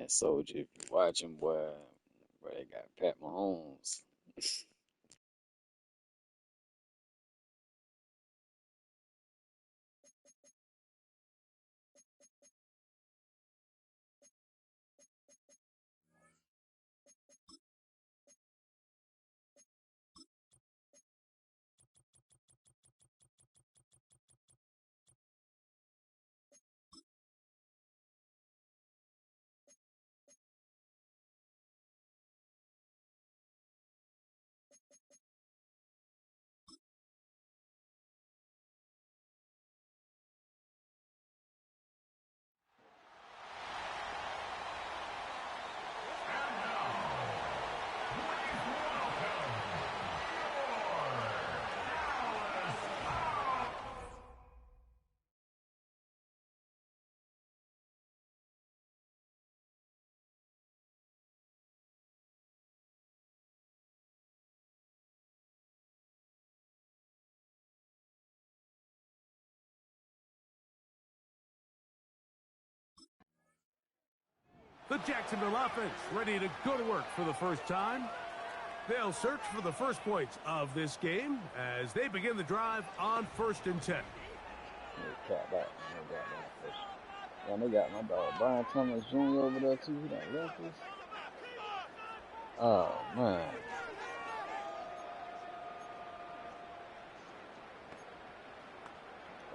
Man, Soldier, if you watching, boy, they got Pat Mahomes. The Jacksonville offense ready to go to work for the first time. They'll search for the first points of this game as they begin the drive on 1st and 10. They got my dog Brian Thomas Jr. over there too. He done left us. Oh man.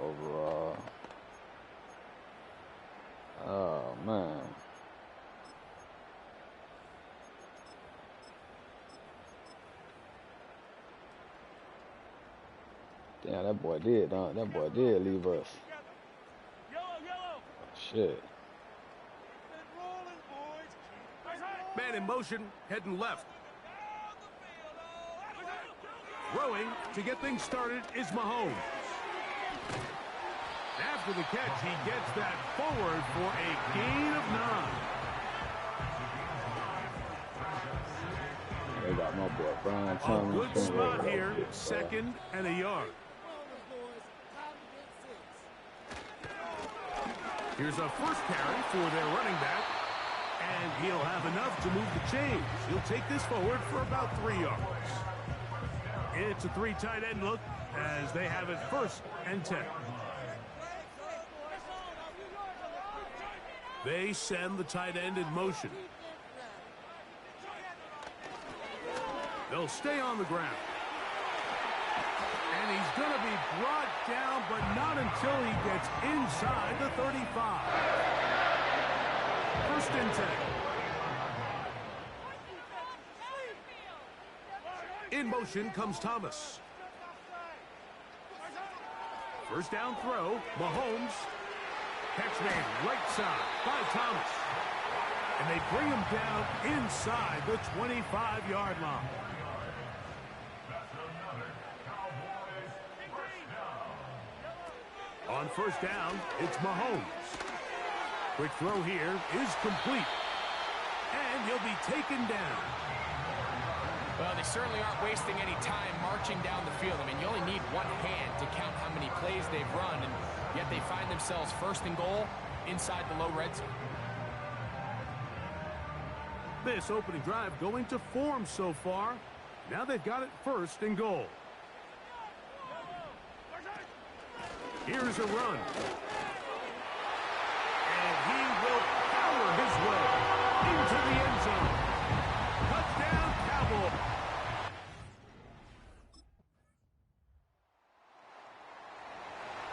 Overall. Oh man. Damn, that boy did leave us. Shit. Man in motion, heading left. Throwing to get things started is Mahomes. After the catch, he gets that forward for a gain of 9. They got my boy Brian Thomas. A good spot here, 2nd and a yard. Here's a first carry for their running back, and he'll have enough to move the chains. He'll take this forward for about 3 yards. It's a 3 tight end look as they have it 1st and 10. They send the tight end in motion. They'll stay on the ground. And he's going to be brought down, but not until he gets inside the 35. 1st and 10. In motion comes Thomas. 1st down throw, Mahomes. Catch made right side by Thomas. And they bring him down inside the 25-yard line. On 1st down, it's Mahomes. Quick throw here is complete. And he'll be taken down. Well, they certainly aren't wasting any time marching down the field. I mean, you only need one hand to count how many plays they've run, and yet they find themselves 1st and goal inside the low red zone. This opening drive going to form so far. Now they've got it 1st and goal. Here's a run. And he will power his way into the end zone. Touchdown, Cowboys.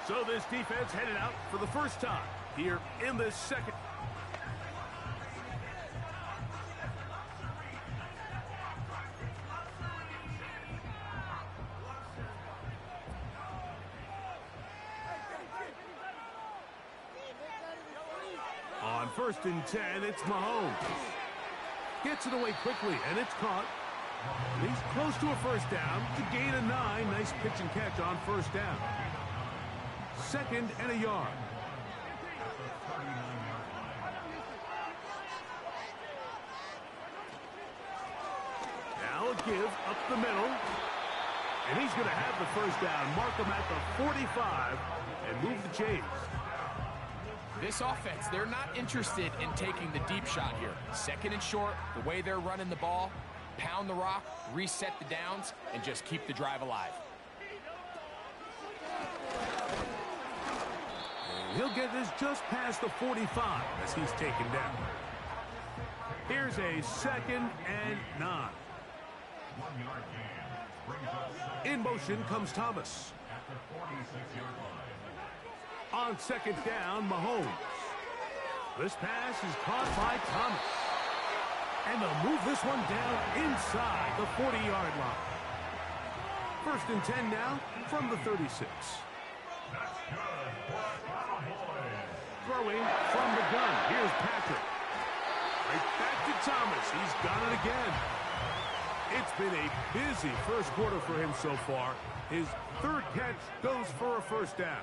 So this defense headed out for the first time here in this second. On 1st and 10, it's Mahomes. Gets it away quickly, and it's caught. He's close to a 1st down to gain a 9. Nice pitch and catch on 1st down. 2nd and a yard. Now a give up the middle. And he's going to have the 1st down. Mark him at the 45 and move the chains. This offense, they're not interested in taking the deep shot here. Second and short, the way they're running the ball, pound the rock, reset the downs, and just keep the drive alive. He'll get this just past the 45 as he's taken down. Here's a 2nd and 9. In motion comes Thomas. On 2nd down, Mahomes. This pass is caught by Thomas. And they'll move this one down inside the 40-yard line. 1st and 10 now from the 36. Throwing from the gun. Here's Patrick. Right back to Thomas. He's got it again. It's been a busy first quarter for him so far. His 3rd catch goes for a 1st down.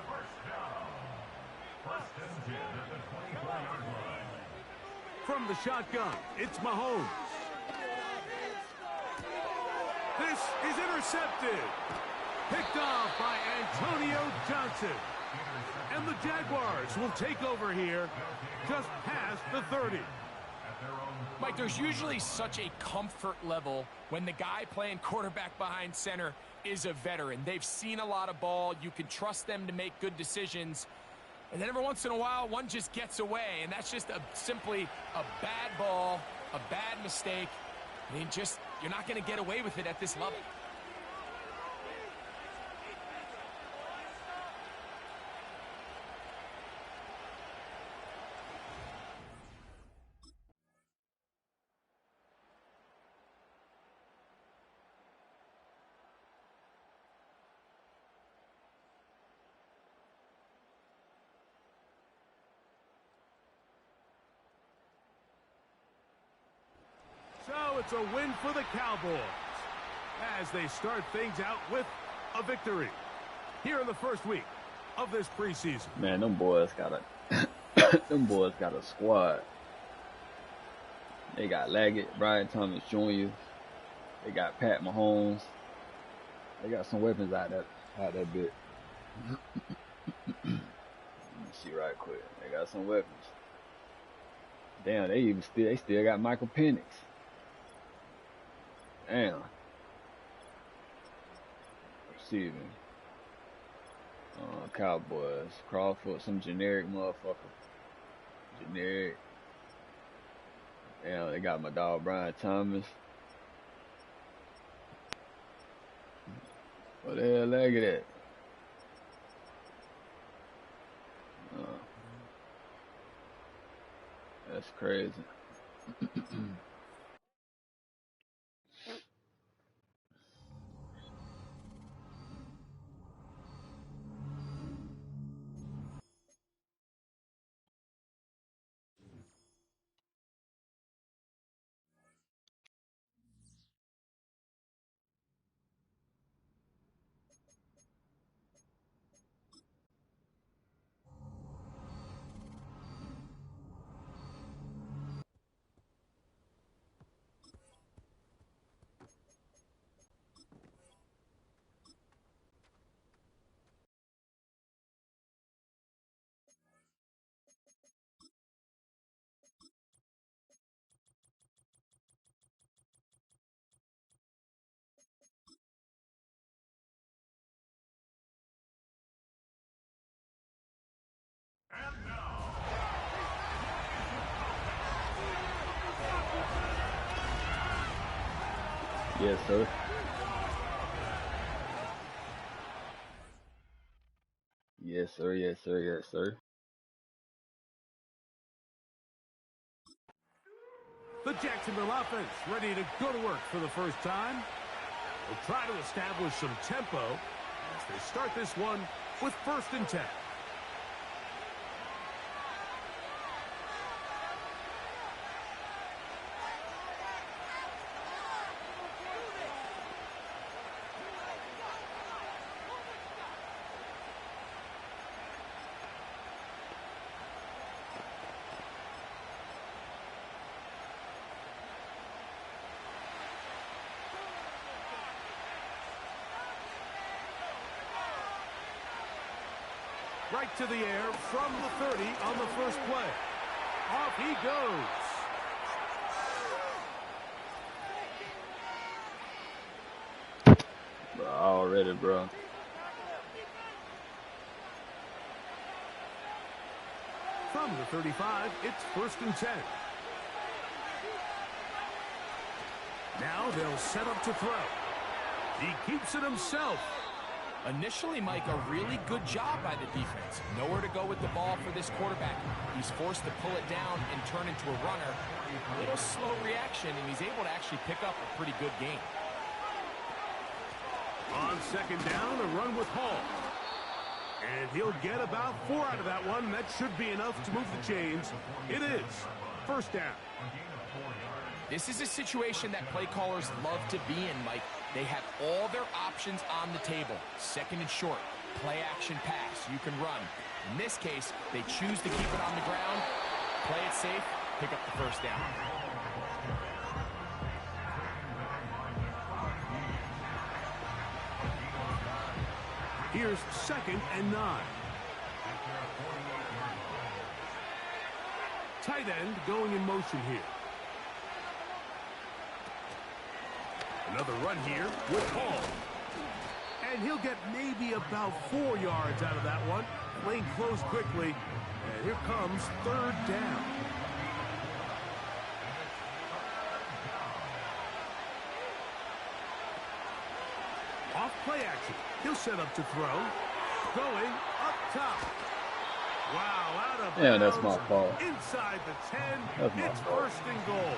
From the shotgun, it's Mahomes. This is intercepted. Picked off by Antonio Johnson. And the Jaguars will take over here just past the 30. Mike, there's usually such a comfort level when the guy playing quarterback behind center is a veteran. They've seen a lot of ball. You can trust them to make good decisions. And then every once in a while, one just gets away. And that's just simply a bad ball, a bad mistake. I mean, you're not going to get away with it at this level. So it's a win for the Cowboys as they start things out with a victory here in the first week of this preseason. Man, them boys got a squad. They got Laggett, Brian Thomas Jr. They got Pat Mahomes. They got some weapons out that bit. Let me see right quick. They got some weapons. Damn, they still got Michael Penix. Damn. Receiving. Cowboys. Crawford, some generic motherfucker. Generic. Damn, they got my dog Brian Thomas. What the hell Laggett at? That's crazy. Yes, sir. Yes, sir. Yes, sir. Yes, sir. The Jacksonville offense ready to go to work for the first time. They'll try to establish some tempo as they start this one with 1st and 10. Right to the air from the 30 on the first play. Off he goes. Bro, already, bro. From the 35, it's 1st and 10. Now they'll set up to throw. He keeps it himself. Initially, Mike, a really good job by the defense. Nowhere to go with the ball for this quarterback. He's forced to pull it down and turn into a runner. A little slow reaction, and he's able to actually pick up a pretty good game. On 2nd down, a run with Hall. And he'll get about 4 out of that one. That should be enough to move the chains. It is 1st down. This is a situation that play callers love to be in, Mike. They have all their options on the table. 2nd and short, play action pass, you can run. In this case, they choose to keep it on the ground, play it safe, pick up the 1st down. Here's 2nd and 9. Tight end going in motion here. Another run here with Hall. And he'll get maybe about 4 yards out of that one. Lane closed quickly. And here comes 3rd down. Off play action. He'll set up to throw. Going up top. Wow, out of bounds. Yeah, that's my fault. Inside the 10. That's my it's fault. 1st and goal.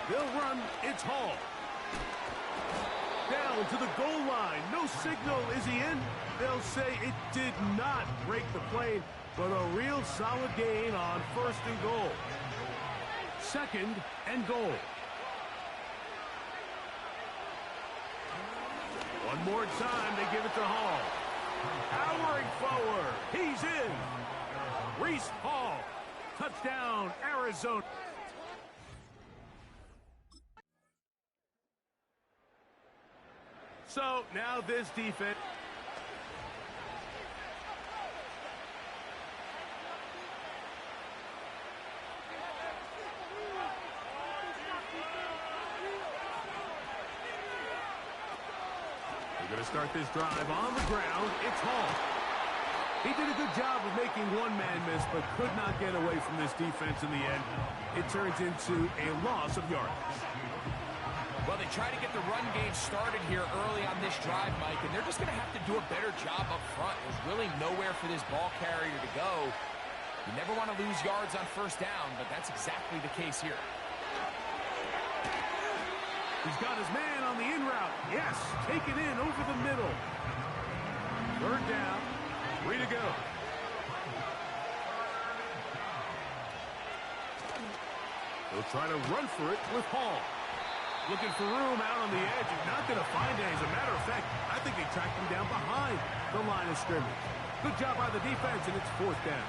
They'll run. It's Hall. Down to the goal line. No signal. Is he in? They'll say it did not break the plane, but a real solid gain on 1st and goal. 2nd and goal. One more time, they give it to Hall. Powering forward. He's in. Reese Hall. Touchdown, Arizona. So now this defense. They're going to start this drive on the ground. It's Hall. He did a good job of making one man miss, but could not get away from this defense in the end. It turns into a loss of yardage. Well, they try to get the run game started here early on this drive, Mike, and they're just going to have to do a better job up front. There's really nowhere for this ball carrier to go. You never want to lose yards on 1st down, but that's exactly the case here. He's got his man on the in route. Yes, take it in over the middle. 3rd down, 3 to go. He'll try to run for it with Hall. Looking for room out on the edge. He's not going to find it. As a matter of fact, I think they tracked him down behind the line of scrimmage. Good job by the defense, and it's 4th down.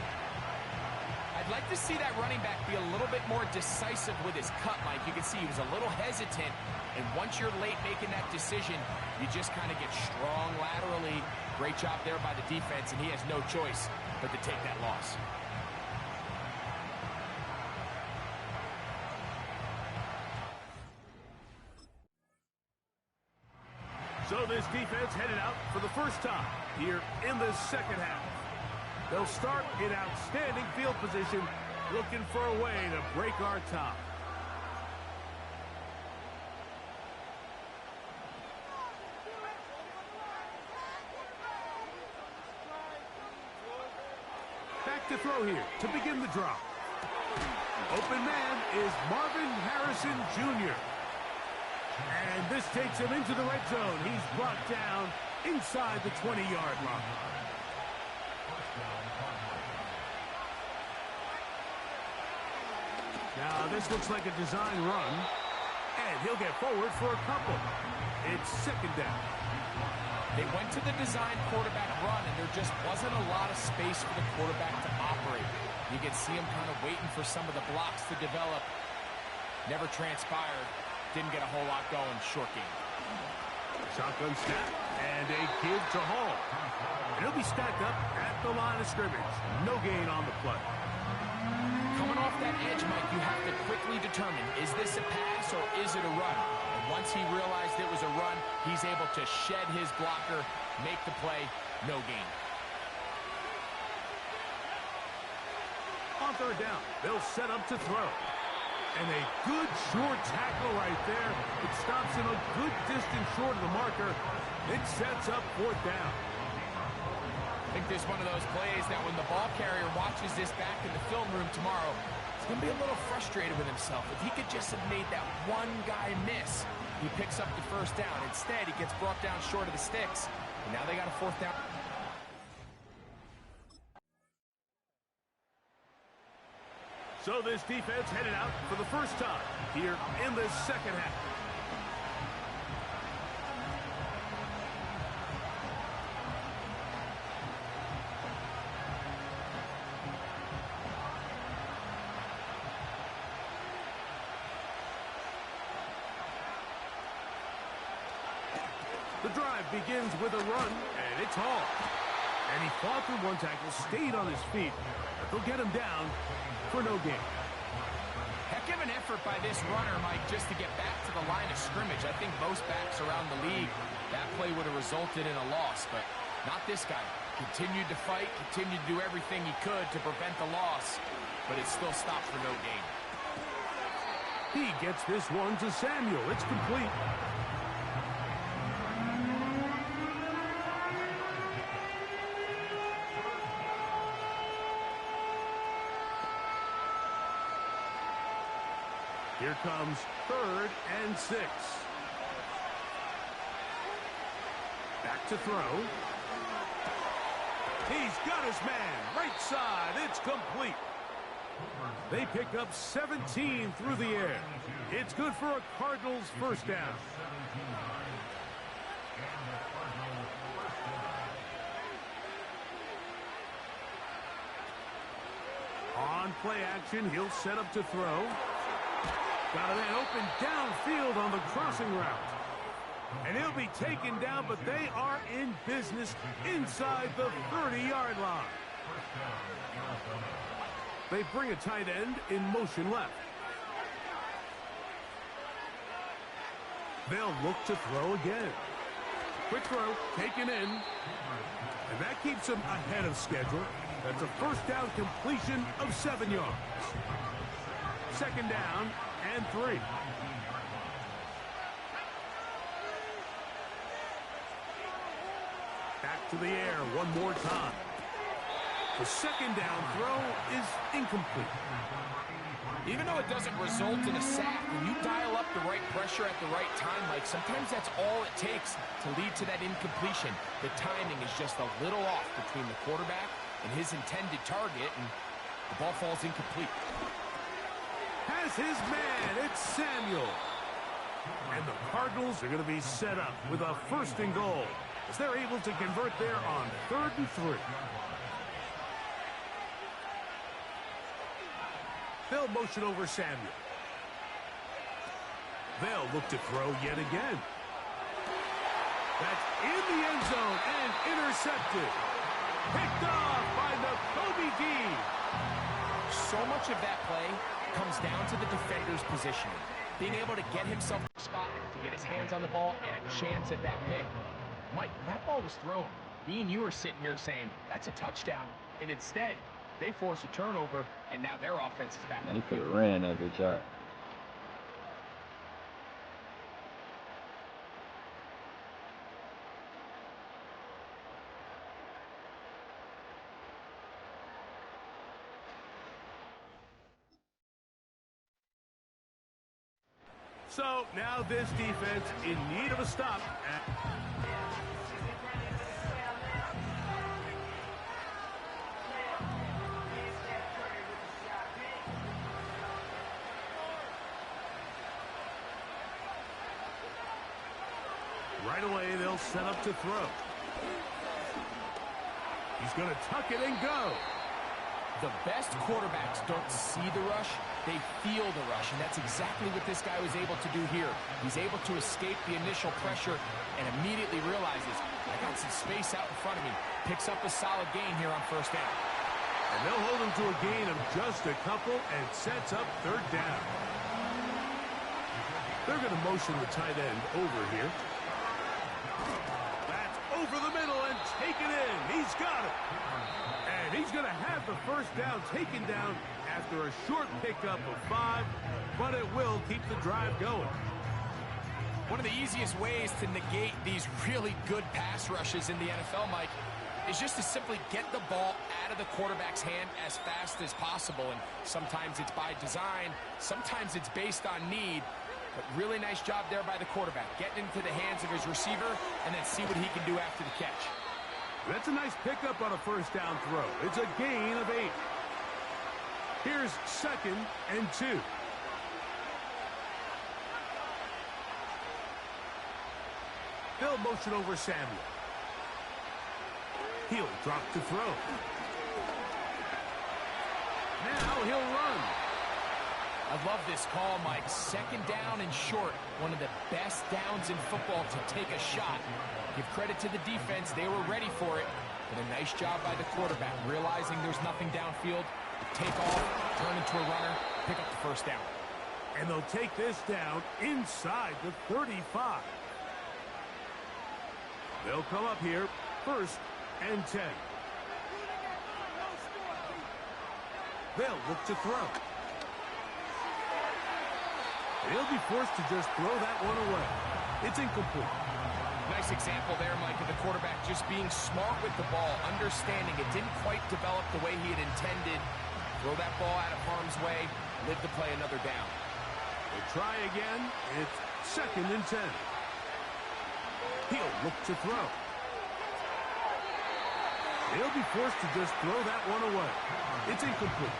I'd like to see that running back be a little bit more decisive with his cut, Mike. You can see he was a little hesitant, and once you're late making that decision, you just kind of get strong laterally. Great job there by the defense, and he has no choice but to take that loss. So this defense headed out for the first time here in the 2nd half. They'll start in outstanding field position, looking for a way to break our top. Back to throw here to begin the drop. Open man is Marvin Harrison Jr. And this takes him into the red zone. He's brought down inside the 20-yard line. Now this looks like a design run. And he'll get forward for a couple. It's 2nd down. They went to the design quarterback run, and there just wasn't a lot of space for the quarterback to operate. You can see him kind of waiting for some of the blocks to develop. Never transpired. didn't get a whole lot going. Short game. Shotgun snap and a give to Hall. And he'll be stacked up at the line of scrimmage. No gain on the play. Coming off that edge, Mike, you have to quickly determine, is this a pass or is it a run? And once he realized it was a run, he's able to shed his blocker, make the play, no gain. On third down, they'll set up to throw. And a good short tackle right there. It stops him a good distance short of the marker. It sets up fourth down. I think this is one of those plays that when the ball carrier watches this back in the film room tomorrow, he's going to be a little frustrated with himself. If he could just have made that one guy miss, he picks up the first down. Instead, he gets brought down short of the sticks. And now they got a fourth down. So this defense headed out for the first time here in the second half. The drive begins with a run, and it's Hall. And he fought through one tackle, stayed on his feet, but they'll get him down for no gain. Heck of an effort by this runner, Mike, just to get back to the line of scrimmage. I think most backs around the league, that play would have resulted in a loss, but not this guy. Continued to fight, continued to do everything he could to prevent the loss, but it still stopped for no gain. He gets this one to Samuel. It's complete. Here comes 3rd and 6. Back to throw. He's got his man. Right side. It's complete. They pick up 17 through the air. It's good for a Cardinals first down. On play action, he'll set up to throw. Got a man open downfield on the crossing route. And he'll be taken down, but they are in business inside the 30-yard line. They bring a tight end in motion left. They'll look to throw again. Quick throw, taken in. And that keeps him ahead of schedule. That's a first down completion of 7 yards. Second down and 3. Back to the air one more time. The second down throw is incomplete. Even though it doesn't result in a sack, when you dial up the right pressure at the right time, Mike, sometimes that's all it takes to lead to that incompletion. The timing is just a little off between the quarterback and his intended target, and the ball falls incomplete. Has his man, it's Samuel. And the Cardinals are going to be set up with a 1st and goal as they're able to convert there on 3rd and 3. They'll motion over Samuel. They'll look to throw yet again. That's in the end zone and intercepted. Picked off by Nakobe Dean. So much of that play comes down to the defender's positioning. Being able to get himself a spot to get his hands on the ball and a chance at that pick. Mike, that ball was thrown. Dean, you were sitting here saying, that's a touchdown. And instead, they force a turnover, and now their offense is back. He could have ran that bitch out. So now this defense in need of a stop. Right away, they'll set up to throw. He's going to tuck it and go. The best quarterbacks don't see the rush, they feel the rush, and that's exactly what this guy was able to do here. He's able to escape the initial pressure and immediately realizes, I got some space out in front of me. Picks up a solid gain here on first down. And they'll hold him to a gain of just a couple and sets up third down. They're going to motion the tight end over here. That's over the middle and taken in. He's got it. And he's going to have the first down taken down after a short pickup of 5, but it will keep the drive going. One of the easiest ways to negate these really good pass rushes in the NFL, Mike, is just to simply get the ball out of the quarterback's hand as fast as possible. And sometimes it's by design, sometimes it's based on need. But really nice job there by the quarterback, getting into the hands of his receiver and then see what he can do after the catch. That's a nice pickup on a first down throw. It's a gain of 8. Here's 2nd and 2. They'll motion over Samuel. He'll drop to throw. Now he'll run. I love this call, Mike. 2nd down and short. One of the best downs in football to take a shot. Give credit to the defense. They were ready for it. But a nice job by the quarterback, realizing there's nothing downfield. Take off, turn into a runner, pick up the first down. And they'll take this down inside the 35. They'll come up here, 1st and 10. They'll look to throw. He'll be forced to just throw that one away. It's incomplete. Nice example there, Mike, of the quarterback just being smart with the ball, understanding it didn't quite develop the way he had intended. Throw that ball out of harm's way, live to play another down. We'll try again. It's 2nd and 10. He'll look to throw. He'll be forced to just throw that one away. It's incomplete.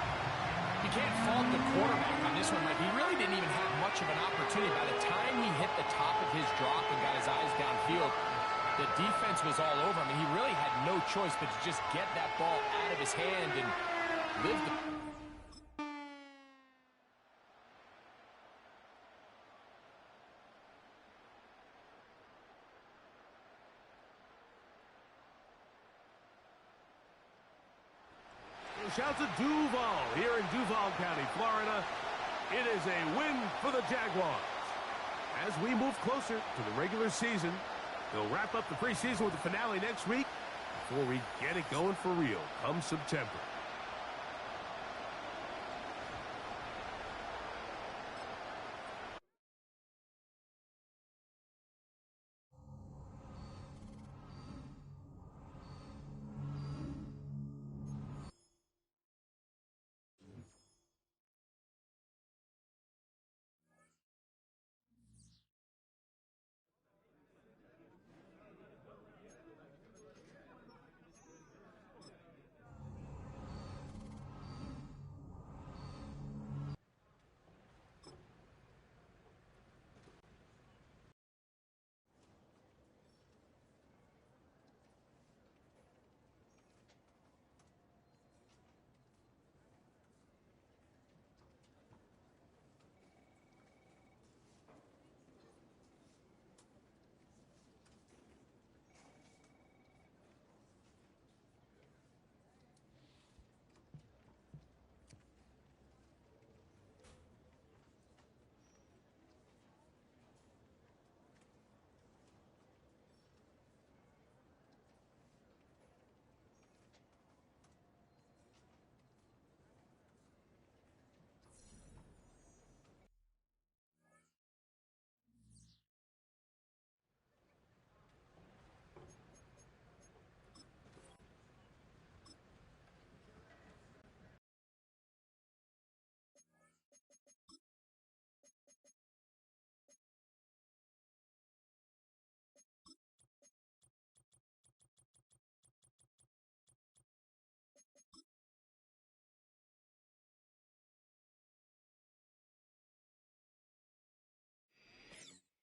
You can't fault the quarterback on this one, Mike. He really didn't even have much of an opportunity. By the time he hit the top of his drop and got his eyes downfield, the defense was all over him. And he really had no choice but to just get that ball out of his hand and live the... Shout to Duval here in Duval County, Florida. It is a win for the Jaguars. As we move closer to the regular season, they'll wrap up the preseason with the finale next week before we get it going for real come September.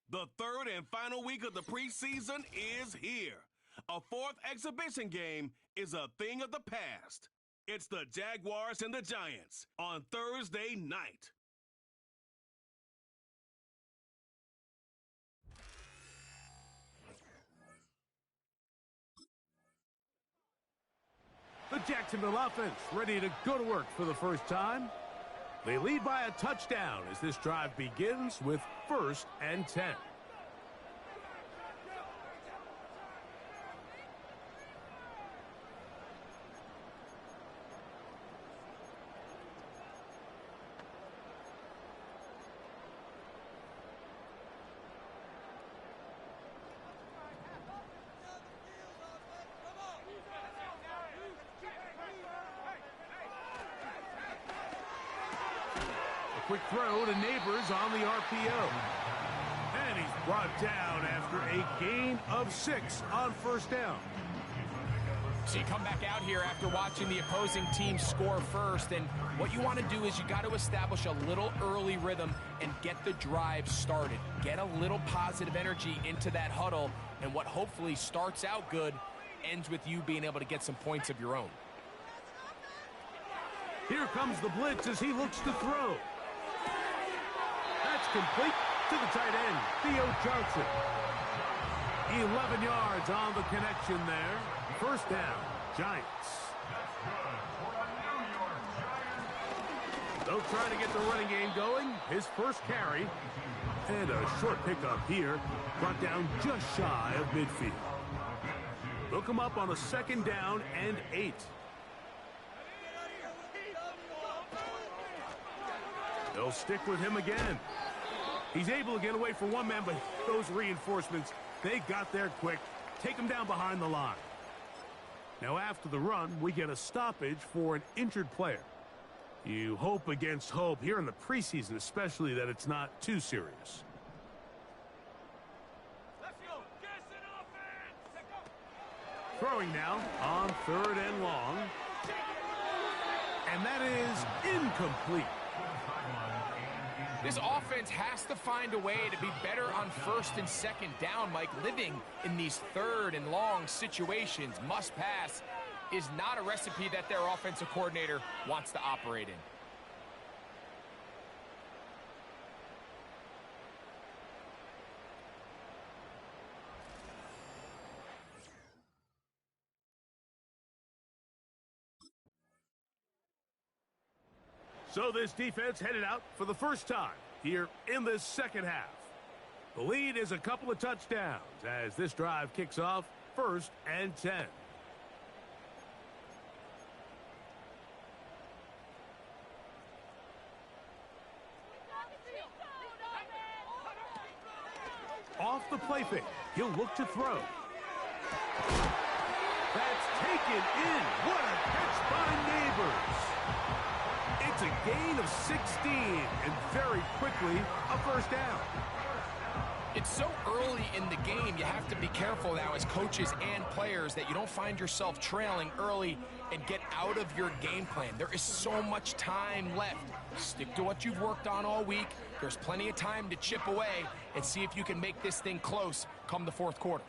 The third and final week of the preseason is here. A fourth exhibition game is a thing of the past. It's the Jaguars and the Giants on Thursday night. The Jacksonville offense ready to go to work for the first time. They lead by a touchdown as this drive begins with 1st and 10. Quick throw to Neighbors on the RPO. And he's brought down after a gain of 6 on 1st down. So you come back out here after watching the opposing team score first, and what you want to do is you got to establish a little early rhythm and get the drive started. Get a little positive energy into that huddle, and what hopefully starts out good ends with you being able to get some points of your own. Here comes the blitz as he looks to throw. That's complete to the tight end, Theo Johnson. 11 yards on the connection there. 1st down, Giants. They'll try to get the running game going. His first carry. And a short pickup here. Brought down just shy of midfield. They'll come up on a 2nd down and 8. They'll stick with him again. He's able to get away from one man, but those reinforcements, they got there quick. Take him down behind the line. Now after the run, we get a stoppage for an injured player. You hope against hope here in the preseason, especially that it's not too serious. Throwing now on 3rd and long. And that is incomplete. This offense has to find a way to be better on 1st and 2nd down, Mike. Living in these 3rd and long situations, must pass, is not a recipe that their offensive coordinator wants to operate in. So this defense headed out for the first time here in this 2nd half. The lead is a couple of touchdowns as this drive kicks off 1st and 10. Off the play fake, he'll look to throw. That's taken in. What a catch by Neighbors. It's a gain of 16, and very quickly, a 1st down. It's so early in the game, you have to be careful now as coaches and players that you don't find yourself trailing early and get out of your game plan. There is so much time left. Stick to what you've worked on all week. There's plenty of time to chip away and see if you can make this thing close come the 4th quarter.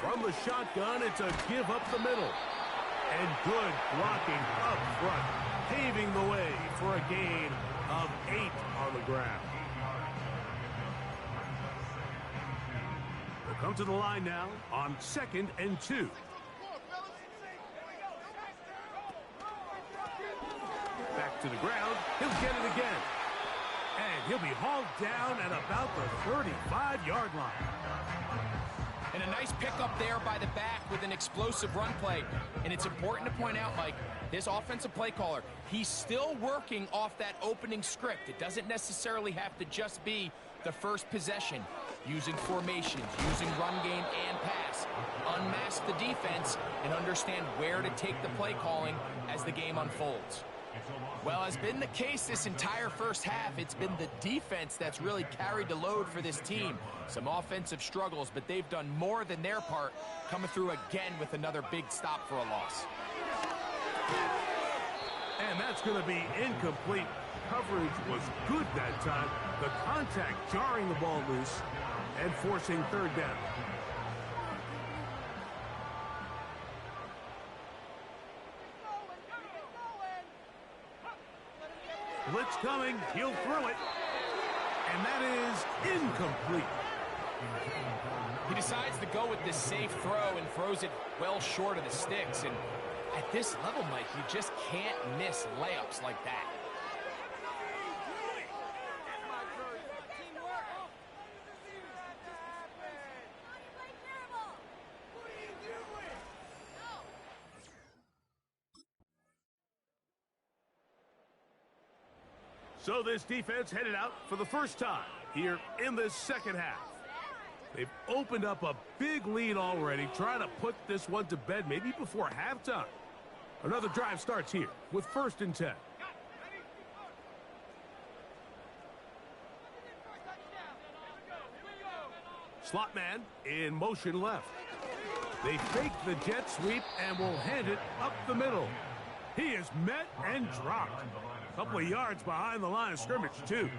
From the shotgun, it's a give up the middle. And good blocking up front, paving the way for a gain of 8 on the ground. We'll come to the line now on 2nd and 2. Back to the ground, he'll get it again. And he'll be hauled down at about the 35-yard line. And a nice pickup there by the back with an explosive run play. And it's important to point out, Mike, this offensive play caller, he's still working off that opening script. It doesn't necessarily have to just be the first possession. Using formations, using run game and pass. Unmask the defense and understand where to take the play calling as the game unfolds. Well, has been the case this entire first half. It's been the defense that's really carried the load for this team. Some offensive struggles, but they've done more than their part, coming through again with another big stop for a loss. And that's going to be incomplete. Coverage was good that time. The contact jarring the ball loose and forcing 3rd down. Blitz coming. He'll throw it. And that is incomplete. He decides to go with this safe throw and throws it well short of the sticks. And at this level, Mike, you just can't miss layups like that. So this defense headed out for the first time here in this second half. They've opened up a big lead already, trying to put this one to bed maybe before halftime. Another drive starts here with 1st and 10. Slot man in motion left. They fake the jet sweep and will hand it up the middle. He is met and dropped. A couple of yards behind the line of scrimmage, too.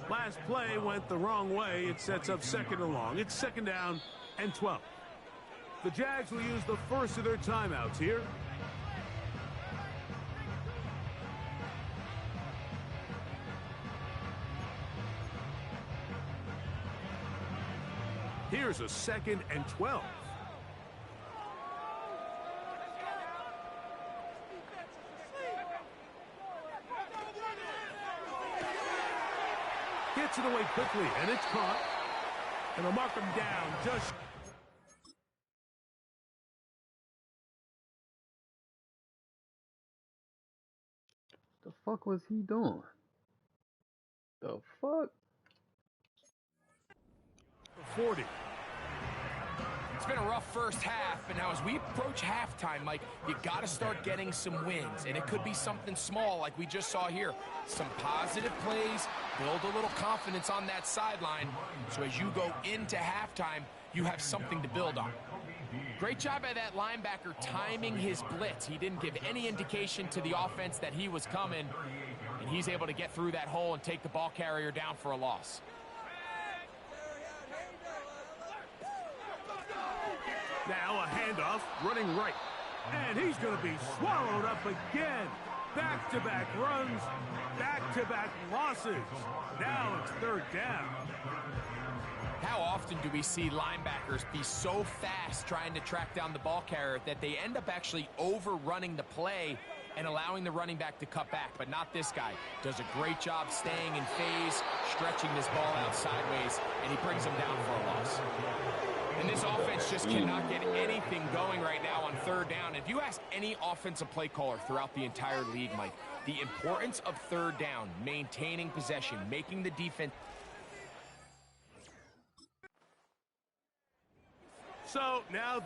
Last play went the wrong way. It sets up 2nd and long. It's 2nd down and 12. The Jags will use the first of their timeouts here. Here's a 2nd and 12. Gets it away quickly, and it's caught. And they'll mark him down just... The fuck was he doing? The fuck? 40. It's been a rough first half, but now as we approach halftime, Mike, you got to start getting some wins, and it could be something small like we just saw here. Some positive plays, build a little confidence on that sideline, so as you go into halftime, you have something to build on. Great job by that linebacker timing his blitz. He didn't give any indication to the offense that he was coming, and he's able to get through that hole and take the ball carrier down for a loss. Now a handoff, running right. And he's going to be swallowed up again. Back-to-back runs, back-to-back losses. Now it's 3rd down. How often do we see linebackers be so fast trying to track down the ball carrier that they end up actually overrunning the play and allowing the running back to cut back? But not this guy. Does a great job staying in phase, stretching this ball out sideways, and he brings him down for a loss. And this offense just cannot get anything going right now on 3rd down. If you ask any offensive play caller throughout the entire league, Mike, the importance of 3rd down, maintaining possession, making the defense... So now...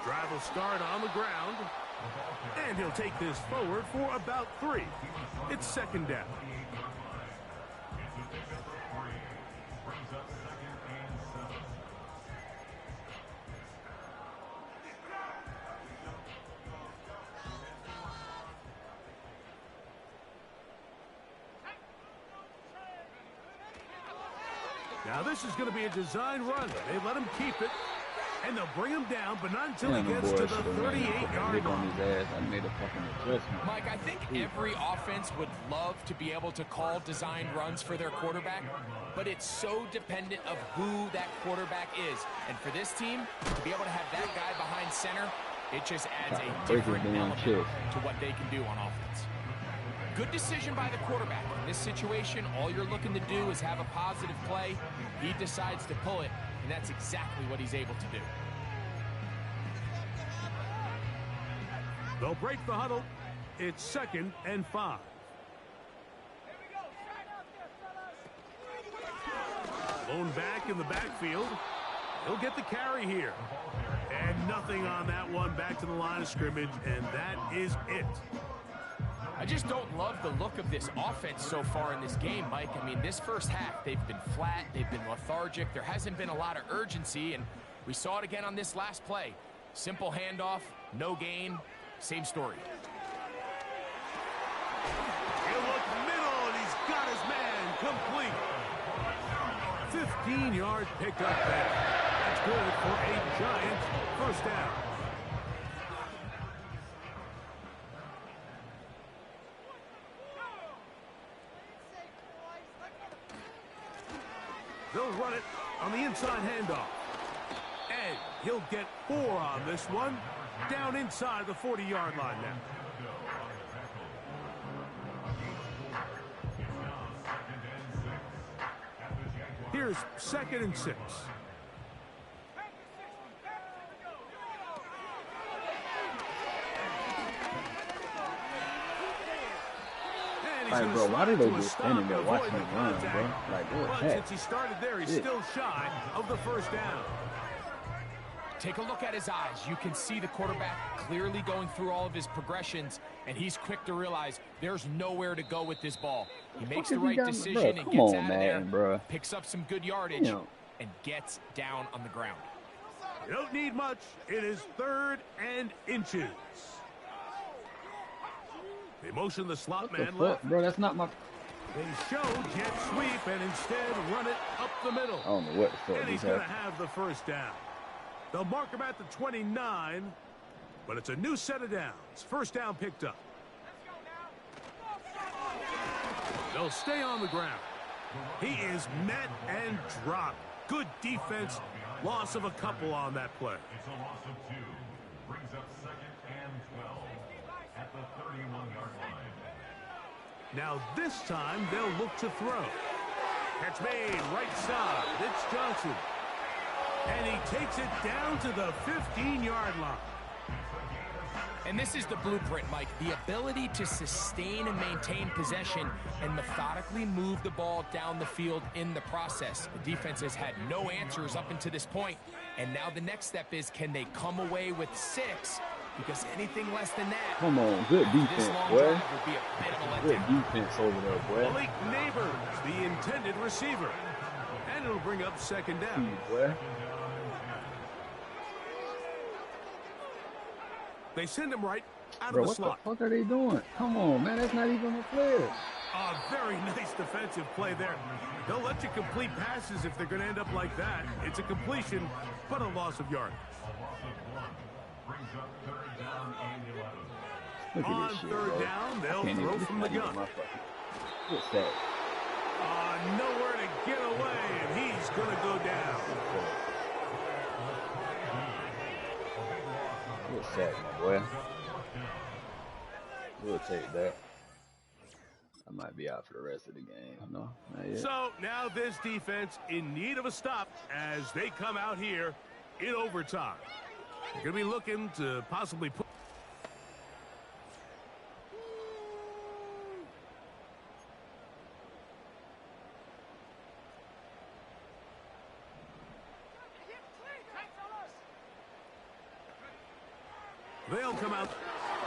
Drive will start on the ground, and he'll take this forward for about 3. It's 2nd down. Now this is going to be a design run. They let him keep it, and they'll bring him down, but not until he gets to the 38-yard line. Mike, I think every offense would love to be able to call designed runs for their quarterback, but it's so dependent of who that quarterback is. And for this team, to be able to have that guy behind center, it just adds a different element to what they can do on offense. Good decision by the quarterback. In this situation, all you're looking to do is have a positive play. He decides to pull it, and that's exactly what he's able to do. They'll break the huddle. It's 2nd and 5. Lone back in the backfield. He'll get the carry here. And nothing on that one, back to the line of scrimmage, and that is it. I just don't love the look of this offense so far in this game, Mike. I mean, this first half, they've been flat, they've been lethargic, there hasn't been a lot of urgency, and We saw it again on this last play. Simple handoff, no gain, same story. He'll look middle, and he's got his man complete. 15-yard pickup there. That's good for a Giants first down. They'll run it on the inside handoff. And he'll get 4 on this one. Down inside the 40-yard line now. Here's 2nd and 6. Like, bro, why did they just standing there watching him run, bro? Like, what? But since he started there, he's still shy of the first down. Take a look at his eyes. You can see the quarterback clearly going through all of his progressions, and he's quick to realize there's nowhere to go with this ball. He makes the right decision and gets out of there, bro. Picks up some good yardage, and gets down on the ground. You don't need much. It is 3rd and inches. They motion the slot man left. Bro, that's not my... They show jet sweep and instead run it up the middle. I don't know what the fuck. And he's going to have the first down. They'll mark him at the 29, but it's a new set of downs. First down picked up. They'll stay on the ground. He is met and dropped. Good defense. Loss of a couple on that play. It's a loss of 2. Brings up 2nd and 12 at the 31-yard line. Now this time they'll look to throw. Catch made right side. It's Johnson. And he takes it down to the 15-yard line. And this is the blueprint, Mike. The ability to sustain and maintain possession and methodically move the ball down the field in the process. The defense has had no answers up until this point. And now the next step is, can they come away with 6? Because anything less than that... Come on, good defense, boy. Would be a bit of a good letdown. defense over there, boy. Malik Neighbors, the intended receiver. And it'll bring up 2nd down. Boy. They send him right out Bro, of the what slot. the fuck are they doing? Come on, man. That's not even a player. A very nice defensive play there. They'll let you complete passes if they're going to end up like that. It's a completion, but a loss of yardage. Brings up 3rd down and 11. Look at On this shit, 3rd bro. down, they'll Can't throw even- from the not even gun. my fucking- What's that? Nowhere to get away, and he's going to go down. Good sack, my boy. We'll take that. I might be out for the rest of the game. No, not yet. So now this defense in need of a stop as they come out here in overtime. They're going to be looking to possibly put... They'll come out.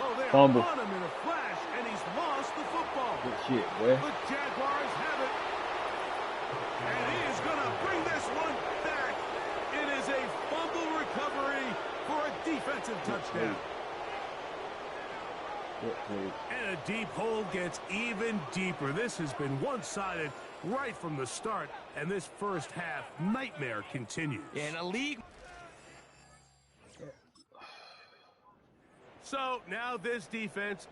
Oh, they're Fumble. on him in a flash, and he's lost the football. Good shit, boy. The Jaguars have it. And he is going to bring this one back. It is a fumble recovery for a defensive touchdown. And a deep hole gets even deeper. This has been one-sided right from the start, and this first half nightmare continues. In a league... So now this defense...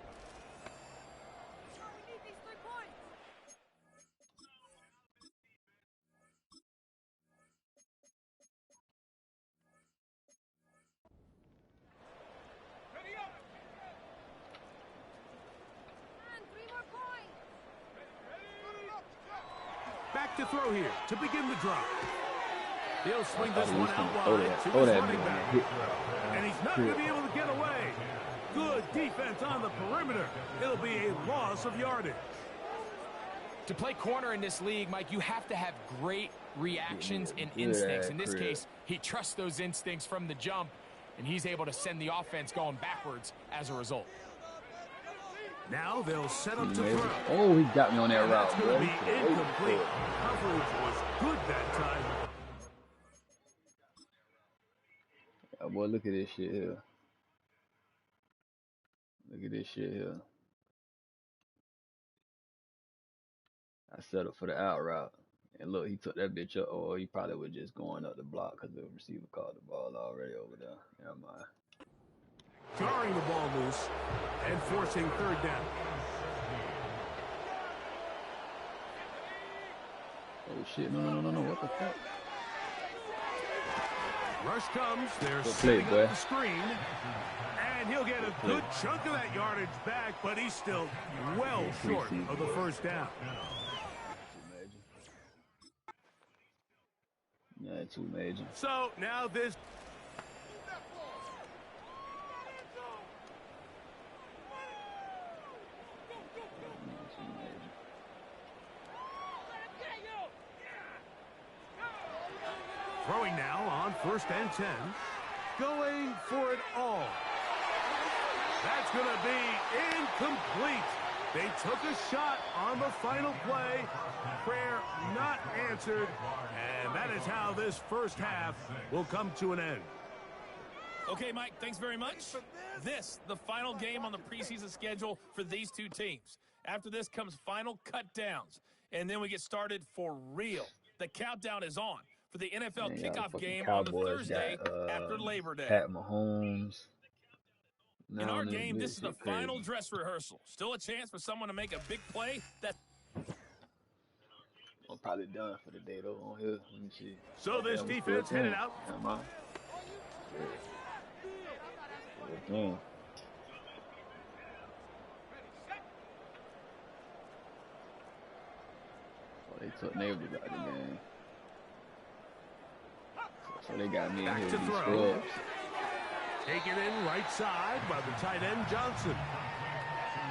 Back to throw here to begin the drive. He'll swing this one out wide to his running back. And he's not going to be able to get away. Good defense on the perimeter. It'll be a loss of yardage. To play corner in this league, Mike, you have to have great reactions and instincts. In this case, he trusts those instincts from the jump, and he's able to send the offense going backwards as a result. Now they'll set up to throw. Oh, he got me on that route, That's bro. going to be incomplete. Coverage was good that time. boy, look at this shit here. Look at this shit here. I settled for the out route. And look, he took that bitch up. Or he probably was just going up the block because the receiver caught the ball already over there. Never mind. Jarring the ball loose and forcing third down. Oh, shit. No. What the fuck? Rush comes. They're Good setting play, up boy. the screen. And he'll get a good chunk of that yardage back, but he's still well short of the first down. Yeah, too major. So now this. Throwing now on 1st and 10. Going for it all. That's going to be incomplete. They took a shot on the final play. Prayer not answered. And that is how this first half will come to an end. Okay, Mike, thanks very much. This, the final game on the preseason schedule for these two teams. After this comes final cut downs. And then we get started for real. The countdown is on for the NFL kickoff game on the Thursday after Labor Day. Pat Mahomes. In our game, this is the final dress rehearsal. Still a chance for someone to make a big play. I'm probably done for the day, though, on here. Let me see. So this defense headed out. Never mind. Oh, they took Navy out of the game. So they got me in here with these scrubs. Taken in right side by the tight end, Johnson.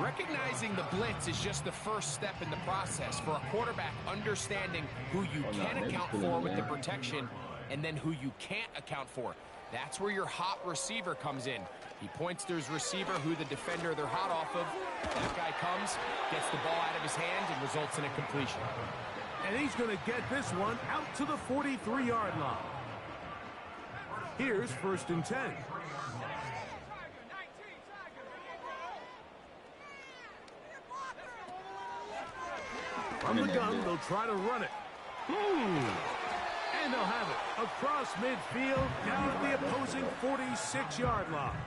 Recognizing the blitz is just the first step in the process for a quarterback understanding who you can account for with the protection and then who you can't account for. That's where your hot receiver comes in. He points to his receiver who the defender they're hot off of. That guy comes, gets the ball out of his hand, and results in a completion. And he's going to get this one out to the 43-yard line. Here's 1st and 10. From the gun, they'll try to run it. And they'll have it across midfield down at the opposing 46-yard line.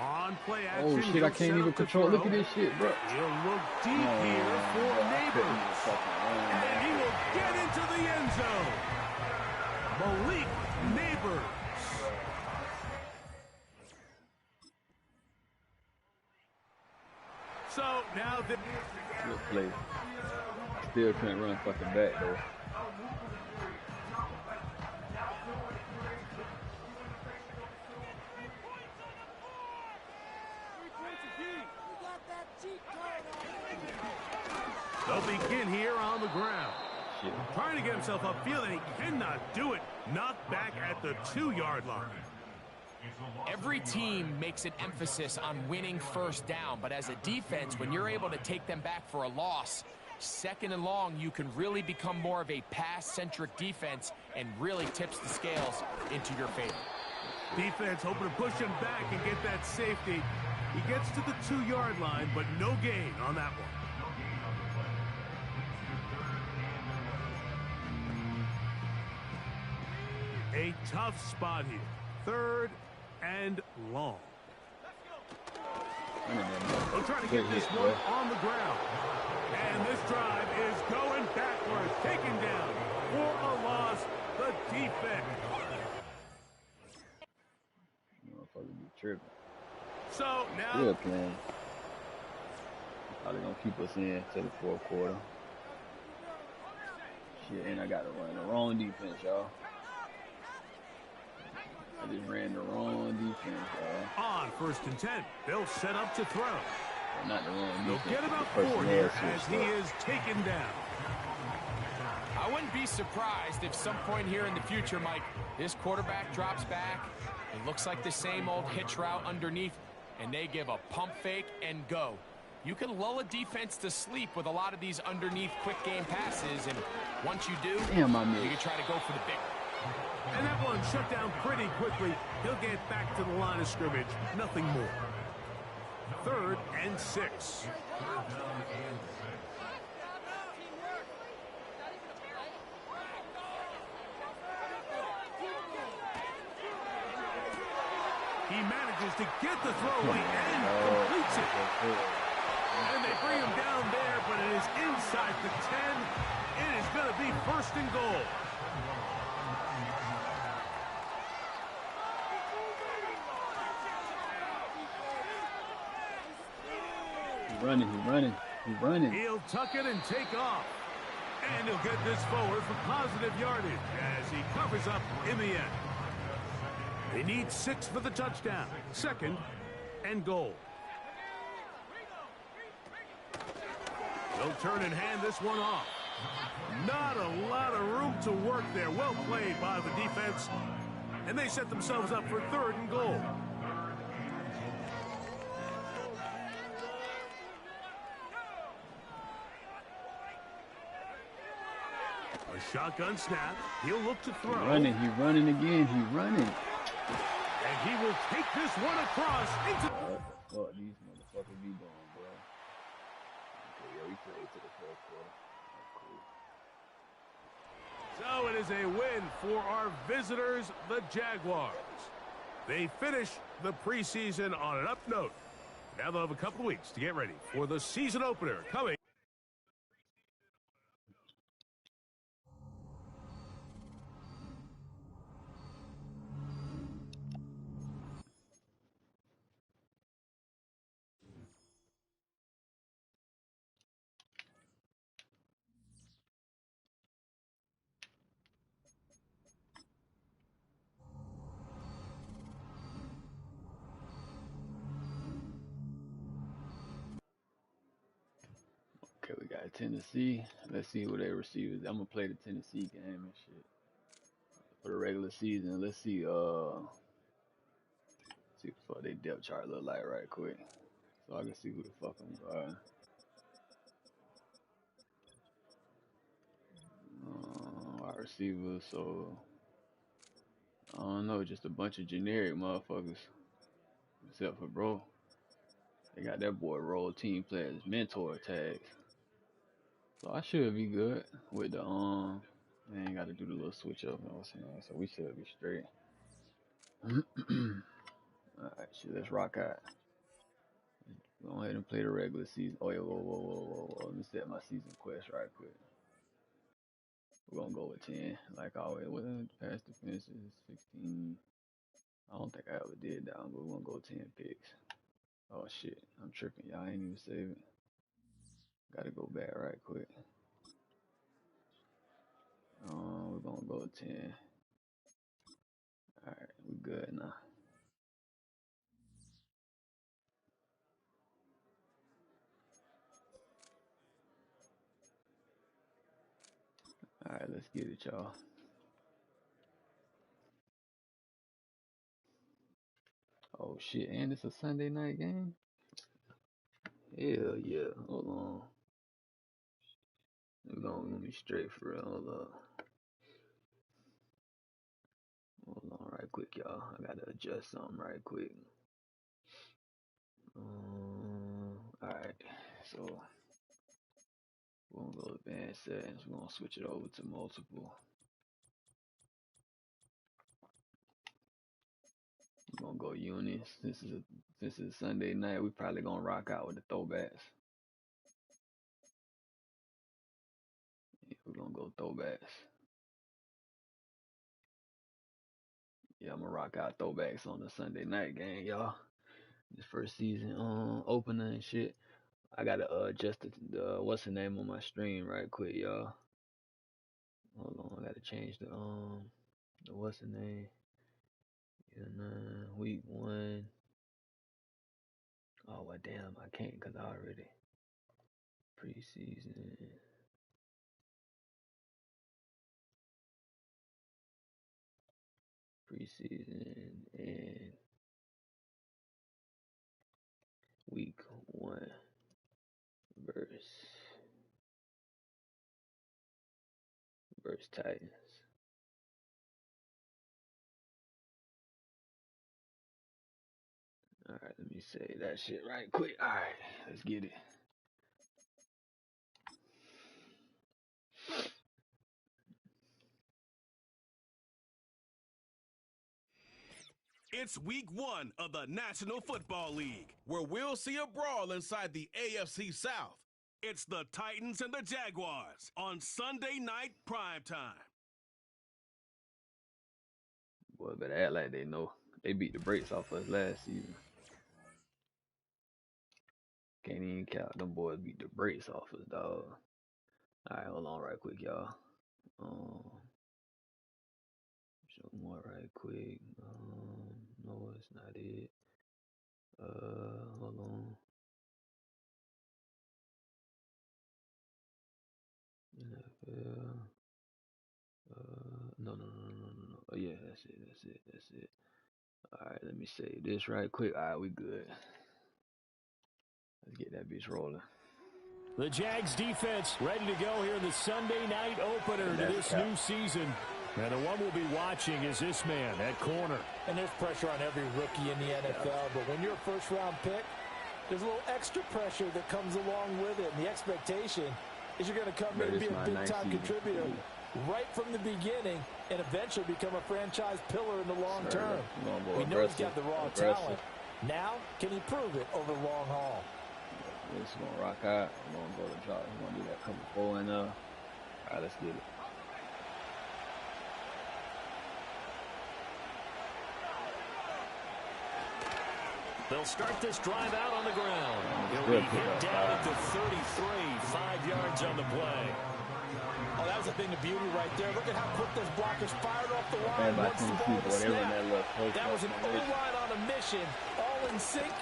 On play action. Oh, shit, I can't even control. Look at this shit, bro. He'll look deep here for Neighbors. And he will get into the end zone. Malik Neighbors. So now the good play. Still can't run fucking back though. They'll begin here on the ground. Shit. Trying to get himself upfield, and he cannot do it. Knocked back at the 2-yard line. Every team makes an emphasis on winning first down, but as a defense, when you're able to take them back for a loss, 2nd and long, you can really become more of a pass-centric defense and really tips the scales into your favor. Defense hoping to push him back and get that safety. He gets to the 2-yard line, but no gain on that one. A tough spot here. 3rd and long. They'll try to get this one on the ground. And this drive is going backwards. Taken down for a loss. The defense. Motherfucker be tripping. So now. Good plan. Probably gonna keep us in to the 4th quarter. Shit, and I got to run the wrong defense, y'all. I just ran the wrong defense, y'all. On 1st and 10, they'll set up to throw. Well, not the wrong defense. They'll get about 4 here as he is taken down. I wouldn't be surprised if some point here in the future, Mike, this quarterback drops back. It looks like the same old hitch route underneath, and they give a pump fake and go. You can lull a defense to sleep with a lot of these underneath quick game passes, and once you do, Damn, I missed. you can try to go for the big one. And that one shut down pretty quickly. He'll get back to the line of scrimmage. Nothing more. 3rd and 6. He manages to get the throwaway and completes it. And they bring him down there, but it is inside the 10. It is going to be 1st and goal. He's running. He'll tuck it and take off. And he'll get this forward for positive yardage as he covers up in the end. They need 6 for the touchdown. 2nd and goal. They'll turn and hand this one off. Not a lot of room to work there. Well played by the defense. And they set themselves up for 3rd and goal. A shotgun snap. He'll look to throw. He's running again. And he will take this one across into... What the fuck these motherfuckers be doing, bro? Okay, yeah, we played to the 4th quarter. That's cool. So it is a win for our visitors, the Jaguars. They finish the preseason on an up note. Now they'll have a couple of weeks to get ready for the season opener coming. Okay, we got Tennessee. Let's see who their receivers. I'm gonna play the Tennessee game and shit for the regular season. Let's see. See what the fuck they depth chart look like right quick, so I can see who the fuck I'm. Wide receivers. So I don't know, just a bunch of generic motherfuckers, except for bro. They got that boy roll team players mentor tags. So I should be good with the they ain't got to do the little switch up, so we should be straight. Alright, shit, let's rock out. Go ahead and play the regular season. Oh yeah, whoa. Let me set my season quest right quick. We're gonna go with 10, like always. What pass defense is 16. I don't think I ever did that one, but we're gonna go 10 picks. Oh shit, I'm tripping, y'all. I ain't even save it. Gotta go back right quick. We're gonna go 10. Alright, we good now. Alright, let's get it, y'all. Oh shit, and it's a Sunday night game? Hell yeah, hold on. We're gonna be straight for real, hold up. Hold on right quick, y'all. I gotta adjust something right quick. Alright, so we're gonna go advanced settings. We're gonna switch it over to multiple. We're gonna go units. This is Sunday night. We probably gonna rock out with the throwbacks. Yeah, we're gonna go throwbacks. Yeah, I'm gonna rock out throwbacks on the Sunday night game, y'all. This first season opener and shit. I gotta adjust the what's the name on my stream right quick, y'all. Hold on, I gotta change the what's the name? Yeah, week 1. Oh well, damn, I can't cause I already preseason. And week 1. versus Titans. All right, let me say that shit right quick. All right, let's get it. It's week 1 of the National Football League, where we'll see a brawl inside the AFC South. It's the Titans and the Jaguars on Sunday night primetime. Boy, better act like they know. They beat the brakes off us last season. Can't even count. Them boys beat the brakes off us, dog. All right, hold on right quick, y'all. Show more right quick. No, it's not it. Hold on. NFL. No. Oh, yeah, that's it. All right, let me say this right quick. All right, we good. Let's get that bitch rolling. The Jags defense ready to go here in the Sunday night opener to this new season. And the one we'll be watching is this man at corner. And there's pressure on every rookie in the NFL, but when you're a first-round pick, there's a little extra pressure that comes along with it. And the expectation is you're going to come in and be a big-time contributor right from the beginning and eventually become a franchise pillar in the long term. We know he's got the raw talent. Now, can he prove it over the long haul? This is going to rock out. We're going to go to drop. We're going to do that couple 4 and all right, let's get it. They'll start this drive out on the ground. He'll be hit down at the 33, 5 yards on the play. Oh, that was a thing of beauty right there. Look at how quick this blockers fired off the line once the ball was snapped. That was an O-line on a mission, all in sync,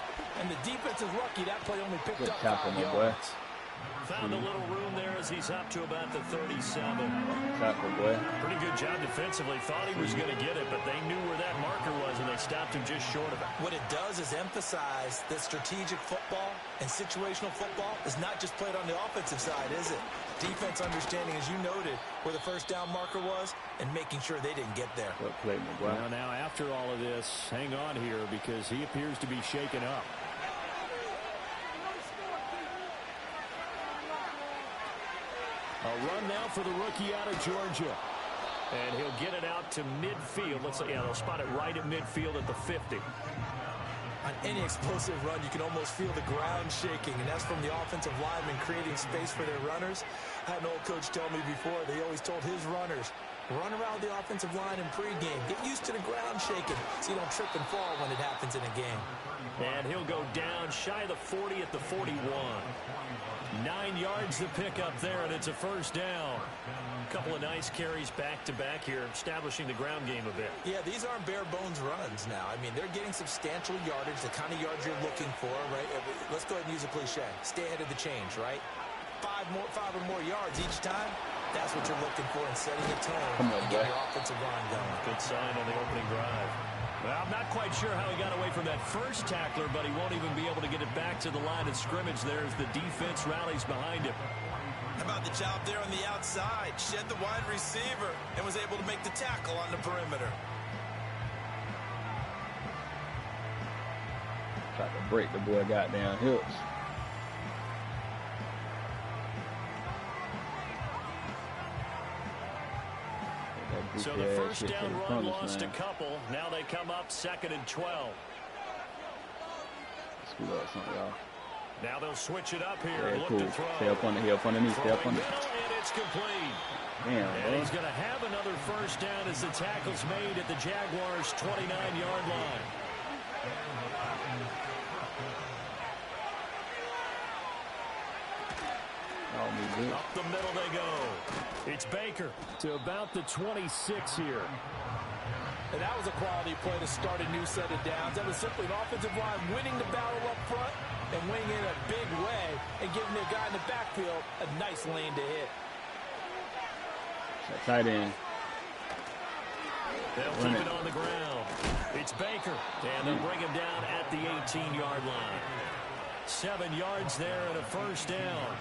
and the defense is lucky that play only picked up 5 yards. Found a little room there as he's up to about the 37. Pretty good job defensively. Thought he was going to get it, but they knew where that marker was, and they stopped him just short of it. What it does is emphasize that strategic football and situational football is not just played on the offensive side, is it? Defense understanding, as you noted, where the first down marker was and making sure they didn't get there. Well, now after all of this, hang on here because he appears to be shaken up. A run now for the rookie out of Georgia. And he'll get it out to midfield. Looks like, yeah, they'll spot it right at midfield at the 50. On any explosive run, you can almost feel the ground shaking, and that's from the offensive linemen creating space for their runners. I had an old coach tell me before, they always told his runners, run around the offensive line in pregame. Get used to the ground shaking so you don't trip and fall when it happens in a game. And he'll go down shy of the 40 at the 41. 9 yards to pick up there, and it's a first down. A couple of nice carries back-to-back here, establishing the ground game a bit. Yeah, these aren't bare-bones runs now. I mean, they're getting substantial yardage, the kind of yards you're looking for, right? Let's go ahead and use a cliche. Stay ahead of the change, right? 5 or more yards each time. That's what you're looking for in setting a tone and getting your offensive line going. Good sign on the opening drive. Well, I'm not quite sure how he got away from that first tackler, but he won't even be able to get it back to the line of scrimmage there as the defense rallies behind him. How about the job there on the outside? Shed the wide receiver and was able to make the tackle on the perimeter. Tried to break the boy goddamn hips. So the first down run lost a couple. Now they come up 2nd and 12. Screw up something, y'all. Now they'll switch it up here and look cool. to throw. Stay up underneath. Stay up underneath. And it's complete. Damn, and he's going to have another first down as the tackle's made at the Jaguars' 29-yard line. Up the middle they go. It's Baker to about the 26 here. And that was a quality play to start a new set of downs. That was simply an offensive line winning the battle up front and winning in a big way and giving the guy in the backfield a nice lane to hit. Tight end. They'll keep it on the ground. It's Baker, and they'll bring him down at the 18-yard line. 7 yards there and a first down.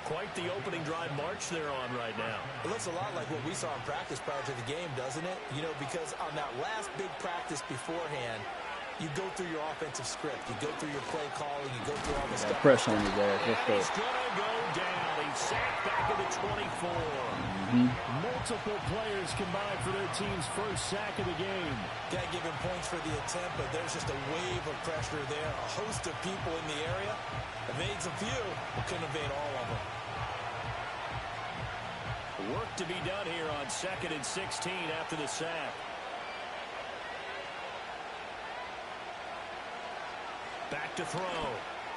Quite the opening drive march they're on right now. It looks a lot like what we saw in practice prior to the game, doesn't it? You know, because on that last big practice beforehand, you go through your offensive script. You go through your play calling. You go through all the stuff. Pressure on his ass. He's going to go down. He's sacked back at the 24. Multiple players combined for their team's first sack of the game. Can't give him points for the attempt, but there's just a wave of pressure there. A host of people in the area. Evades a few, but couldn't evade all of them. Work to be done here on 2nd and 16 after the sack. Back to throw.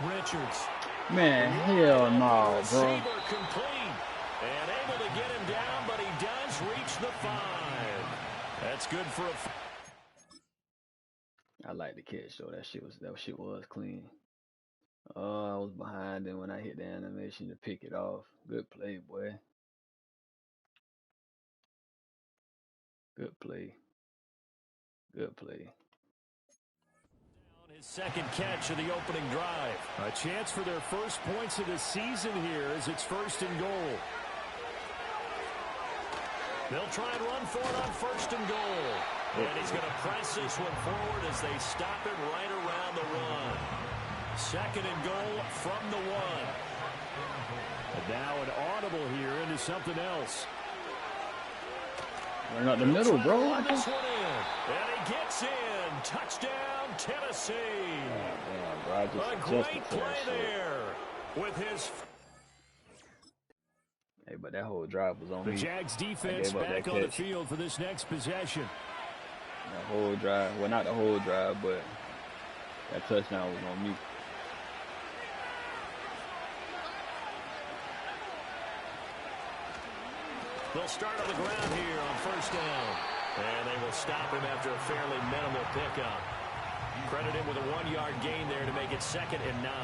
Richards. Man, hell no, bro. Receiver complete. And able to get him down, but he does reach the 5. That's good for a... I like the catch, though. That shit was clean. Oh, I was behind him when I hit the animation to pick it off. Good play, boy. Good play. Good play. His second catch of the opening drive. A chance for their first points of the season here as it's 1st and goal. They'll try and run for it on 1st and goal. And he's going to press this one forward as they stop him right around the 1. 2nd and goal from the 1. And now an audible here into something else. Running up the middle, bro. This one in. And he gets in. Touchdown, Tennessee. Damn, bro, a great play there with his... Hey, but that whole drive was on me. The Jags defense back on the field for this next possession. That whole drive, well, not the whole drive, but that touchdown was on me. They'll start on the ground here on 1st down. And they will stop him after a fairly minimal pickup. Credit him with a 1-yard gain there to make it 2nd and 9.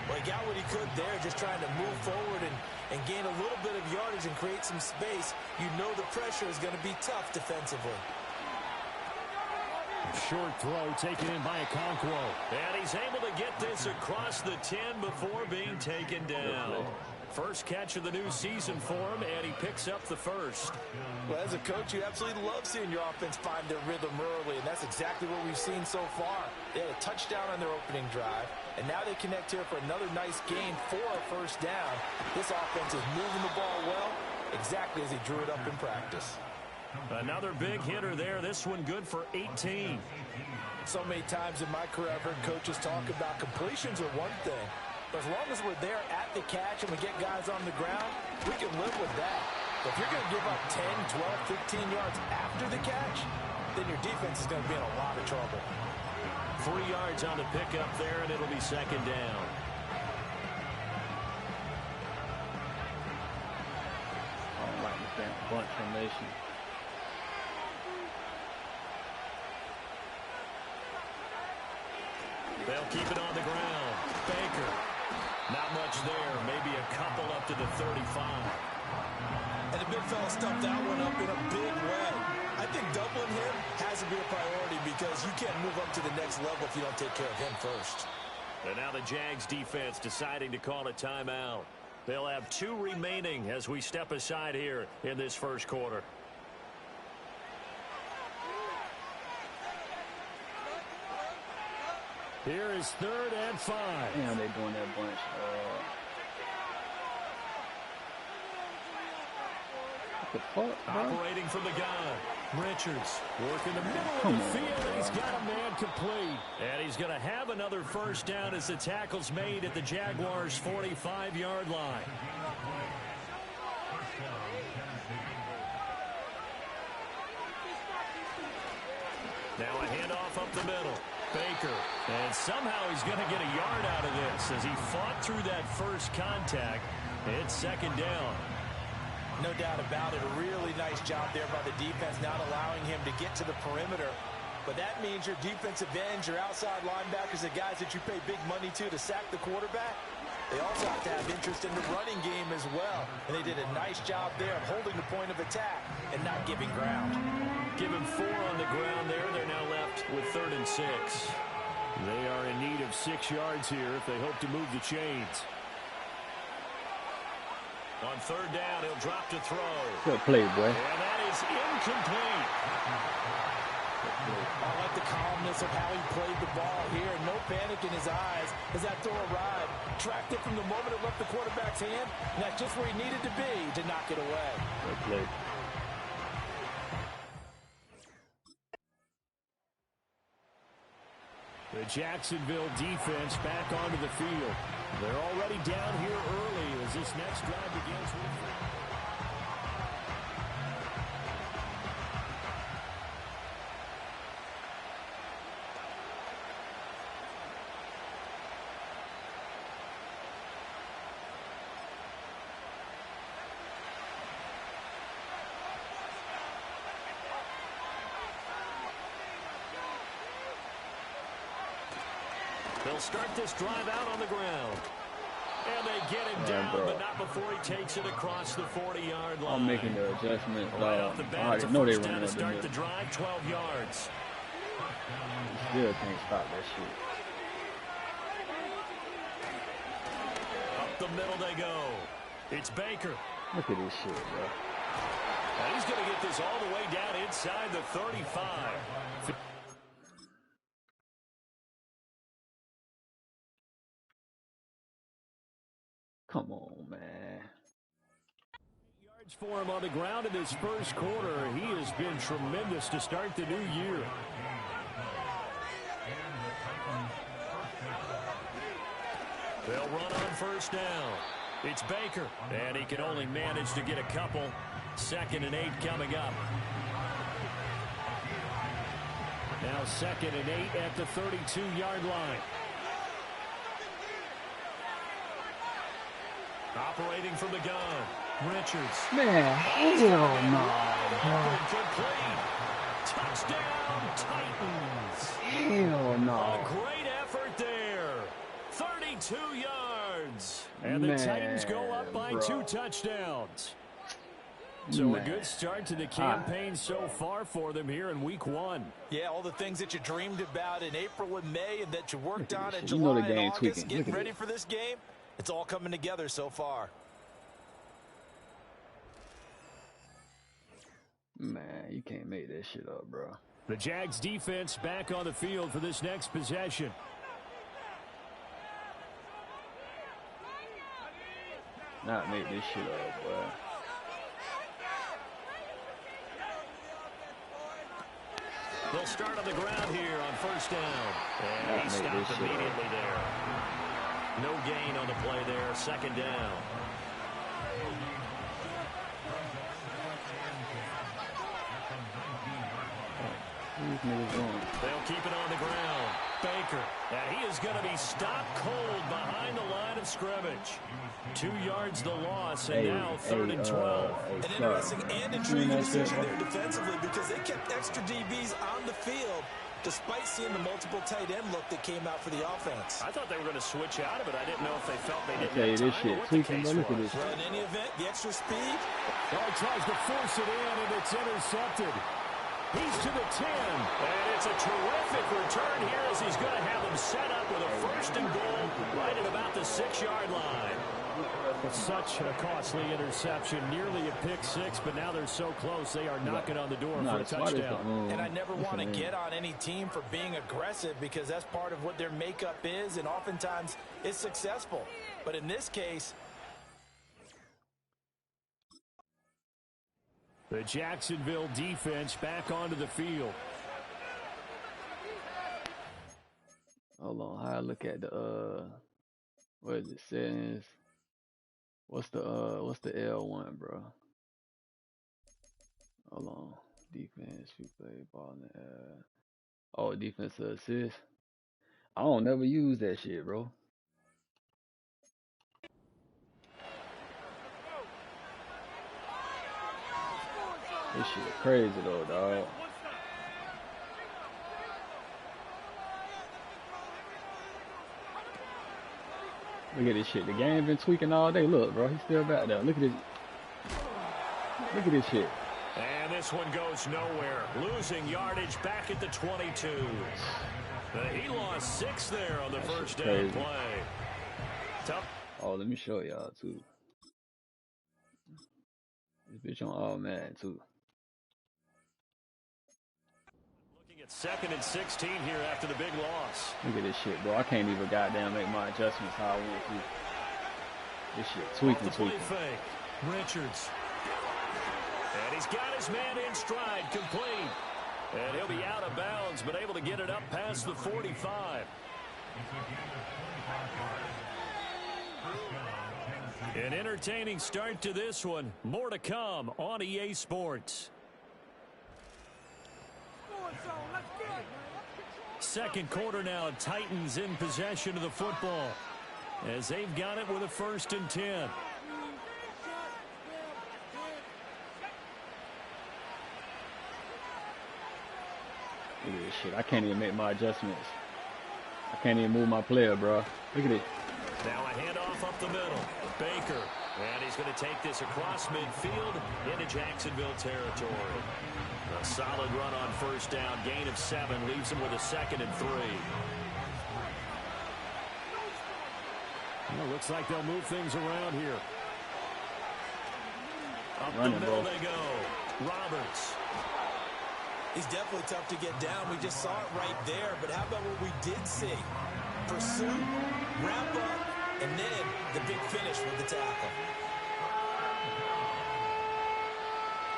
Well, he got what he could there, just trying to move forward and gain a little bit of yardage and create some space. You know the pressure is going to be tough defensively. Short throw taken in by Okonkwo. And he's able to get this across the 10 before being taken down. First catch of the new season for him, and he picks up the 1st. Well, as a coach, you absolutely love seeing your offense find their rhythm early, and that's exactly what we've seen so far. They had a touchdown on their opening drive, and now they connect here for another nice gain for a 1st down. This offense is moving the ball well, exactly as he drew it up in practice. Another big hitter there. This one good for 18. So many times in my career, I've heard coaches talk about completions are one thing. But as long as we're there at the catch and we get guys on the ground, we can live with that. But if you're going to give up 10, 12, 15 yards after the catch, then your defense is going to be in a lot of trouble. 3 yards on the pickup there, and it'll be 2nd down. I don't like this damn bunch formation. They'll keep it on the ground. Baker. Not much there. Maybe a couple up to the 35. And the big fella stuffed that one up in a big way. I think doubling him has to be a priority because you can't move up to the next level if you don't take care of him first. And now the Jags defense deciding to call a timeout. They'll have 2 remaining as we step aside here in this 1st quarter. Here is 3rd and 5. Damn, they doing that bunch. What the fuck, bro? Operating from the gun. Richards working the middle of the field, and he's got a man complete. And he's going to have another 1st down as the tackle's made at the Jaguars' 45-yard line. Now a handoff up the middle. Baker. And somehow he's going to get a yard out of this as he fought through that first contact. It's 2nd down. No doubt about it. A really nice job there by the defense, not allowing him to get to the perimeter. But that means your defensive ends, your outside linebackers, the guys that you pay big money to sack the quarterback, they also have to have interest in the running game as well. And they did a nice job there of holding the point of attack and not giving ground. Give him 4 on the ground there. They're now left with 3rd and 6. They are in need of 6 yards here if they hope to move the chains. On third down, he'll drop to throw. Good play, boy. And that is incomplete. I like the calmness of how he played the ball here. No panic in his eyes as that throw arrived. Tracked it from the moment it left the quarterback's hand. And that's just where he needed to be to knock it away. Good play. The Jacksonville defense back onto the field. They're already down here early as this next drive begins with... They'll start this drive out on the ground. And they get him down, but not before he takes it across the 40-yard line. I'm making the adjustment. Right off the bat, it's a first down to start the drive, 12 yards. You still can't stop that shit. Up the middle they go. It's Baker. Look at this shit, bro. And he's going to get this all the way down inside the 35. Come on, man. Yards for him on the ground in his first quarter. He has been tremendous to start the new year. They'll run on first down. It's Baker, and he can only manage to get a couple. 2nd and 8 coming up. Now 2nd and 8 at the 32-yard line. Operating from the gun, Richards. Man, hell no. Touchdown, Titans. Hell no. A great effort there. 32 yards. And the Titans go up by 2 touchdowns. So a good start to the campaign so far for them here in week 1. Yeah, all the things that you dreamed about in April and May and that you worked on in July and August, getting ready for this game. It's all coming together so far. Man, you can't make that shit up, bro. The Jags defense back on the field for this next possession. Not make this shit up, boy. They'll start on the ground here on first down. And he stopped immediately there. No gain on the play there. 2nd down. They'll keep it on the ground. Baker. And he is going to be stopped cold behind the line of scrimmage. 2 yards the loss, and now 3rd and 12. An interesting and intriguing decision there defensively because they kept extra DBs on the field despite seeing the multiple tight end look that came out for the offense. I thought they were going to switch out of it. I didn't know if they felt they didn't have time this shit. or what the case was. Well, in any event, the extra speed. Oh, he tries to force it in, and it's intercepted. He's to the 10. And it's a terrific return here as he's going to have them set up with a 1st and goal right at about the 6-yard line. Such a costly interception, nearly a pick 6, but now they're so close they are knocking on the door for a touchdown. And I never want to get on any team for being aggressive because that's part of what their makeup is, and oftentimes it's successful. But in this case, the Jacksonville defense back onto the field. Hold on, how I look at the what is it, settings? What's the L1, bro? Hold on. Defense, we play ball in the air. Oh, defensive assist. I don't never use that shit, bro. This shit crazy though, dog. Look at this shit. The game been tweaking all day. Look, bro, he's still back there. Look at this. Look at this shit. And this one goes nowhere. Losing yardage back at the 22. He lost 6 there on the That first shit down crazy. play. Tough. Oh, let me show y'all too. This bitch on all Madden too. Looking at 2nd and 16 here after the big loss. Look at this shit, bro. I can't even goddamn make my adjustments how I want to. This shit tweaking. Fake. Richards. And he's got his man in stride, complete. And he'll be out of bounds, but able to get it up past the 45. An entertaining start to this one. More to come on EA Sports. Second quarter now, Titans in possession of the football as they've got it with a 1st and 10. Look at this shit. I can't even make my adjustments. I can't even move my player, bro. Look at it. Now a handoff up the middle. Baker. And he's going to take this across midfield into Jacksonville territory. A solid run on 1st down. Gain of 7 leaves him with a 2nd and 3. Well, looks like they'll move things around here. Up Running, the middle bro. they go. Roberts. He's definitely tough to get down. We just saw it right there. But how about what we did see? Pursue, wrap up, and then the big finish with the tackle.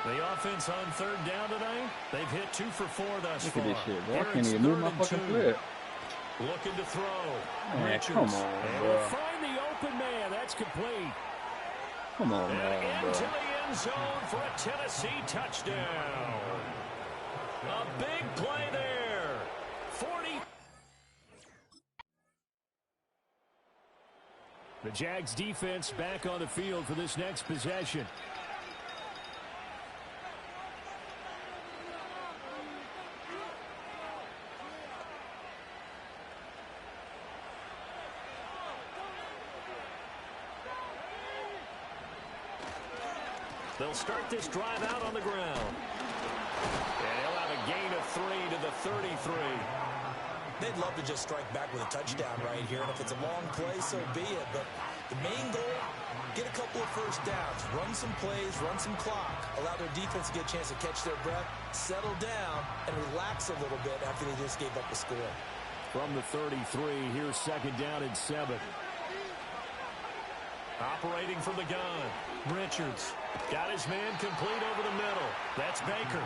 The offense on 3rd down tonight, they've hit 2 for 4 thus Look far. at this shit, bro. I Here can't it's even move 3rd my and fucking 2. player. Looking to throw. Man, Richards. come on, And bro. will find the open man. That's complete. Come on, And man, into bro. the end zone for a Tennessee touchdown. A big play there. 40. The Jags defense back on the field for this next possession. They'll start this drive out on the ground. And he'll have a gain of 3 to the 33. They'd love to just strike back with a touchdown right here, and if it's a long play, so be it. But the main goal, get a couple of 1st downs, run some plays, run some clock, allow their defense to get a chance to catch their breath, settle down, and relax a little bit after they just gave up the score. From the 33, here's 2nd down and 7. Operating from the gun. Richards got his man complete over the middle. That's Baker.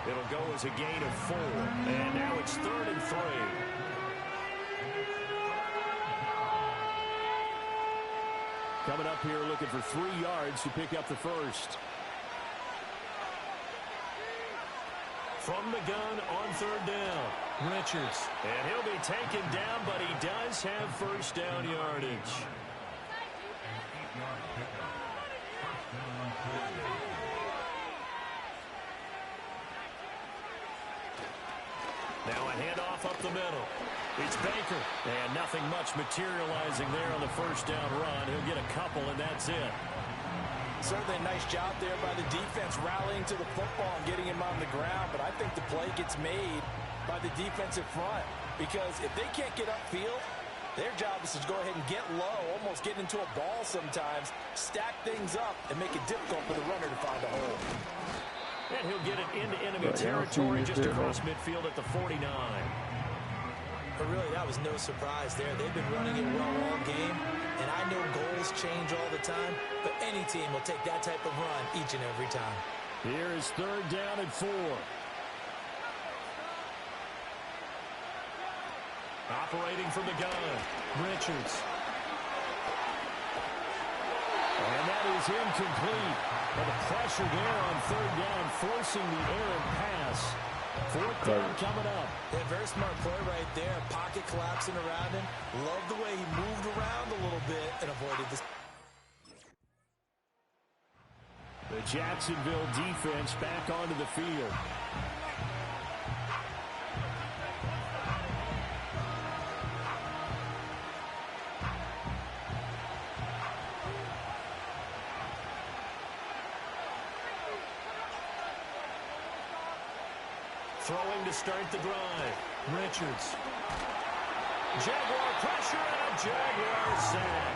It'll go as a gain of 4. And now it's 3rd and 3. Coming up here looking for 3 yards to pick up the 1st. From the gun on 3rd down. Richards. And he'll be taken down, but he does have 1st down yardage. Now a handoff up the middle. It's Baker. And nothing much materializing there on the 1st down run. He'll get a couple, and that's it. Certainly a nice job there by the defense rallying to the football and getting him on the ground, but I think the play gets made by the defensive front because if they can't get upfield, their job is to go ahead and get low, almost get into a ball sometimes, stack things up, and make it difficult for the runner to find a hole. And he'll get it into enemy territory just across midfield at the 49. But really, that was no surprise there. They've been running it well all game, and I know goals change all the time, but any team will take that type of run each and every time. Here is 3rd down and 4. Operating from the gun. Richards. And that is incomplete. But the pressure there on 3rd down, forcing the errant pass. 4th down coming up. Yeah, very smart play right there. Pocket collapsing around him. Love the way he moved around a little bit and avoided this. The Jacksonville defense back onto the field. throwing to start the drive. Richards. Jaguar pressure and a Jaguar sack.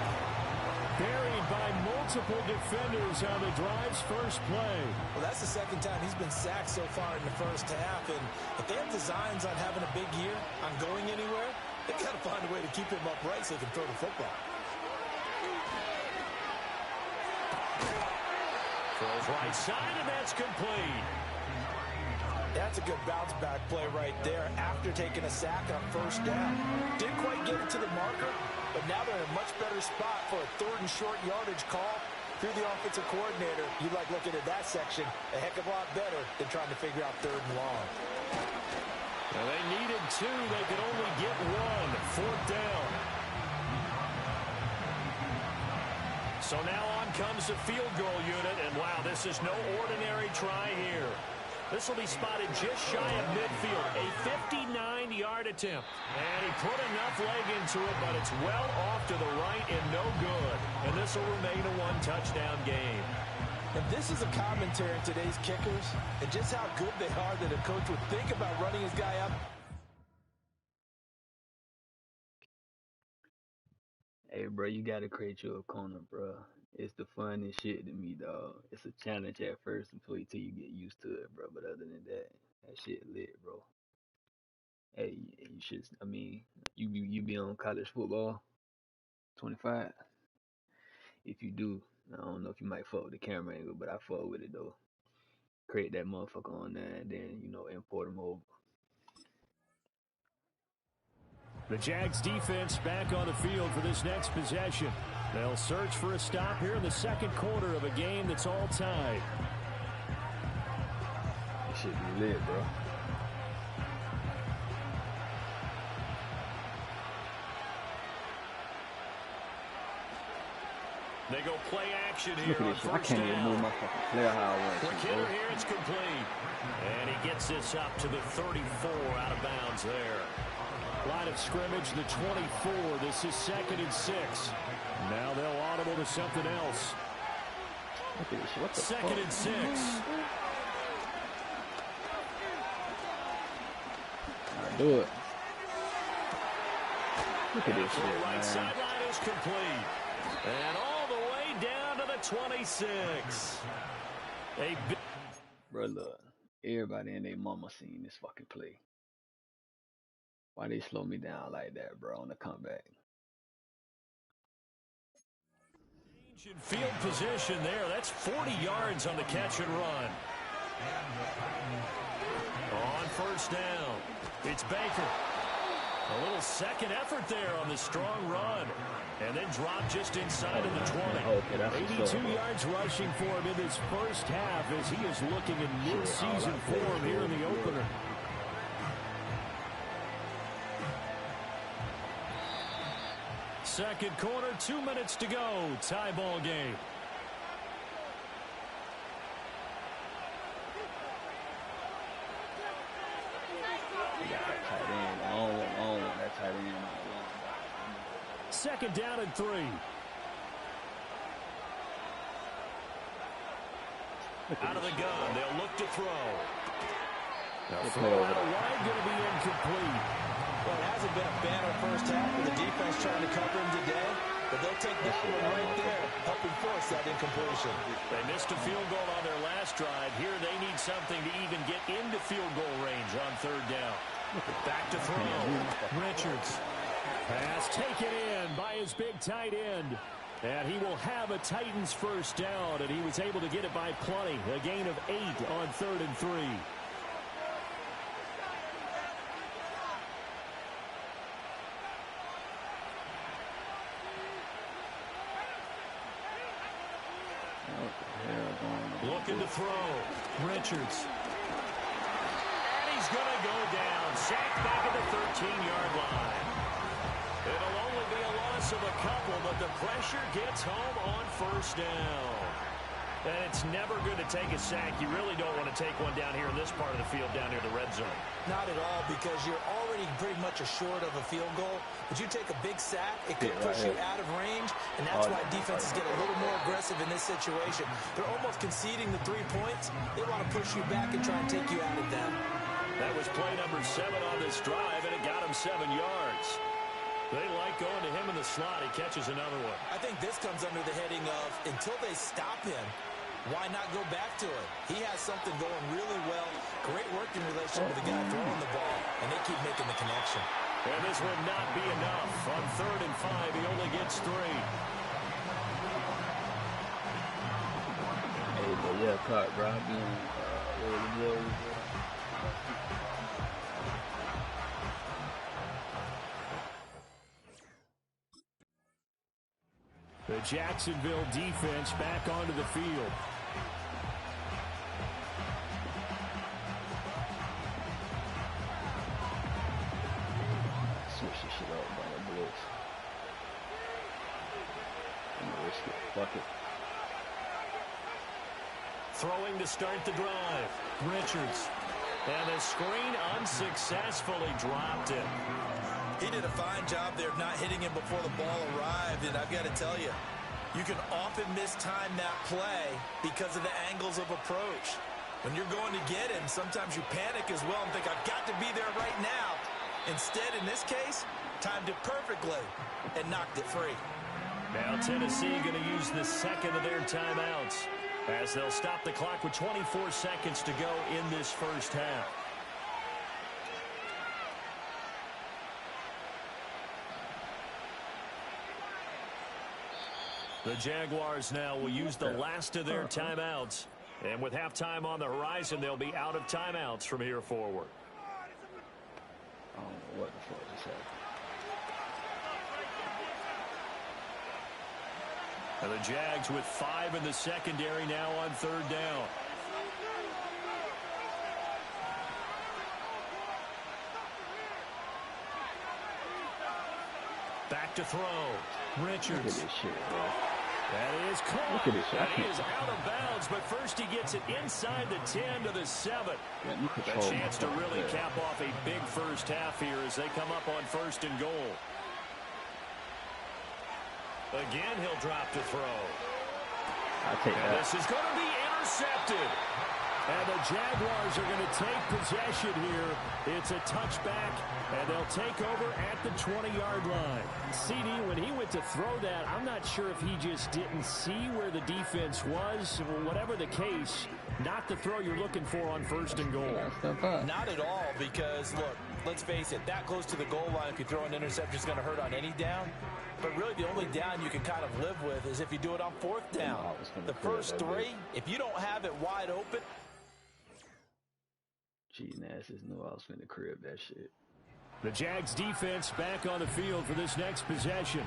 Buried by multiple defenders on the drive's first play. Well, that's the second time he's been sacked so far in the first half. And if they have designs on having a big year, on going anywhere, they've got to find a way to keep him upright so they can throw the football. Throws right side, and that's complete. That's a good bounce-back play right there after taking a sack on first down. Didn't quite get it to the marker, but now they're in a much better spot for a third and short yardage call. If you're the offensive coordinator, you like looking at that section a heck of a lot better than trying to figure out third and long. Well, they needed two. They could only get one. Fourth down. So now on comes the field goal unit, and wow, this is no ordinary try here. This will be spotted just shy of midfield, a 59-yard attempt. And he put enough leg into it, but it's well off to the right and no good. And this will remain a one-touchdown game. And this is a commentary on today's kickers and just how good they are that a coach would think about running his guy up. Hey, bro, you got to create your corner, bro. It's the funnest shit to me, dog. It's a challenge at first until you get used to it, bro. But other than that shit lit, bro. Hey, you should, I mean, you be on college football, 25. If you do, I don't know if you might fuck with the camera angle, but I fuck with it, though. Create that motherfucker on there and then, import them over. The Jags defense back on the field for this next possession. They'll search for a stop here in the second quarter of a game that's all tied. It should be lit, bro. They go play action here on first down. I can't even move my fucking player how I want to. The kicker here, it's complete. And he gets this up to the 34 out of bounds there. Line of scrimmage, the 24. This is 2nd and 6. Now they'll audible to something else. What the 2nd and 6. Do it. Look at this shit, right man. Sideline is complete. And all the way down to the 26. Bro, look. Everybody and their mama seen this fucking play. Why they slow me down like that, bro, on the comeback? Change in field position there. That's 40 yards on the catch and run. On first down, it's Baker. A little second effort there on the strong run. And then drop just inside of the 20. 82 yards rushing for him in this first half as he is looking in mid-season form here in the opener. Second quarter, 2 minutes to go. Tie ball game. Second down and 3. Out of the gun, they'll look to throw. Now throw out wide, going to be incomplete. Well, it hasn't been a banner first half for the defense trying to cover him today, but they'll take that one right there, helping force that incompletion. They missed a field goal on their last drive. Here they need something to even get into field goal range on third down. Back to throw. Richards. Pass taken in by his big tight end. And he will have a Titans first down, and he was able to get it by plenty. A gain of 8 on 3rd and 3. Looking to throw. Richards. And he's going to go down. Sacked back at the 13-yard line. It'll only be a loss of a couple, but the pressure gets home on first down. And it's never good to take a sack. You really don't want to take one down here in this part of the field, down near the red zone. Not at all, because you're already pretty much assured of a field goal. But you take a big sack, it could push you out of range, and that's why defenses get a little more aggressive in this situation. They're almost conceding the 3 points. They want to push you back and try and take you out of them. That was play number 7 on this drive, and it got him 7 yards. They like going to him in the slot. He catches another one. I think this comes under the heading of until they stop him, why not go back to it? He has something going really well. Great working relationship with the guy throwing the ball, and they keep making the connection. And this will not be enough. On 3rd and 5, he only gets 3. Hey, but yeah, caught Robbie and the Jacksonville defense back onto the field. switch this shit up by the blitz. I'm gonna risk it. Fuck it. Throwing to start the drive. Richards. And the screen unsuccessfully dropped it. He did a fine job there of not hitting him before the ball arrived, and I've got to tell you, you can often mistime that play because of the angles of approach. When you're going to get him, sometimes you panic as well and think, I've got to be there right now. Instead, in this case, timed it perfectly and knocked it free. Now Tennessee going to use the second of their timeouts as they'll stop the clock with 24 seconds to go in this first half. The Jaguars now will use the last of their timeouts. And with halftime on the horizon, they'll be out of timeouts from here forward. I don't know what the fuck just happened. And the Jags with 5 in the secondary now on 3rd down. Back to throw. Richards. Look at this shit, bro. That is caught. Look at this shit. And he is out of bounds, but first he gets it inside the 10 to the 7. A chance to really cap off a big first half here as they come up on 1st and goal. Again, he'll drop to throw. I'll take that. This is going to be intercepted. And the Jaguars are going to take possession here. It's a touchback, and they'll take over at the 20-yard line. CD, when he went to throw that, I'm not sure if he just didn't see where the defense was. Whatever the case, not the throw you're looking for on 1st and goal. Not at all, because, look, let's face it, that close to the goal line, if you throw an interception, is going to hurt on any down. But really, the only down you can kind of live with is if you do it on 4th down. The first 3, if you don't have it wide open. Cheating asses knew I was finna crib that shit. The Jags defense back on the field for this next possession.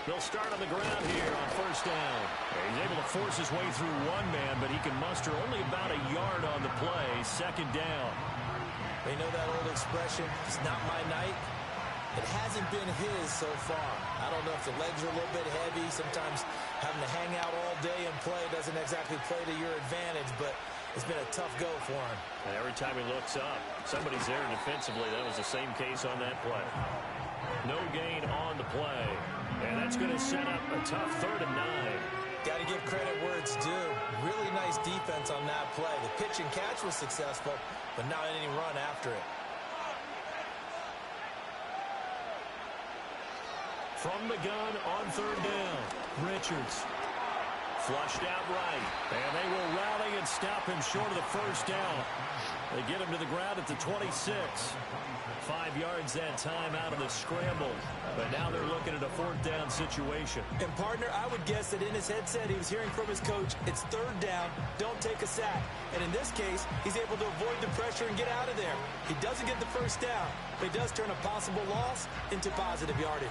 They'll start on the ground here on 1st down. He's able to force his way through one man, but he can muster only about a yard on the play. 2nd down. They know that old expression, it's not my night. It hasn't been his so far. I don't know if the legs are a little bit heavy. Sometimes having to hang out all day and play doesn't exactly play to your advantage, but it's been a tough go for him. And every time he looks up, somebody's there defensively. That was the same case on that play. No gain on the play. And that's going to set up a tough 3rd and 9. Got to give credit where it's due. Really nice defense on that play. The pitch and catch was successful, but not any run after it. From the gun on 3rd down, Richards. Flushed out right. And they will rally and stop him short of the 1st down. They get him to the ground at the 26. 5 yards that time out of the scramble. But now they're looking at a 4th down situation. And, partner, I would guess that in his headset he was hearing from his coach, it's 3rd down, don't take a sack. And in this case, he's able to avoid the pressure and get out of there. He doesn't get the 1st down, but he does turn a possible loss into positive yardage.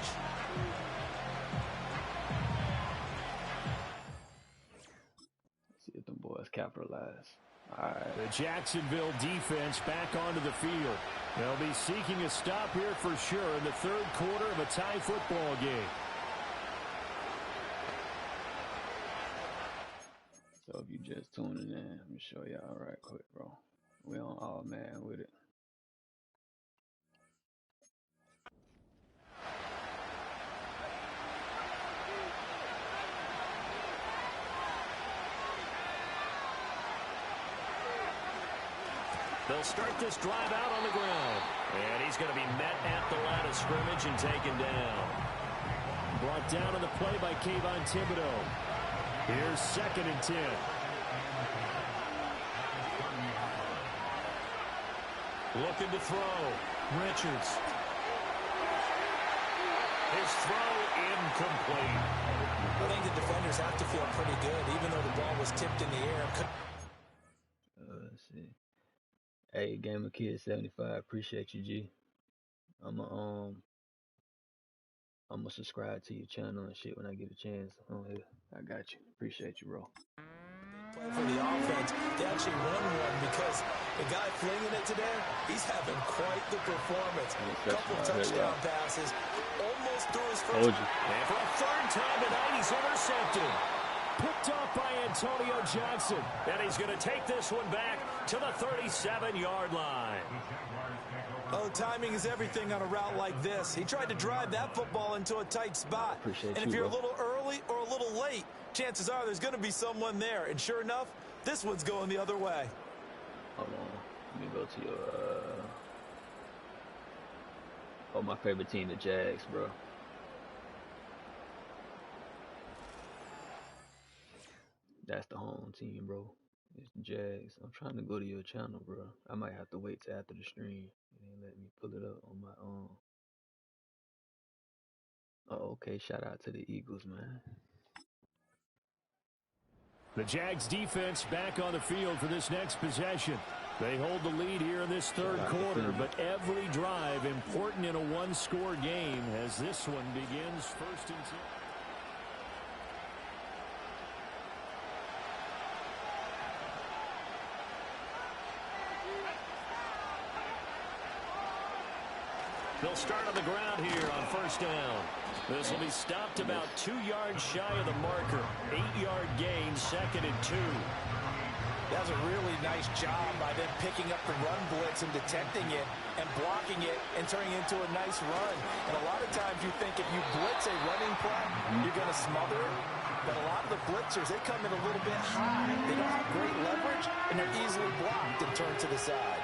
See if them boys capitalize. All right. The Jacksonville defense back onto the field. They'll be seeking a stop here for sure in the 3rd quarter of a tie football game. So if you just tuning in, let me show y'all right quick, bro. We on all man with it. They'll start this drive out on the ground. And he's going to be met at the line of scrimmage and taken down. Brought down on the play by Kayvon Thibodeau. Here's 2nd and 10. Looking to throw. Richards. His throw incomplete. I think the defenders have to feel pretty good, even though the ball was tipped in the air. Let's see. Hey, Gamer Kid 75, appreciate you, G. I'ma subscribe to your channel and shit when I get a chance on here. I got you. Appreciate you, bro. For the offense, they actually won one because the guy flinging it today, he's having quite the performance. Couple touchdown passes, almost threw his first. And for a 3rd time tonight, he's intercepted. Picked off by Antonio Johnson. And he's going to take this one back to the 37-yard line. Oh, timing is everything on a route like this. He tried to drive that football into a tight spot. Appreciate and if you're a little early or a little late, chances are there's going to be someone there. And sure enough, this one's going the other way. Hold on. Let me go to your, oh, my favorite team, the Jags, bro. That's the home team, bro. It's the Jags. I'm trying to go to your channel, bro. I might have to wait till after the stream. And let me pull it up on my own. Oh, okay. Shout out to the Eagles, man. The Jags defense back on the field for this next possession. They hold the lead here in this 3rd quarter, but every drive important in a one-score game as this one begins 1st and 10. They'll start on the ground here on 1st down. This will be stopped about 2 yards shy of the marker. 8-yard gain, 2nd and 2. That was a really nice job by them picking up the run blitz and detecting it and blocking it and turning it into a nice run. And a lot of times you think if you blitz a running play, you're going to smother it. But a lot of the blitzers, they come in a little bit high. They don't have great leverage, and they're easily blocked and turned to the side.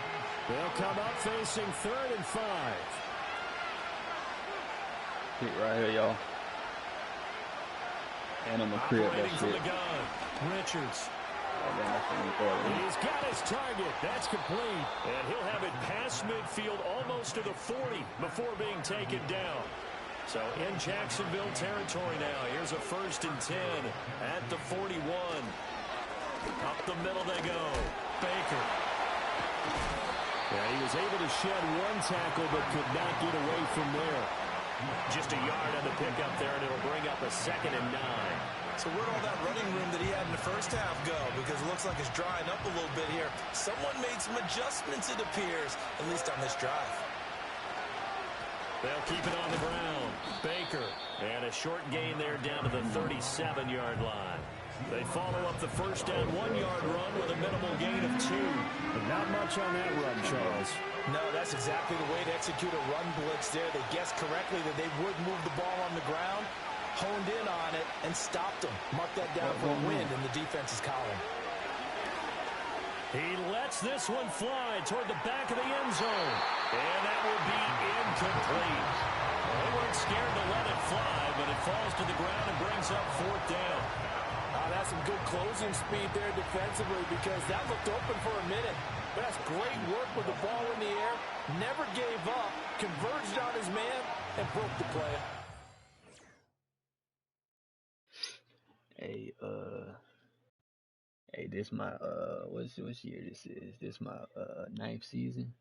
They'll come up facing 3rd and 5. Hit right here, y'all. And I'm a crib that shit. Richards. Oh, he's got his target. That's complete. And he'll have it past midfield almost to the 40 before being taken down. So in Jacksonville territory now. Here's a 1st and 10 at the 41. Up the middle they go. Baker. Yeah, he was able to shed one tackle but could not get away from there. Just a yard on the pickup there, and it'll bring up a 2nd and 9. So where'd all that running room that he had in the 1st half go? Because it looks like it's drying up a little bit here. Someone made some adjustments, it appears, at least on this drive. They'll keep it on the ground. Baker. And a short gain there down to the 37-yard line. They follow up the 1st down 1-yard run with a minimal gain of 2. But not much on that run, Charles. No, that's exactly the way to execute a run blitz there. They guessed correctly that they would move the ball on the ground, honed in on it, and stopped them. Mark that down for a win in the defense's column. He lets this one fly toward the back of the end zone. And that will be incomplete. They weren't scared to let it fly, but it falls to the ground and brings up 4th down. That's some good closing speed there defensively because that looked open for a minute. But that's great work with the ball in the air. Never gave up, converged on his man, and broke the play. Hey, this my what year this is? This my 9th season.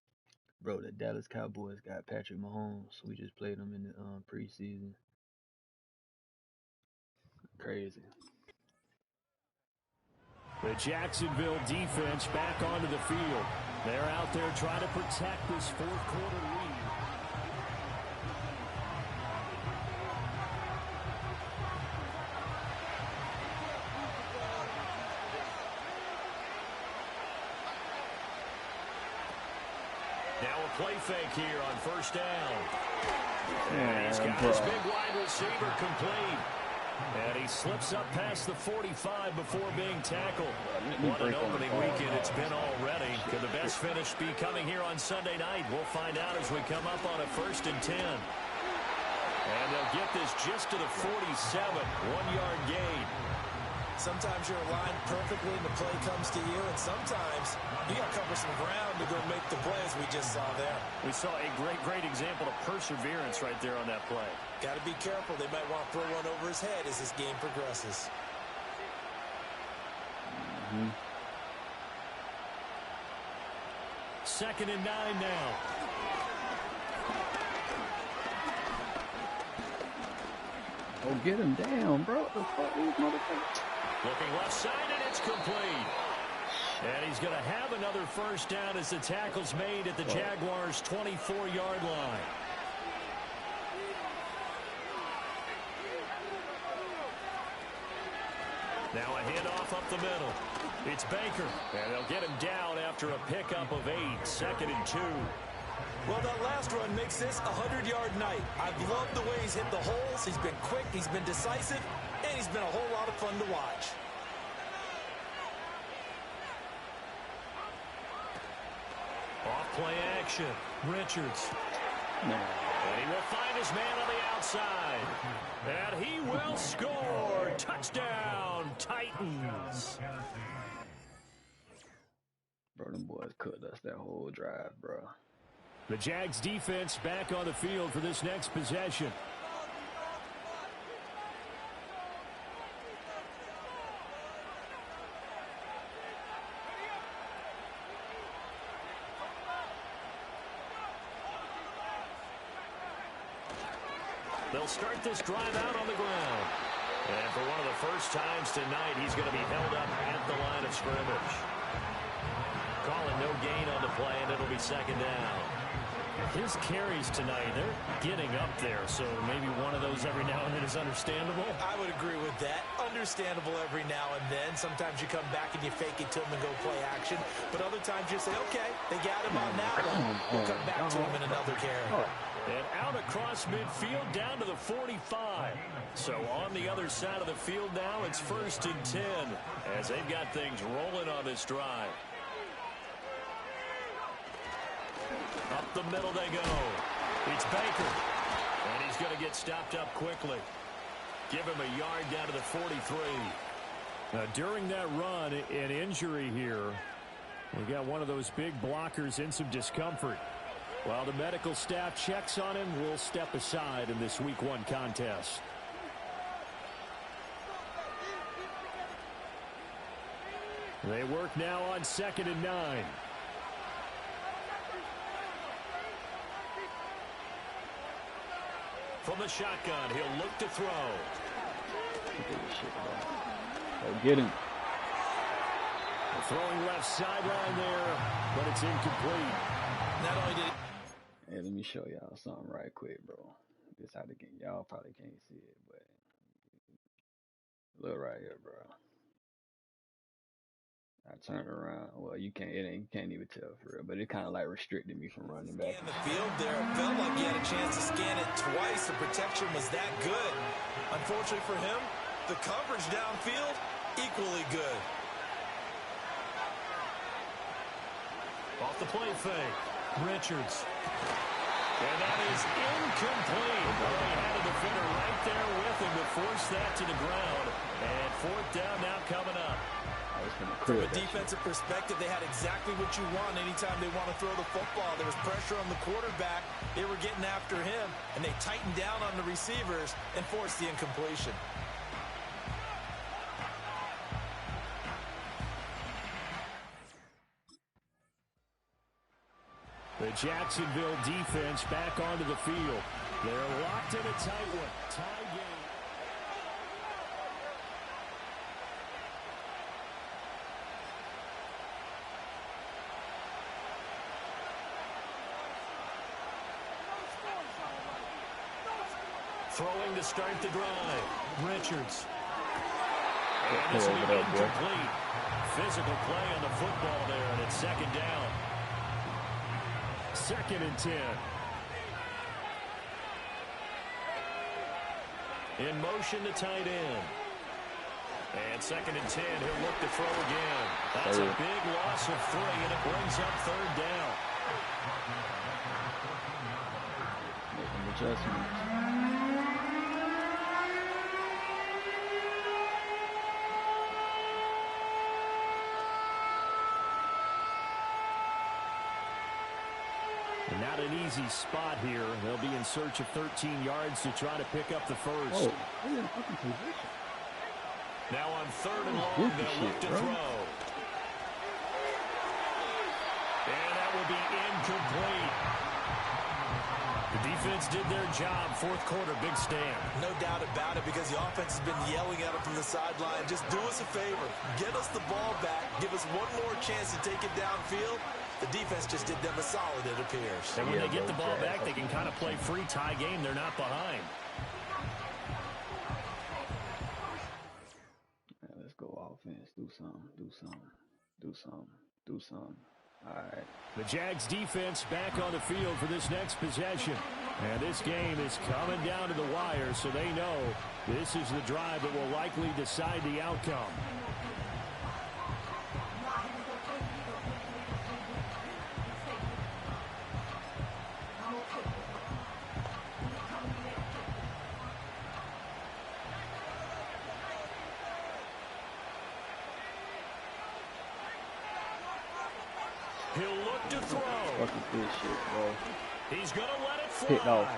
Bro, the Dallas Cowboys got Patrick Mahomes. We just played them in the preseason. Crazy. The Jacksonville defense back onto the field. They're out there trying to protect this 4th quarter lead. Now a play fake here on 1st down. Yeah, he's got his big wide receiver complete. And he slips up past the 45 before being tackled. What an opening weekend it's been already. Could the best finish be coming here on Sunday night? We'll find out as we come up on a 1st and 10. And they'll get this just to the 47, 1-yard gain. Sometimes you're aligned perfectly and the play comes to you, and sometimes you got to cover some ground to go make the play, as we just saw there. We saw a great example of perseverance right there on that play. Got to be careful. They might want to throw one over his head as this game progresses. Mm-hmm. 2nd and 9 now. Oh, get him down, bro. What the fuck, these motherfuckers? Looking left side, and it's complete. And he's going to have another 1st down as the tackle's made at the Jaguars' 24-yard line. Now a handoff up the middle. It's Baker, and they'll get him down after a pickup of 8, 2nd and 2. Well, that last run makes this a 100-yard night. I've loved the way he's hit the holes. He's been quick, he's been decisive, and he's been a whole lot of fun to watch. Off-play action. Richards. And he will find his man on the outside. And he will score. Touchdown, Titans. Bro, them boys cooked us that whole drive, bro. The Jags defense back on the field for this next possession. They'll start this drive out on the ground. And for one of the first times tonight, he's going to be held up at the line of scrimmage. Calling no gain on the play, and it'll be 2nd down. His carries tonight, they're getting up there, so maybe one of those every now and then is understandable. I would agree with that. Understandable every now and then. Sometimes you come back and you fake it to him and go play action. But other times you say, okay, they got him on that one. We'll come back to him in another carry. And out across midfield down to the 45. So on the other side of the field now, it's 1st and 10 as they've got things rolling on this drive. Up the middle they go. It's Baker. And he's going to get stopped up quickly. Give him a yard down to the 43. During that run, an injury here. We got one of those big blockers in some discomfort. While the medical staff checks on him, we'll step aside in this Week 1 contest. They work now on 2nd and 9. From the shotgun, he'll look to throw. Oh, get him. Throwing left sideline there, but it's incomplete. Not only did Hey, let me show y'all something right quick, bro. This how the game. Y'all probably can't see it, but look right here, bro. I turned around. Well, you can't even tell for real, but it kind of like restricted me from running back. in the field there, it felt like he had a chance to scan it twice. The protection was that good. Unfortunately for him, the coverage downfield, equally good. Off the play fake. Richards. And that is incomplete. Well, he had a defender right there with him to force that to the ground. And 4th down now coming up. From a defensive perspective, they had exactly what you want anytime they want to throw the football. There was pressure on the quarterback. They were getting after him, and they tightened down on the receivers and forced the incompletion. The Jacksonville defense back onto the field. They're locked in a tight one. Tie game. Throwing to start the drive. Richards. And this will be incomplete. Physical play on the football there, and it's 2nd down. 2nd and 10. In motion to tight end. And 2nd and 10, he'll look to throw again. That's a big loss of 3, and it brings up 3rd down. Making adjustments. And not an easy spot here. They'll be in search of 13 yards to try to pick up the first. Oh, they're in fucking position. Now on 3rd and long, they'll look to throw. And that will be incomplete. The defense did their job. 4th quarter, big stand. No doubt about it, because the offense has been yelling at them from the sideline. Just do us a favor. Get us the ball back. Give us one more chance to take it downfield. The defense just did them a solid, it appears. And when they get the ball back, they can kind of play free tie game. They're not behind. Let's go offense. Do something. All right. The Jags defense back on the field for this next possession. And this game is coming down to the wire, so they know this is the drive that will likely decide the outcome. He'll look to throw. Fuck is this shit, bro? He's going to let it fly. Pick off.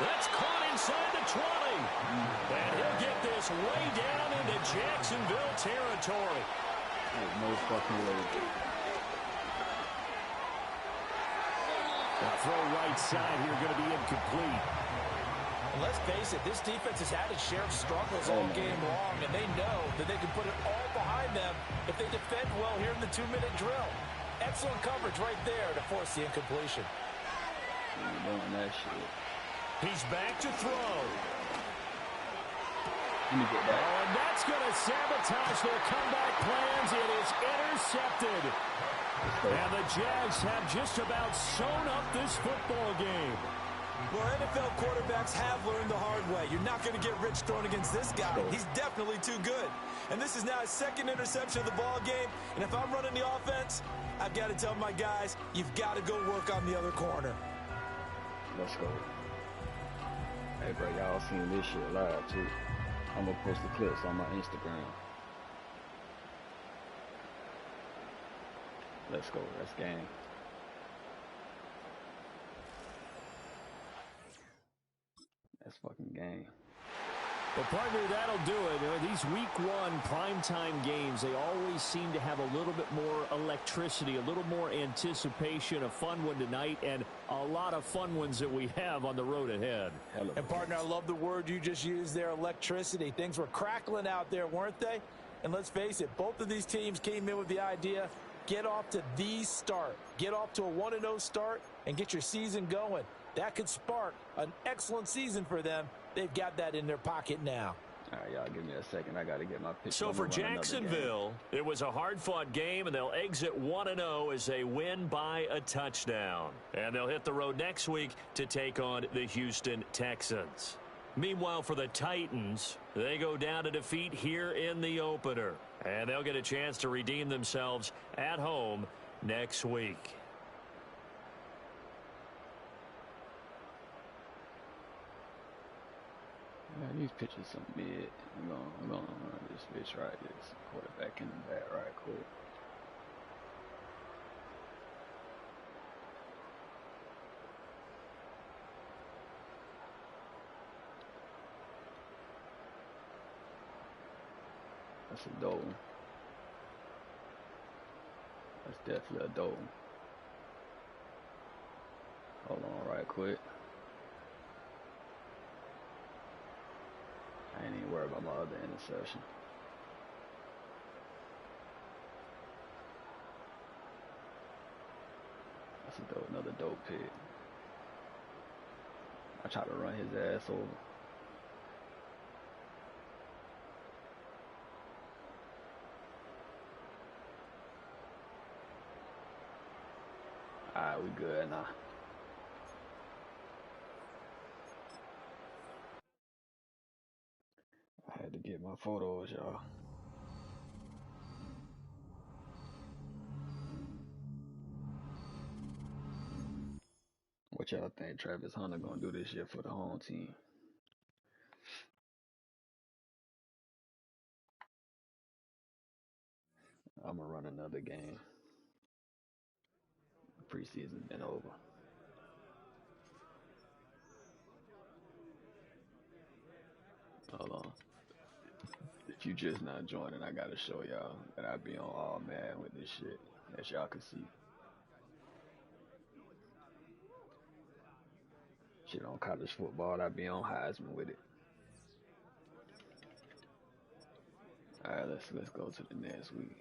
That's caught inside the 20. And he'll get this way down into Jacksonville territory. There's no fucking way. The throw right side here going to be incomplete. And let's face it, this defense has had its share of struggles all game long, and they know that they can put it all behind them if they defend well here in the 2-minute drill. Excellent coverage right there to force the incompletion. You're doing that shit. He's back to throw. Let me get that. Oh, and that's going to sabotage their comeback plans. It is intercepted. And the Jags have just about sewn up this football game. Well, NFL quarterbacks have learned the hard way. You're not going to get rich throwing against this guy. He's definitely too good. And this is now his 2nd interception of the ball game. And if I'm running the offense, I've got to tell my guys, you've got to go work on the other corner. Let's go. Hey, bro, y'all seen this shit live, too. I'm going to post the clips on my Instagram. Let's go. That's game. That's fucking game. Well, partner, that'll do it. These week 1 primetime games, they always seem to have a little bit more electricity, a little more anticipation. A fun one tonight, and a lot of fun ones that we have on the road ahead. And, partner, I love the word you just used there, electricity. Things were crackling out there, weren't they? And let's face it, both of these teams came in with the idea, get off to the start. Get off to a 1-0 start and get your season going. That could spark an excellent season for them. They've got that in their pocket now. All right, y'all give me a second. I got to get my picture. So for Jacksonville, it was a hard-fought game, and they'll exit 1-0 as they win by a touchdown. And they'll hit the road next week to take on the Houston Texans. Meanwhile, for the Titans, they go down to defeat here in the opener. And they'll get a chance to redeem themselves at home next week. Yeah, these pitches some mid. I'm gonna run this bitch right. This quarterback in the back right quick. That's a dope one. That's definitely a dope one. Hold on right quick. I ain't even worried about my other interception. That's a dope, another dope pick. I tried to run his ass over. Alright, we good now. had to get my photos, y'all. What y'all think Travis Hunter gonna do this year for the home team? I'm gonna run another game. Preseason been over. Hold on. If you just not joining, I gotta show y'all that I be on all Madden with this shit, as y'all can see. Shit on college football, I be on Heisman with it. Alright, let's go to the next week.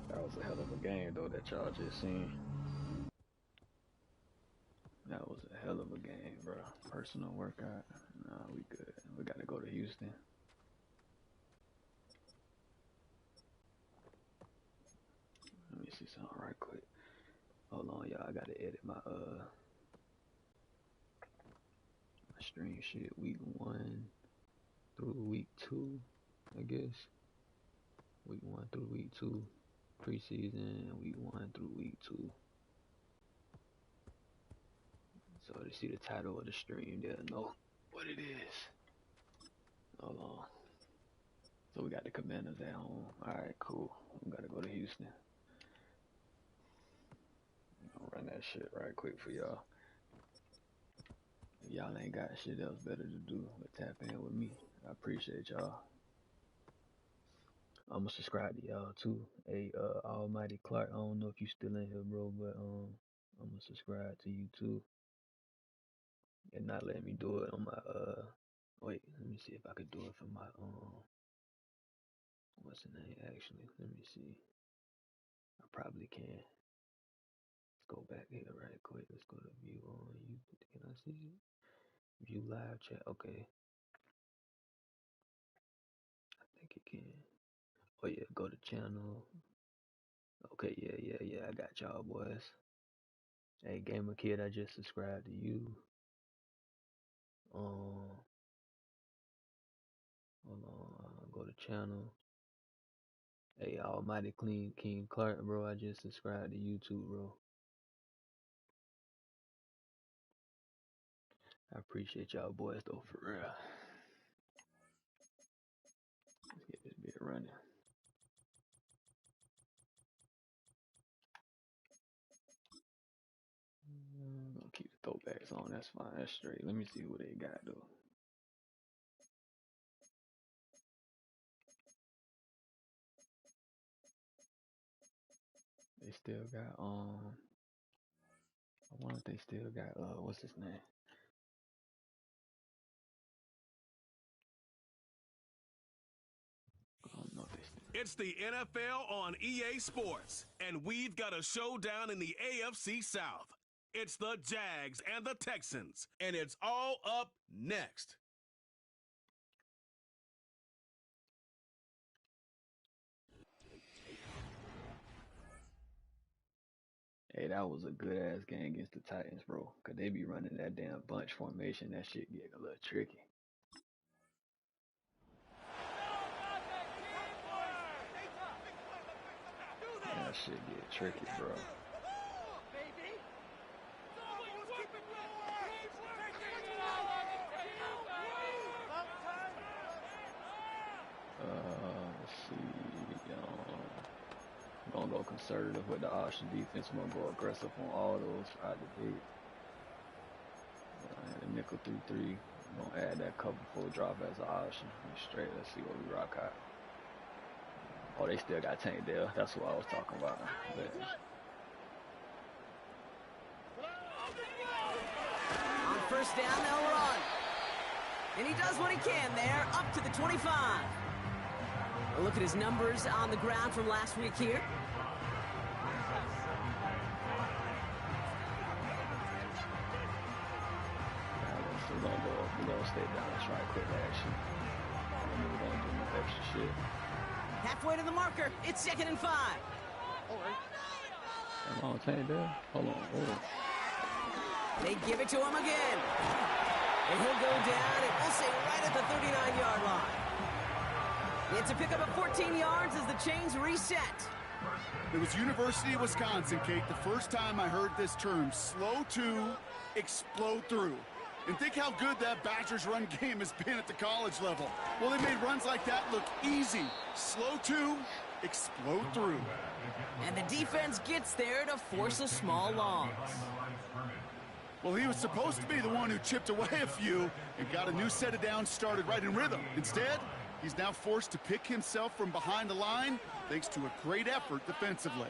That was a hell of a game though that y'all just seen. That was a hell of a game, bro. Personal workout. Nah, we good. We gotta go to Houston. Let me see something right quick. Hold on, y'all. I gotta edit my stream shit. Week 1 through week 2, I guess. Week 1 through week 2. Preseason, week 1 through week 2. So to see the title of the stream, they'll know what it is. Hold on. So we got the Commanders at home. Alright, cool. We gotta go to Houston. I'm gonna run that shit right quick for y'all. If y'all ain't got shit else better to do, but tap in with me. I appreciate y'all. I'm gonna subscribe to y'all too. Hey, Almighty Clark, I don't know if you still in here, bro, but I'm gonna subscribe to you too. And not let me do it on my wait, let me see if I could do it for my what's the name actually? Let me see. I probably can. Let's go back here right quick. Let's go to view on YouTube. Can I see it? View live chat. Okay. I think it can. Oh yeah, go to channel. Okay, yeah. I got y'all boys. Hey, Gamer Kid, I just subscribed to you. Hold on, go to channel. Hey, Almighty Clean King Clark, bro, I just subscribed to YouTube, bro. I appreciate y'all boys though, for real. Let's get this bit running. I'm gonna keep the throwbacks on, that's fine, that's straight. Let me see what they got though. They still got I wonder if they still got what's his name? I don't know if they still. It's the NFL on EA Sports, and we've got a showdown in the AFC South. It's the Jags and the Texans, and it's all up next. Hey, that was a good ass game against the Titans, bro. Cause they be running that damn bunch formation. That shit get a little tricky. That shit get tricky, bro. Let's see. Gonna go conservative with the option defense. I'm gonna go aggressive on all those out the gate. The nickel 3-3. I'm gonna add that cover full drop as an option. Straight. Let's see what we rock out. Oh, they still got Tank Dell. That's what I was talking about. On first down, they'll run. And he does what he can there, up to the 25. A look at his numbers on the ground from last week here. We're gonna stay down and try quick action. And then we're gonna do no extra shit. Halfway to the marker. It's 2nd and 5. Come on, Tank Dell. Hold on. They give it to him again. And he'll go down, and we'll say right at the 39-yard line. It's a pickup of 14 yards as the chains reset. It was University of Wisconsin, Kate, the first time I heard this term, slow to explode through. And think how good that Badgers run game has been at the college level. Well, they made runs like that look easy. Slow to explode through. And the defense gets there to force a small loss. Well, he was supposed to be the one who chipped away a few and got a new set of downs started right in rhythm. Instead, he's now forced to pick himself from behind the line thanks to a great effort defensively.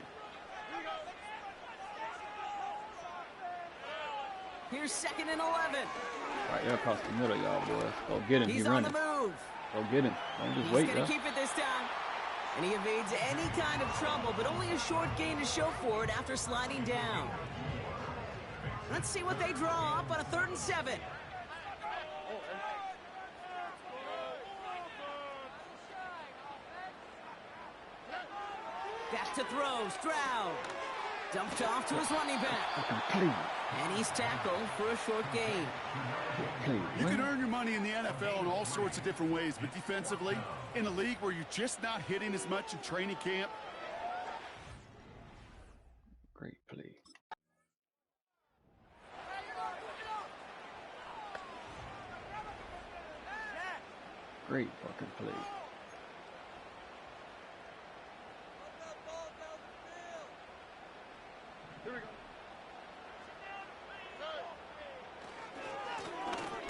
Here's 2nd and 11. Right there across the middle, y'all boys. Go get him. He's on the move. Go get him. Don't just He's wait. He's going to keep it this time. And he evades any kind of trouble, but only a short gain to show for it after sliding down. Let's see what they draw up on a 3rd and 7. Back to throw, Stroud. Dumped off to his running back. And he's tackled for a short gain. You can earn your money in the NFL in all sorts of different ways, but defensively, in a league where you're just not hitting as much in training camp. Great play. Great fucking play.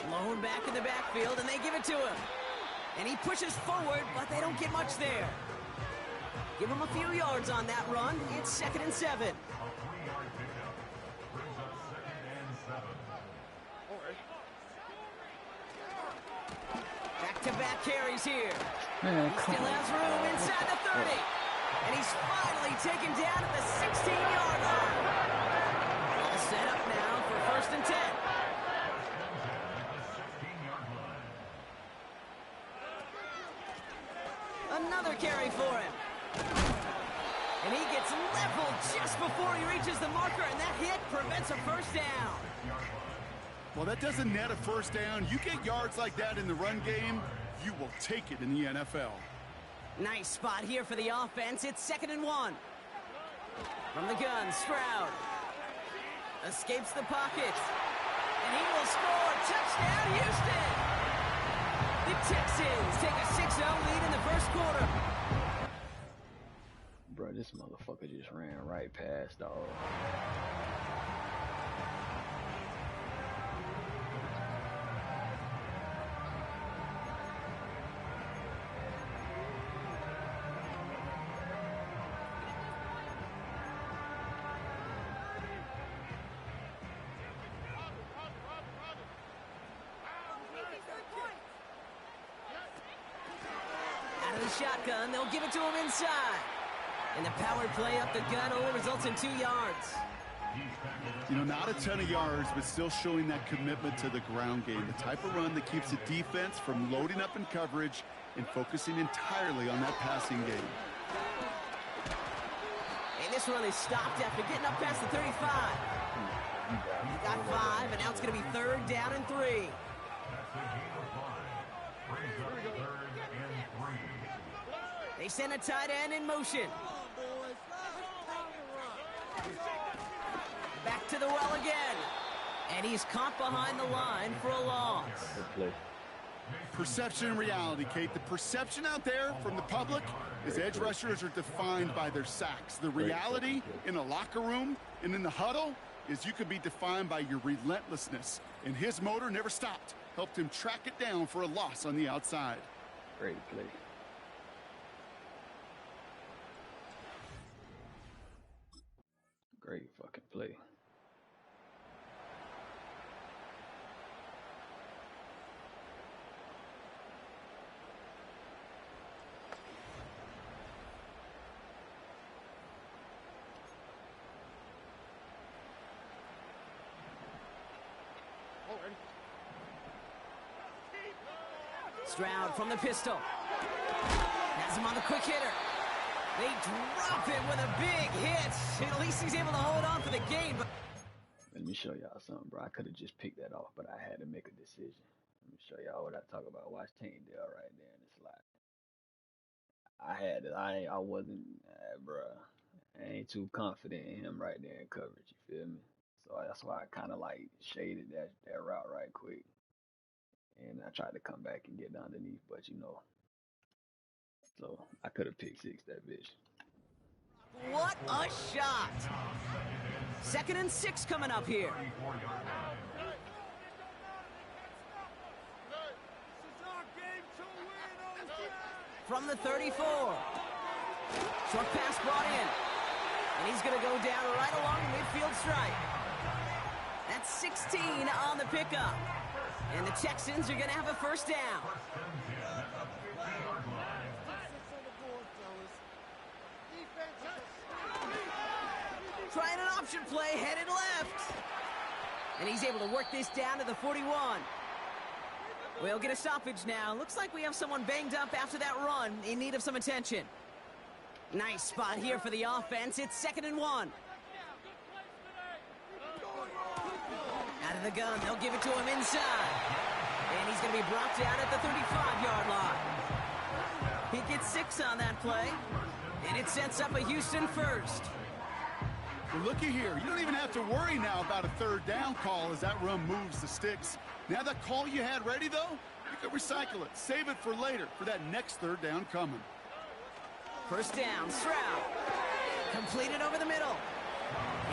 Blown back in the backfield, and they give it to him. And he pushes forward, but they don't get much there. Give him a few yards on that run. It's 2nd and 7. Back-to-back carries here. Man, he still has room inside the 30. And he's finally taken down at the 16-yard line. All set up now for 1st and 10. Another carry for him. And he gets leveled just before he reaches the marker, and that hit prevents a 1st down. Well, that doesn't net a 1st down. You get yards like that in the run game, you will take it in the NFL. Nice spot here for the offense. It's 2nd and 1. From the gun, Stroud. Escapes the pocket. And he will score. Touchdown, Houston! The Texans take a 6-0 lead in the 1st quarter. Bro, this motherfucker just ran right past, dog. Shotgun, they'll give it to him inside. And the power play up the gut only results in 2 yards. You know, not a ton of yards, but still showing that commitment to the ground game. The type of run that keeps the defense from loading up in coverage and focusing entirely on that passing game. And this run is stopped after getting up past the 35. He got 5, and now it's going to be 3rd down and 3. They send a tight end in motion. Back to the well again. And he's caught behind the line for a loss. Perception and reality, Kate. The perception out there from the public is edge rushers are defined by their sacks. The reality in a locker room and in the huddle is you can be defined by your relentlessness. And his motor never stopped. Helped him track it down for a loss on the outside. Great play. Great fucking play. Stroud from the pistol. Has him on the quick hitter. They drop it with a big hit. At least he's able to hold on for the game. But me show y'all something, bro. I could have just picked that off, but I had to make a decision. Let me show y'all what I talk about. Watch Tank Dell right there in the slot. I wasn't, bro. I ain't too confident in him right there in coverage. You feel me? So that's why I kind of like shaded that route right quick, and I tried to come back and get underneath, but you know, so I could have picked six that bitch. What a shot! 2nd and 6 coming up here. From the 34. Short pass brought in. And he's going to go down right along the midfield stripe. That's 16 on the pickup. And the Texans are going to have a first down. Trying an option play, headed left. And he's able to work this down to the 41. We'll get a stoppage now. Looks like we have someone banged up after that run, in need of some attention. Nice spot here for the offense. It's 2nd and 1. Out of the gun, they'll give it to him inside. And he's going to be brought down at the 35-yard line. He gets 6 on that play. And it sets up a Houston first. Well, looky here. You don't even have to worry now about a 3rd down call as that run moves the sticks. Now that call you had ready, though, you can recycle it. Save it for later for that next 3rd down coming. First down, Stroud. Completed over the middle.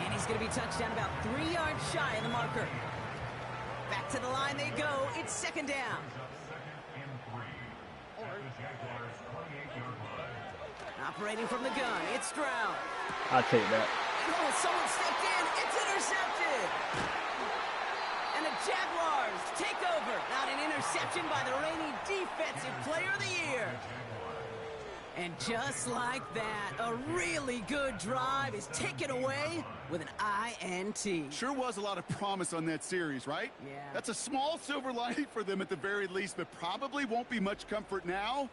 And he's going to be touched down about 3 yards shy of the marker. Back to the line they go. It's 2nd down. Operating from the gun, it's Stroud. I'll take that. Oh, someone stepped in. It's intercepted. And the Jaguars take over. Not an interception by the reigning Defensive Player of the Year. And just like that, a really good drive is taken away with an INT. Sure was a lot of promise on that series, right? Yeah. That's a small silver lining for them at the very least, but probably won't be much comfort now.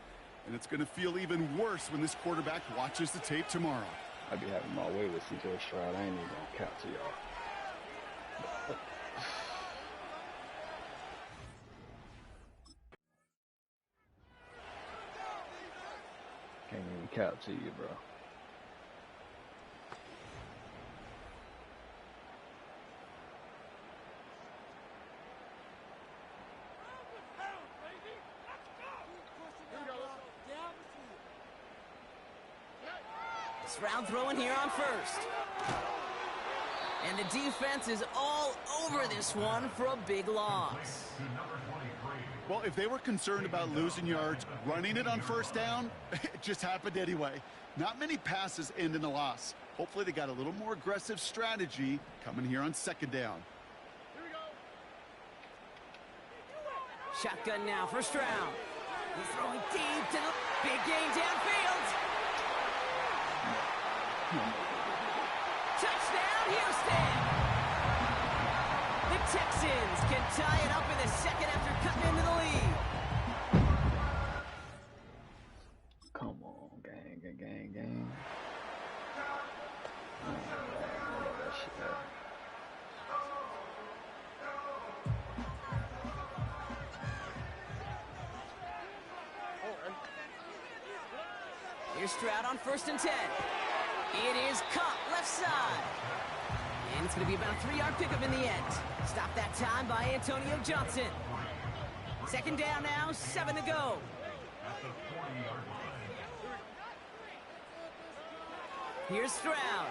And it's going to feel even worse when this quarterback watches the tape tomorrow. I be having my way with CJ Stroud. I ain't even going to count to y'all. Can't even count to you, bro. Stroud throwing here on first. And the defense is all over this one for a big loss. Well, if they were concerned about losing yards, running it on 1st down, it just happened anyway. Not many passes end in a loss. Hopefully they got a little more aggressive strategy coming here on 2nd down. Shotgun now for Stroud. He's throwing deep to the big game downfield. Touchdown, Houston! The Texans can tie it up in the 2nd after cutting into the lead. Come on, gang. Here's Stroud on 1st and 10. It is caught left side. And it's going to be about a 3-yard pickup in the end. Stopped that time by Antonio Johnson. 2nd down now, 7 to go. Here's Stroud.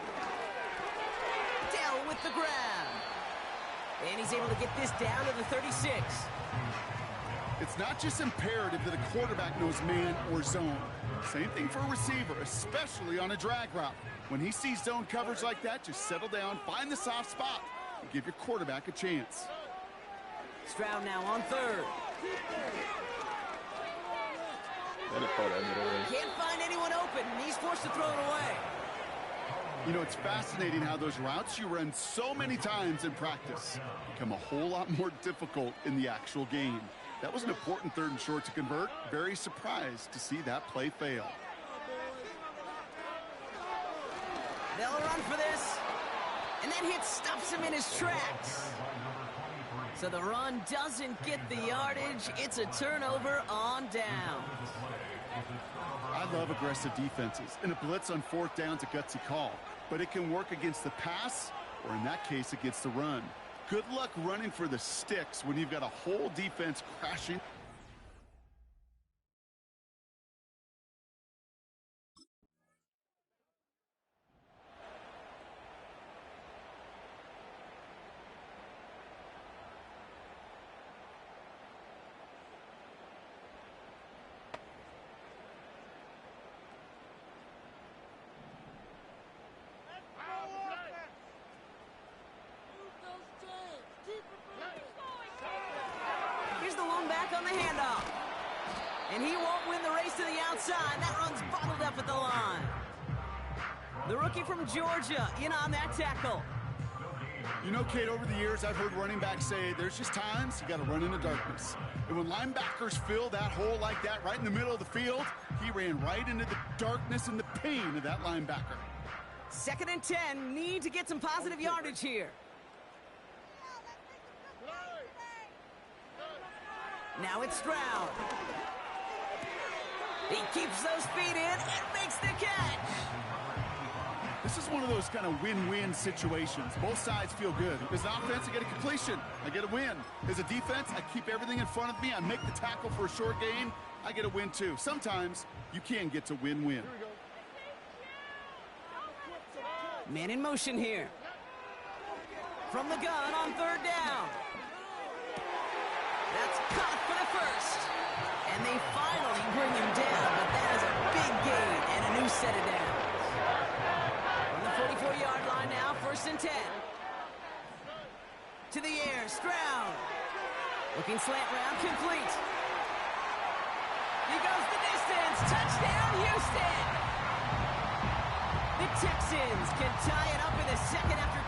Dell with the grab. And he's able to get this down to the 36. It's not just imperative that a quarterback knows man or zone. Same thing for a receiver, especially on a drag route. When he sees zone coverage like that, just settle down, find the soft spot, and give your quarterback a chance. Stroud now on 3rd. Can't find anyone open, and he's forced to throw it away. You know, it's fascinating how those routes you run so many times in practice become a whole lot more difficult in the actual game. That was an important 3rd and short to convert. Very surprised to see that play fail. They'll run for this. And that hit stops him in his tracks. So the run doesn't get the yardage. It's a turnover on down. I love aggressive defenses, and a blitz on 4th down's a gutsy call. But it can work against the pass, or in that case, against the run. Good luck running for the sticks when you've got a whole defense crashing. Here's the lone back on the handoff. And he won't win the race to the outside. That run's bottled up at the line. The rookie from Georgia in on that tackle. You know, Kate, over the years, I've heard running backs say there's just times you got to run in the darkness. And when linebackers fill that hole like that right in the middle of the field, he ran right into the darkness and the pain of that linebacker. 2nd and 10. Need to get some positive yardage here. Now it's Stroud. He keeps those feet in and makes the catch. This is one of those kind of win-win situations. Both sides feel good. As an offense, I get a completion. I get a win. As a defense, I keep everything in front of me. I make the tackle for a short gain. I get a win, too. Sometimes you can get to win-win. Man in motion here. From the gun on 3rd down. That's caught for the first. And they finally bring him down, but that is a big gain and a new set of downs. On the 44-yard line now, 1st and 10. To the air, Stroud. Looking slant route, complete. He goes the distance. Touchdown, Houston. The Texans can tie it up in the second after.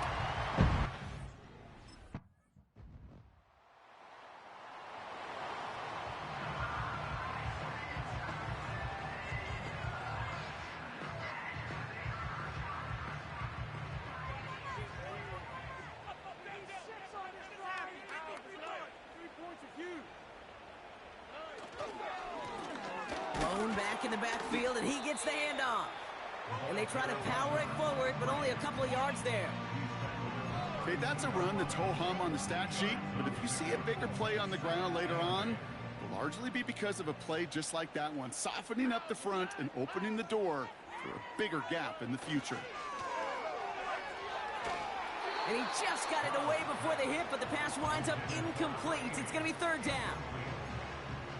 Blown back in the backfield, and he gets the handoff. And they try to power it forward, but only a couple of yards there. Okay, that's a run that's ho-hum on the stat sheet, but if you see a bigger play on the ground later on, it will largely be because of a play just like that one, softening up the front and opening the door for a bigger gap in the future. And he just got it away before the hit, but the pass winds up incomplete. It's going to be 3rd down.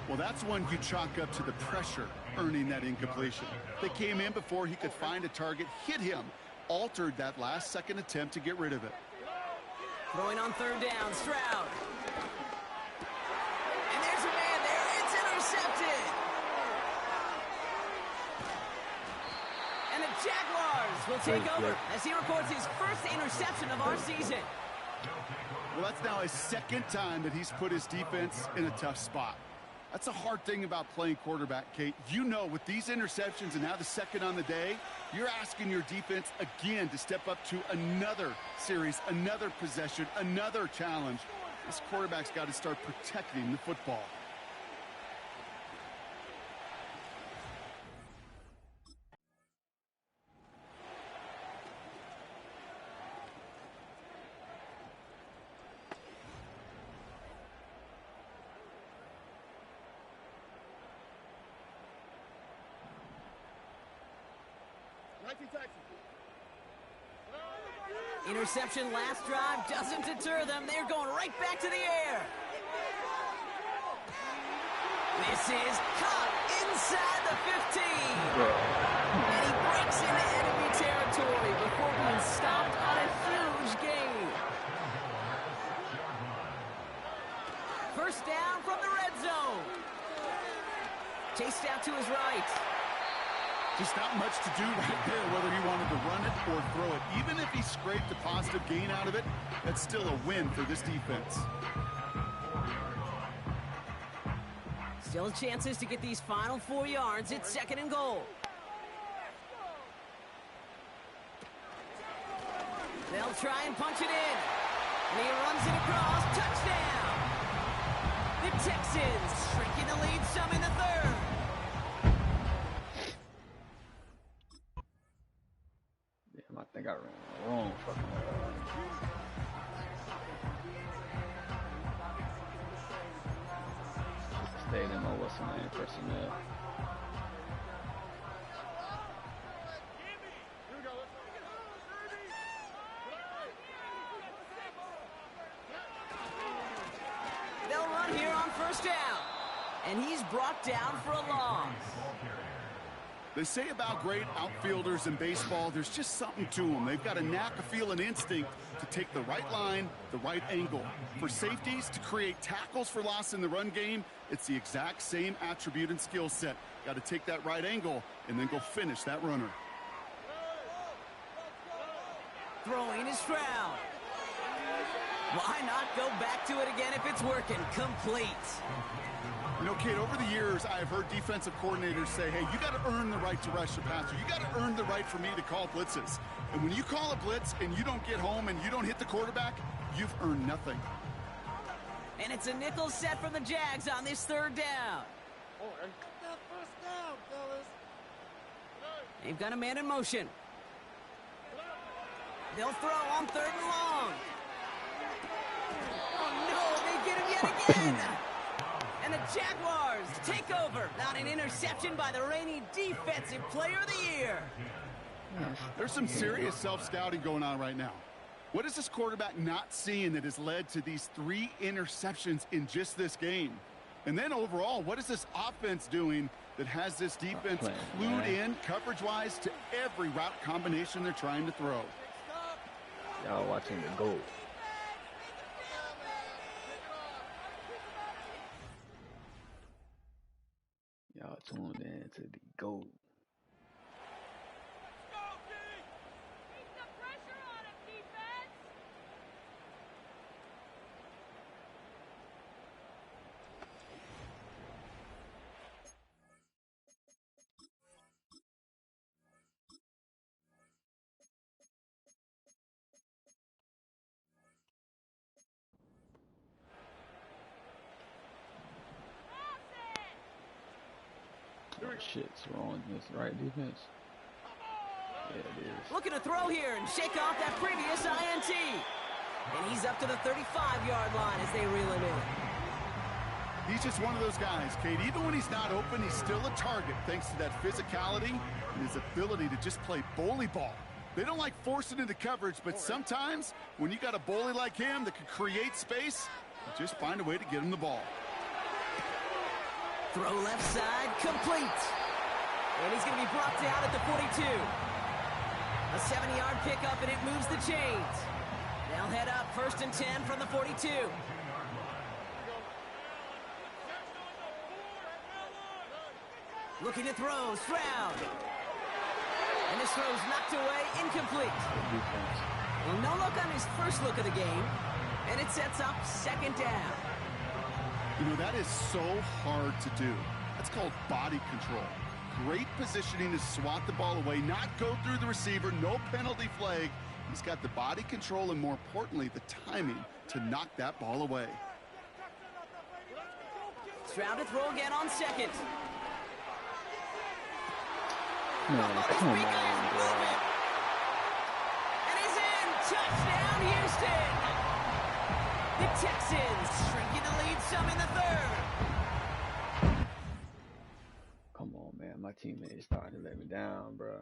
Well, that's one you chalk up to the pressure earning that incompletion. They came in before he could find a target, hit him, altered that last-second attempt to get rid of it. Throwing on 3rd down, Stroud. And there's a man there. It's intercepted. And the Jaguars will take over as he records his first interception of our season. Well, that's now his 2nd time that he's put his defense in a tough spot. That's a hard thing about playing quarterback, Kate. You know, with these interceptions and now the 2nd on the day, you're asking your defense again to step up to another series, another possession, another challenge. This quarterback's got to start protecting the football. Interception last drive doesn't deter them. They're going right back to the air. This is caught inside the 15. And he breaks into enemy territory before being stopped on a huge gain. 1st down from the red zone. Chased out to his right. Just not much to do right there, whether he wanted to run it or throw it. Even if he scraped a positive gain out of it, that's still a win for this defense. Still chances to get these final 4 yards. It's 2nd and goal. They'll try and punch it in. And he runs it across. Touchdown! The Texans shrinking the lead some in the third. Damn, I think I ran the wrong fucking stayed in my what's the name personnel. They'll run here on first down. And he's brought down for a loss. They say about great outfielders in baseball, there's just something to them. They've got a knack, a feel, an instinct to take the right line, the right angle. For safeties, to create tackles for loss in the run game, it's the exact same attribute and skill set. Got to take that right angle and then go finish that runner. Throwing is Stroud. Why not go back to it again if it's working? Complete. You know, Kate, over the years, I've heard defensive coordinators say, hey, you got to earn the right to rush the passer. You got to earn the right for me to call blitzes. And when you call a blitz and you don't get home and you don't hit the quarterback, you've earned nothing. And it's a nickel set from the Jags on this third down. They've got a man in motion. They'll throw on third and long. Oh, no, they get him yet again. And the Jaguars take over. Not an interception by the reigning Defensive Player of the Year. There's some serious self-scouting going on right now. What is this quarterback not seeing that has led to these 3 interceptions in just this game? And then overall, what is this offense doing that has this defense clued in coverage-wise to every route combination they're trying to throw? Y'all watching the goal. Y'all tuned in to the GOAT. Oh, shit's wrong against the right defense. Yeah, it is. Looking to throw here and shake off that previous INT. And he's up to the 35-yard line as they reel him in. He's just one of those guys, Kate. Even when he's not open, he's still a target thanks to that physicality and his ability to just play bully ball. They don't like forcing into coverage, but sometimes when you got a bully like him that can create space, you just find a way to get him the ball. Throw left side, complete. And he's going to be brought down at the 42. A 7-yard pickup, and it moves the chains. They'll head up 1st and 10 from the 42. Looking to throw, Stroud. And this throw's knocked away, incomplete. Well, no look on his first look of the game. And it sets up 2nd down. You know, that is so hard to do. That's called body control. Great positioning to swat the ball away, not go through the receiver, no penalty flag. He's got the body control and, more importantly, the timing to knock that ball away. Stroud to throw again on 2nd. No, come on, bro. And he's in. Touchdown, Houston. The Texans shrinking the lead some in the third. Come on, man. My teammates starting to let me down, bro.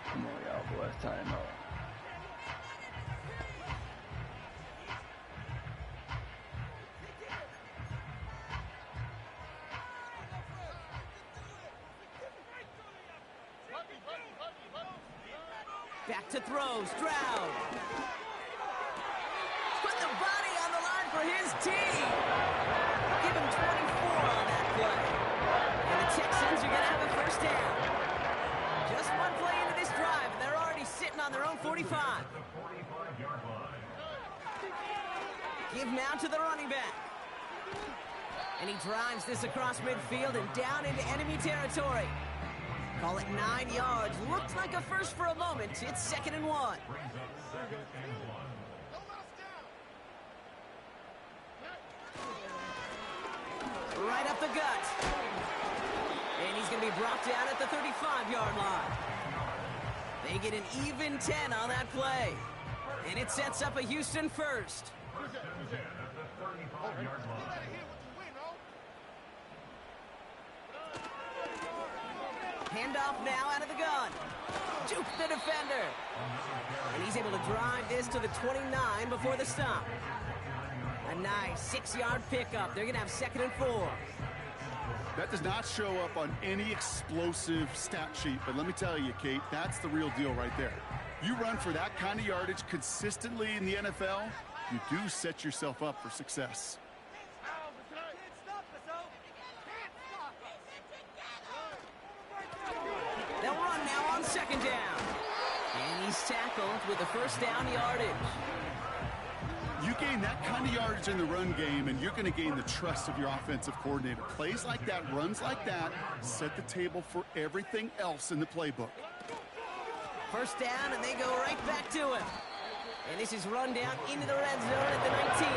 Come on, y'all boys. Tighten up. Back to throw, Stroud. Put the body on the line for his team. Give him 24 on that play. And the Texans are going to have a 1st down. Just one play into this drive, and they're already sitting on their own 45. Give now to the running back. And he drives this across midfield and down into enemy territory. Call it 9 yards. Looked like a first for a moment. It's 2nd and 1. Right up the gut. And he's going to be brought down at the 35-yard line. They get an even 10 on that play. And it sets up a Houston first. Handoff now out of the gun. Juke the defender. And he's able to drive this to the 29 before the stop. A nice 6-yard pickup. They're going to have 2nd and 4. That does not show up on any explosive stat sheet, but let me tell you, Kate, that's the real deal right there. You run for that kind of yardage consistently in the NFL, you do set yourself up for success. They'll run now on 2nd down. And he's tackled with a 1st down yardage. You gain that kind of yardage in the run game, and you're going to gain the trust of your offensive coordinator. Plays like that, runs like that, set the table for everything else in the playbook. 1st down, and they go right back to him. And this is run down into the red zone at the 19.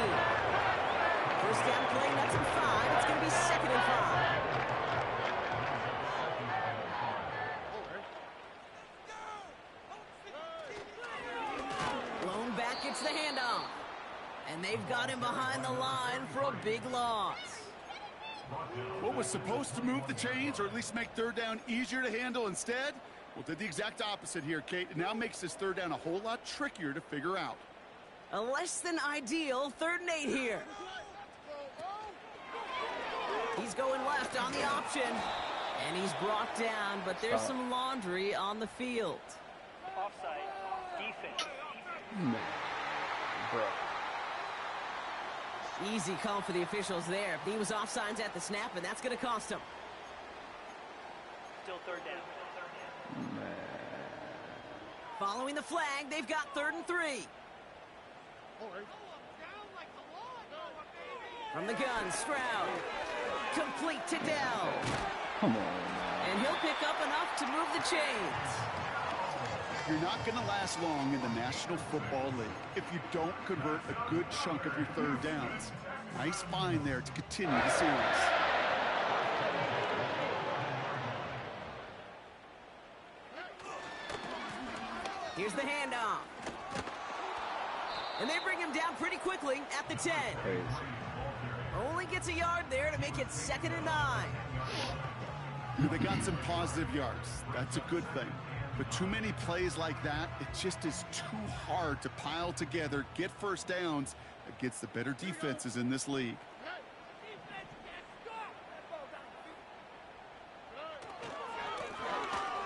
1st down play, nuts and 5. It's going to be 2nd and 5. Blown back gets the handoff. And they've got him behind the line for a big loss. What was supposed to move the chains, or at least make 3rd down easier to handle instead? Well, did the exact opposite here, Kate. It now makes this 3rd down a whole lot trickier to figure out. A less than ideal 3rd and 8 here. He's going left on the option. And he's brought down, but there's some laundry on the field. Offside. Defense. Bro. Easy call for the officials there. He was offsides at the snap, and that's going to cost him. Still 3rd down. Following the flag, they've got 3rd and 3. From the gun, Stroud. Complete to Dell. Come on, man. And he'll pick up enough to move the chains. You're not going to last long in the National Football League if you don't convert a good chunk of your 3rd downs. Nice find there to continue the series. Here's the handoff. And they bring him down pretty quickly at the 10. Crazy. Only gets a yard there to make it 2nd and 9. They got some positive yards. That's a good thing. But too many plays like that, it just is too hard to pile together, get 1st downs against the better defenses in this league.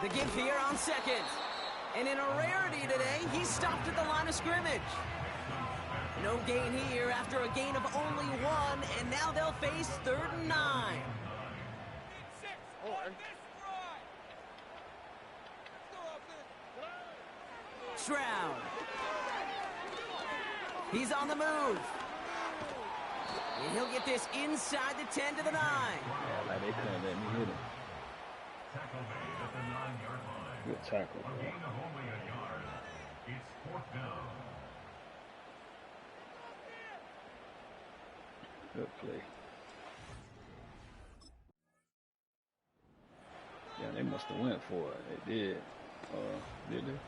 The give here on 2nd. And in a rarity today, he's stopped at the line of scrimmage. No gain here after a gain of only 1, and now they'll face 3rd and 9. Stroud. He's on the move. And he'll get this inside the 10 to the 9. Yeah, like they couldn't let me hit him. Good tackle, bro. Good play. Yeah, they must have went for it. They did. Did they?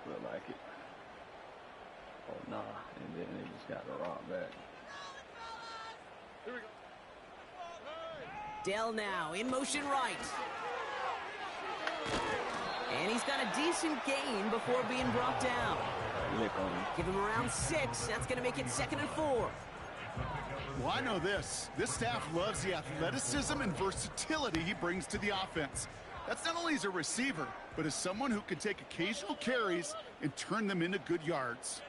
Look like it. Oh, nah. And then they just got the rock back. Dell now in motion right. And he's got a decent gain before being brought down. Give him around 6. That's going to make it 2nd and 4. Well, I know this. This staff loves the athleticism and versatility he brings to the offense. That's not only as a receiver, but as someone who can take occasional carries and turn them into good yards.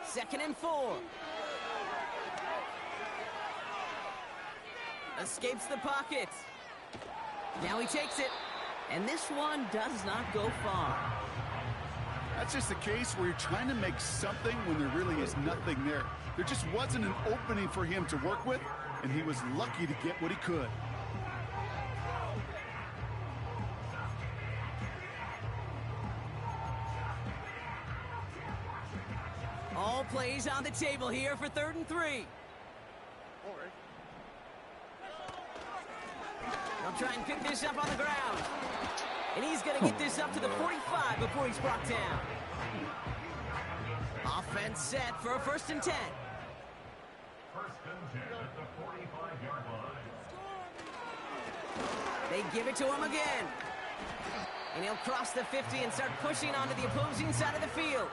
2nd and 4. Escapes the pocket. Now he takes it. And this one does not go far. That's just a case where you're trying to make something when there really is nothing there. There just wasn't an opening for him to work with, and he was lucky to get what he could. All plays on the table here for 3rd and 3. They'll try and pick this up on the ground. And he's going to get this up to the 45 before he's brought down. Offense set for a 1st and 10. 1st and 10 at the 45-yard line. They give it to him again. And he'll cross the 50 and start pushing onto the opposing side of the field.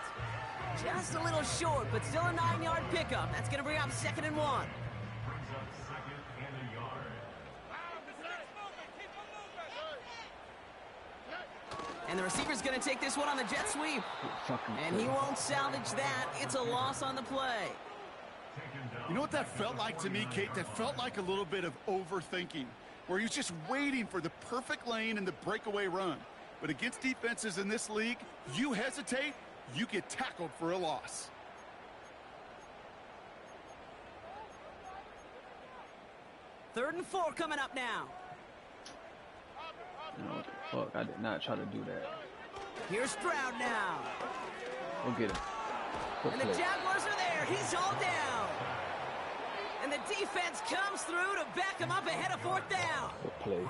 Just a little short, but still a 9-yard pickup. That's going to bring up 2nd and 1. Brings up 2nd and a yard. And the receiver's going to take this one on the jet sweep. And he won't salvage that. It's a loss on the play. You know what that felt like to me, Kate? That felt like a little bit of overthinking, where he was just waiting for the perfect lane and the breakaway run. But against defenses in this league, you hesitate, you get tackled for a loss. Third and 4 coming up now. No, fuck, I did not try to do that. Here's Stroud now. Go get him. Good And play. the Jaguars are there. He's all down. And the defense comes through to back him up ahead of 4th down. Good play.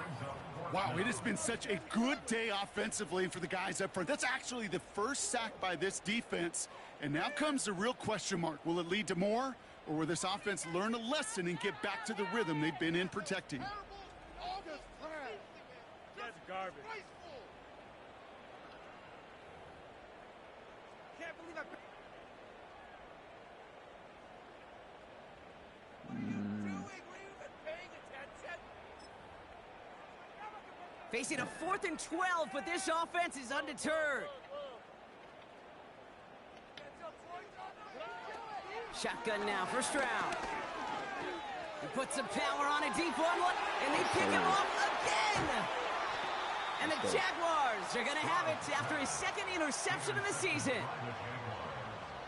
Wow, it has been such a good day offensively for the guys up front. That's actually the first sack by this defense. And now comes the real question mark. Will it lead to more? Or will this offense learn a lesson and get back to the rhythm they've been in protecting? That's garbage. Can't believe I... Facing a 4th and 12, but this offense is undeterred. Shotgun now for Stroud. He puts some power on a deep one, and they pick him off again. And the Jaguars are going to have it after his 2nd interception of the season.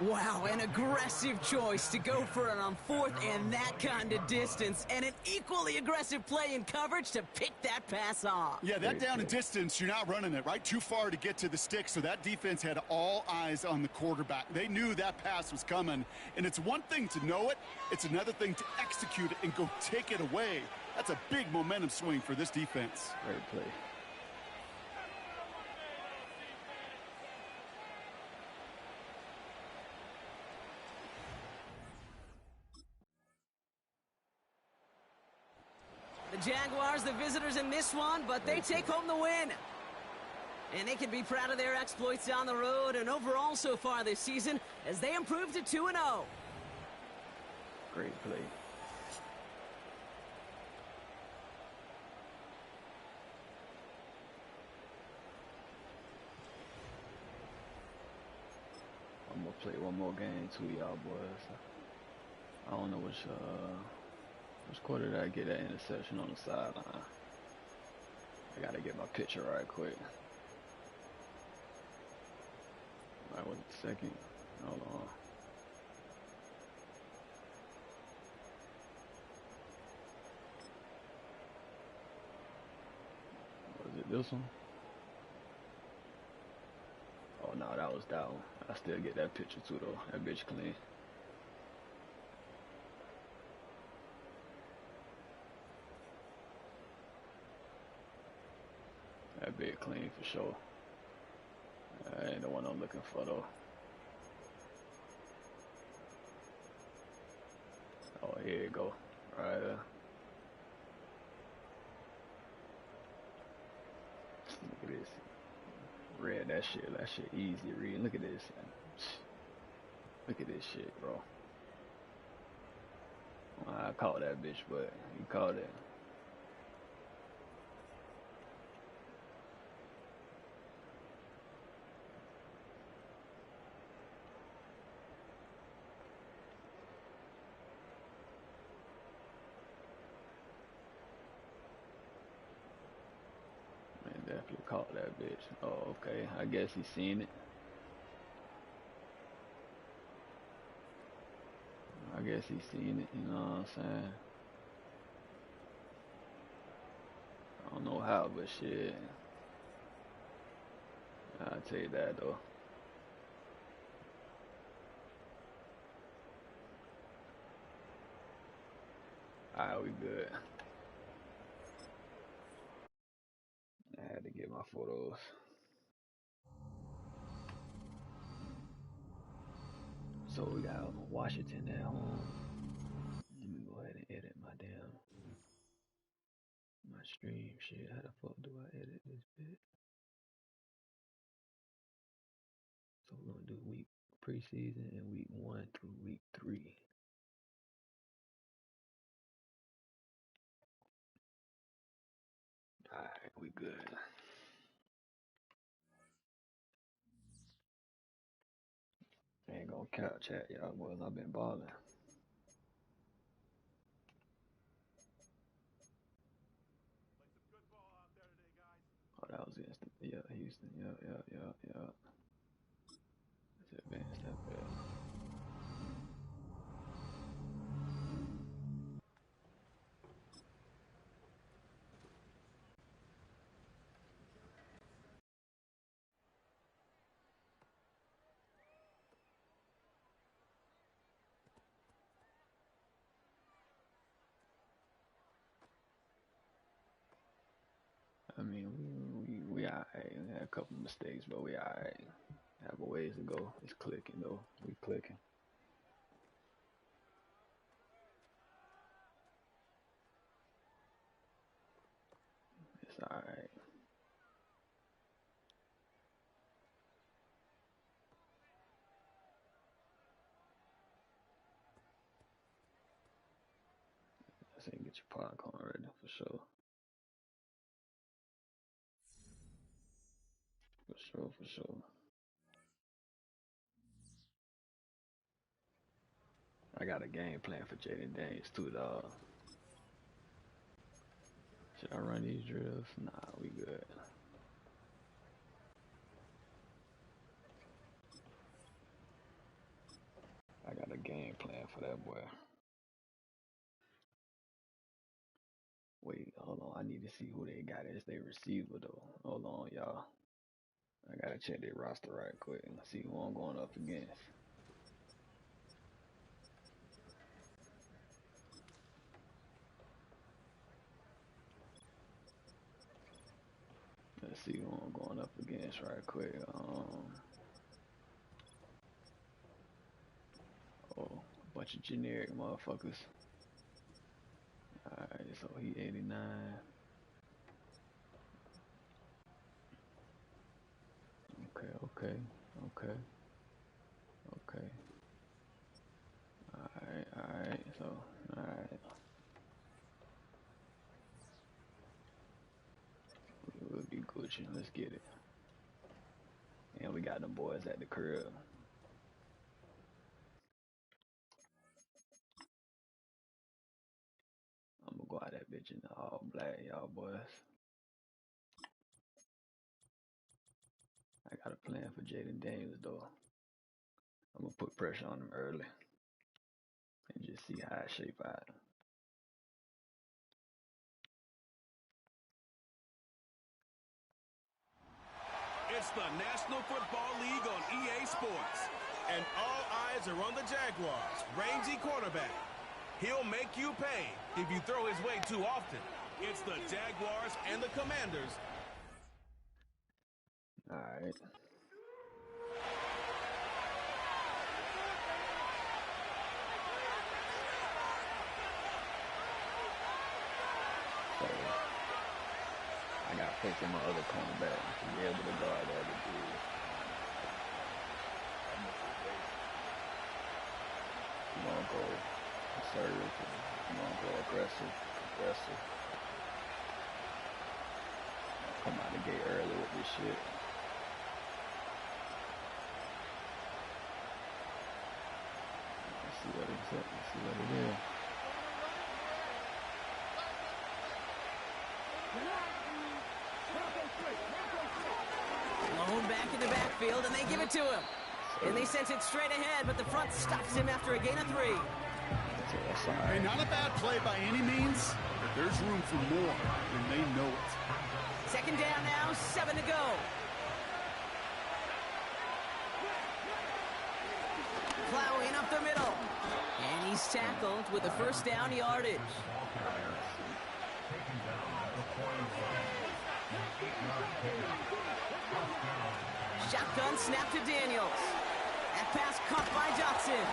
Wow, an aggressive choice to go for it on 4th and that kind of distance, and an equally aggressive play in coverage to pick that pass off. Yeah, that down and distance, you're not running it, right? Too far to get to the stick, so that defense had all eyes on the quarterback. They knew that pass was coming, and it's one thing to know it, it's another thing to execute it and go take it away. That's a big momentum swing for this defense. Great play. The Jaguars, the visitors in this one, but they take home the win. And they can be proud of their exploits on the road and overall so far this season as they improve to 2-0. Great play. I'm gonna play one more game too, y'all boys. I don't know which quarter did I get that interception on the sideline. I gotta get my picture right quick. Right, was it 2nd? Hold on. Was it this one? Oh no, that was that one. I still get that picture too though. That bitch clean. That bitch clean for sure. That ain't the one I'm looking for though. Oh, here you go. Right there. Look at this. Read that shit easy to read. Look at this. Look at this shit, bro. I caught that bitch, but you caught it. Man, definitely caught that bitch. Oh, okay. I guess he seen it. I guess he's seen it, you know what I'm saying? I don't know how, but shit. I'll tell you that, though. Alright, we good. I had to get my photos. So we got Washington at home. Let me go ahead and edit my stream shit. How the fuck do I edit this bit? So we're gonna do week preseason and week 1 through week 3. Alright, we good. Ain't gonna couch chat, y'all boys. I've been balling. Oh, that was against Houston. Yeah. Let's advance that bit. I mean, we alright. We had a couple mistakes, but we alright. Have a ways to go. It's clicking though. We clicking. It's alright. I say get your popcorn ready for sure. For sure. I got a game plan for Jaden Daniels too, dog. Should I run these drills? Nah, we good. I got a game plan for that boy. Wait, hold on. I need to see who they got as their receiver though. Hold on, y'all. I gotta check their roster right quick and see who I'm going up against. Let's see who I'm going up against right quick. Oh, a bunch of generic motherfuckers. Alright, so he 89. Okay. Alright, so, alright. We'll be Gucci. Let's get it. And we got them boys at the crib. I'm gonna go out that bitch in all black, y'all boys. I got a plan for Jaden Daniels though. I'm gonna put pressure on him early and just see how it shape out. It's the National Football League on EA Sports. And all eyes are on the Jaguars' rangy quarterback. He'll make you pay if you throw his way too often. It's the Jaguars and the Commanders. All right. So, I got faith in my other cornerback to be able to guard the other dude. I'm gonna go conservative. I'm gonna go aggressive. Come out the gate early with this shit. Let's see what it's at. Let's see what it is. Lone back in the backfield, and they give it to him. And they sent it straight ahead, but the front stops him after a gain of 3. Hey, not a bad play by any means, but there's room for more, and they know it. Second down now, 7 to go. Plowing up the middle. And he's tackled with a first down yardage. Shotgun snap to Daniels. That pass caught by Johnson.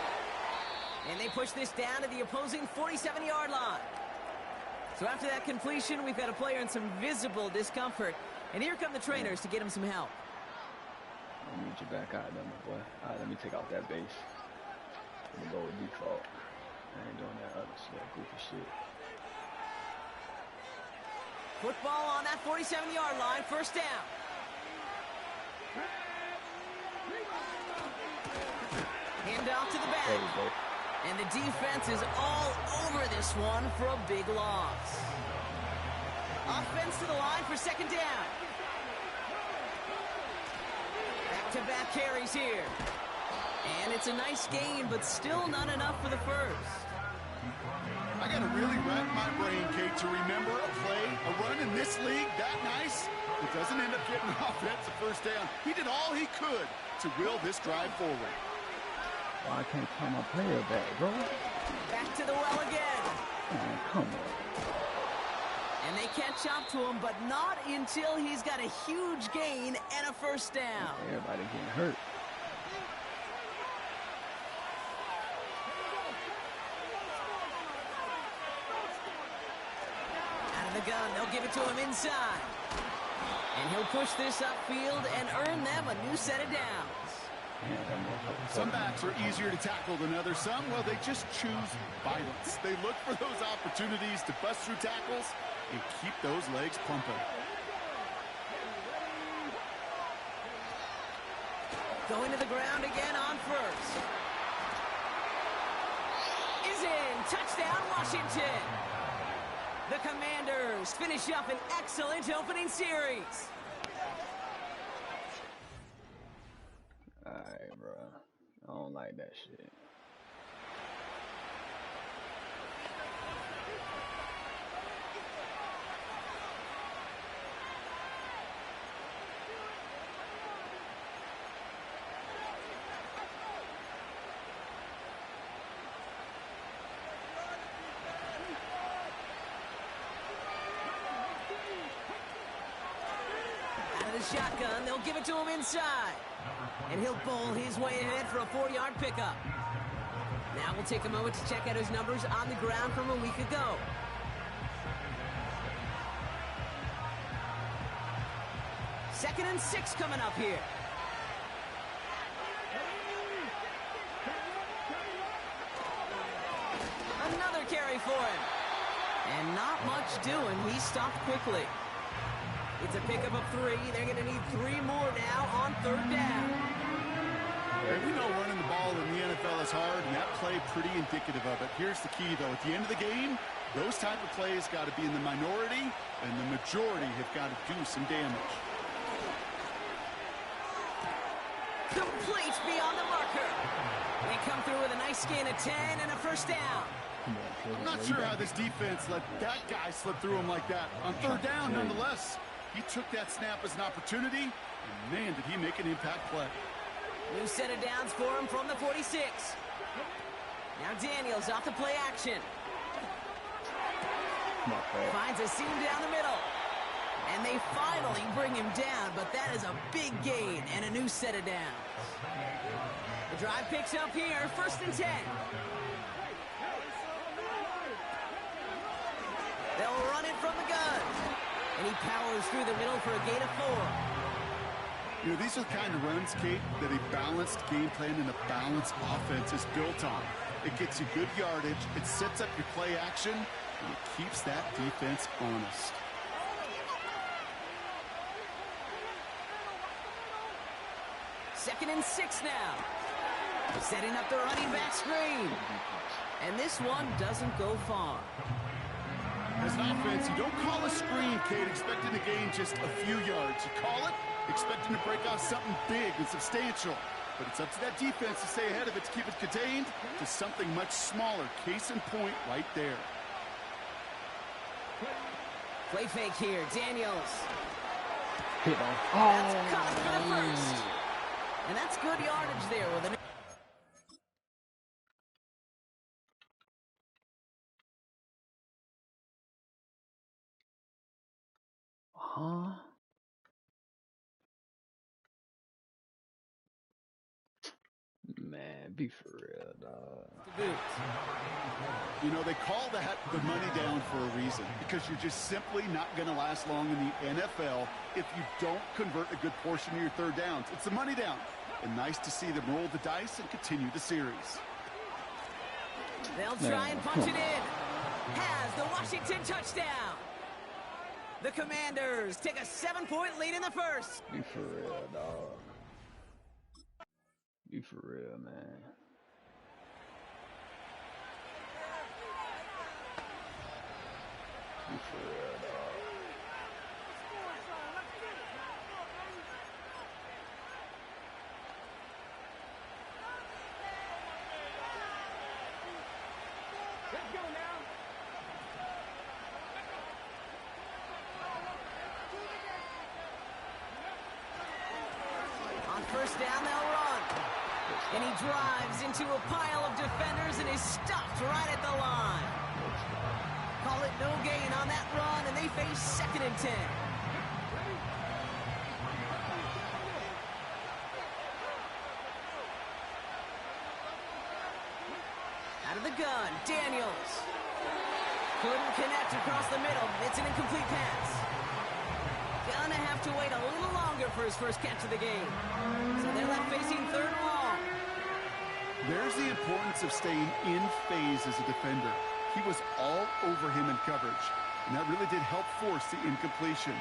And they push this down to the opposing 47-yard line. So after that completion, we've got a player in some visible discomfort. And here come the trainers to get him some help. Let me get you back out there, my boy. All right, let me take out that base. Let me go with default. I ain't doing that other slow, goofy shit. Football on that 47-yard line, first down. Hand off to the back. And the defense is all over this one for a big loss. Offense to the line for second down. Back-to-back carries here. And it's a nice gain, but still not enough for the first. I got to really wrap my brain, Kate, to remember a play, a run in this league that nice. It doesn't end up getting offense a first down. He did all he could to will this drive forward. Well, I can't call my player back, bro. Back to the well again. Man, come on. And they catch up to him, but not until he's got a huge gain and a first down. Everybody getting hurt. Out of the gun, they'll give it to him inside. And he'll push this upfield and earn them a new set of downs. Some backs are easier to tackle than others. Some, well, they just choose violence. They look for those opportunities to bust through tackles and keep those legs pumping. Going to the ground again on first. Is in. Touchdown, Washington. The Commanders finish up an excellent opening series. Alright, bro. I don't like that shit. Out of the shotgun, they'll give it to him inside. And he'll bowl his way ahead for a 4-yard pickup. Now we'll take a moment to check out his numbers on the ground from a week ago. Second and 6 coming up here. Another carry for him. And not much doing. He stopped quickly. It's a pickup of 3. They're going to need 3 more now on third down. We know running the ball in the NFL is hard, and that play pretty indicative of it. Here's the key, though. At the end of the game, those type of plays got to be in the minority, and the majority have got to do some damage. Complete beyond the marker. They come through with a nice gain of 10 and a first down. I'm not sure how this defense let that guy slip through him like that. On third down, nonetheless, he took that snap as an opportunity, and man, did he make an impact play. New set of downs for him from the 46. Now Daniels off the play action. Finds a seam down the middle. And they finally bring him down, but that is a big gain and a new set of downs. The drive picks up here, first and 10. They'll run it from the gun. And he powers through the middle for a gain of 4. You know, these are the kind of runs, Kate, that a balanced game plan and a balanced offense is built on. It gets you good yardage, it sets up your play action, and it keeps that defense honest. Second and 6 now. Setting up the running back screen. And this one doesn't go far. As an offense, you don't call a screen, Kate, expecting to gain just a few yards. You call it expecting to break off something big and substantial. but it's up to that defense to stay ahead of it, to keep it contained to something much smaller. Case in point right there. Play fake here, Daniels. Hit on. That's caught for the first. And that's good yardage there with an... Huh? Man, be for real, dog. You know, they call that the money down for a reason, because you're just simply not going to last long in the NFL if you don't convert a good portion of your third downs. It's the money down. And nice to see them roll the dice and continue the series. They'll try and punch it in. Has the Washington touchdown. The Commanders take a 7-point lead in the first. Be for real, dog. Be for real, man. Be for real, dog. Let's go now. On first down, they'll run. And he drives into a pile of defenders and is stopped right at the line. Call it no gain on that run, and they face 2nd and 10. Out of the gun, Daniels. Couldn't connect across the middle. It's an incomplete pass. Gonna have to wait a little longer for his first catch of the game. So they're left facing 3rd and long. There's the importance of staying in phase as a defender. He was all over him in coverage, and that really did help force the incompletion.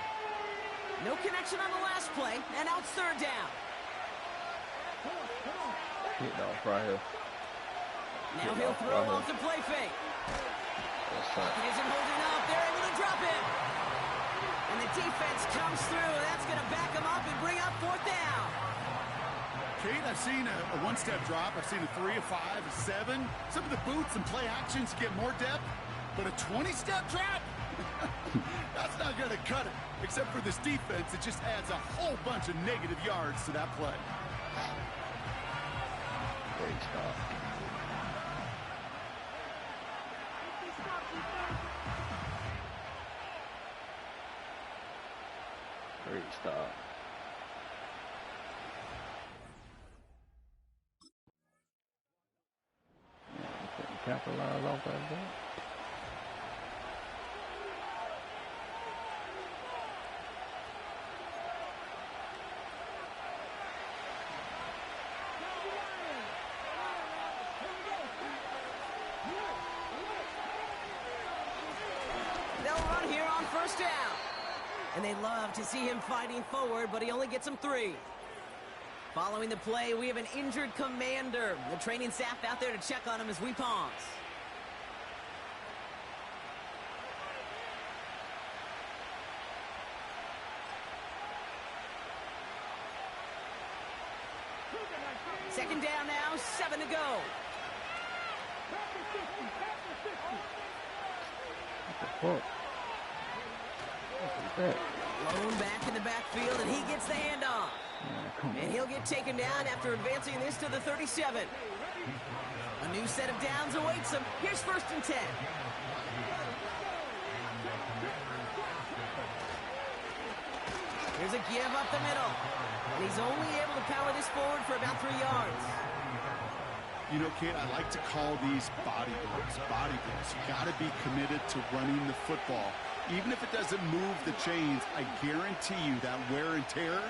No connection on the last play, and now it's 3rd down. Hit off right here. Now he'll throw off the play fake. He isn't holding up. They're able to drop it. And the defense comes through. That's going to back him up and bring up 4th down. Kate, I've seen a one-step drop. I've seen a 3, a 5, a 7. Some of the boots and play actions get more depth, but a 20-step drop? That's not going to cut it. Except for this defense, it just adds a whole bunch of negative yards to that play. Great stop. Great stop. Capitalize off that ball. They'll run here on first down. And they love to see him fighting forward, but he only gets them 3. Following the play, we have an injured commander. The training staff out there to check on him as we pause. Second down now, 7 to go. What the fuck? Lone back in the backfield, and he gets the handoff. And he'll get taken down after advancing this to the 37. A new set of downs awaits him. Here's 1st and 10. Here's a give up the middle. And he's only able to power this forward for about 3 yards. You know, Kate, I like to call these body blows. Body blows. You got to be committed to running the football. Even if it doesn't move the chains, I guarantee you that wear and tear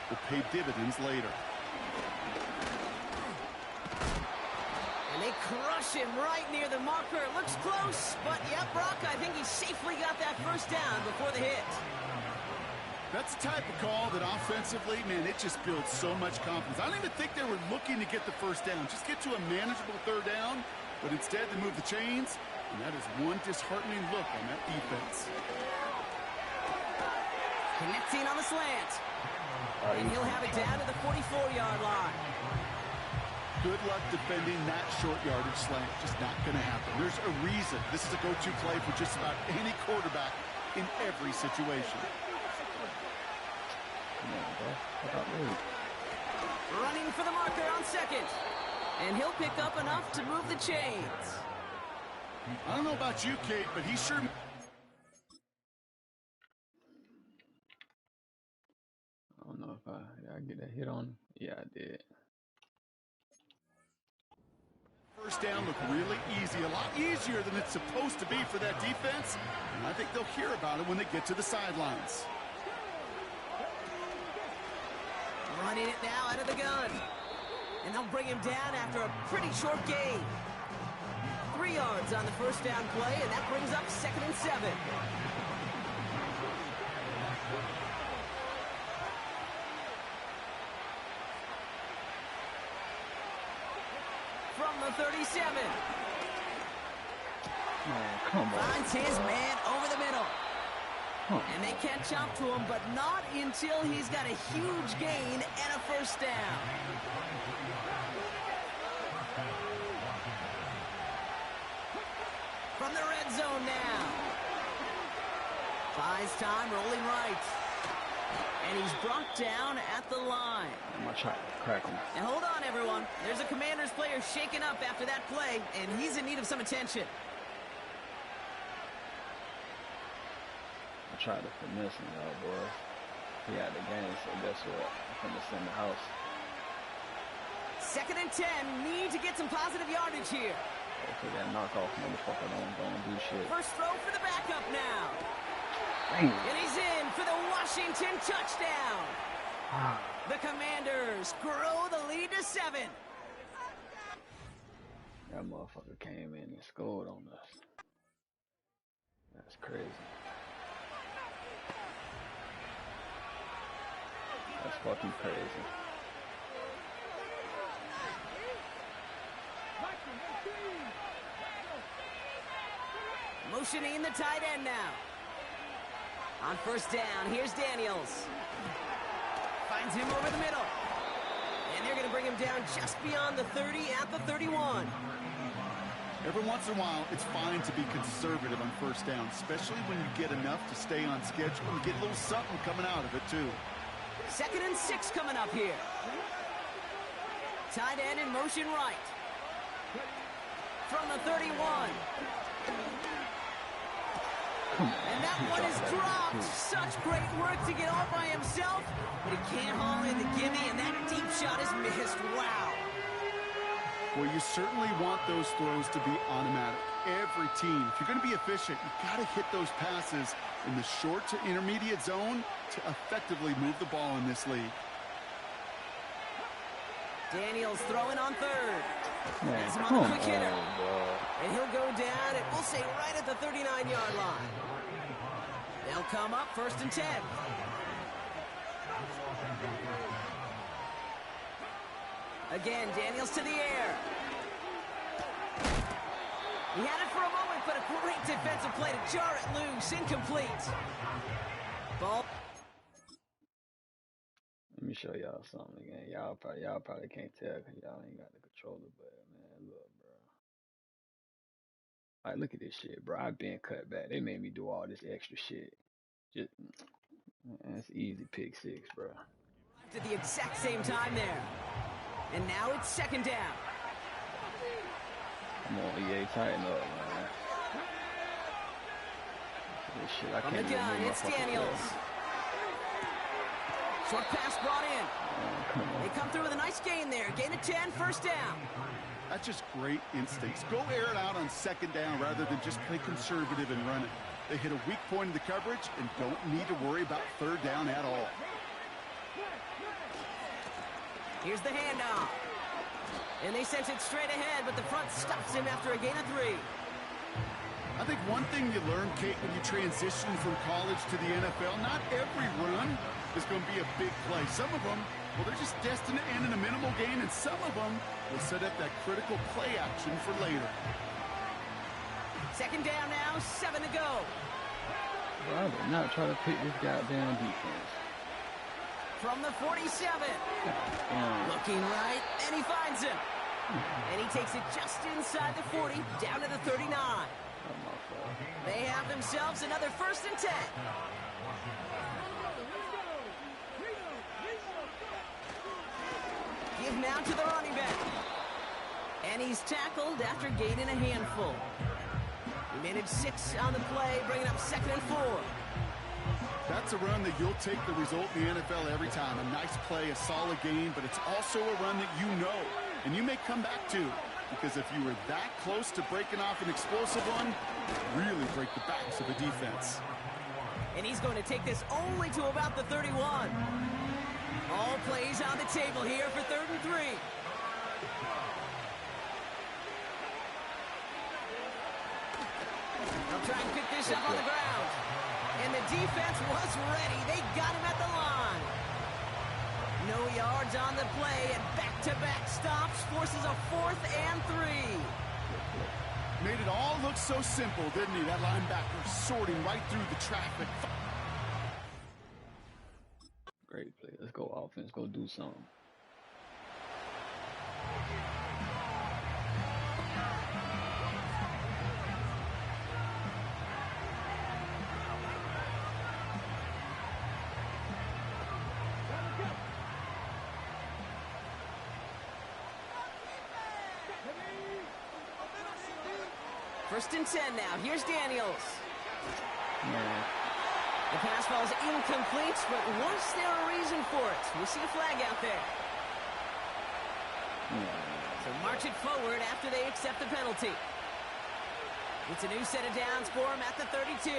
will pay dividends later. And they crush him right near the marker. Looks close, but yep, Brock, I think he safely got that first down before the hit. That's the type of call that offensively, man, it just builds so much confidence. I don't even think they were looking to get the first down. Just get to a manageable 3rd down, but instead they move the chains, and that is one disheartening look on that defense. Connecting on the slant. And he'll have it down to the 44-yard line. Good luck defending that short yardage slant. Just not going to happen. There's a reason. This is a go-to play for just about any quarterback in every situation. Running for the marker on second. And he'll pick up enough to move the chains. I don't know about you, Kate, but he sure... I don't know if I get a hit on. Yeah, I did. First down looked really easy, a lot easier than it's supposed to be for that defense. And I think they'll hear about it when they get to the sidelines. Running it now out of the gun. And they'll bring him down after a pretty short gain. 3 yards on the first down play, and that brings up 2nd and 7. From the 37. Oh, come on. Finds his man over the middle. And they catch up to him, but not until he's got a huge gain and a first down. From the red zone now. Buys time, rolling right. And he's brought down at the line. I'm going to try to crack him. And hold on, everyone. There's a Commanders player shaken up after that play, and he's in need of some attention. I tried to finesse him, boy. He had the game, so guess what? I'm going to send the house. 2nd and 10. Need to get some positive yardage here. Okay, that knockoff motherfucker don't do shit. First throw for the backup now. Damn. And he's in for the Washington touchdown. The Commanders grow the lead to 7. That motherfucker came in and scored on us. That's crazy. That's fucking crazy. Motioning the tight end now. On first down, here's Daniels. Finds him over the middle. And they're going to bring him down just beyond the 30 at the 31. Every once in a while, it's fine to be conservative on first down, especially when you get enough to stay on schedule and get a little something coming out of it, too. 2nd and 6 coming up here. Tight end in motion right. From the 31. And that one is dropped. Such great work to get all by himself, but he can't haul in the gimme, and that deep shot is missed. Wow. Well, you certainly want those throws to be automatic. Every team, if you're going to be efficient, you've got to hit those passes in the short to intermediate zone to effectively move the ball in this league. Daniels throwing on third. Man, come on, quick hitter. And he'll go down, and we'll say right at the 39-yard line. They'll come up 1st and 10. Again, Daniels to the air. He had it for a moment, but a great defensive play to jar it loose. Incomplete. Ball. Let me show y'all something again. Y'all probably can't tell because y'all ain't got the controller, but man, look, bro. Like, look at this shit, bro. I've been cut back. They made me do all this extra shit. Just, man, it's easy pick 6, bro. At the exact same time there. And now it's 2nd down. Come on, EA, tighten up, man. This shit, I can't On the gun, it's Daniels. Short pass brought in. Oh, they come through with a nice gain there. Gain of 10, 1st down. That's just great instincts. Go air it out on 2nd down rather than just play conservative and run it. They hit a weak point in the coverage and don't need to worry about 3rd down at all. Here's the handoff. And they sent it straight ahead, but the front stops him after a gain of 3. I think one thing you learn, Kate, when you transition from college to the NFL, not every run is going to be a big play. Some of them, well, they're just destined to end in a minimal gain, and some of them will set up that critical play action for later. 2nd down now, 7 to go. Bro, I did not try to pick this goddamn defense. From the 47. Looking right, and he finds him. And he takes it just inside the 40, down to the 39. They have themselves another 1st and 10. Give now to the running back. And he's tackled after gaining a handful. He managed 6 on the play, bringing up 2nd and 4. That's a run that you'll take the result in the NFL every time. A nice play, a solid game, but it's also a run that you know, and you may come back to. Because if you were that close to breaking off an explosive one, really break the backs of a defense. And he's going to take this only to about the 31. All plays on the table here for 3rd and 3. They'll try and pick this up on the ground. And the defense was ready. They got him at the line. No yards on the play, and back-to-back stops forces a 4th and 3. Made it all look so simple, didn't he? That linebacker sorting right through the traffic. Great play. Let's go offense. Go do something. First and 10 now. Here's Daniels. Yeah. The pass falls incomplete, but was there a reason for it? We see a flag out there. So march it forward after they accept the penalty. It's a new set of downs for him at the 32.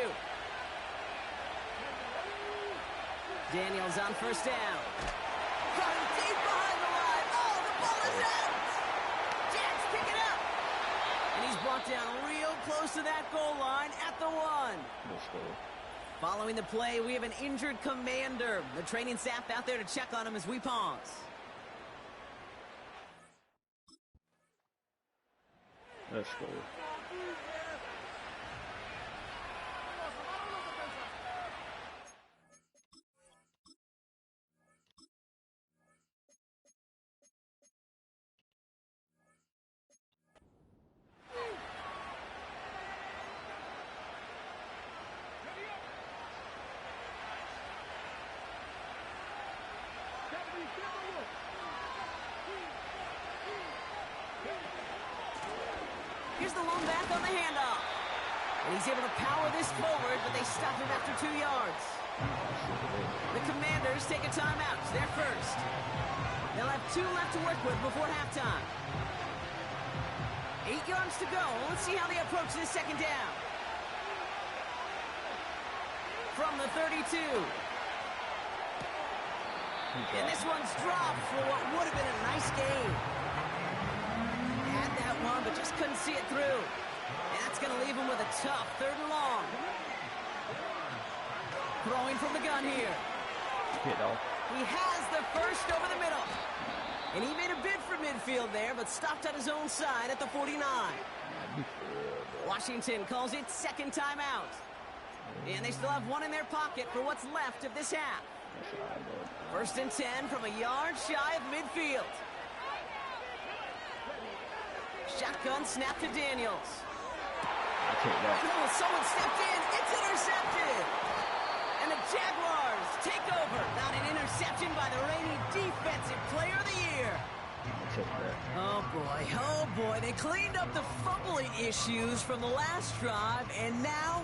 Daniels on 1st down. Running deep behind the line. Oh, the ball is out. Jacks pick it up. And he's brought down real close to that goal line at the 1. Let's go. Following the play, we have an injured commander. The training staff out there to check on him as we pause. Let's go. Here's the lone back on the handoff. And he's able to power this forward, but they stop him after 2 yards. The Commanders take a timeout. They're first. They'll have 2 left to work with before halftime. 8 yards to go. Let's see how they approach this 2nd down. From the 32. And this one's dropped for what would have been a nice game. Had that one, but just couldn't see it through. And that's going to leave him with a tough 3rd and long. Throwing from the gun here. He has the first over the middle. And he made a bid for midfield there, but stopped on his own side at the 49. Washington calls it 2nd timeout. And they still have 1 in their pocket for what's left of this half. 1st and 10 from a yard shy of midfield. Shotgun snap to Daniels. Oh, someone stepped in. It's intercepted. And the Jaguars take over. Not an interception by the reigning Defensive Player of the Year. Oh boy, they cleaned up the fumbling issues from the last drive, and now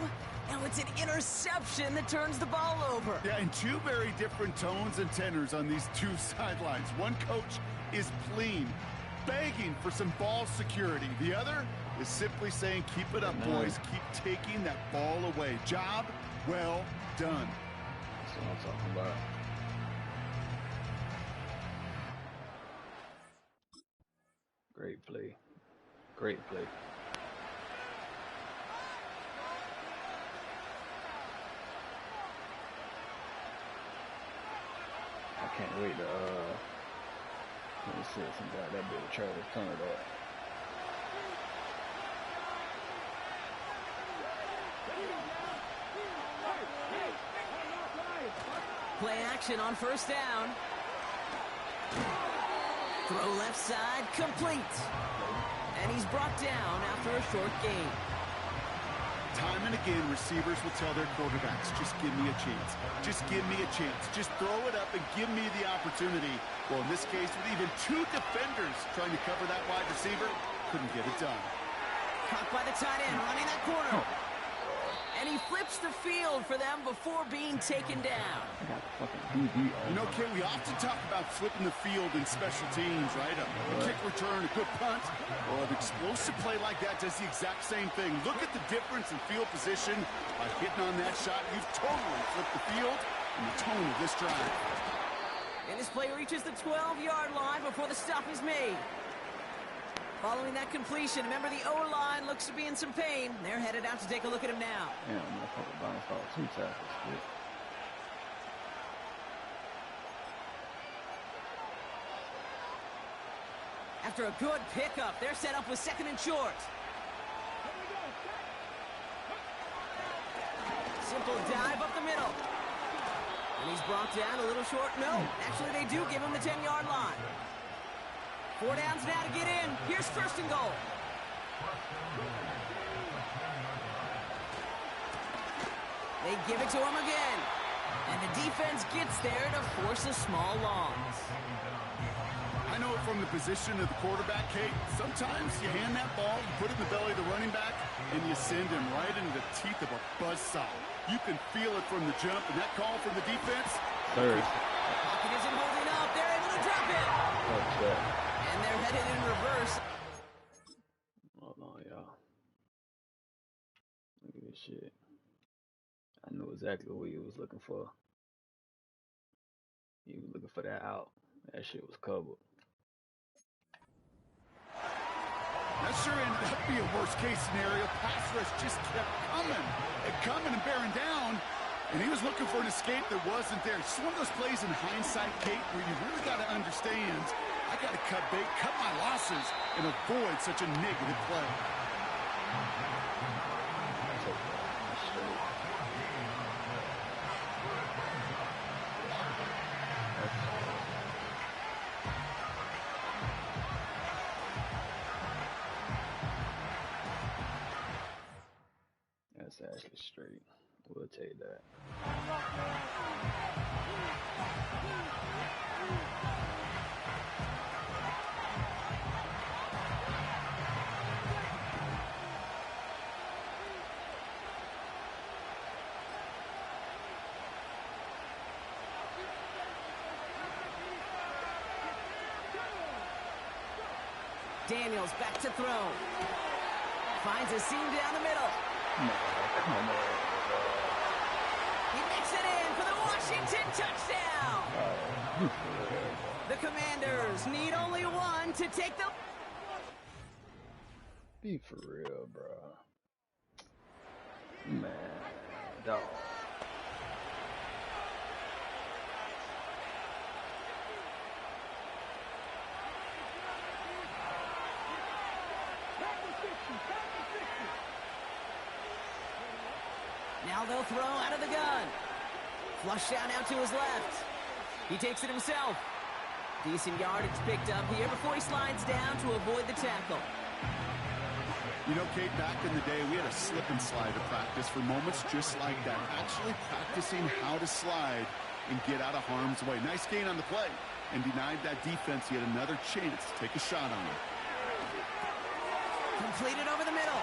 it's an interception that turns the ball over. Yeah, and 2 very different tones and tenors on these 2 sidelines. One coach is pleading, begging for some ball security. The other is simply saying, keep it up, boys. Keep taking that ball away. Job well done. That's what I'm talking about. Great play. Great play. I can't wait to let me see some guy that big Travis Turner up. Play action on 1st down. Throw left side, complete. And he's brought down after a short gain. Time and again, receivers will tell their quarterbacks, just give me a chance. Just give me a chance. Just throw it up and give me the opportunity. Well, in this case, with even two defenders trying to cover that wide receiver, couldn't get it done. Caught by the tight end, running that corner. And he flips the field for them before being taken down. You know, Kay, we often talk about flipping the field in special teams, right? A kick return, a good punt, or an explosive play like that does the exact same thing. Look at the difference in field position. By hitting on that shot, you've totally flipped the field and the tone of this drive. And this play reaches the 12-yard line before the stop is made. Following that completion, remember the O-line looks to be in some pain. They're headed out to take a look at him now. Yeah, motherfucker bounced off 2 tackles. After a good pickup, they're set up with 2nd and short. Simple dive up the middle. And he's brought down a little short. No, actually they do give him the 10-yard line. 4 downs now to get in. Here's 1st and goal. They give it to him again. And the defense gets there to force a small loss. I know it from the position of the quarterback, Kate. Sometimes you hand that ball, you put it in the belly of the running back, and you send him right into the teeth of a buzzsaw. You can feel it from the jump, and that call from the defense. Third. Pocket isn't holding up. They're able to drop it. And they're headed in reverse. Hold on, y'all. Look at this shit. I knew exactly what he was looking for. He was looking for that out. That shit was covered. That sure ended up being a worst-case scenario. Pass rush just kept coming and bearing down. And he was looking for an escape that wasn't there. It's just one of those plays in hindsight, Kate, where you really got to understand, I got to cut bait, cut my losses, and avoid such a negative play. That's actually straight. We'll take that. Daniels back to throw. Finds a seam down the middle. No, come on. He makes it in for the Washington touchdown. The Commanders need only one to take the... Be for real, bro. Man, dog. Now they'll throw out of the gun. Flush down out to his left. He takes it himself. Decent yardage picked up here before he slides down to avoid the tackle. You know, Kate, back in the day, we had a slip and slide to practice for moments just like that. Actually practicing how to slide and get out of harm's way. Nice gain on the play and denied that defense yet another chance to take a shot on him. Completed over the middle.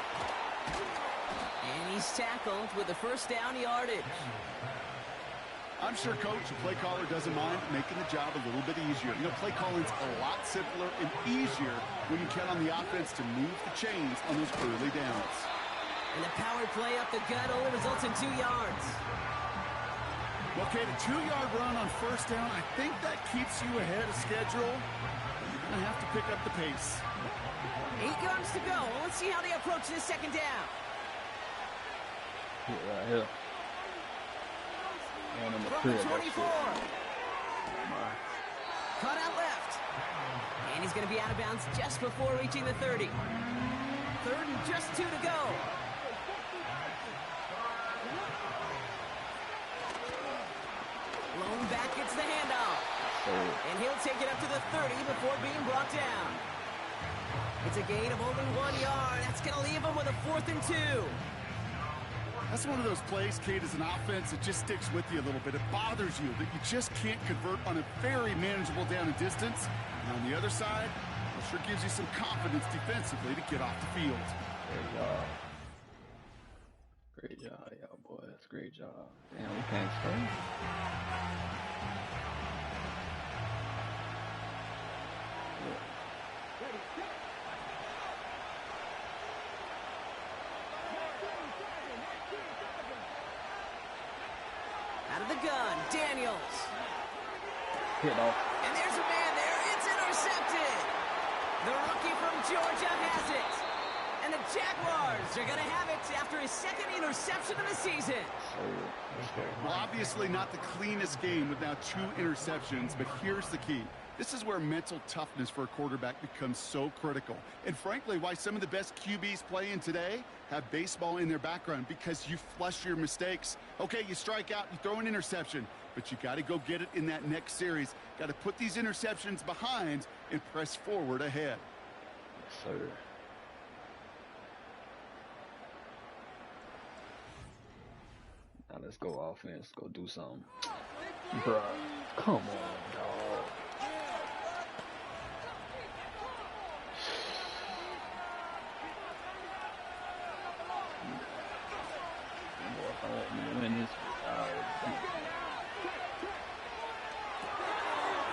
And he's tackled with the first down yardage. I'm sure, Coach, the play caller doesn't mind making the job a little bit easier. You know, play calling's a lot simpler and easier when you count on the offense to move the chains on those early downs. And the power play up the gut only results in 2 yards. Okay, the 2-yard run on first down, I think that keeps you ahead of schedule. You're going to have to pick up the pace. 8 yards to go. Well, let's see how they approach this second down. Right here. From the 24. Cut out left. And he's going to be out of bounds just before reaching the 30. 3rd and just 2 to go. Lone back gets the handoff. And he'll take it up to the 30 before being brought down. It's a gain of only 1 yard. That's going to leave him with a 4th and 2. That's one of those plays, Kate, as an offense, it just sticks with you a little bit. It bothers you that you just can't convert on a very manageable down and distance. And on the other side, it sure gives you some confidence defensively to get off the field. Great job. Great job, y'all boys. Great job. Damn, we can't score. Out of the gun, Daniels. Hit off. And there's a man there. It's intercepted. The rookie from Georgia has it. And the Jaguars are going to have it after his 2nd interception of the season. Well, obviously not the cleanest game with now 2 interceptions, but here's the key. This is where mental toughness for a quarterback becomes so critical. And frankly, why some of the best QBs playing today have baseball in their background, because you flush your mistakes. Okay, you strike out, you throw an interception, but you got to go get it in that next series. Got to put these interceptions behind and press forward ahead. Yes, sir. Now let's go offense. Go do something. Bruh, come on, dog.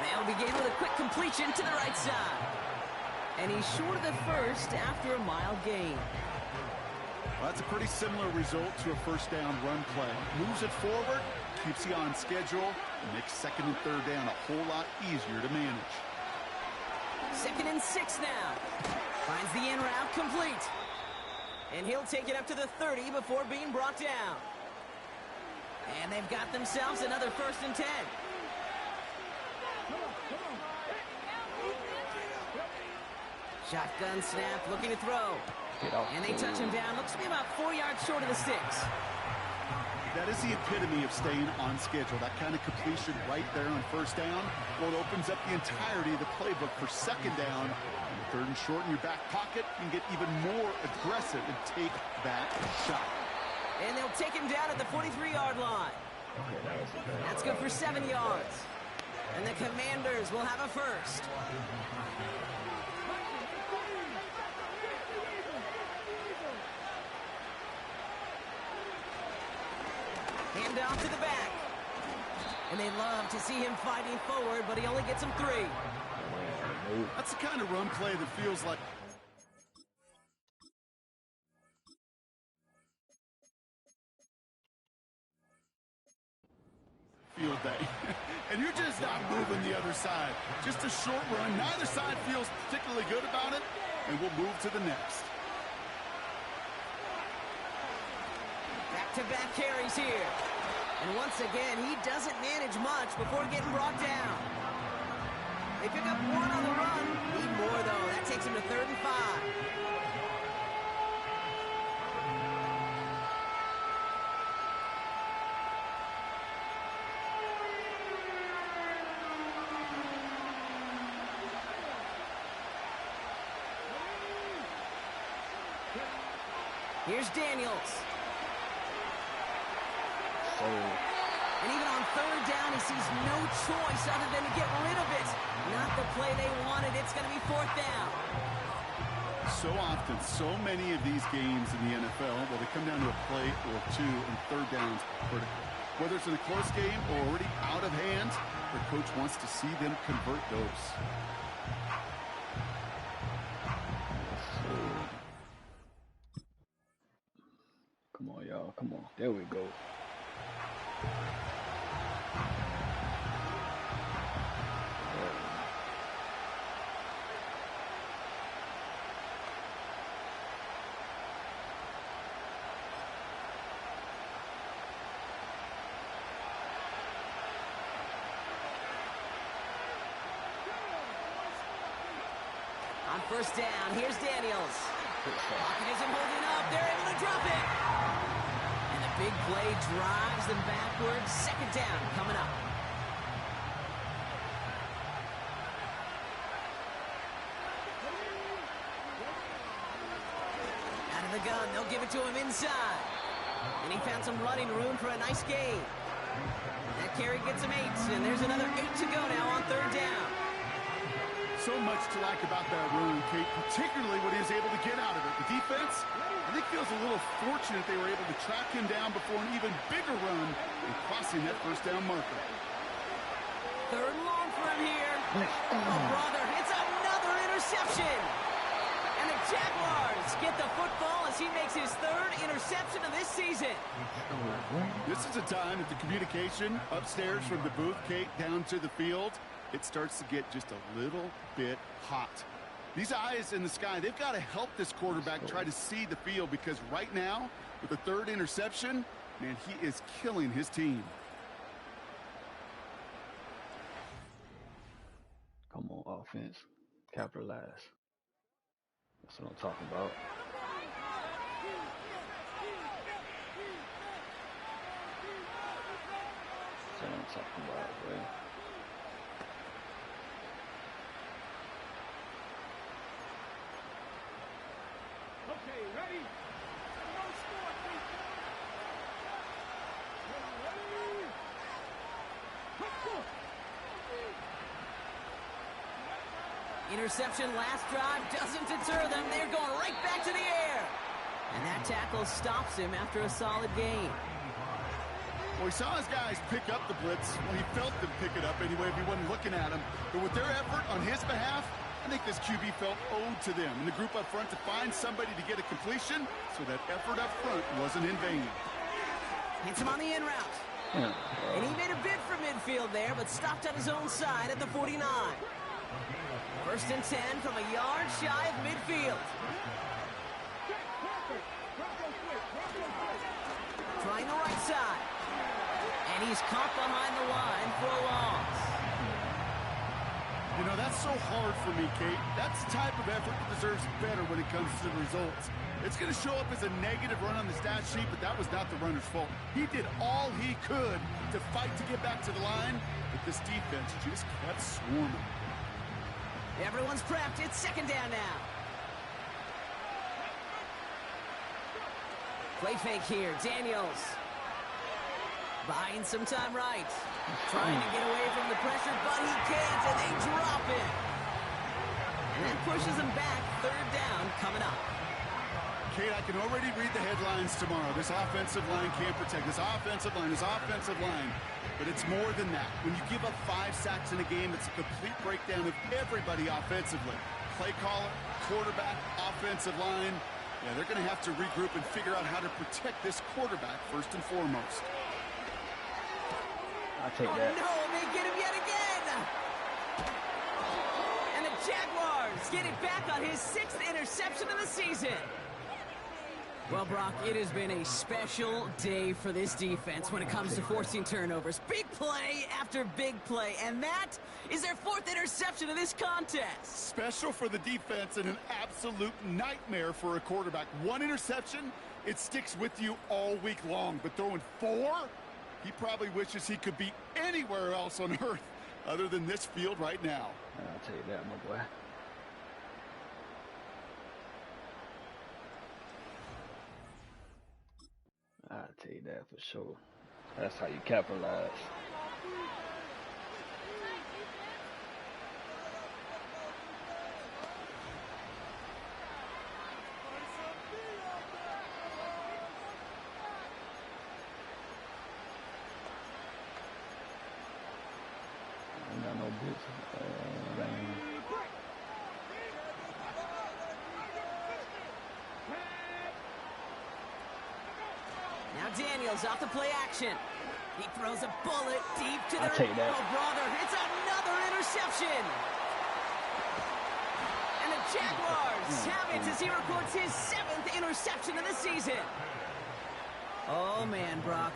They'll begin with a quick completion to the right side. And he's short of the first after a mile gain. Well, that's a pretty similar result to a first down run play. Moves it forward, keeps you on schedule, and makes 2nd and 3rd down a whole lot easier to manage. 2nd and 6 now. Finds the in route complete. And he'll take it up to the 30 before being brought down. And they've got themselves another 1st and 10. Shotgun snap, looking to throw. And they touch him down. Looks to be about 4 yards short of the sticks. That is the epitome of staying on schedule. That kind of completion right there on first down. Well, it opens up the entirety of the playbook for 2nd down. And 3rd and short in your back pocket, you can get even more aggressive and take that shot. And they'll take him down at the 43-yard line. That's good for 7 yards. And the Commanders will have a 1st. Hand off to the back. And they love to see him fighting forward, but he only gets him 3. That's the kind of run play that feels like field day. And you're just not moving the other side. Just a short run. Neither side feels particularly good about it, and we'll move to the next. Back-to-back carries here. And once again, he doesn't manage much before getting brought down. They pick up 1 on the run. Need more, though. That takes him to 3rd and 5. Here's Daniels. And even on 3rd down, he sees no choice other than to get rid of it. Not the play they wanted. It's going to be 4th down. So often, so many of these games in the NFL, well, they come down to a play or 2, and 3rd downs critical. Whether it's in a close game or already out of hand, the coach wants to see them convert those. Come on, y'all. Come on. There we go. On 1st down, here's Daniels. Pocket isn't holding up. They're able to drop it. And a big play drives them backwards. 2nd down coming up. gun. They'll give it to him inside. And he found some running room for a nice gain. That carry gets him 8, and there's another 8 to go now on 3rd down. So much to like about that run, Kate, particularly what he was able to get out of it. The defense, I think, feels a little fortunate they were able to track him down before an even bigger run and crossing that 1st down marker. 3rd and long for him here. Oh, brother, it's another interception. And the Jaguars get the football as he makes his 3rd interception of this season. This is a time that the communication upstairs from the booth, Kate, down to the field, it starts to get just a little bit hot. These eyes in the sky, they've got to help this quarterback try to see the field, because right now, with the 3rd interception, man, he is killing his team. Come on, offense. Capitalize. That's what I'm talking about. That's what I'm talking about, boy. Okay, ready? No score, please. Ready? Let's go. Interception last drive doesn't deter them. They're going right back to the air. And that tackle stops him after a solid gain. Well, he saw his guys pick up the blitz. Well, he felt them pick it up anyway if he wasn't looking at him. But with their effort on his behalf, I think this QB felt owed to them and the group up front to find somebody to get a completion, so that effort up front wasn't in vain. Hits him on the in route. And he made a bid for midfield there, but stopped on his own side at the 49. 1st and 10 from a yard shy of midfield. Trying the right side. And he's caught behind the line for a loss. You know, that's so hard for me, Kate. That's the type of effort that deserves better when it comes to the results. It's going to show up as a negative run on the stat sheet, but that was not the runner's fault. He did all he could to fight to get back to the line, but this defense just kept swarming. Everyone's prepped. It's 2nd down now. Play fake here. Daniels. Buying some time right. Trying to get away from the pressure, but he can't, and they drop it. And that pushes him back. 3rd down coming up. Kate, I can already read the headlines tomorrow. This offensive line can't protect. This offensive line. But it's more than that. When you give up 5 sacks in a game, it's a complete breakdown of everybody offensively. Play caller, quarterback, offensive line. Yeah, they're going to have to regroup and figure out how to protect this quarterback first and foremost. I'll take that. Oh, no, they get him yet again. And the Jaguars get it back on his 6th interception of the season. Well, Brock, it has been a special day for this defense when it comes to forcing turnovers. Big play after big play, and that is their 4th interception of this contest. Special for the defense and an absolute nightmare for a quarterback. 1 interception, it sticks with you all week long, but throwing 4, he probably wishes he could be anywhere else on earth other than this field right now. I'll tell you that, my boy. I'll tell you that for sure. That's how you capitalize. I ain't got no bitch. Now Daniels off the play action. He throws a bullet deep to the... I'll take that. Oh, brother, it's another interception. And the Jaguars have it as he records his 7th interception of the season. Oh, man, Brock,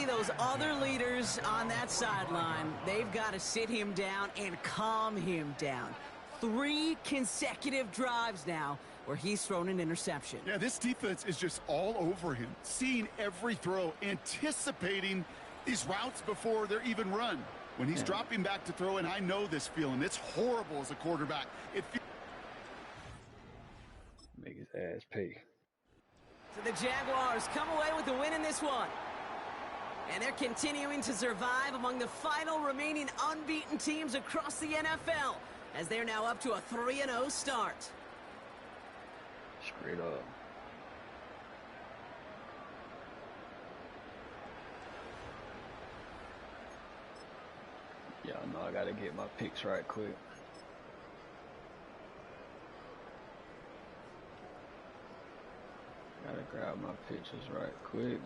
those other leaders on that sideline, they've got to sit him down and calm him down. 3 consecutive drives now where he's thrown an interception. Yeah, this defense is just all over him, seeing every throw, anticipating these routes before they're even run. When he's dropping back to throw, and I know this feeling, it's horrible as a quarterback. Make his ass pay. So the Jaguars come away with the win in this one. And they're continuing to survive among the final remaining unbeaten teams across the NFL, as they're now up to a 3-0 start. Straight up. Yeah, I know I gotta get my picks right quick. Gotta grab my pictures right quick.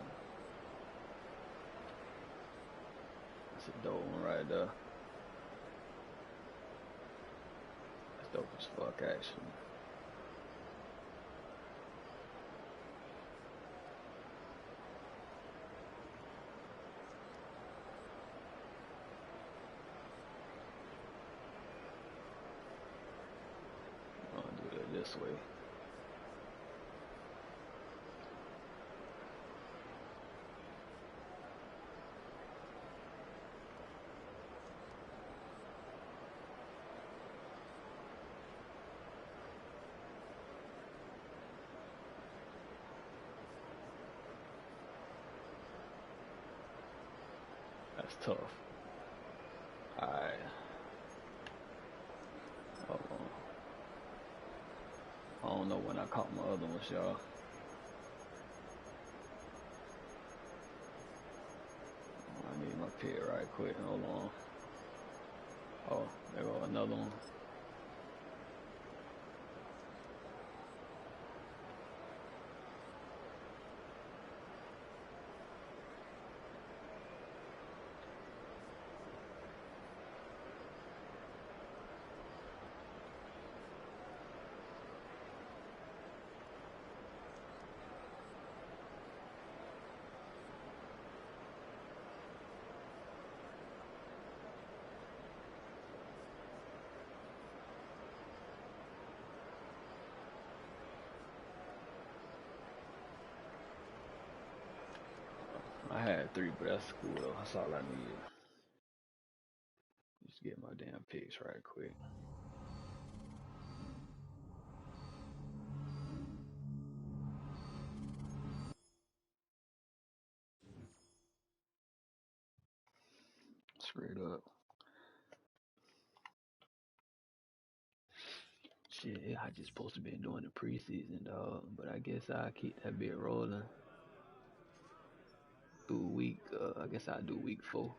That's a dope one right there. That's dope as fuck, actually. I'm gonna do it this way. That's tough. Alright. Hold on. I don't know when I caught my other ones, y'all. I need my pick right quick. Hold on. Oh, there go another one. I had 3, but that's cool though. That's all I needed. Just get my damn picks right quick. Straight up. Shit, I just supposed to been doing the preseason, dog. But I guess I'll keep that bit rolling through week. I guess I'll do week 4.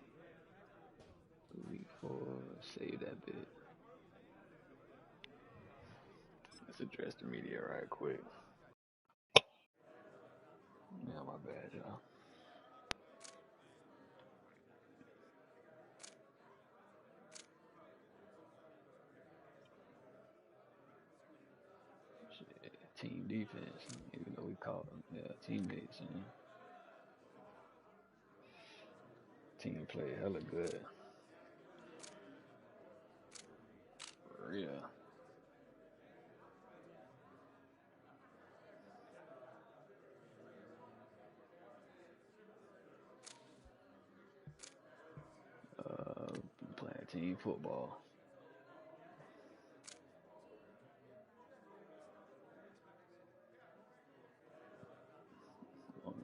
Week 4, save that bit. Let's address the media right quick. Yeah, my bad, y'all. Shit, team defense, even though we called them, teammates, Team play hella good. For real. Playing team football.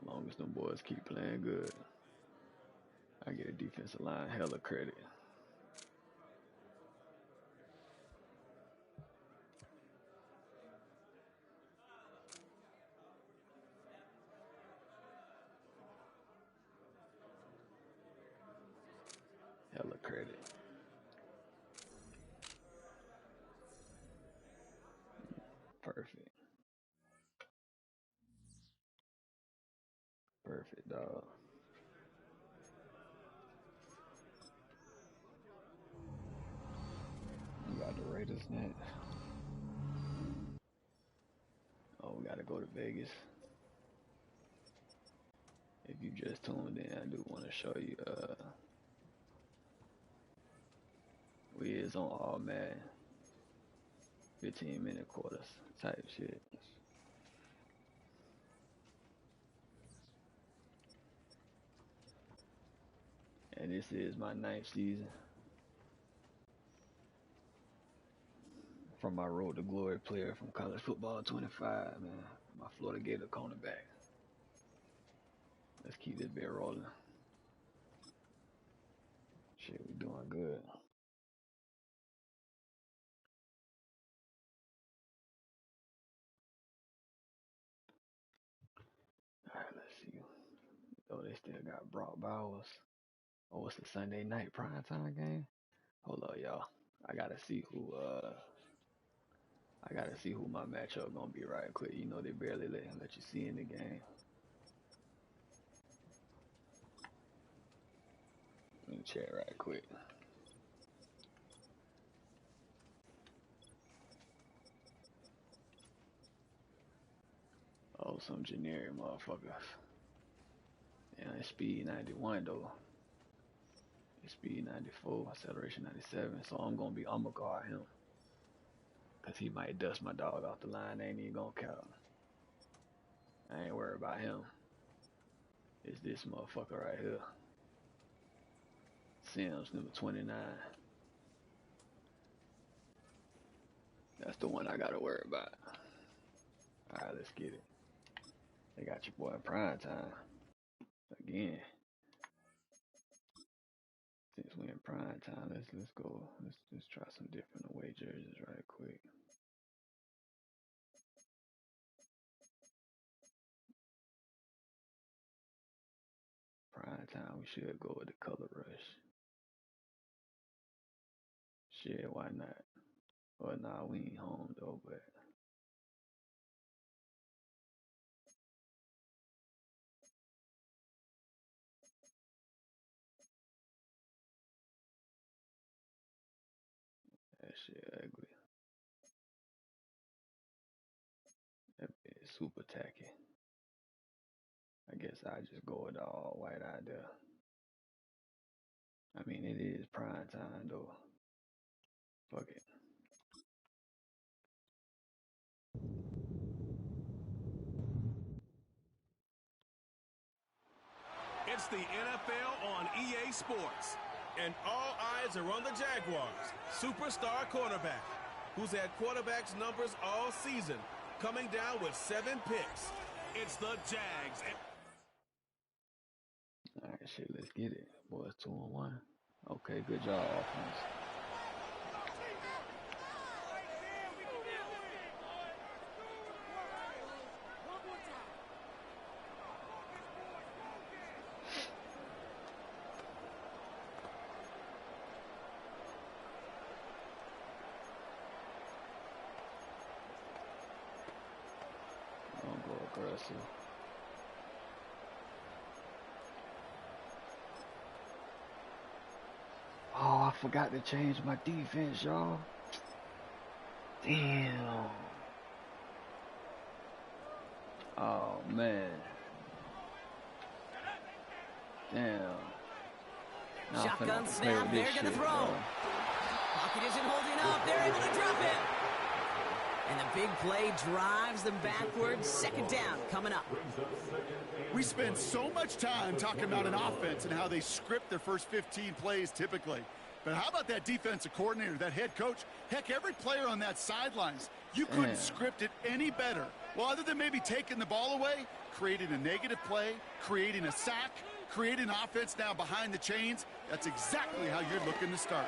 Long as them boys keep playing good, I get a defensive line hella credit. Hella credit. Perfect. Perfect, dog. We got the Raiders next. Oh, we gotta go to Vegas. If you just tuned in, I do want to show you, we is on all Madden 15-minute quarters type shit. And this is my 9th season from my Road to Glory player from college football 25, man. My Florida Gator cornerback. Let's keep this bit rolling. Shit, we doing good. All right, let's see. Oh, they still got Brock Bowers. Oh, it's a Sunday night primetime game. Hold up, y'all. I gotta see who my matchup gonna be right quick. You know they barely let you see in the game. Let me check right quick. Oh, some generic motherfuckers. Yeah, it's speed 91 though. It's speed 94, acceleration 97. So I'm gonna guard him. Cause he might dust my dog off the line. Ain't even gonna count. I ain't worried about him. It's this motherfucker right here. Sims, number 29. That's the one I gotta worry about. Alright, let's get it. They got your boy in prime time. Again. Since we in prime time, let's go. Let's try some different away jerseys right quick. Prime time, we should go with the color rush. Shit, why not? Well, nah, we ain't home though, but that shit ugly. That bit is super tacky. I guess I just go with the all white out there. I mean, it is prime time though. Fuck it. It's the NFL on EA Sports. And all eyes are on the Jaguars' superstar quarterback, who's had quarterbacks numbers all season, coming down with 7 picks. It's the Jags. All right, shit, let's get it. Boys, 2-1. Okay, good job, offense. Don't go aggressive. Oh, I forgot to change my defense, y'all. Damn. Oh, man. Damn. Now Shotgun snap, they're going to throw. Pocket isn't holding up. They're able to drop it. And the big play drives them backwards. Second down coming up. We spend so much time talking about an offense and how they script their first 15 plays typically. But how about that defensive coordinator, that head coach? Heck, every player on that sidelines, you couldn't script it any better. Well, other than maybe taking the ball away, creating a negative play, creating a sack, creating offense now behind the chains. That's exactly how you're looking to start.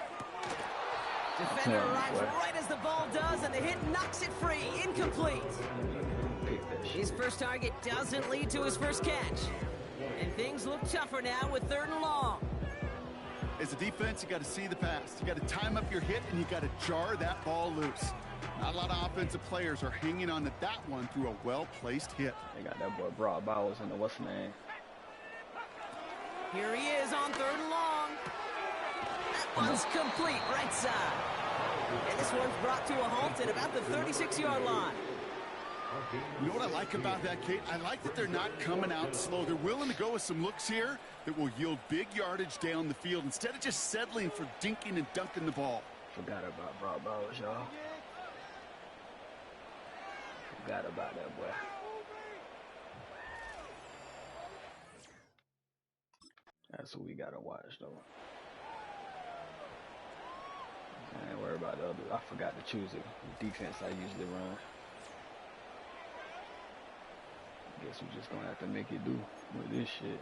Defender arrives right as the ball does, and the hit knocks it free. Incomplete. His first target doesn't lead to his first catch. And things look tougher now with 3rd and long. As a defense, you got to see the pass. You got to time up your hit, and you got to jar that ball loose. Not a lot of offensive players are hanging on to that one through a well-placed hit. They got that boy Brock Bowers in the what's the name? Here he is on 3rd and long. That one's complete right side. And this one's brought to a halt at about the 36-yard line. You know what I like about that, Kate? I like that they're not coming out slow. They're willing to go with some looks here that will yield big yardage down the field instead of just settling for dinking and dunking the ball. Forgot about Brock Bowers, y'all. Forgot about that boy. That's what we gotta watch, though. I ain't worried about the other. I forgot to choose it. The defense I usually run. Get guess we're just gonna have to make it do with this shit.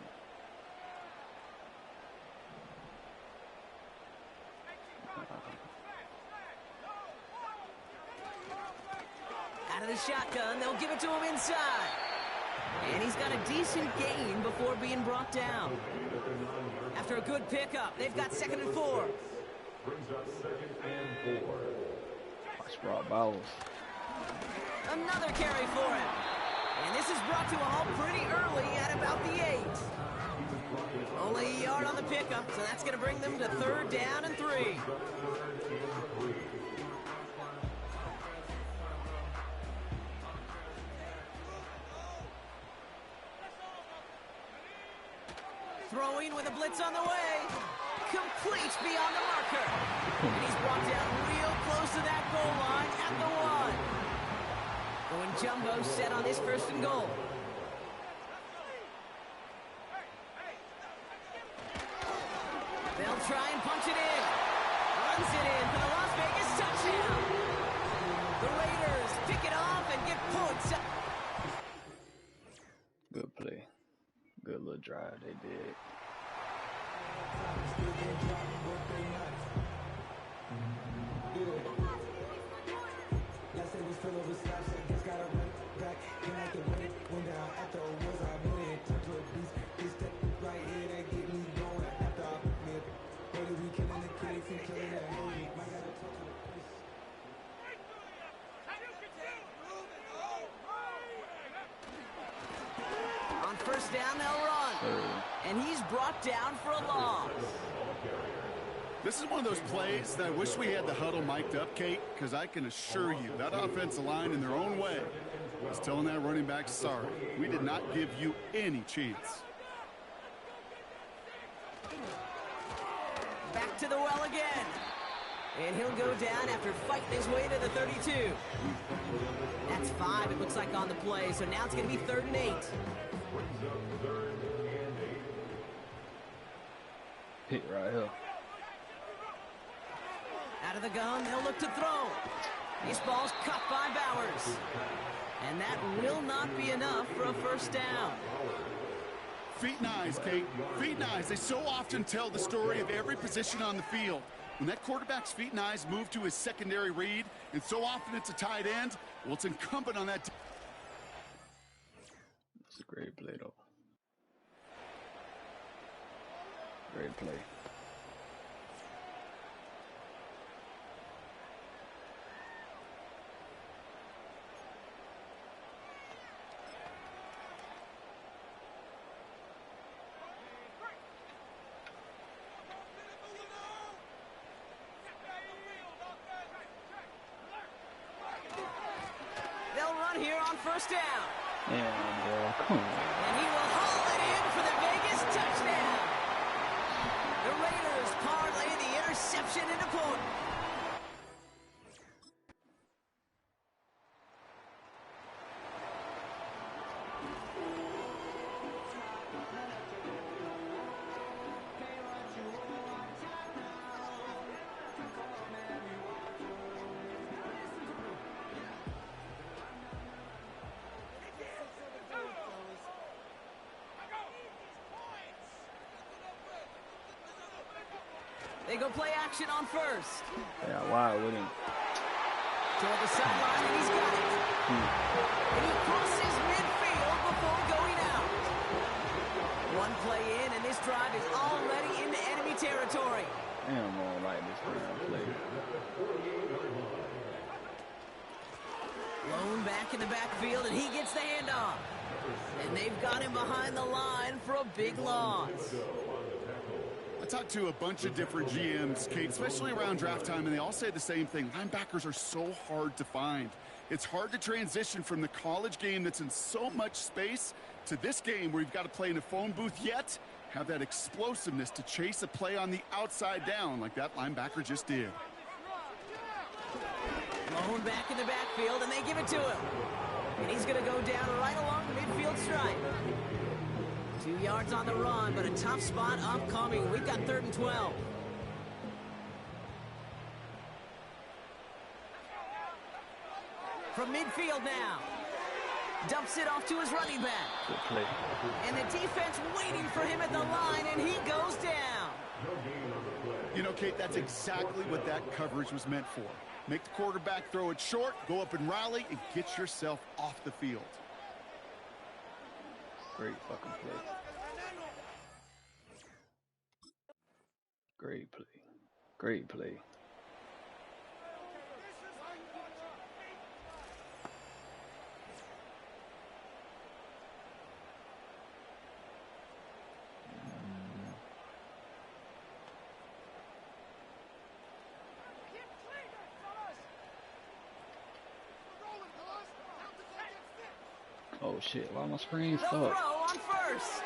Out of the shotgun, they'll give it to him inside. And he's got a decent gain before being brought down. After a good pickup, they've got 2nd and 4. Brings up 2nd and 4. Watch Rob Bowles. Another carry for him. And this is brought to a halt pretty early at about the 8. Only a yard on the pickup, so that's going to bring them to 3rd down and 3. Throwing with a blitz on the way. Complete beyond the marker. And he's brought down real close to that goal line at the 1. Going jumbo set on this 1st and goal. They'll try and punch it in. Runs it in for the Las Vegas touchdown. The Raiders pick it off and get points. Good play. Good little drive they did. On 1st down, they'll run. And he's brought down for a loss. This is one of those plays that I wish we had the huddle mic'd up, Kate, because I can assure you that offensive line in their own way is telling that running back, sorry, we did not give you any chance. Back to the well again. And he'll go down after fighting his way to the 32. That's 5, it looks like, on the play. So now it's going to be 3rd and 8. Hit right here. Out of the gun, they'll look to throw. This ball's cut by Bowers. And that will not be enough for a 1st down. Feet and eyes, Kate. Feet and eyes. They so often tell the story of every position on the field. When that quarterback's feet and eyes move to his secondary read, and so often it's a tight end, well, it's incumbent on that. That's a great play, though. Great play. They'll run here on 1st down. Yeah, boy, come on. And he will haul it in for the Vegas touchdown. The Raiders parlay the interception into point. They go play action on 1st. Yeah, why wouldn't? Toward the sideline, and he's got it. And he crosses midfield before going out. One play in, and this drive is already into enemy territory. Damn, I don't like this kind of play. Lone back in the backfield, and he gets the handoff. And they've got him behind the line for a big loss. I talked to a bunch of different GMs, Kate, especially around draft time, and they all say the same thing. Linebackers are so hard to find. It's hard to transition from the college game that's in so much space to this game where you've got to play in a phone booth, yet have that explosiveness to chase a play on the outside down like that linebacker just did. Lone back in the backfield, and they give it to him. And he's going to go down right along the midfield stripe. 2 yards on the run, but a tough spot upcoming. We've got 3rd and 12. From midfield now. Dumps it off to his running back. Good play. And the defense waiting for him at the line, and he goes down. You know, Kate, that's exactly what that coverage was meant for. Make the quarterback throw it short, go up and rally, and get yourself off the field. Great fucking play. Great play. Great play. Oh shit, why my screen They'll stuck? throw on first.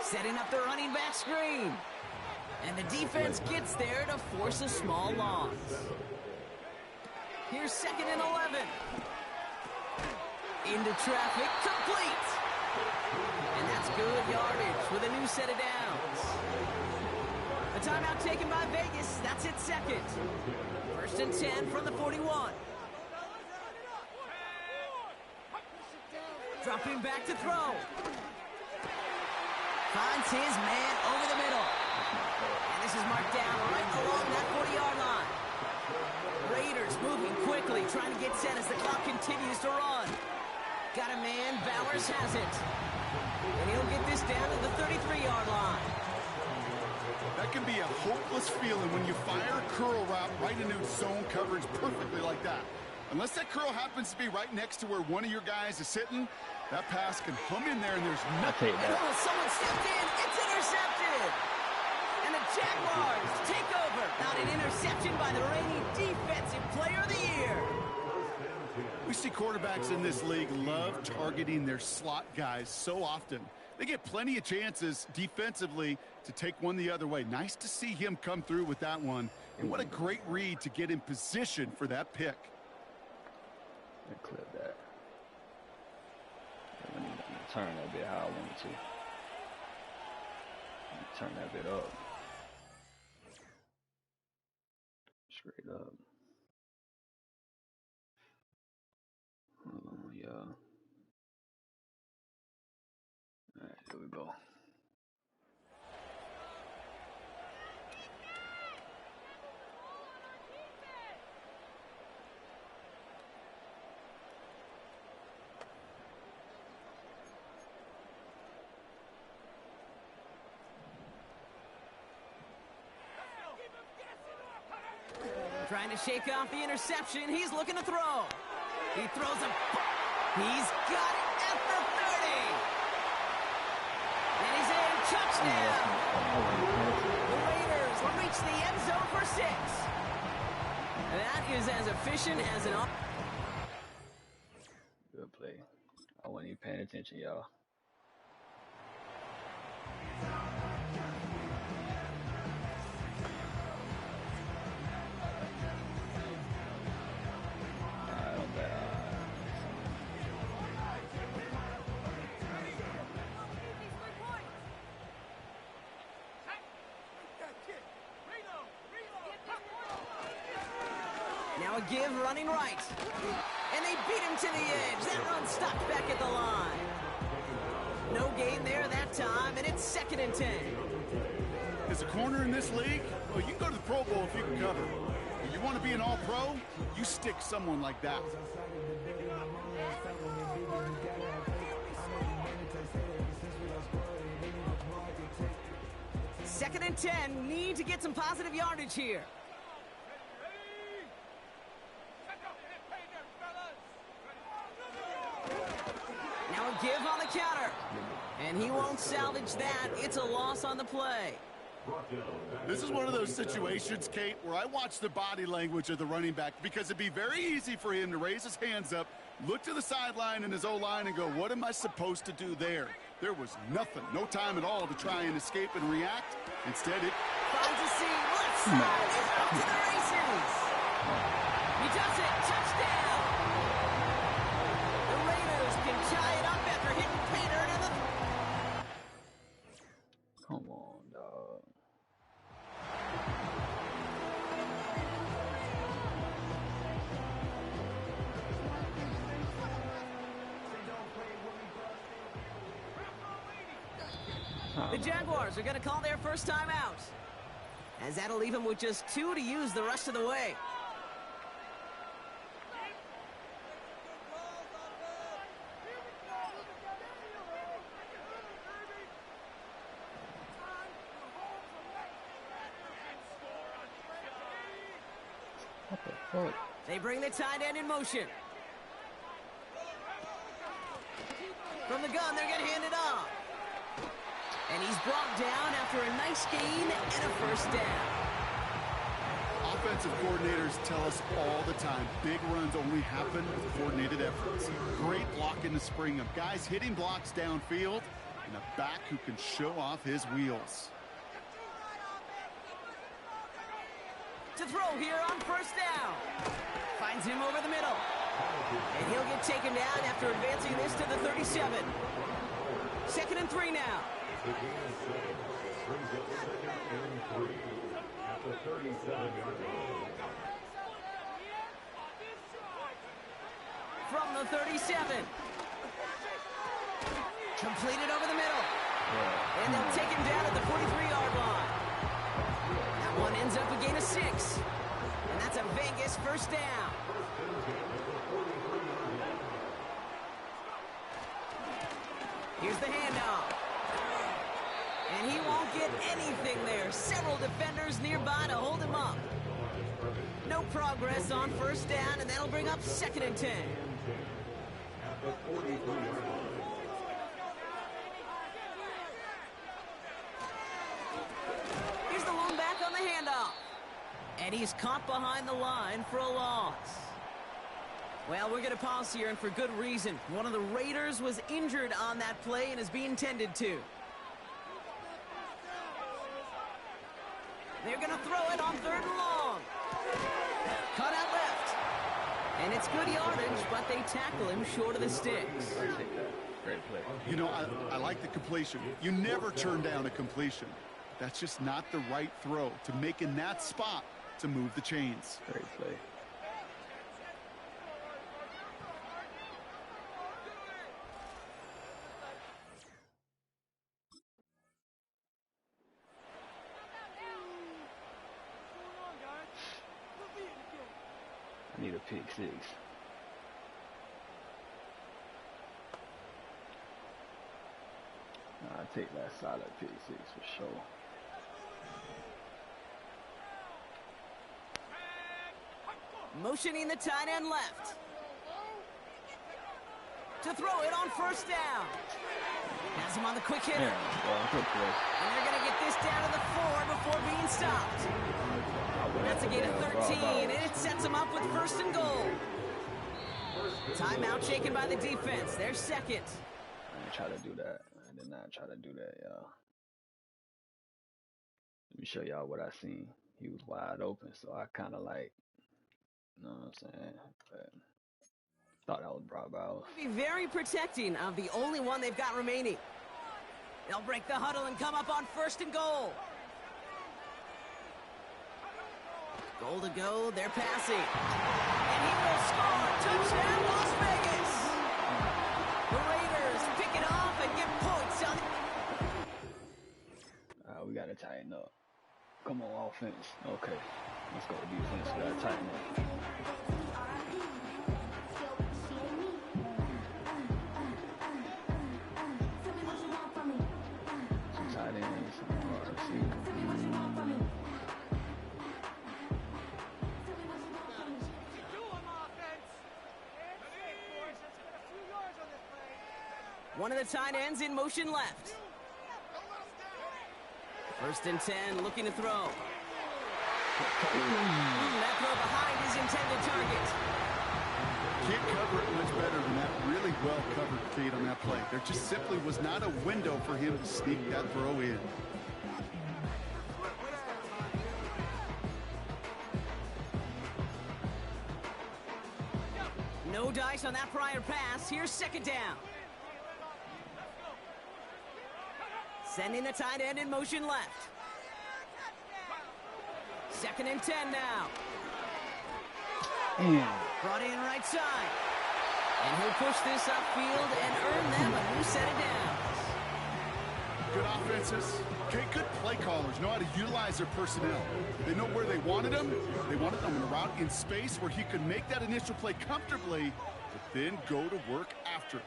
Setting up the running back screen. And the defense gets there to force a small loss. Here's 2nd and 11. Into traffic, complete. And that's good yardage with a new set of downs. A timeout taken by Vegas. That's its 2nd. 1st and 10 from the 41. Dropping back to throw. Finds his man over the middle. And this is marked down right along that 40-yard line. Raiders moving quickly, trying to get set as the clock continues to run. Got a man, Bowers has it. And he'll get this down to the 33-yard line. That can be a hopeless feeling when you fire a curl route right into zone coverage perfectly like that. Unless that curl happens to be right next to where one of your guys is sitting, that pass can hum in there and there's nothing. And someone stepped in. It's intercepted. And the Jaguars take over. Not an interception by the reigning defensive player of the year. We see quarterbacks in this league love targeting their slot guys so often. They get plenty of chances defensively to take one the other way. Nice to see him come through with that one. And what a great read to get in position for that pick. Clip that. Let me turn that bit how I want it to. Let me turn that bit up. Straight up. Oh, yeah. Alright, here we go. Trying to shake off the interception. He's looking to throw. He throws a... He's got it at the 30. And he's in. Touchdown. The Raiders will reach the end zone for 6. That is as efficient as an... Good play. I wasn't even paying attention, y'all. Now a give running right. And they beat him to the edge. That run stopped back at the line. No gain there that time, and it's 2nd and 10. As a corner in this league, well, you can go to the Pro Bowl if you can cover. If you want to be an all-pro, you stick someone like that. Second and 10. Need to get some positive yardage here. Now a give on the counter. And he won't salvage that. It's a loss on the play. This is one of those situations, Kate, where I watch the body language of the running back because it'd be very easy for him to raise his hands up, look to the sideline in his O-line and go, what am I supposed to do there? There was nothing, no time at all to try and escape and react. Instead, it finds a seam, left side, is out to the races. He does it, touchdown. The Raiders can tie it up after hitting Pater to the... Come on, dog. The Jaguars are going to call their first time out, as that'll leave them with just 2 to use the rest of the way. What the fuck? They bring the tight end in motion. From the gun, they're going to hand it off. And he's brought down after a nice gain and a first down. Offensive coordinators tell us all the time, big runs only happen with coordinated efforts. Great block in the spring of guys hitting blocks downfield and a back who can show off his wheels. To throw here on first down. Finds him over the middle. And he'll get taken down after advancing this to the 37. 2nd and 3 now. From the 37. Completed over the middle. And they'll take him down at the 43-yard line. That one ends up a gain of 6. And that's a Vegas first down. Here's the handoff. And he won't get anything there. Several defenders nearby to hold him up. No progress on first down, and that'll bring up 2nd and 10. Here's the lone back on the handoff. And he's caught behind the line for a loss. Well, we're going to pause here, and for good reason. One of the Raiders was injured on that play and is being tended to. They're going to throw it on 3rd and long. Cut out left. And it's good yardage, but they tackle him short of the sticks. Great play. You know, I like the completion. You never turn down a completion. That's just not the right throw to make in that spot to move the chains. Great play. I need a pick 6. I'll take that solid pick 6 for sure. Motioning the tight end left. To throw it on first down. Has him on the quick hitter. Yeah, good play. And they're going to get this down to the 4 before being stopped. That's a gain of 13, and it sets them up with 1st and goal. Timeout shaken by the defense. They're 2nd. I didn't try to do that. I did not try to do that, y'all. Let me show y'all what I seen. He was wide open, so I kind of like, you know what I'm saying? But thought that was bravo. Be very protecting of the only one they've got remaining. They'll break the huddle and come up on 1st and goal. Goal to go, they're passing. And he will score. Touchdown, Las Vegas. The Raiders pick it off and get points on. We got to tighten up. Come on, offense. Okay. Let's go defense. We got to tighten up. Some tight ends, some receivers. One of the tight ends in motion left. 1st and 10, looking to throw. That throw behind his intended target. Can't cover it much better than that really well-covered feed on that play. There just simply was not a window for him to sneak that throw in. No dice on that prior pass. Here's 2nd down. Sending the tight end in motion left. 2nd and 10 now. Brought in right side. And he'll push this upfield and earn them a new set of downs. Good offenses. Okay, good play callers know how to utilize their personnel. They know where they wanted them. They wanted them in a route in space where he could make that initial play comfortably, but then go to work after it.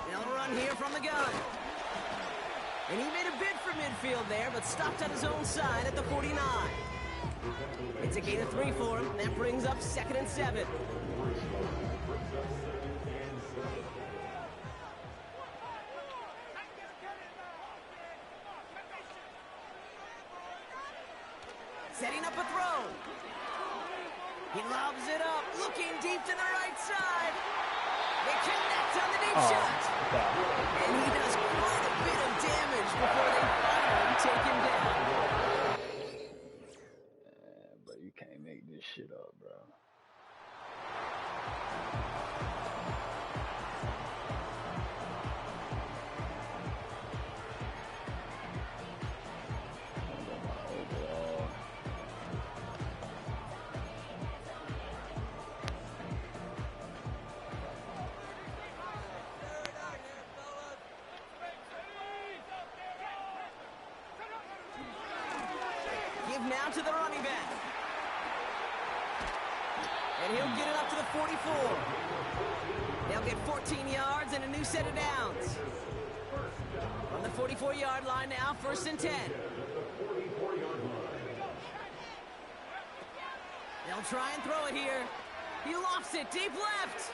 They'll run here from the gun. And he made a bid for midfield there, but stopped on his own side at the 49. It's a gain of 3 for him. That brings up 2nd and 7. Setting up a throw. He lobs it up, looking deep to the right side. They connect on the deep shot. And he does quite a bit of damage before they finally take him down. But you can't make this shit up, bro. Now to the running back. And he'll get it up to the 44. They'll get 14 yards and a new set of downs. On the 44-yard line now, 1st and 10. They'll try and throw it here. He lofts it deep left.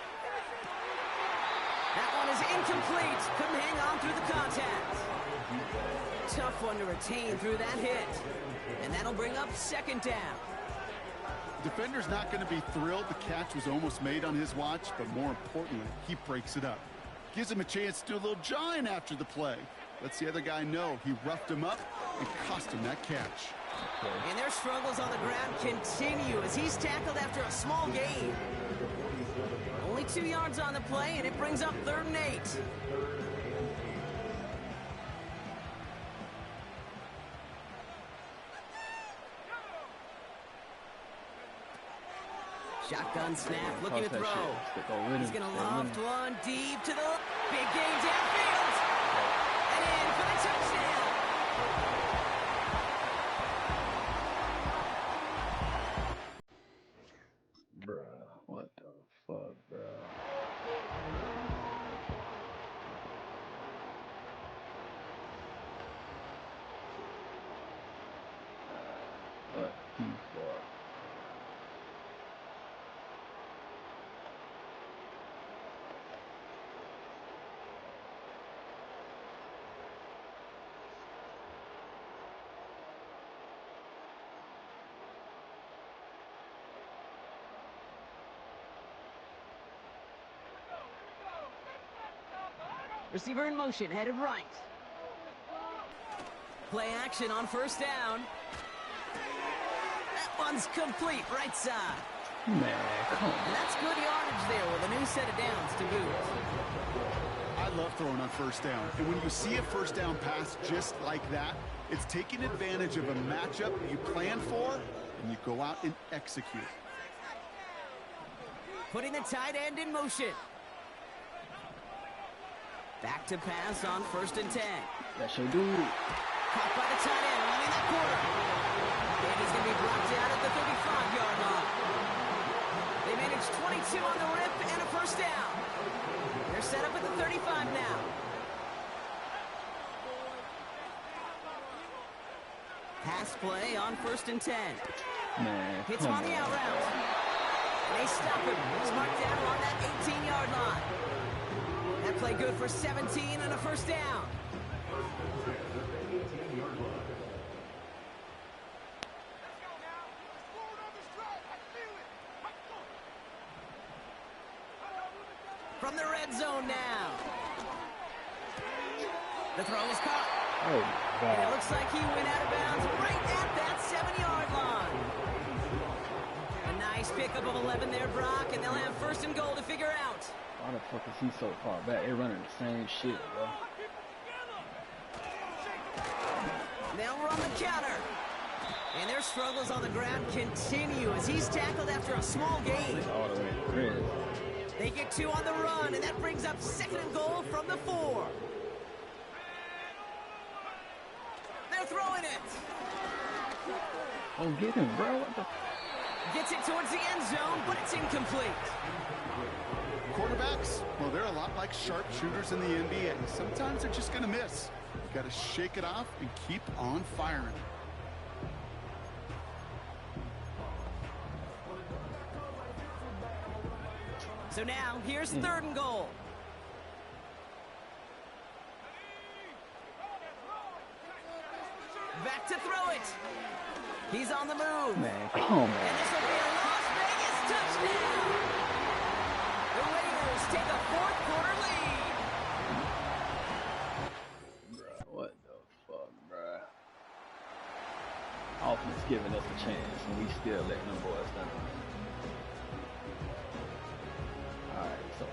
That one is incomplete. Couldn't hang on through the contact. Tough one to retain through that hit. And that'll bring up 2nd down. Defender's not going to be thrilled the catch was almost made on his watch, but more importantly, he breaks it up. Gives him a chance to do a little jawing after the play. Lets the other guy know he roughed him up and cost him that catch. And their struggles on the ground continue as he's tackled after a small gain. Only 2 yards on the play, and it brings up 3rd and 8. Shotgun snap, looking to throw. He's going to loft one deep to the big game downfield. And in for the touchdown. Bruh, what the fuck, bruh? What the fuck? Receiver in motion, headed right. Play action on 1st down. That one's complete, right side. Man, come on. And that's good yardage there with a new set of downs to boot. I love throwing on 1st down. And when you see a 1st down pass just like that, it's taking advantage of a matchup you plan for, and you go out and execute. Putting the tight end in motion. Back to pass on 1st and 10. That should do it. Caught by the tight end, running that corner. And he's going to be brought down at the 35-yard line. They managed 22 on the rip and a 1st down. They're set up at the 35 now. Pass play on 1st and 10. Man, hits him on the out route. And they stop him. He's marked down on that 18-yard line. That play good for 17 and a 1st down. From the red zone now. The throw is caught. Oh, God. And it looks like he went out of bounds right at that 7-yard line. A nice pickup of 11 there, Brock, and they'll have 1st and goal to figure out. Why the fuck is he so far back? They're running the same shit, bro. They'll run the counter. And their struggles on the ground continue as he's tackled after a small gain. All the way to Chris. They get 2 on the run, and that brings up 2nd and goal from the 4. They're throwing it. Oh, get him, bro. What the... Gets it towards the end zone, but it's incomplete. Quarterbacks, well, they're a lot like sharpshooters in the NBA. Sometimes they're just going to miss. You got to shake it off and keep on firing. So now, here's 3rd and goal. Back to throw it. He's on the move. Man, come on. And this will be a Las Vegas touchdown. The Raiders take a 4th quarter lead. Bruh, what the fuck, bruh? Offense giving us a chance, and we still letting them boys down. Alright, so.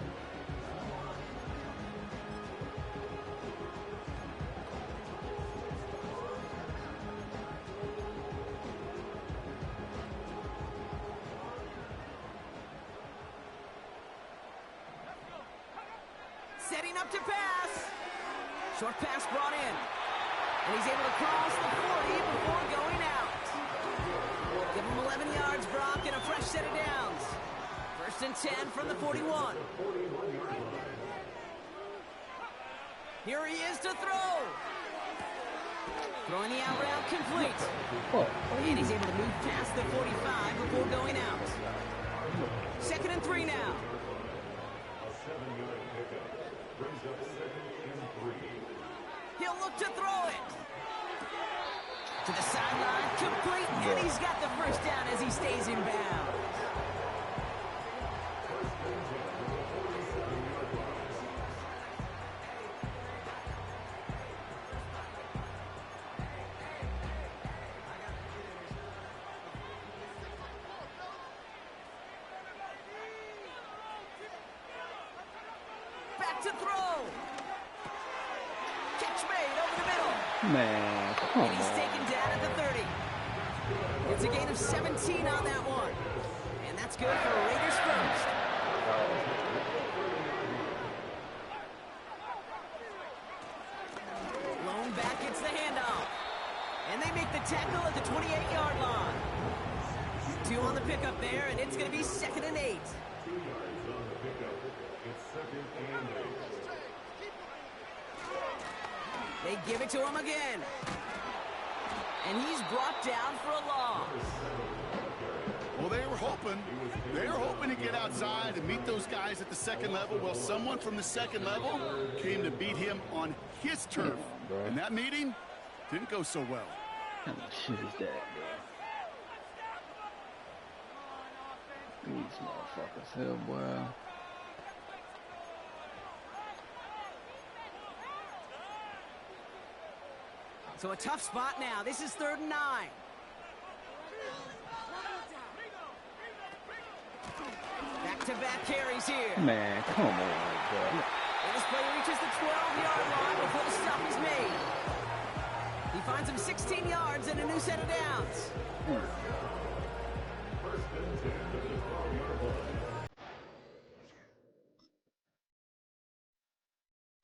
Setting up to pass. Short pass brought in. And he's able to cross the 40 before going out. Give him 11 yards, Brock, and a fresh set of downs. 1st and 10 from the 41. Here he is to throw. Throwing the out route complete. And he's able to move past the 45 before going out. 2nd and 3 now. He'll look to throw it. To the sideline, complete, and he's got the 1st down as he stays in bounds. Back to throw. Catch made over the middle. Man, come And he's on. taken down at the 30. It's a gain of 17 on that one. And that's good for Raiders 1st. Lone back gets the handoff. And they make the tackle at the 28-yard line. 2 on the pickup there, and it's going to be 2nd and 8. They give it to him again. And he's brought down for a loss. Well, they were hoping to get outside and meet those guys at the 2nd level. Well, someone from the 2nd level came to beat him on his turf. And that meeting didn't go so well. What kind of shit is that, bro? These motherfuckers, hell, boy. So a tough spot now. This is 3rd and 9. Back-to-back carries here. Man, come on, bro. And this play reaches the 12-yard line before the stop is made. He finds him 16 yards and a new set of downs.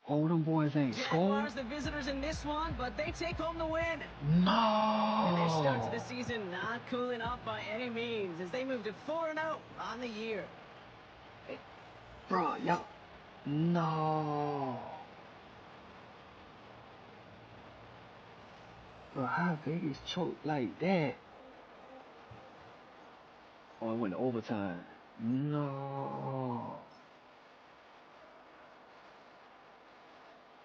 Oh, them boys ain't scored. Jaguars, the visitors in this one, but they take home the win. No. And their start to the season not cooling off by any means as they move to 4-0 on the year. Bro, y'all. No. Bro, how Vegas choked like that? Oh, it went to overtime. No.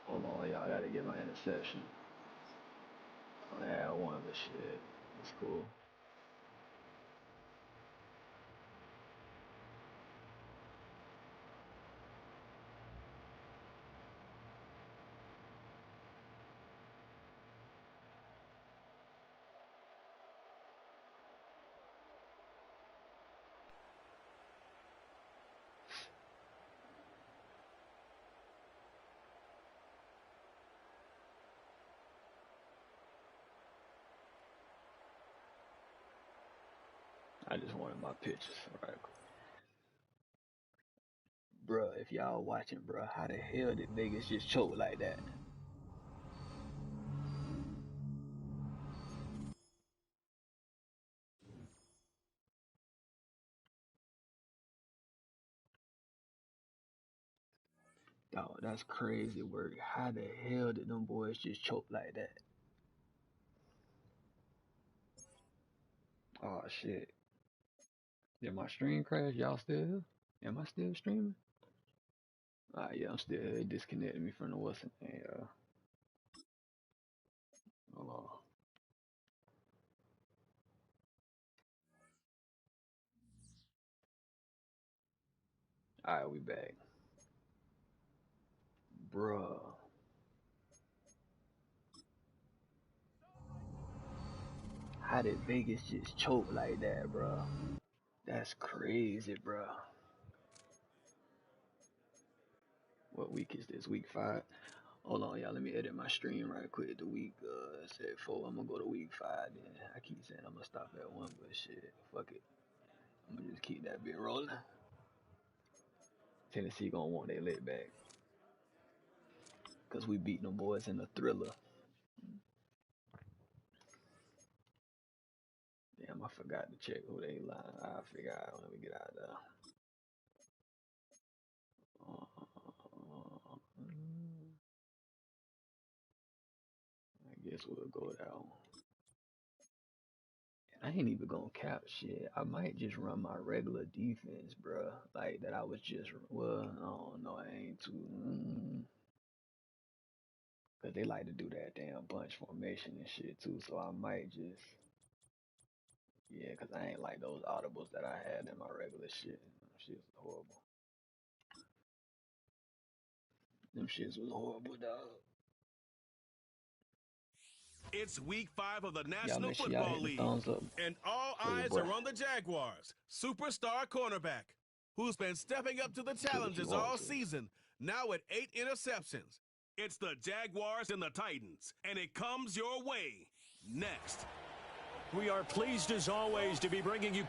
Hold on, y'all gotta get my interception. Oh, yeah, I won the shit. That's cool. I just wanted my pictures. All right, cool. bruh, if y'all watching, bruh, how the hell did Vegas just choke like that? Dog, that's crazy work. How the hell did them boys just choke like that? Oh shit. Did my stream crash? Y'all still here? Am I still streaming? Yeah, I'm still here. It disconnected me from the what's it name, hold on. Alright, we back. Bruh. How did Vegas just choke like that, bruh? That's crazy, bruh. What week is this? Week 5? Hold on, y'all. Let me edit my stream right quick. The week said 4. I'm gonna go to week 5 then. I keep saying I'm gonna stop at 1, but shit, fuck it. I'm gonna just keep that bit rolling. Tennessee gonna want their leg back. Cause we beat them boys in the thriller. Damn, I forgot to check who they line. I figure out when we get out there. I guess we'll go down. I ain't even gonna cap shit. I might just run my regular defense, bruh. Like that I was just, well, I don't know. I ain't too, cause they like to do that damn bunch formation and shit too. So I might just, yeah, cause I ain't like those audibles that I had in my regular shit. Them shits was horrible. Them shits was horrible, dog. It's week 5 of the Y'all National make sure y'all Football hit the League. thumbs up. And all For your eyes boy. are on the Jaguars' superstar cornerback, who's been stepping up to the challenges all season, now at 8 interceptions. It's the Jaguars and the Titans, and it comes your way next. We are pleased, as always, to be bringing you...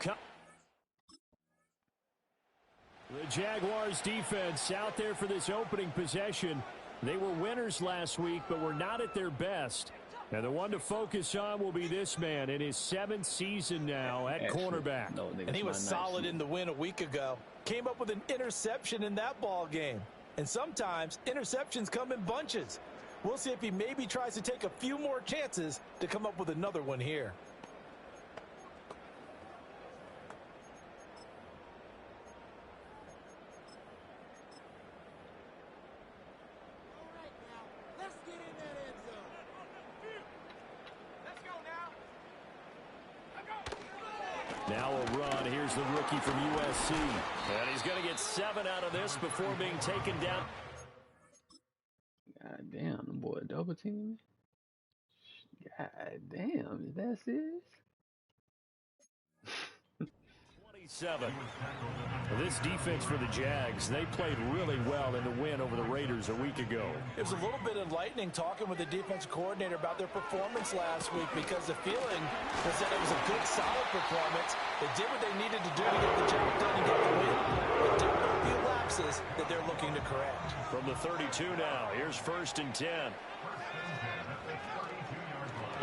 The Jaguars defense out there for this opening possession. They were winners last week, but were not at their best. And the one to focus on will be this man in his 7th season now at cornerback. No, and he was solid in the win a week ago. Came up with an interception in that ball game. And sometimes interceptions come in bunches. We'll see if he maybe tries to take a few more chances to come up with another one here. Now a run. Here's the rookie from USC. And he's going to get 7 out of this before being taken down. God damn, the boy double teaming me. God damn, is that serious? 27. This defense for the Jags, they played really well in the win over the Raiders a week ago. It was a little bit enlightening talking with the defense coordinator about their performance last week, because the feeling was that it was a good, solid performance. They did what they needed to do to get the job done and get the win. But there were a few lapses that they're looking to correct. From the 32 now, here's 1st and 10.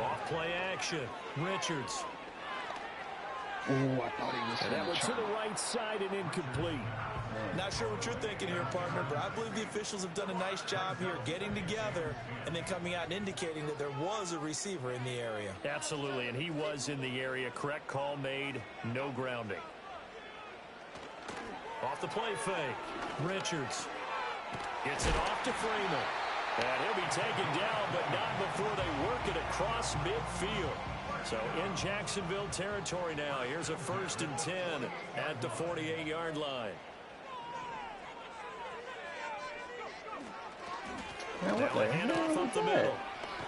Off play action. Richards. Oh, I thought he was. And that went to the right side and incomplete. Not sure what you're thinking here, partner, but I believe the officials have done a nice job here getting together and then coming out and indicating that there was a receiver in the area. Absolutely, and he was in the area. Correct call made. No grounding. Off the play fake. Richards gets it off to Freeman. And he'll be taken down, but not before they work it across midfield. So in Jacksonville territory now. Here's a 1st and 10 at the 48-yard line. Now a handoff up the middle.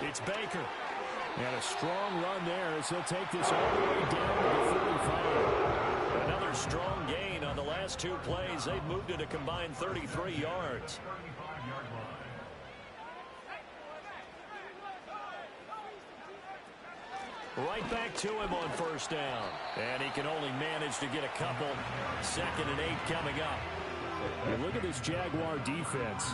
It's Baker. And a strong run there as he'll take this all the way down to the 45. Another strong gain on the last 2 plays. They've moved it a combined 33 yards. Right back to him on 1st down. And he can only manage to get a couple. 2nd and 8 coming up. You look at this Jaguar defense.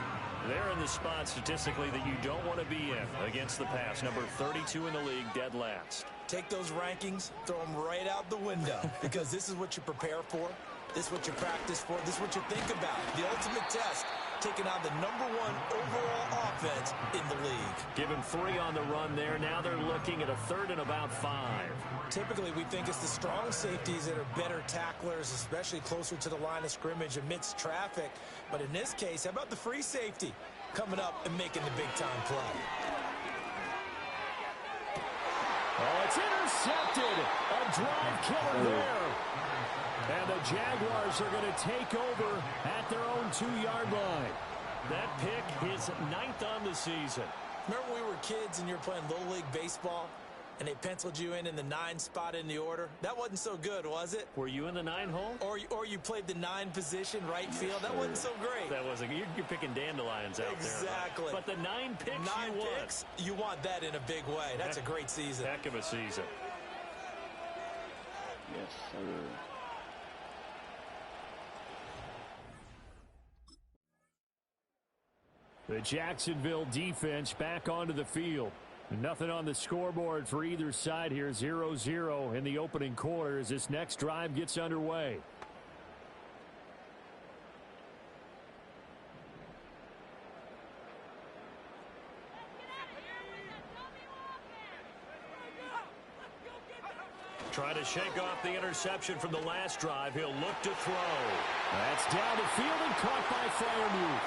They're in the spot statistically that you don't want to be in against the pass. Number 32 in the league, dead last. Take those rankings, throw them right out the window, because this is what you prepare for. This is what you practice for. This is what you think about. The ultimate test, taking on the #1 overall offense in the league. Give him 3 on the run there. Now they're looking at a 3rd and about 5. Typically, we think it's the strong safeties that are better tacklers, especially closer to the line of scrimmage amidst traffic. But in this case, how about the free safety coming up and making the big-time play? Oh, it's intercepted. A drive killer there. And the Jaguars are going to take over at their own 2-yard line. That pick is 9th on the season. Remember when we were kids and you were playing Little League Baseball and they penciled you in the 9 spot in the order? That wasn't so good, was it? Were you in the 9 hole? Or you played the 9 position, right field? That wasn't so great. That wasn't. You're picking dandelions out there. Exactly. But the 9 picks 9 you picks, you want that in a big way. That's a great season. Heck of a season. Yes, sir. The Jacksonville defense back onto the field. Nothing on the scoreboard for either side here. 0-0 in the opening quarter as this next drive gets underway. Trying to shake off the interception from the last drive. He'll look to throw. That's down the field and caught by Freiermuth.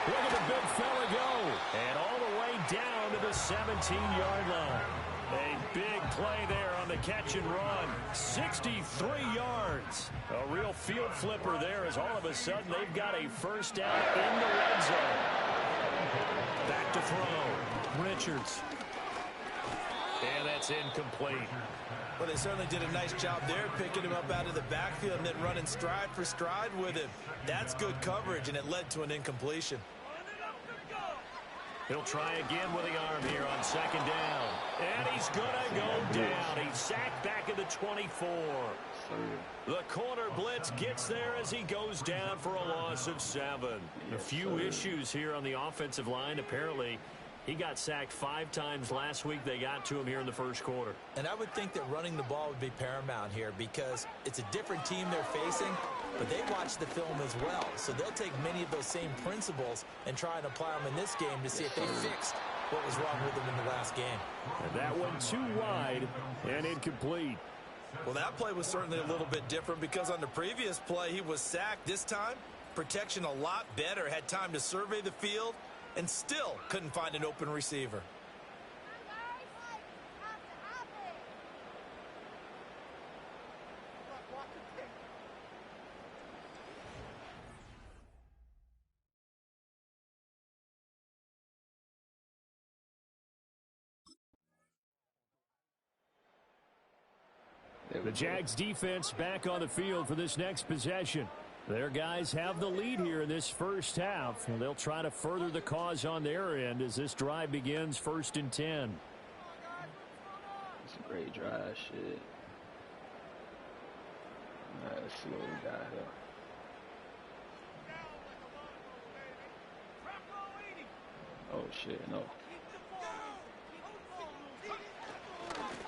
Look at the big fella go. And all the way down to the 17-yard line. A big play there on the catch and run. 63 yards. A real field flipper there as all of a sudden they've got a first down in the red zone. Back to throw. Richards. And that's incomplete. Well, they certainly did a nice job there, picking him up out of the backfield and then running stride for stride with him. That's good coverage, and it led to an incompletion. He'll try again with the arm here on 2nd down. And he's going to go down. He's sacked back at the 24. The corner blitz gets there as he goes down for a loss of 7. A few issues here on the offensive line. Apparently, he got sacked 5 times last week. They got to him here in the first quarter. And I would think that running the ball would be paramount here because it's a different team they're facing, but they watch the film as well. So they'll take many of those same principles and try and apply them in this game to see if they fixed what was wrong with them in the last game. And that one too wide and incomplete. Well, that play was certainly a little bit different because on the previous play, he was sacked. This time, protection a lot better. Had time to survey the field and still couldn't find an open receiver. The Jags defense back on the field for this next possession. Their guys have the lead here in this first half, and they'll try to further the cause on their end as this drive begins 1st and 10. It's a great drive, shit. All right, let's see what we got here. Oh, shit, no.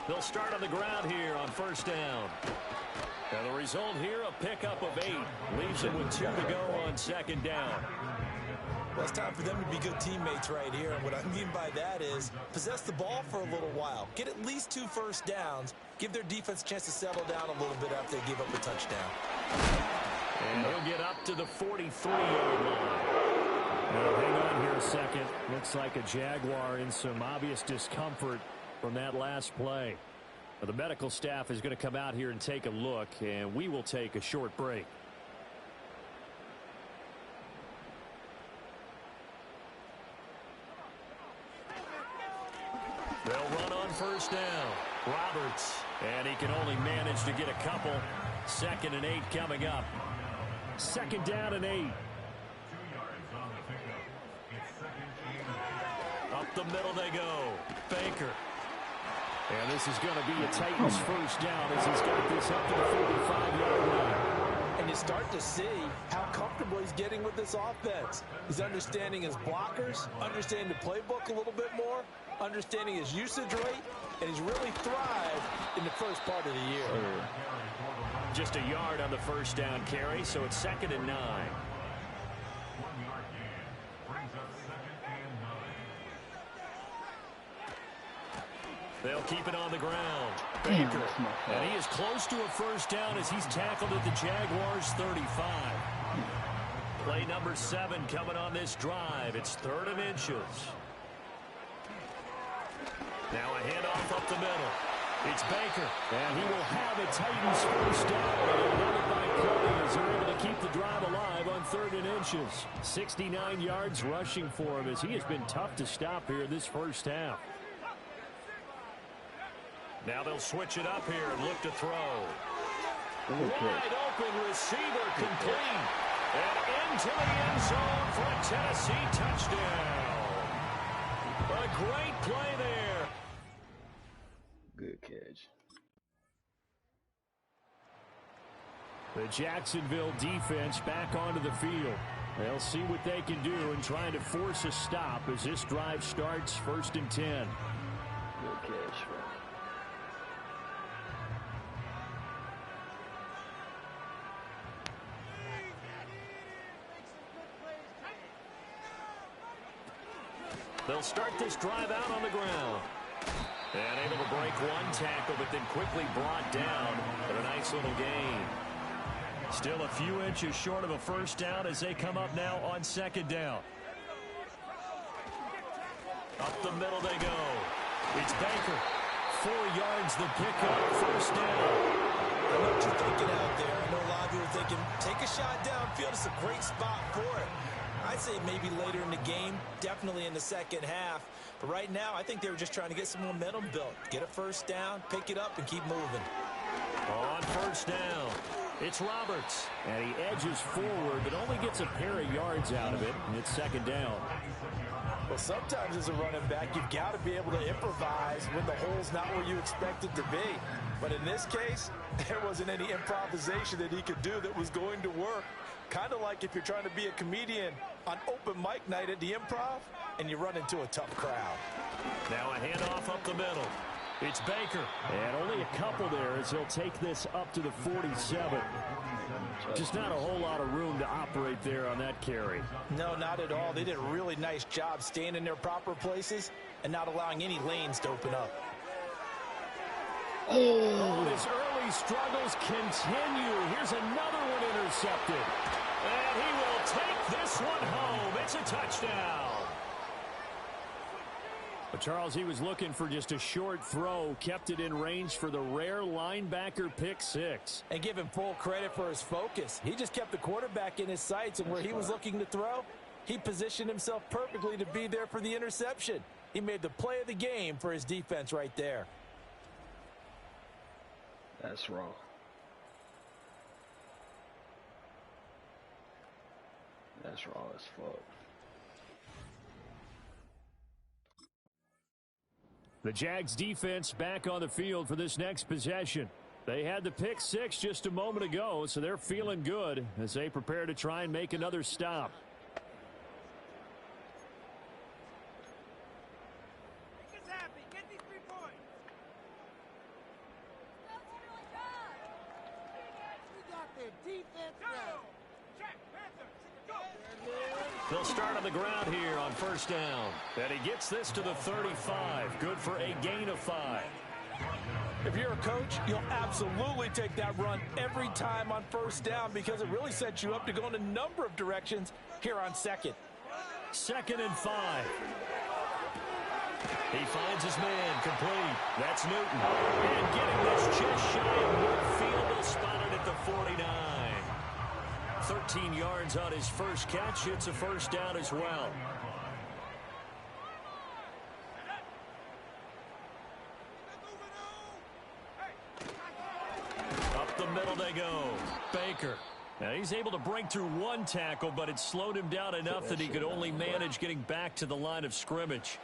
They'll start on the ground here on 1st down. And the result here, a pickup of 8. Leaves them with 2 to go on 2nd down. Well, it's time for them to be good teammates right here. And what I mean by that is possess the ball for a little while. Get at least 2 first downs. Give their defense a chance to settle down a little bit after they give up a touchdown. And he'll get up to the 43-yard line. Now, hang on here a second. Looks like a Jaguar in some obvious discomfort from that last play. The medical staff is going to come out here and take a look, and we will take a short break. They'll run on 1st down. Roberts, and he can only manage to get a couple. 2nd and 8 coming up. 2nd down and 8. Up the middle they go. Baker. And this is going to be a Titans first down as he's got this up to the 45-yard line. And you start to see how comfortable he's getting with this offense. He's understanding his blockers, understanding the playbook a little bit more, understanding his usage rate, and he's really thrived in the first part of the year. Just a yard on the first down carry, so it's 2nd and 9. 1-yard gain brings up 2nd and 9. They'll keep it on the ground. Baker, and he is close to a first down as he's tackled at the Jaguars' 35. Play number 7 coming on this drive. It's 3rd and inches. Now a handoff up the middle. It's Baker, and he will have a Titans first down. And another by Cody as they're able to keep the drive alive on 3rd and inches. 69 yards rushing for him as he has been tough to stop here this first half. Now they'll switch it up here and look to throw. Wide open receiver complete. And into the end zone for a Tennessee touchdown. A great play there. Good catch. The Jacksonville defense back onto the field. They'll see what they can do in trying to force a stop as this drive starts 1st and 10. Good catch. They'll start this drive out on the ground. And able to break one tackle, but then quickly brought down for a nice little gain. Still a few inches short of a first down as they come up now on 2nd down. Up the middle they go. It's Baker. 4 yards the pickup, first down. I know what you're thinking out there. I know a lot of people are thinking, take a shot downfield. It's a great spot for it. I'd say maybe later in the game, definitely in the second half. But right now, I think they were just trying to get some momentum built. Get a first down, pick it up, and keep moving. On first down, it's Roberts. And he edges forward, but only gets a pair of yards out of it, and it's 2nd down. Well, sometimes as a running back, you've got to be able to improvise when the hole's not where you expect it to be. But in this case, there wasn't any improvisation that he could do that was going to work. Kind of like if you're trying to be a comedian on open mic night at the Improv and you run into a tough crowd. Now a handoff up the middle. It's Baker. And only a couple there as he'll take this up to the 47. Just not a whole lot of room to operate there on that carry. No, not at all. They did a really nice job staying in their proper places and not allowing any lanes to open up. Oh, his early struggles continue. Here's another one intercepted. And he will take this one home. It's a touchdown. But Charles, he was looking for just a short throw, kept it in range for the rare linebacker pick 6. And give him full credit for his focus. He just kept the quarterback in his sights, and where he was looking to throw, he positioned himself perfectly to be there for the interception. He made the play of the game for his defense right there. That's raw. That's raw as fuck. The Jags defense back on the field for this next possession. They had the pick 6 just a moment ago, so they're feeling good as they prepare to try and make another stop. Make us happy. Get these 3 points. We got the defense right. Check, Panthers, go. They'll start on the ground here on first down. And he gets this to the 35. Good for a gain of 5. If you're a coach, you'll absolutely take that run every time on first down because it really sets you up to go in a number of directions here on 2nd. 2nd and 5. He finds his man complete. That's Newton. And getting this just shy of midfield, will spot it at the 49. 13 yards on his first catch. It's a first down as well. Up the middle they go. Baker. Now he's able to break through one tackle, but it slowed him down enough that he could only manage getting back to the line of scrimmage.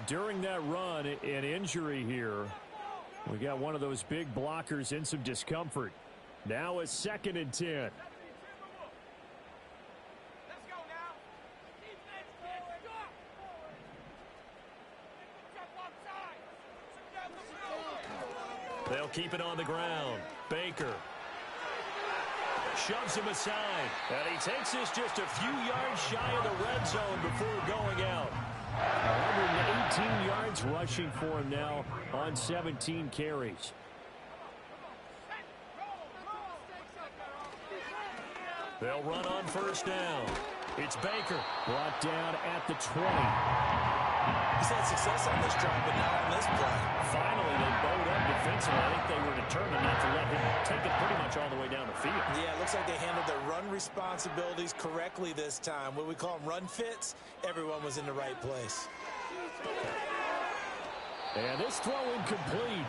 During that run, an injury here. We got one of those big blockers in some discomfort. Now a 2nd and 10. keep it on the ground. Baker shoves him aside. And he takes this just a few yards shy of the red zone before going out. 118 yards rushing for him now on 17 carries. They'll run on first down. It's Baker, brought down at the 20. He's had success on this drive, but not on this play. Finally, they bowed up defensively. I think they were determined not to let him take it pretty much all the way down the field. Yeah, it looks like they handled their run responsibilities correctly this time. What we call them run fits, everyone was in the right place. And this throw incomplete.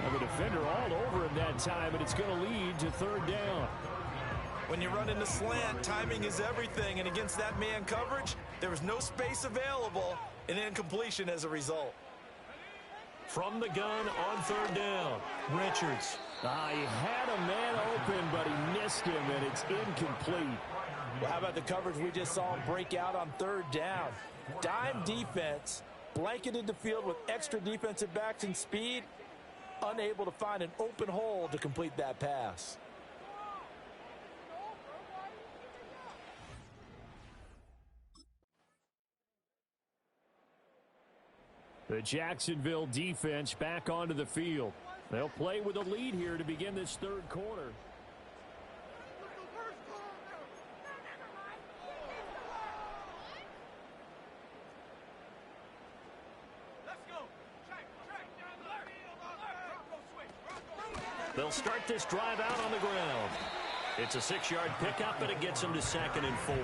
Well, the defender all over him that time, and it's going to lead to third down. When you run into slant, timing is everything, and against that man coverage, there was no space available, and incompletion as a result. From the gun on third down, Richards. He had a man open, but he missed him, and it's incomplete. Well, how about the coverage we just saw him break out on third down? Dime defense, blanketed the field with extra defensive backs and speed, unable to find an open hole to complete that pass. The Jacksonville defense back onto the field. They'll play with a lead here to begin this third quarter. They'll start this drive out on the ground. It's a 6-yard pickup, but it gets them to 2nd and 4.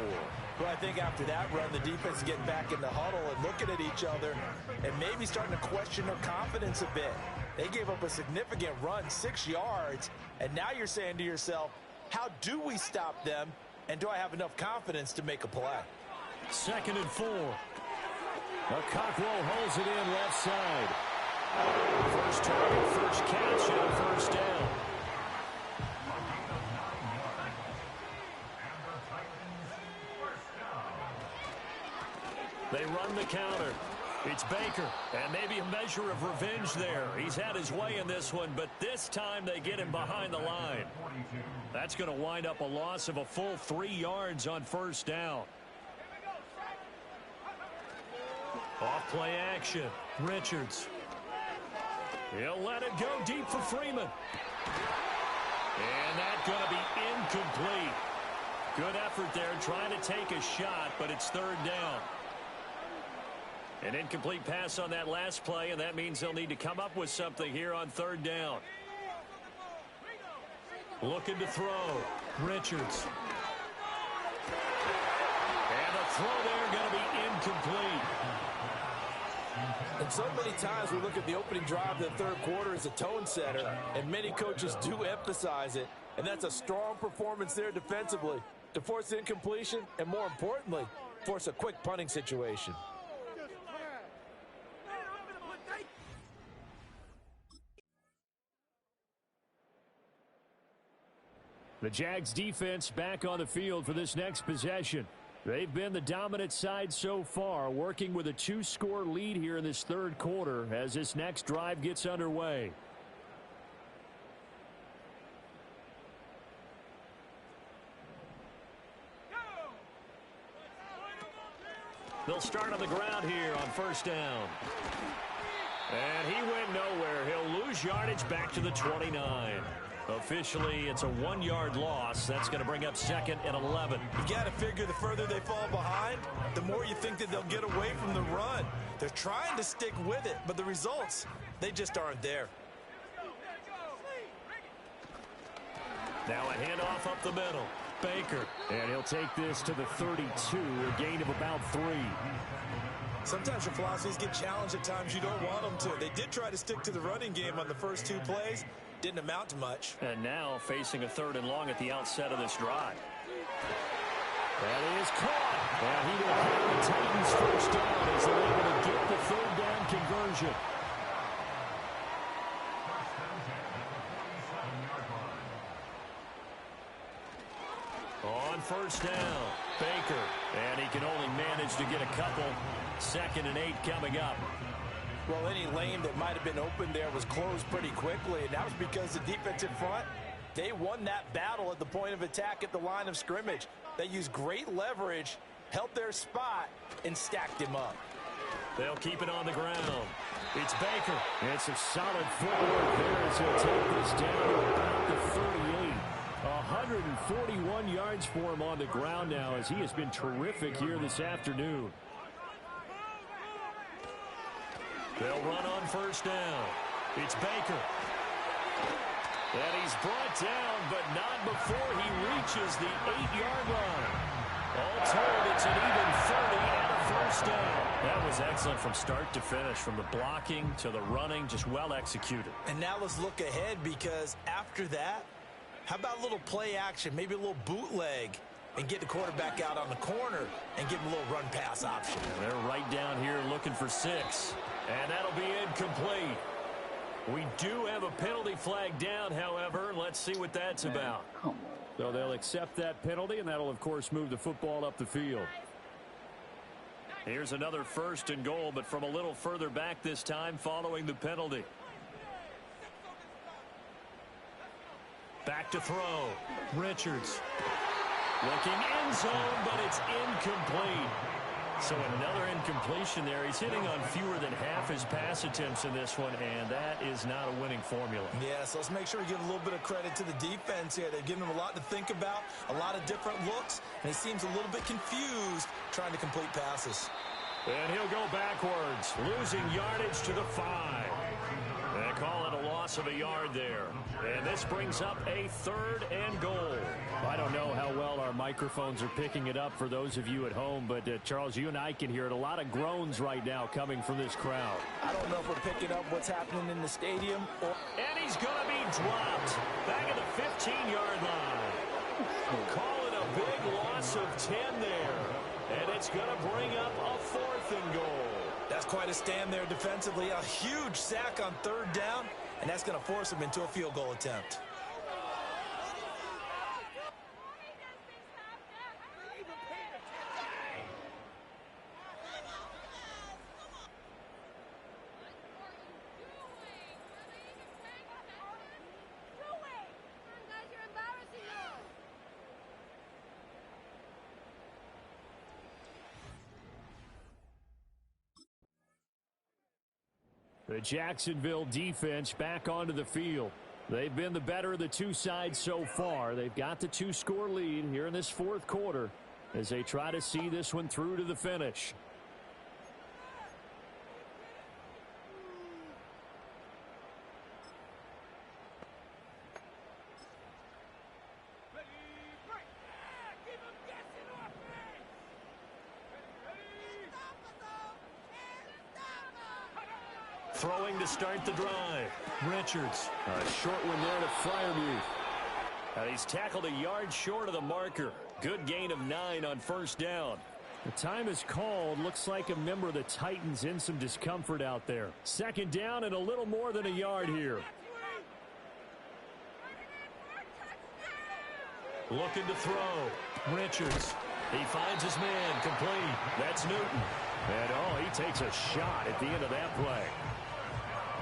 Well, I think after that run, the defense is getting back in the huddle and looking at each other and maybe starting to question their confidence a bit. They gave up a significant run, 6 yards, and now you're saying to yourself, how do we stop them, and do I have enough confidence to make a play? 2nd and 4. Cockrell holds it in left side. First target, first catch, and a first down. They run the counter. It's Baker, and maybe a measure of revenge there. He's had his way in this one, but this time they get him behind the line. That's going to wind up a loss of a full 3 yards on first down. Off play action. Richards. He'll let it go deep for Freeman. And that's going to be incomplete. Good effort there trying to take a shot, but it's third down. An incomplete pass on that last play, and that means they'll need to come up with something here on third down. Looking to throw. Richards. And the throw there going to be incomplete. And so many times we look at the opening drive of the third quarter as a tone setter, and many coaches do emphasize it, and that's a strong performance there defensively to force incompletion and, more importantly, force a quick punting situation. The Jags defense back on the field for this next possession. They've been the dominant side so far, working with a 2-score lead here in this third quarter as this next drive gets underway. They'll start on the ground here on first down. And he went nowhere. He'll lose yardage back to the 29. Officially, it's a 1-yard loss. That's going to bring up 2nd and 11. You got to figure the further they fall behind, the more you think that they'll get away from the run. They're trying to stick with it, but the results, they just aren't there. Now a handoff up the middle. Baker. And he'll take this to the 32, a gain of about 3. Sometimes your philosophies get challenged at times you don't want them to. They did try to stick to the running game on the first 2 plays. Didn't amount to much. And now facing a 3rd and long at the outset of this drive. That is caught. And he will have the Titans first down as they're able to get the 3rd down conversion. On first down, Baker. And he can only manage to get a couple. 2nd and 8 coming up. Well, any lane that might have been open there was closed pretty quickly, and that was because the defensive front, they won that battle at the point of attack at the line of scrimmage. They used great leverage, held their spot, and stacked him up. They'll keep it on the ground. It's Baker. It's a solid footwork there as he'll take this down to about the 38. 141 yards for him on the ground now as he has been terrific here this afternoon. They'll run on first down. It's Baker. And he's brought down, but not before he reaches the 8-yard line. All told, it's an even 30 and a first down. That was excellent from start to finish, from the blocking to the running, just well executed. And now let's look ahead, because after that, how about a little play action, maybe a little bootleg, and get the quarterback out on the corner and give him a little run-pass option. And they're right down here looking for 6. And that'll be incomplete. We do have a penalty flag down, however. Let's see what that's about. Come on. So they'll accept that penalty, and that'll, of course, move the football up the field. Here's another 1st and goal, but from a little further back this time following the penalty. Back to throw. Richards. Looking end zone, but it's incomplete. So another incompletion there. He's hitting on fewer than half his pass attempts in this one, and that is not a winning formula. Yeah, so let's make sure we give a little bit of credit to the defense here. They've given him a lot to think about, a lot of different looks, and he seems a little bit confused trying to complete passes. And he'll go backwards, losing yardage to the 5. They call it a loss of a yard there. And this brings up a 3rd and goal. I don't know how well our microphones are picking it up for those of you at home, but Charles, you and I can hear it. A lot of groans right now coming from this crowd. I don't know if we're picking up what's happening in the stadium. And he's going to be dropped back at the 15-yard line. Call it a big loss of 10 there. And it's going to bring up a 4th and goal. That's quite a stand there defensively. A huge sack on 3rd down, and that's going to force him into a field goal attempt. The Jacksonville defense back onto the field. They've been the better of the two sides so far. They've got the 2-score lead here in this 4th quarter as they try to see this one through to the finish. Throwing to start the drive. Richards. A short one there to Freiermuth. He's tackled a yard short of the marker. Good gain of 9 on 1st down. The time is called. Looks like a member of the Titans in some discomfort out there. 2nd down and a little more than a yard here. Looking to throw. Richards. He finds his man. Complete. That's Newton. And he takes a shot at the end of that play.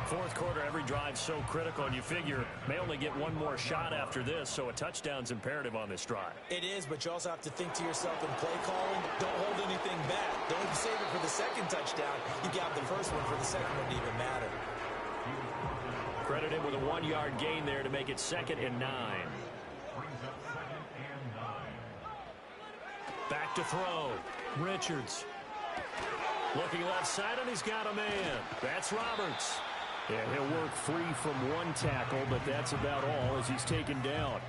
4th quarter, every drive so critical, and you figure may only get one more shot after this, so a touchdown's imperative on this drive. It is, but you also have to think to yourself in play calling, don't hold anything back. Don't save it for the 2nd touchdown. You got the 1st one for the 2nd one to even matter. Credit him with a 1-yard gain there to make it 2nd and 9. Back to throw. Richards. Looking left side, and he's got a man. That's Roberts. And he'll work free from one tackle, but that's about all as he's taken down.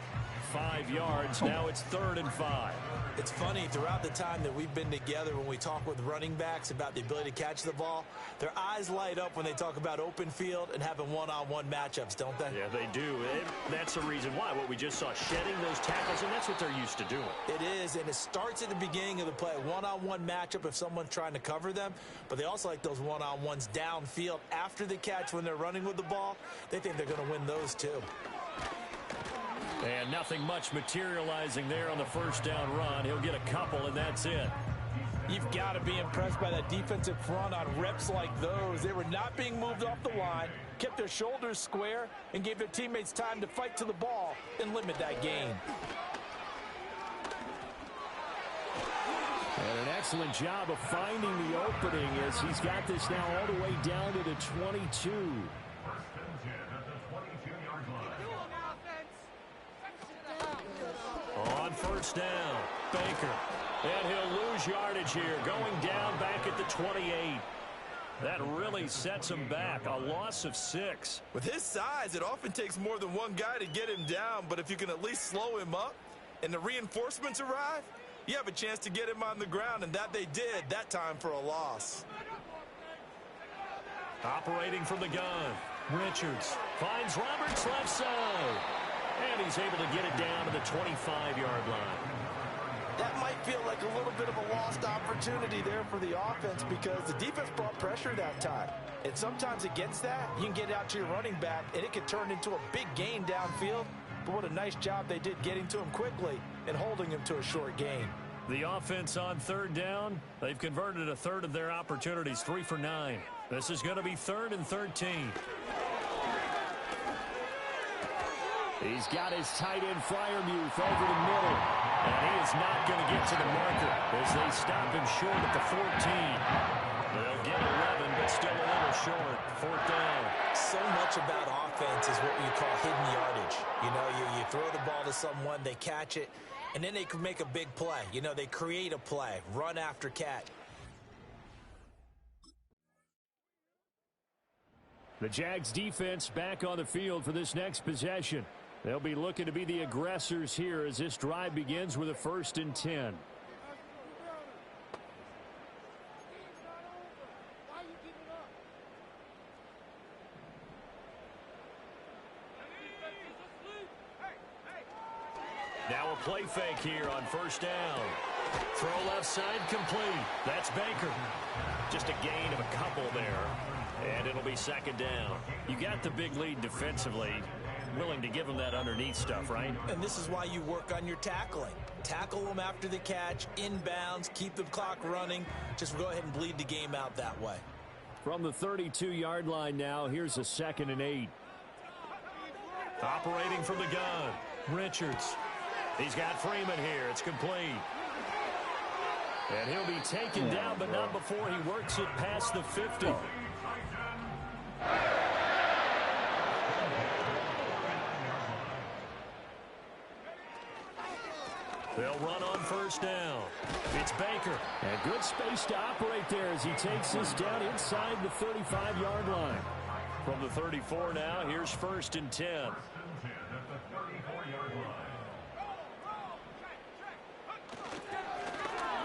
5 yards. Now it's 3rd and 5. It's funny, throughout the time that we've been together, when we talk with running backs about the ability to catch the ball, their eyes light up when they talk about open field and having one-on-one matchups, don't they? Yeah, they do. And that's the reason why. What we just saw, shedding those tackles, and that's what they're used to doing. It is, and it starts at the beginning of the play. One-on-one matchup if someone's trying to cover them, but they also like those one-on-ones downfield after the catch when they're running with the ball. They think they're going to win those too. And nothing much materializing there on the 1st down run. He'll get a couple, and that's it. You've got to be impressed by that defensive front on reps like those. They were not being moved off the line, kept their shoulders square, and gave their teammates time to fight to the ball and limit that gain. And an excellent job of finding the opening as he's got this now all the way down to the 22. On first down, Baker. And he'll lose yardage here, going down back at the 28. That really sets him back, a loss of 6. With his size, it often takes more than one guy to get him down, but if you can at least slow him up and the reinforcements arrive, you have a chance to get him on the ground, and that they did, that time for a loss. Operating from the gun, Richards finds Roberts left side. And he's able to get it down to the 25-yard line. That might feel like a little bit of a lost opportunity there for the offense because the defense brought pressure that time. And sometimes against that, you can get out to your running back, and it can turn into a big gain downfield. But what a nice job they did getting to him quickly and holding him to a short gain. The offense on third down, they've converted a third of their opportunities, 3 for 9. This is going to be 3rd and 13. He's got his tight end Fryermuth over the middle. And he is not going to get to the marker as they stop him short at the 14. They'll get 11, but still a little short. 4th down. So much about offense is what you call hidden yardage. You know, you throw the ball to someone, they catch it, and then they can make a big play. You know, they create a play, run after catch. The Jags defense back on the field for this next possession. They'll be looking to be the aggressors here as this drive begins with a 1st and 10. Now a play fake here on 1st down. Throw left side complete. That's Baker. Just a gain of a couple there. And it'll be 2nd down. You got the big lead defensively. Willing to give them that underneath stuff, right? And this is why you work on your tackling. Tackle them after the catch, inbounds, keep the clock running. Just go ahead and bleed the game out that way. From the 32-yard line now, here's a 2nd and 8. Operating from the gun, Richards. He's got Freeman here. It's complete. And he'll be taken down, but not before he works it past the 50. They'll run on 1st down. It's Baker. And good space to operate there as he takes this down inside the 35-yard line. From the 34 now, here's 1st and 10.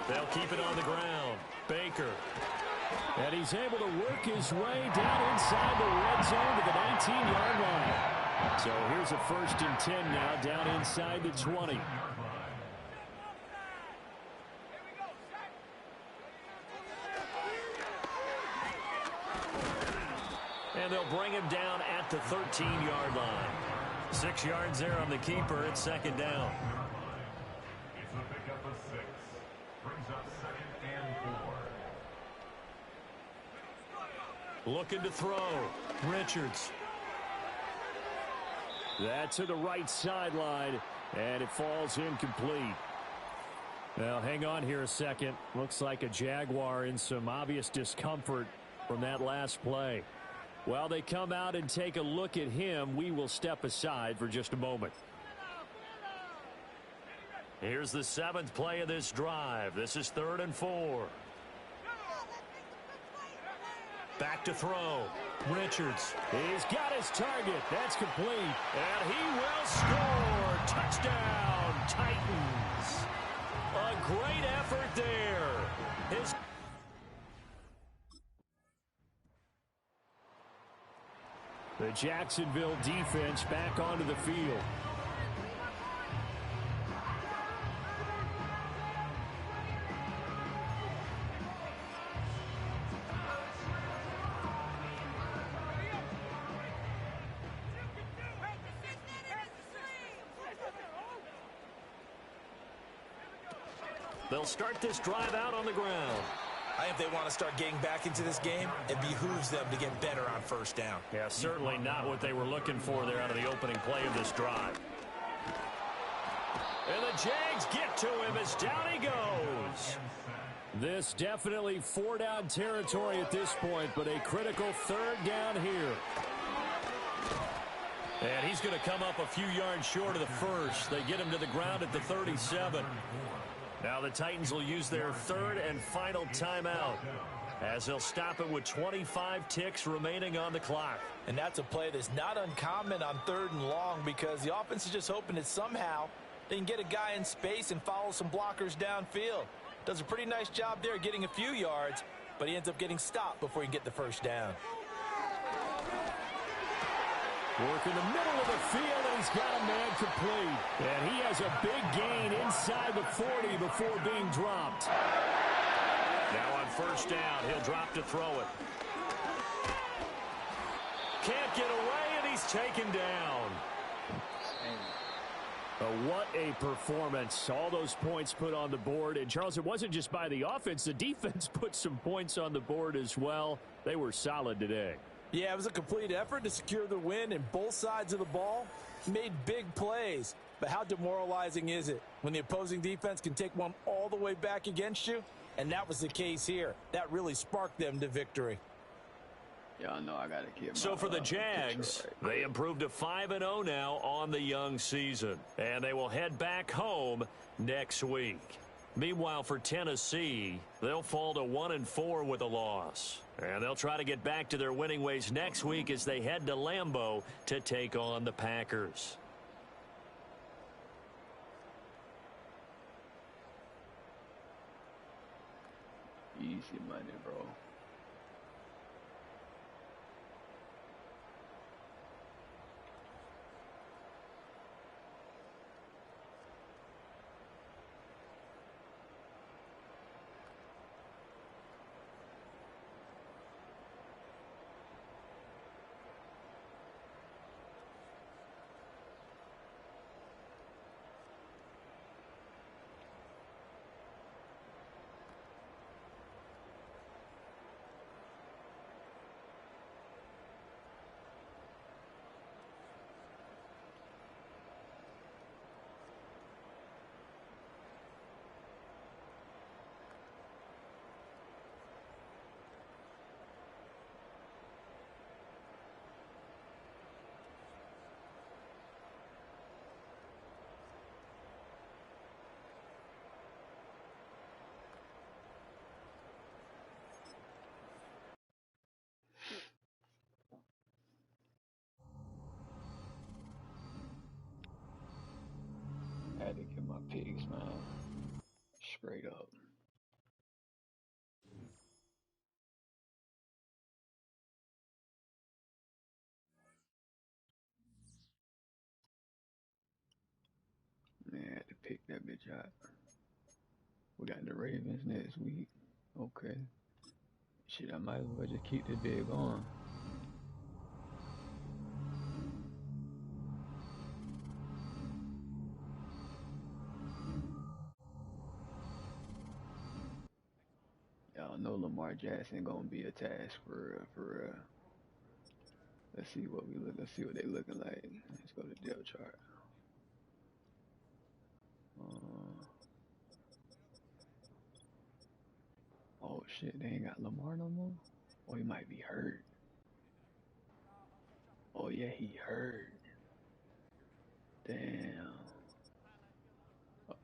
They'll keep it on the ground. Baker. And he's able to work his way down inside the red zone to the 19-yard line. So here's a 1st and 10 now down inside the 20. And they'll bring him down at the 13-yard line. 6 yards there on the keeper. It's 2nd down. It's a pickup of 6. Brings up 2nd and 4. Looking to throw. Richards. That's to the right sideline, and it falls incomplete. Now, hang on here a second. Looks like a Jaguar in some obvious discomfort from that last play. While they come out and take a look at him, we will step aside for just a moment. Here's the 7th play of this drive. This is 3rd and 4. Back to throw. Richards. He's got his target. That's complete. And he will score. Touchdown, Titans. A great effort there. The Jacksonville defense back onto the field. They'll start this drive out on the ground. I think if they want to start getting back into this game, it behooves them to get better on first down. Yeah, certainly not what they were looking for there out of the opening play of this drive. And the Jags get to him as down he goes. This definitely 4-down territory at this point, but a critical 3rd down here. And he's going to come up a few yards short of the first. They get him to the ground at the 37. Now the Titans will use their 3rd and final timeout, as they'll stop it with 25 ticks remaining on the clock. And that's a play that's not uncommon on 3rd and long, because the offense is just hoping that somehow they can get a guy in space and follow some blockers downfield. Does a pretty nice job there getting a few yards, but he ends up getting stopped before he can get the first down. Work in the middle of the field, and he's got a man complete. And he has a big gain inside the 40 before being dropped. Now on first down, he'll drop to throw it. Can't get away, and he's taken down. What a performance. All those points put on the board. And, Charles, it wasn't just by the offense. The defense put some points on the board as well. They were solid today. Yeah, it was a complete effort to secure the win, and both sides of the ball made big plays. But how demoralizing is it when the opposing defense can take one all the way back against you? And that was the case here. That really sparked them to victory. Y'all know I got to keep. So for the Jags, they improved to 5-0 now on the young season. And they will head back home next week. Meanwhile, for Tennessee, they'll fall to 1-4 with a loss. And they'll try to get back to their winning ways next week as they head to Lambeau to take on the Packers. Easy money, bro. I had to get my pigs, man. Straight up. Man, I had to pick that bitch out. We got the Ravens next week. Okay. Shit, I might as well just keep the big on. Y'all know Lamar Jackson gonna be a task for real. Let's see what let's see what they looking like. Let's go to depth chart. Oh shit, they ain't got Lamar no more? Oh, he might be hurt. Oh yeah, he hurt. Damn.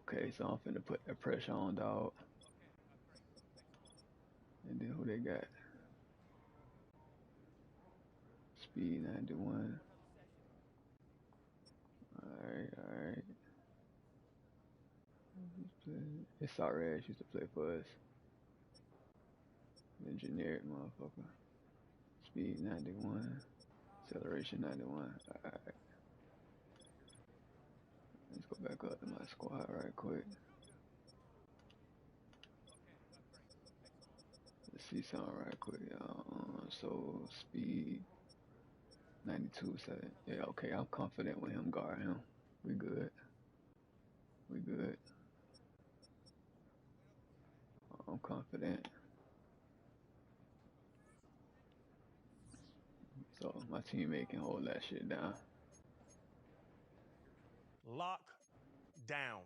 Okay, so I'm finna put that pressure on, dog. And then who they got? Speed 91. Alright. It's alright, used to play for us. Engineered motherfucker. Speed 91. Acceleration 91. Alright. Let's go back up to my squad right quick. Let's see something right quick, y'all. So speed 92.7. Yeah, okay, I'm confident with him guarding him. We good. confident. So my teammate can hold that shit down. Lock down.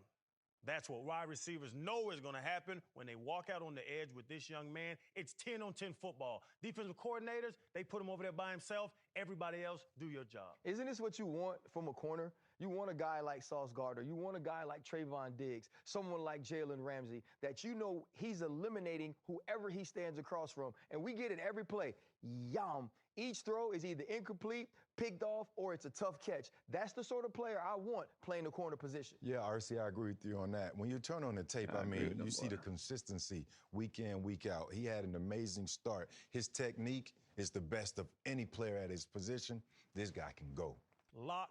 That's what wide receivers know is going to happen when they walk out on the edge with this young man. It's 10-on-10 football. Defensive coordinators, they put him over there by himself. Everybody else, do your job. Isn't this what you want from a corner? You want a guy like Sauce Gardner. You want a guy like Trayvon Diggs, someone like Jalen Ramsey, that you know he's eliminating whoever he stands across from. And we get it every play. Yum. Each throw is either incomplete, picked off, or it's a tough catch. That's the sort of player I want playing the corner position. Yeah, RC, I agree with you on that. When you turn on the tape, I mean, you see the consistency week in, week out. He had an amazing start. His technique is the best of any player at his position. This guy can go. Lock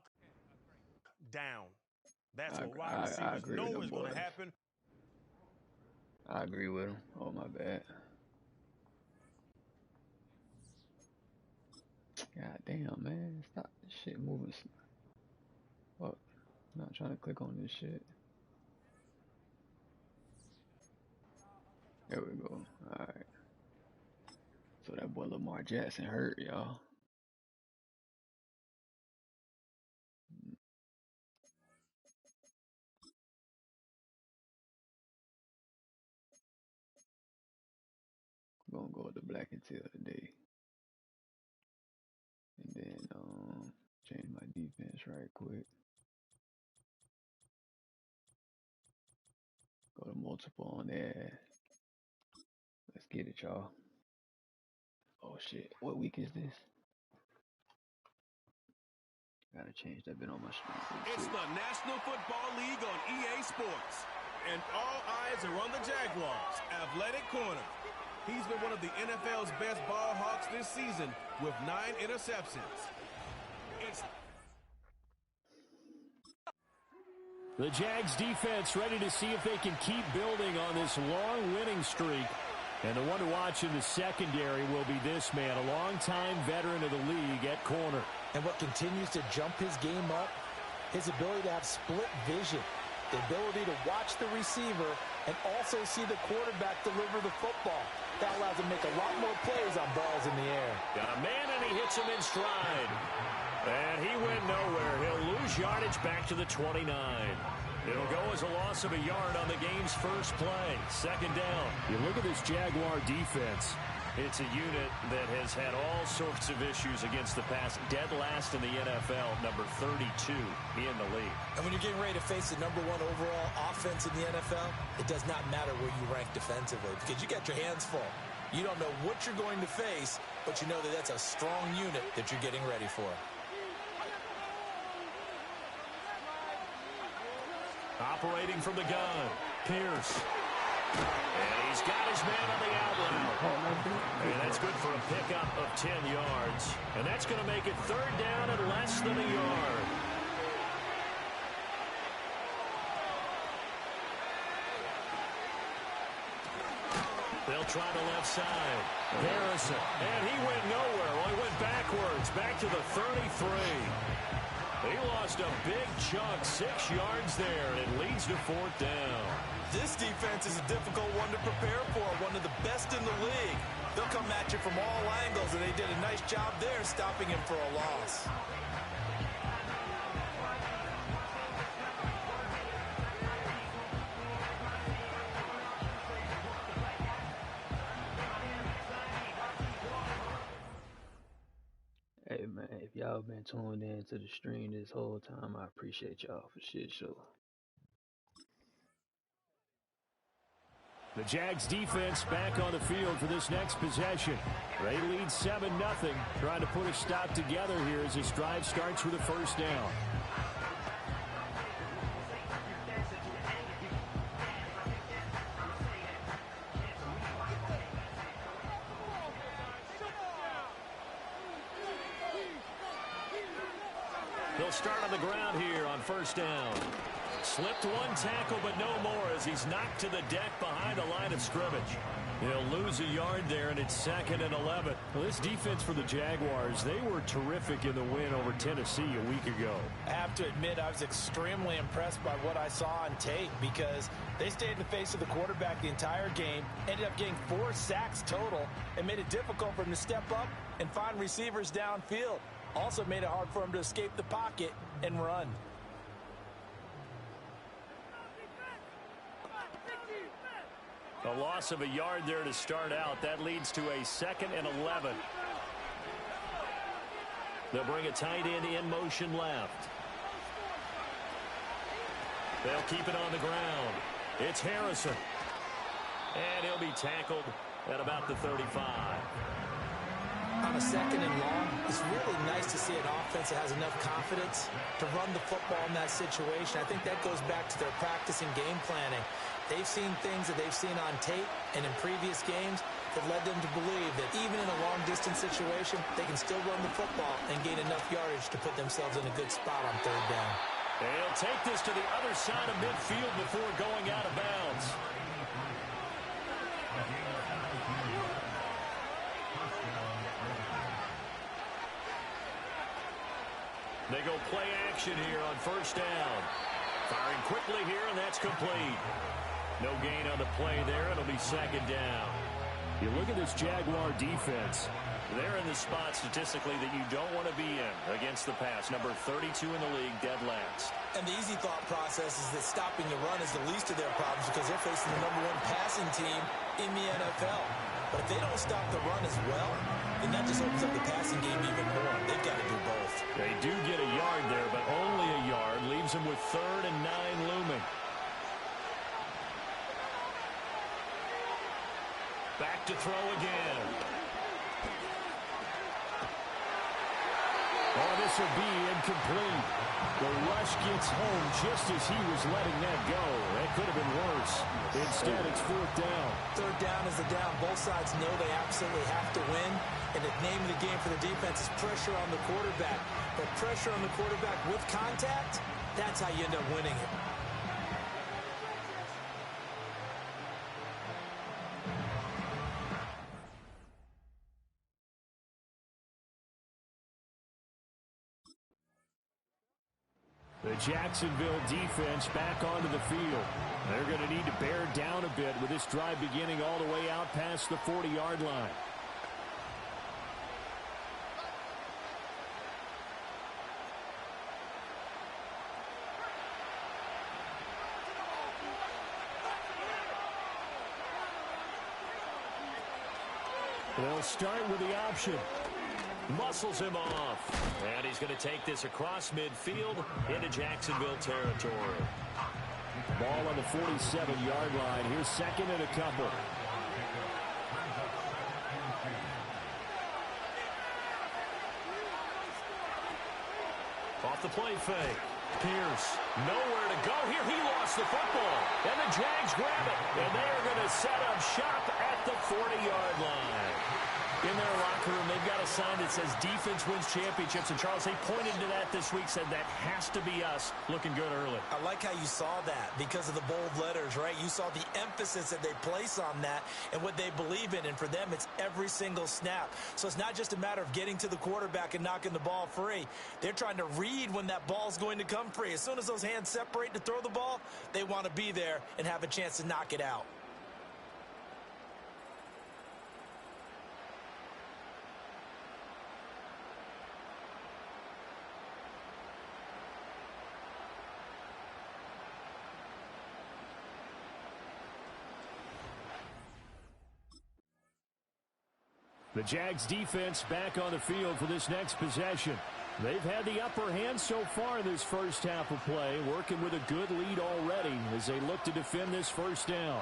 down. That's what wide receivers know is going to happen. I agree with him. Oh, my bad. God damn, man. Stop this shit moving. Fuck. I'm not trying to click on this shit. There we go. Alright. So that boy Lamar Jackson hurt, y'all. Gonna go with the black until today. And then change my defense right quick. Go to multiple on there. Let's get it, y'all. Oh shit, what week is this? Gotta change that bit on my screen. It's the National Football League on EA Sports. And all eyes are on the Jaguars' athletic corner. He's been one of the NFL's best ball hawks this season with 9 interceptions. The Jags defense ready to see if they can keep building on this long winning streak. And the one to watch in the secondary will be this man, a longtime veteran of the league at corner. And what continues to jump his game up, his ability to have split vision, the ability to watch the receiver and also see the quarterback deliver the football. That allows him to make a lot more plays on balls in the air. Got a man, and he hits him in stride. And he went nowhere. He'll lose yardage back to the 29. It'll go as a loss of a yard on the game's first play. Second down. You look at this Jaguar defense. It's a unit that has had all sorts of issues against the pass. Dead last in the NFL, number 32 in the league. And when you're getting ready to face the number 1 overall offense in the NFL, it does not matter where you rank defensively because you got your hands full. You don't know what you're going to face, but you know that that's a strong unit that you're getting ready for. Operating from the gun, Pierce. And he's got his man on the outlet. And that's good for a pickup of 10 yards. And that's going to make it third down and less than a yard. They'll try the left side. Harrison. And he went nowhere. Well, he went backwards. Back to the 33. He lost a big chunk, 6 yards there, and it leads to fourth down. This defense is a difficult one to prepare for, one of the best in the league. They'll come at you from all angles, and they did a nice job there stopping him for a loss. Hey man, if y'all been tuned in to the stream this whole time, I appreciate y'all for shit show. The Jags defense back on the field for this next possession. They lead 7-0, trying to put a stop together here as this drive starts with a first down. They'll start on the ground here on first down. Slipped one tackle, but no more as he's knocked to the deck behind the line of scrimmage. He'll lose a yard there, and it's 2nd and 11. Well, this defense for the Jaguars, they were terrific in the win over Tennessee a week ago. I have to admit, I was extremely impressed by what I saw on tape because they stayed in the face of the quarterback the entire game, ended up getting 4 sacks total, and made it difficult for him to step up and find receivers downfield. Also made it hard for him to escape the pocket and run. A loss of a yard there to start out. That leads to a 2nd and 11. They'll bring a tight end in motion left. They'll keep it on the ground. It's Harrison. And he'll be tackled at about the 35. On a 2nd and long, it's really nice to see an offense that has enough confidence to run the football in that situation. I think that goes back to their practice and game planning. They've seen things that they've seen on tape and in previous games that led them to believe that even in a long-distance situation, they can still run the football and gain enough yardage to put themselves in a good spot on 3rd down. They'll take this to the other side of midfield before going out of bounds. They go play action here on 1st down. Firing quickly here, and that's complete. No gain on the play there. It'll be 2nd down. You look at this Jaguar defense. They're in the spot statistically that you don't want to be in against the pass. Number 32 in the league, dead last. And the easy thought process is that stopping the run is the least of their problems because they're facing the #1 passing team in the NFL. But if they don't stop the run as well, then that just opens up the passing game even more. They've got to do both. They do get a yard there, but only a yard. Leaves them with 3rd and 9 looming. Back to throw again. Oh, this will be incomplete. The rush gets home just as he was letting that go. That could have been worse. Instead, it's 4th down. 3rd down is the down. Both sides know they absolutely have to win. And the name of the game for the defense is pressure on the quarterback. But pressure on the quarterback with contact, that's how you end up winning it. The Jacksonville defense back onto the field. They're going to need to bear down a bit with this drive beginning all the way out past the 40-yard line. They'll start with the option. Muscles him off. And he's going to take this across midfield into Jacksonville territory. Ball on the 47-yard line. Here's 2nd and a couple. Off the play fake. Pierce, nowhere to go here. He lost the football. And the Jags grab it. And they are going to set up shop at the 40-yard line. In their locker room, they've got a sign that says defense wins championships. And, Charles, they pointed to that this week, said that has to be us. Looking good early. I like how you saw that because of the bold letters, right? You saw the emphasis that they place on that and what they believe in. And for them, it's every single snap. So it's not just a matter of getting to the quarterback and knocking the ball free. They're trying to read when that ball's going to come free. As soon as those hands separate to throw the ball, they want to be there and have a chance to knock it out. The Jags defense back on the field for this next possession. They've had the upper hand so far in this first half of play, working with a good lead already as they look to defend this 1st down.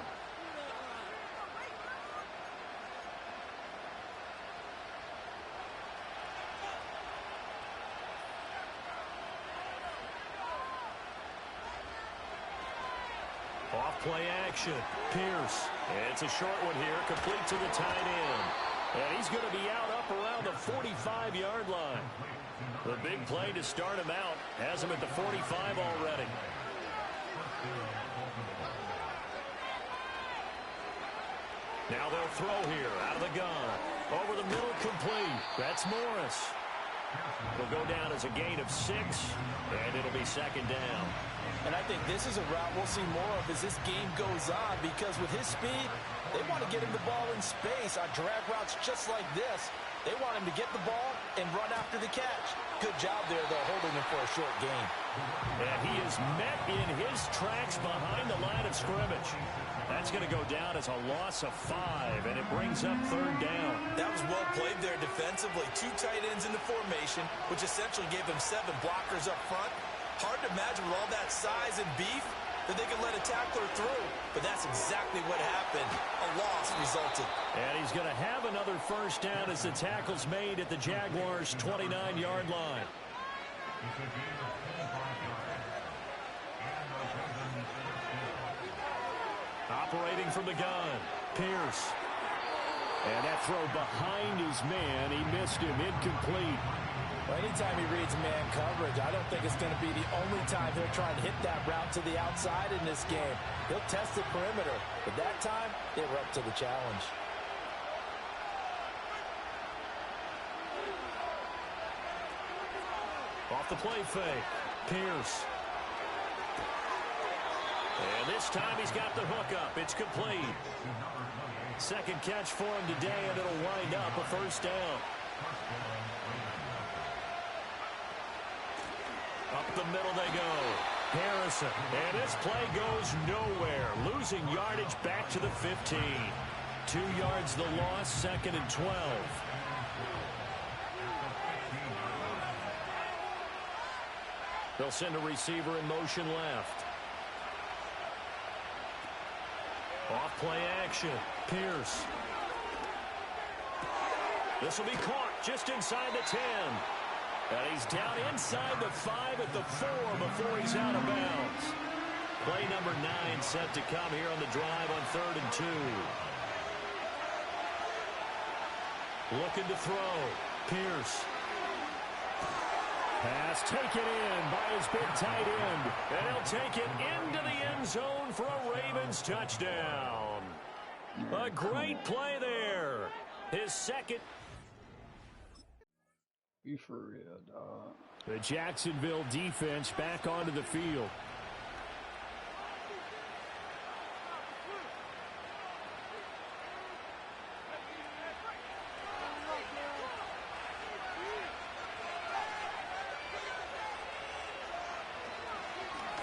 Off play action. Pierce. It's a short one here, complete to the tight end. And he's going to be out up around the 45-yard line. The big play to start him out has him at the 45 already. Now they'll throw here out of the gun. Over the middle, complete. That's Morris. It'll go down as a gain of 6, and it'll be second down. And I think this is a route we'll see more of as this game goes on, because with his speed, they want to get him the ball in space on drag routes just like this. They want him to get the ball and run after the catch. Good job there, though, holding him for a short gain. And he is met in his tracks behind the line of scrimmage. That's going to go down as a loss of 5, and it brings up third down. That was well played there defensively. 2 tight ends in the formation, which essentially gave them 7 blockers up front. Hard to imagine with all that size and beef that they could let a tackler through, but that's exactly what happened. A loss resulted. And he's going to have another first down as the tackle's made at the Jaguars' 29-yard line. Operating from the gun, Pierce. And that throw behind his man, he missed him, incomplete. Well, anytime he reads man coverage, I don't think it's going to be the only time he'll try and hit that route to the outside in this game. He'll test the perimeter, but that time, they were up to the challenge. Off the play fake, Pierce. And this time he's got the hook up. It's complete. Second catch for him today, and it'll wind up a first down. Up the middle they go. Harrison. And this play goes nowhere. Losing yardage back to the 15. 2 yards the loss, second and 12. They'll send a receiver in motion left. Off play action. Pierce. This will be caught just inside the 10. And he's down inside the 5 at the 4 before he's out of bounds. Play number 9 set to come here on the drive on 3rd and 2. Looking to throw. Pierce. Pass taken in by his big tight end. And he'll take it into the end zone for a Ravens touchdown. A great play there. His second. You for real, dog. The Jacksonville defense back onto the field.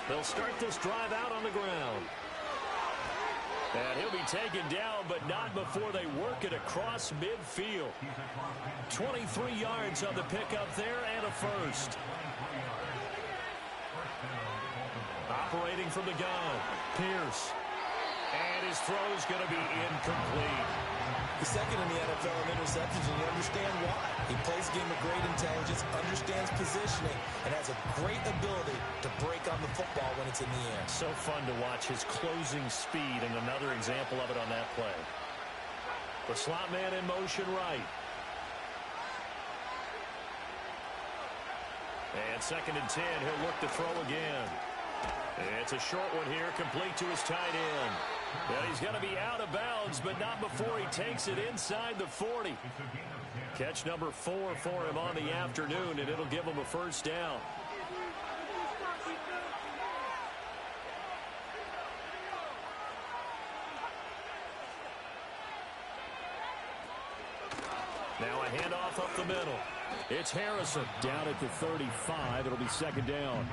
They'll start this drive out on the ground. And he'll be taken down, but not before they work it across midfield. 23 yards on the pickup there and a first. Operating from the gun, Pierce. And his throw's going to be incomplete. The second in the NFL in interceptions, and you understand why. He plays a game of great intelligence, understands positioning, and has a great ability to break on the football when it's in the air. So fun to watch his closing speed, and another example of it on that play. The slot man in motion right. And 2nd and 10, he'll look to throw again. It's a short one here, complete to his tight end. Well, he's going to be out of bounds, but not before he takes it inside the 40. Catch number 4 for him on the afternoon, and it'll give him a first down. Now a handoff up the middle. It's Harrison down at the 35. It'll be second down.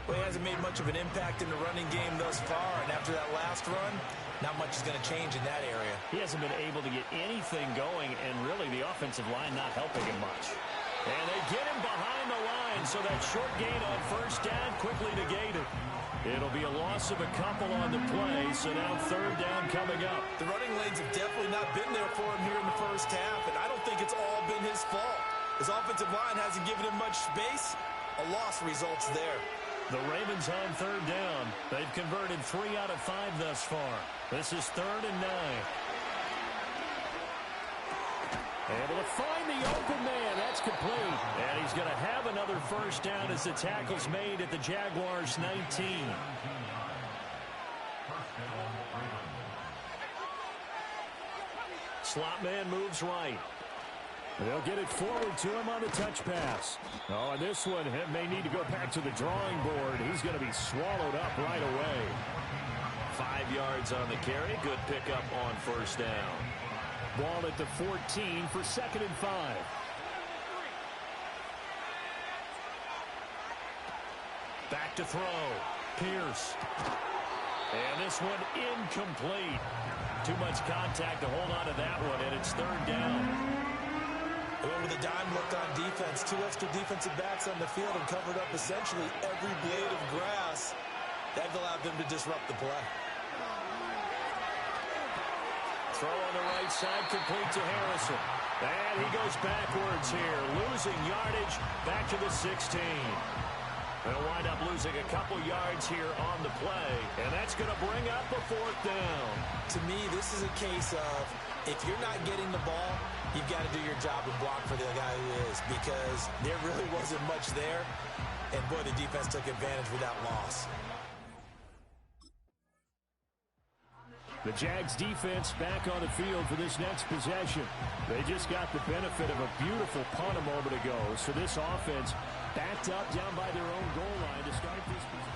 Well, he hasn't made much of an impact in the running game thus far, and after that last run, not much is going to change in that area. He hasn't been able to get anything going, and really the offensive line not helping him much. And they get him behind the line, so that short gain on first down quickly negated. It'll be a loss of a couple on the play, so now third down coming up. The running lanes have definitely not been there for him here in the first half, and I don't think it's all been his fault. His offensive line hasn't given him much space. A loss results there. The Ravens on third down. They've converted 3 out of 5 thus far. This is 3rd and 9. Able to find the open man. That's complete. And he's going to have another first down as the tackle's made at the Jaguars' 19. Slot man moves right. They'll get it forward to him on the touch pass. Oh, and this one may need to go back to the drawing board. He's going to be swallowed up right away. 5 yards on the carry. Good pickup on first down. Ball at the 14 for 2nd and 5. Back to throw. Pierce. And this one incomplete. Too much contact to hold on to that one, and it's 3rd down. With a dime look on defense, 2 extra defensive backs on the field and covered up essentially every blade of grass. That allowed them to disrupt the play. Throw on the right side, complete to Harrison. And he goes backwards here, losing yardage back to the 16. They'll wind up losing a couple yards here on the play, and that's going to bring up a 4th down. To me, this is a case of if you're not getting the ball, you've got to do your job and block for the guy who is, because there really wasn't much there, and boy, the defense took advantage without loss. The Jags defense back on the field for this next possession. They just got the benefit of a beautiful punt a moment ago. So this offense backed up down by their own goal line to start this possession.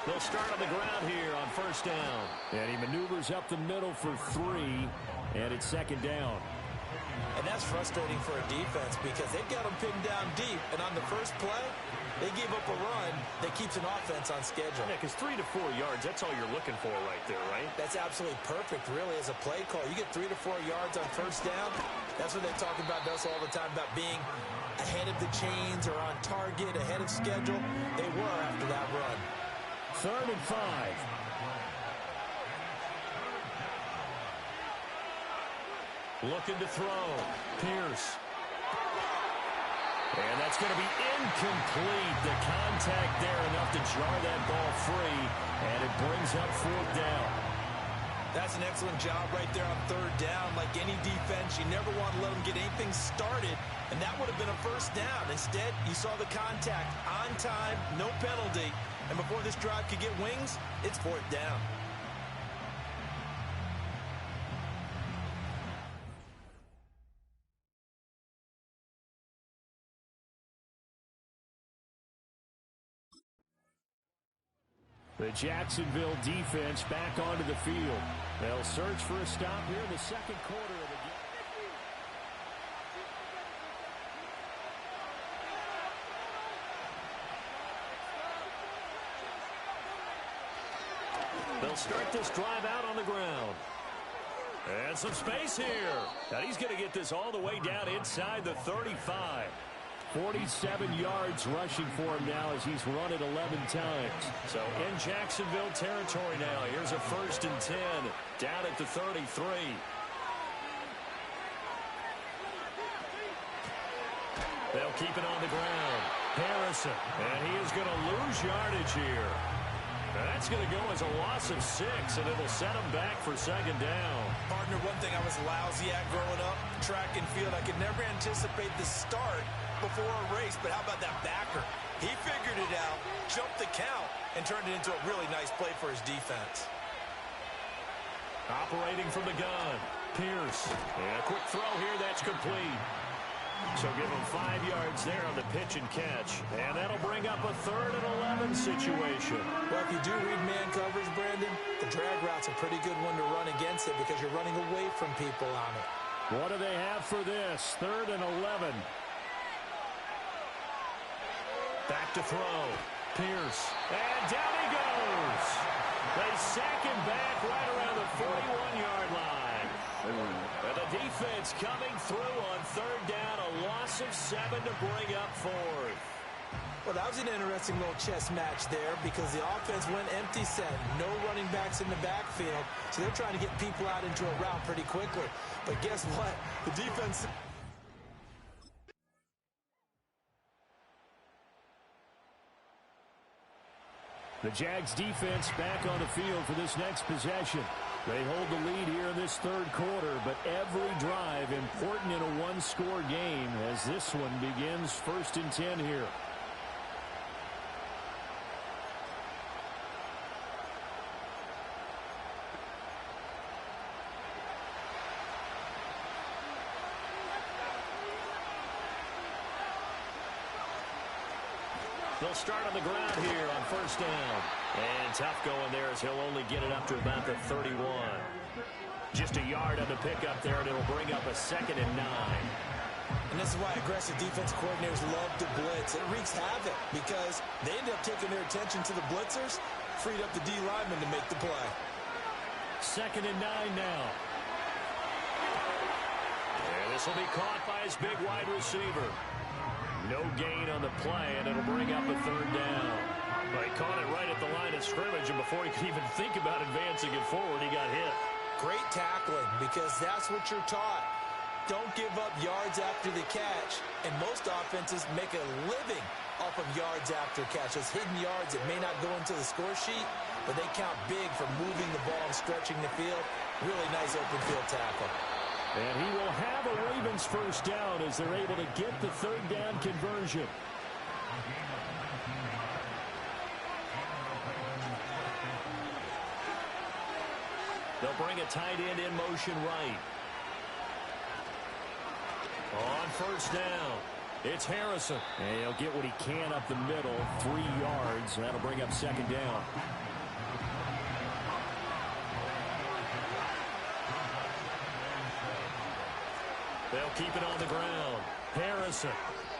They'll start on the ground here on first down. And he maneuvers up the middle for 3, and it's 2nd down. And that's frustrating for a defense because they've got them pinned down deep, and on the first play, they gave up a run that keeps an offense on schedule. Yeah, because 3 to 4 yards, that's all you're looking for right there, right? That's absolutely perfect, really, as a play call. You get 3 to 4 yards on first down. That's what they talk about us all the time, about being ahead of the chains or on target, ahead of schedule. They were after that run. 3rd and 5. Looking to throw. Pierce. And that's going to be incomplete. The contact there enough to jar that ball free, and it brings up 4th down. That's an excellent job right there on 3rd down. Like any defense, you never want to let them get anything started, and that would have been a first down. Instead, you saw the contact on time, no penalty. And before this drive could get wings, it's 4th down. The Jacksonville defense back onto the field. They'll search for a stop here in the 2nd quarter of the game. They'll start this drive out on the ground. And some space here. And he's going to get this all the way down inside the 35. 47 yards rushing for him now as he's run it 11 times. So in Jacksonville territory now. Here's a 1st and 10 down at the 33. They'll keep it on the ground. Harrison. And he is going to lose yardage here. That's going to go as a loss of 6, and it'll set him back for 2nd down. Partner, one thing I was lousy at growing up, track and field, I could never anticipate the start before a race, but how about that backer? He figured it out, jumped the count, and turned it into a really nice play for his defense. Operating from the gun, Pierce. And a quick throw here, that's complete. So give him 5 yards there on the pitch and catch. And that'll bring up a 3rd and 11 situation. Well, if you do read man coverage, Brandon, the drag route's a pretty good one to run against it because you're running away from people on it. What do they have for this? 3rd and 11. Back to throw. Pierce. And down he goes. They sack him back right around the 41-yard line. And the defense coming through on 3rd down. A loss of 7 to bring up 4th. Well, that was an interesting little chess match there because the offense went empty set. No running backs in the backfield. So they're trying to get people out into a route pretty quickly. But guess what? The defense... The Jags defense back on the field for this next possession. They hold the lead here in this third quarter, but every drive important in a one-score game as this one begins 1st and 10 here. They'll start on the ground here on 1st down. And tough going there as he'll only get it up to about the 31. Just a yard on the pickup there, and it'll bring up a 2nd and 9. And this is why aggressive defensive coordinators love to blitz. It wreaks havoc because they end up taking their attention to the blitzers, freed up the D lineman to make the play. 2nd and 9 now. And this will be caught by his big wide receiver. No gain on the play, and it'll bring up a 3rd down. But he caught it right at the line of scrimmage, and before he could even think about advancing it forward, he got hit. Great tackling, because that's what you're taught. Don't give up yards after the catch, and most offenses make a living off of yards after catch. Those hidden yards that may not go into the score sheet, but they count big for moving the ball and stretching the field. Really nice open field tackle. And he will have a Ravens 1st down as they're able to get the 3rd down conversion. They'll bring a tight end in motion right. On 1st down, it's Harrison. And he'll get what he can up the middle, 3 yards. That'll bring up 2nd down. They'll keep it on the ground. Harrison.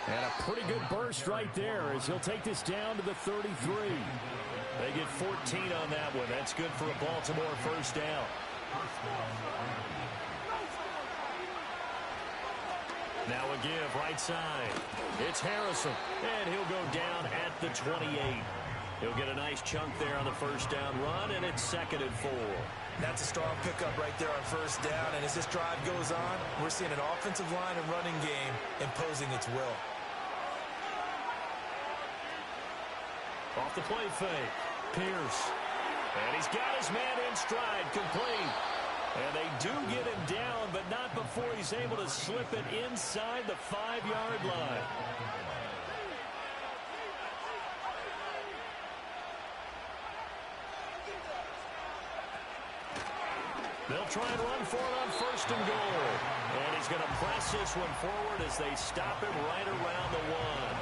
And a pretty good burst right there as he'll take this down to the 33. They get 14 on that one. That's good for a Baltimore 1st down. Now a give right side. It's Harrison. And he'll go down at the 28. He'll get a nice chunk there on the 1st down run, and it's 2nd and 4. That's a strong pickup right there on 1st down, and as this drive goes on, we're seeing an offensive line and running game imposing its will. Off the play fake, Pierce. And he's got his man in stride, complete. And they do get him down, but not before he's able to slip it inside the 5-yard line. They'll try and run for it on 1st and goal. And he's going to press this one forward as they stop him right around the 1.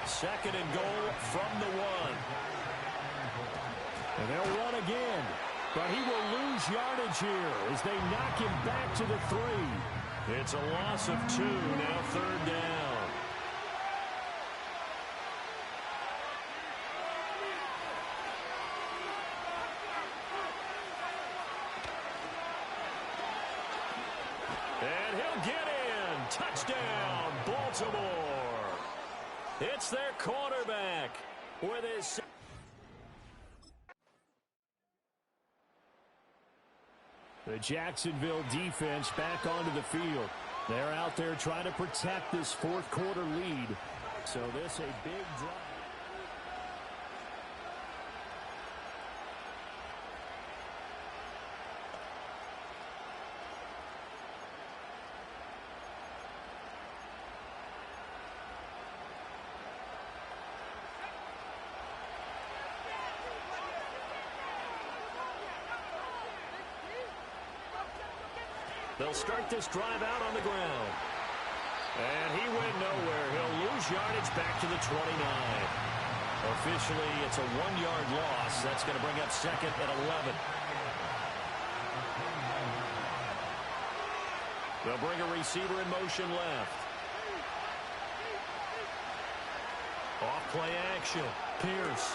2nd and goal from the 1. And they'll run again. But he will lose yardage here as they knock him back to the 3. It's a loss of 2, now 3rd down. And he'll get in. Touchdown, Baltimore. It's their quarterback with his... The Jacksonville defense back onto the field. They're out there trying to protect this 4th quarter lead. So this a big drive. They'll start this drive out on the ground. And he went nowhere. He'll lose yardage back to the 29. Officially, it's a 1-yard loss. That's going to bring up 2nd and 11. They'll bring a receiver in motion left. Off play action. Pierce.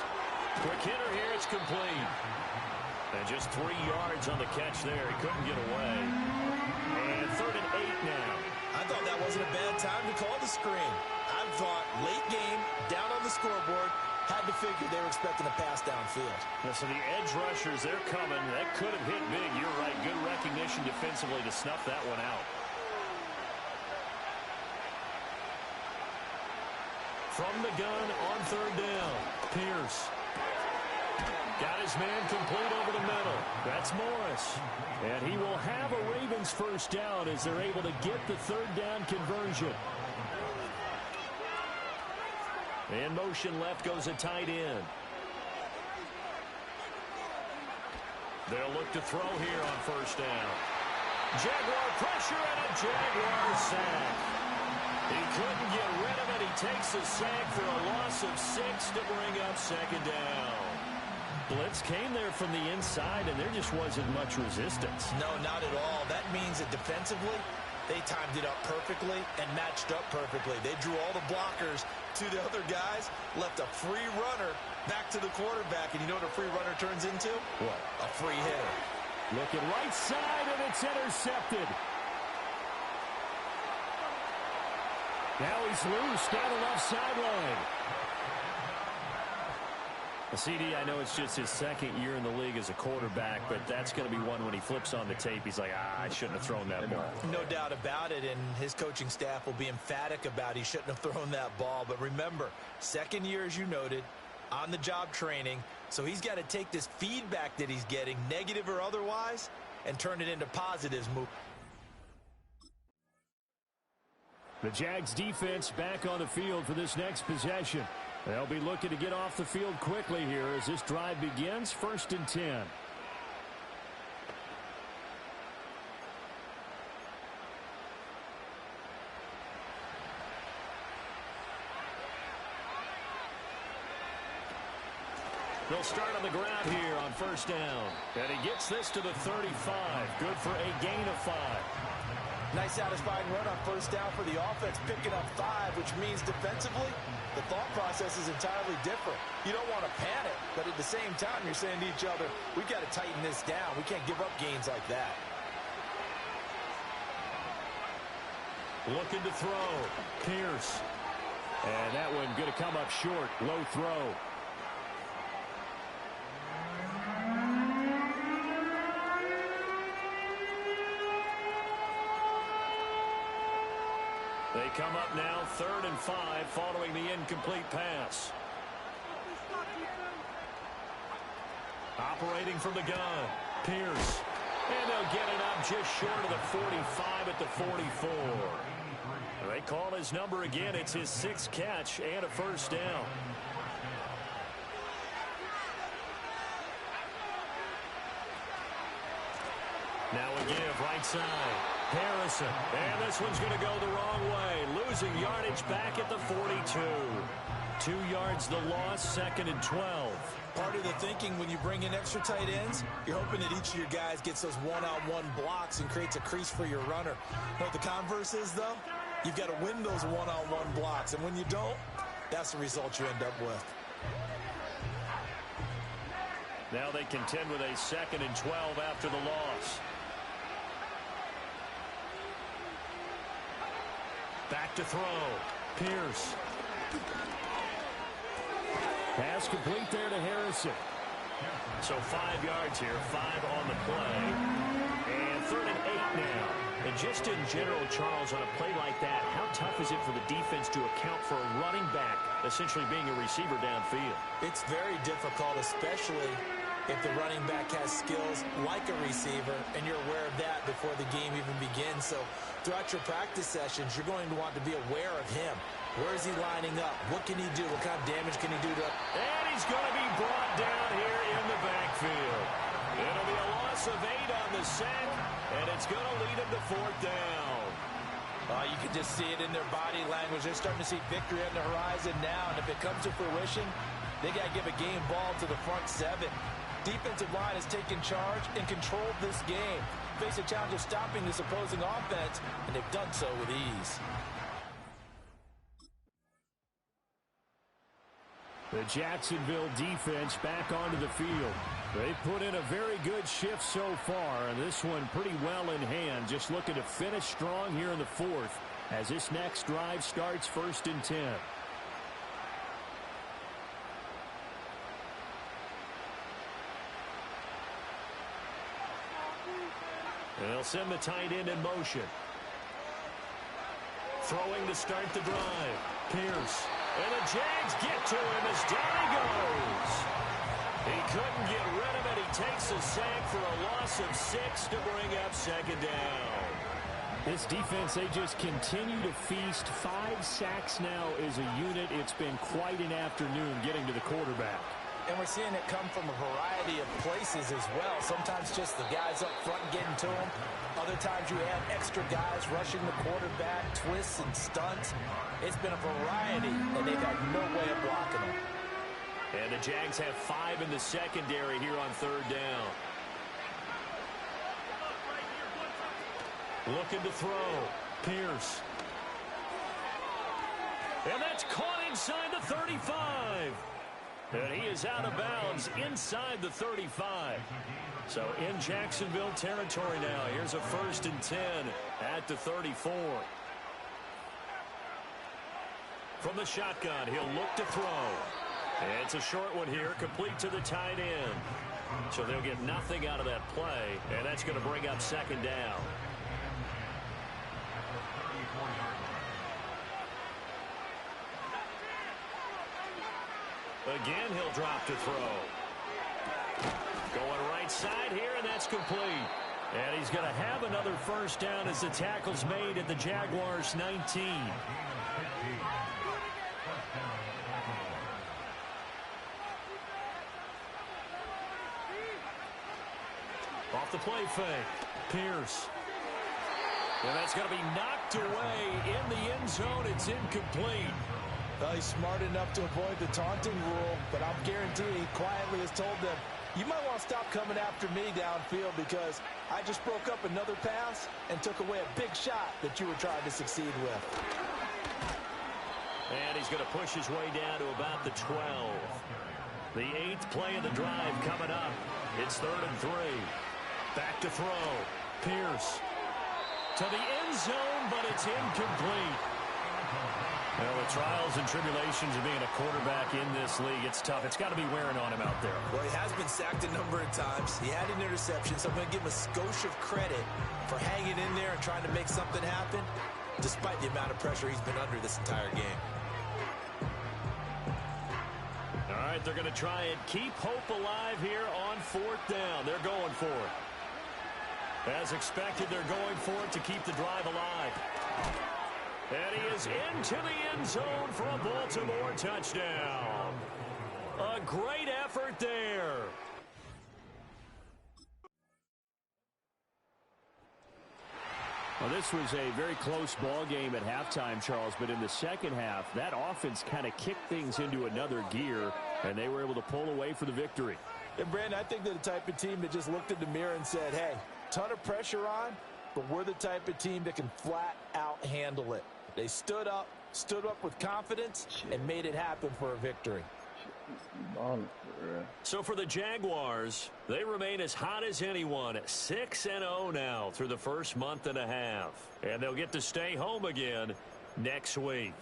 Quick hitter here. It's complete. And just 3 yards on the catch there. He couldn't get away. And 3rd and 8 now. I thought that wasn't a bad time to call the screen. I thought late game, down on the scoreboard, had to figure they were expecting a pass downfield. Yeah, so the edge rushers, they're coming. That could have hit big. You're right. Good recognition defensively to snuff that one out. From the gun on 3rd down, Pierce. Got his man complete over the middle. That's Morris. And he will have a Ravens first down as they're able to get the third down conversion. In motion left goes a tight end. They'll look to throw here on first down. Jaguar pressure and a Jaguar sack. He couldn't get rid of it. He takes the sack for a loss of 6 to bring up second down. Blitz came there from the inside, and there just wasn't much resistance. No, not at all. That means that defensively, they timed it up perfectly and matched up perfectly. They drew all the blockers to the other guys, left a free runner back to the quarterback, and you know what a free runner turns into? What? A free hitter. Looking right side, and it's intercepted. Now he's loose down the left sideline. CD, I know it's just his second year in the league as a quarterback, but that's going to be one when he flips on the tape. He's like, I shouldn't have thrown that ball. No doubt about it, and his coaching staff will be emphatic about he shouldn't have thrown that ball. But remember, second year, as you noted, on-the-job training, so he's got to take this feedback that he's getting, negative or otherwise, and turn it into positives. The Jags defense back on the field for this next possession. They'll be looking to get off the field quickly here as this drive begins. 1st and 10. They'll start on the ground here on first down. And he gets this to the 35. Good for a gain of 5. Nice satisfying run on first down for the offense, picking up 5, which means defensively, the thought process is entirely different. You don't want to panic, but at the same time, you're saying to each other, we've got to tighten this down. We can't give up gains like that. Looking to throw. Pierce. And that one going to come up short. Low throw. They come up now 3rd and 5 following the incomplete pass. Operating from the gun. Pierce. And they'll get it up just short of the 45 at the 44. They call his number again. It's his 6th catch and a first down. Now a give right side. Harrison. And this one's going to go the wrong way. Losing yardage back at the 42. 2 yards the loss, 2nd and 12. Part of the thinking when you bring in extra tight ends, you're hoping that each of your guys gets those one-on-one blocks and creates a crease for your runner. You know what the converse is, though? You've got to win those one-on-one blocks. And when you don't, that's the result you end up with. Now they contend with a 2nd and 12 after the loss. Back to throw. Pierce. Pass complete there to Harrison. So 5 yards here, 5 on the play. And 3rd and 8 now. And just in general, Charles, on a play like that, how tough is it for the defense to account for a running back essentially being a receiver downfield? It's very difficult, especially if the running back has skills like a receiver, and you're aware of that before the game even begins. So throughout your practice sessions, you're going to want to be aware of him. Where is he lining up? What can he do? What kind of damage can he do to... And he's going to be brought down here in the backfield. It'll be a loss of 8 on the sack, and it's going to lead him to 4th down. You can just see it in their body language. They're starting to see victory on the horizon now, and if it comes to fruition, they got to give a game ball to the front 7. Defensive line has taken charge and controlled this game. Face a challenge of stopping this opposing offense, and they've done so with ease. The Jacksonville defense back onto the field. They put in a very good shift so far, and this one pretty well in hand. Just looking to finish strong here in the 4th as this next drive starts 1st and 10. And they'll send the tight end in motion. Throwing to start the drive. Pierce. And the Jags get to him as down he goes. He couldn't get rid of it. He takes a sack for a loss of 6 to bring up second down. This defense, they just continue to feast. 5 sacks now as a unit. It's been quite an afternoon getting to the quarterback. And we're seeing it come from a variety of places as well. Sometimes just the guys up front getting to him. Other times you have extra guys rushing the quarterback, twists and stunts. It's been a variety, and they've had no way of blocking them. And the Jags have 5 in the secondary here on third down. Looking to throw. Pierce. And that's caught inside the 35. And he is out of bounds inside the 35. So in Jacksonville territory now. Here's a 1st and 10 at the 34. From the shotgun, he'll look to throw. It's a short one here, complete to the tight end. So they'll get nothing out of that play, and that's going to bring up second down. Again, he'll drop to throw. Going right side here, and that's complete. And he's going to have another 1st down as the tackle's made at the Jaguars' 19. Off the play fake. Pierce. And that's going to be knocked away in the end zone. It's incomplete. Well, he's smart enough to avoid the taunting rule, but I'm guaranteeing he quietly has told them, you might want to stop coming after me downfield because I just broke up another pass and took away a big shot that you were trying to succeed with. And he's going to push his way down to about the 12. The 8th play of the drive coming up. It's 3rd and 3. Back to throw. Pierce. To the end zone, but it's incomplete. Well, the trials and tribulations of being a quarterback in this league, it's tough. It's got to be wearing on him out there. Well, he has been sacked a number of times. He had an interception, so I'm going to give him a skosh of credit for hanging in there and trying to make something happen, despite the amount of pressure he's been under this entire game. All right, they're going to try and keep hope alive here on 4th down. They're going for it. As expected, they're going for it to keep the drive alive. And he is into the end zone for a Baltimore touchdown. A great effort there. Well, this was a very close ball game at halftime, Charles, but in the second half, that offense kind of kicked things into another gear, and they were able to pull away for the victory. And, Brandon, I think they're the type of team that just looked in the mirror and said, hey, ton of pressure on, but we're the type of team that can flat out handle it. They stood up with confidence, and made it happen for a victory. So for the Jaguars, they remain as hot as anyone, 6-0 now through the first month and a half. And they'll get to stay home again next week.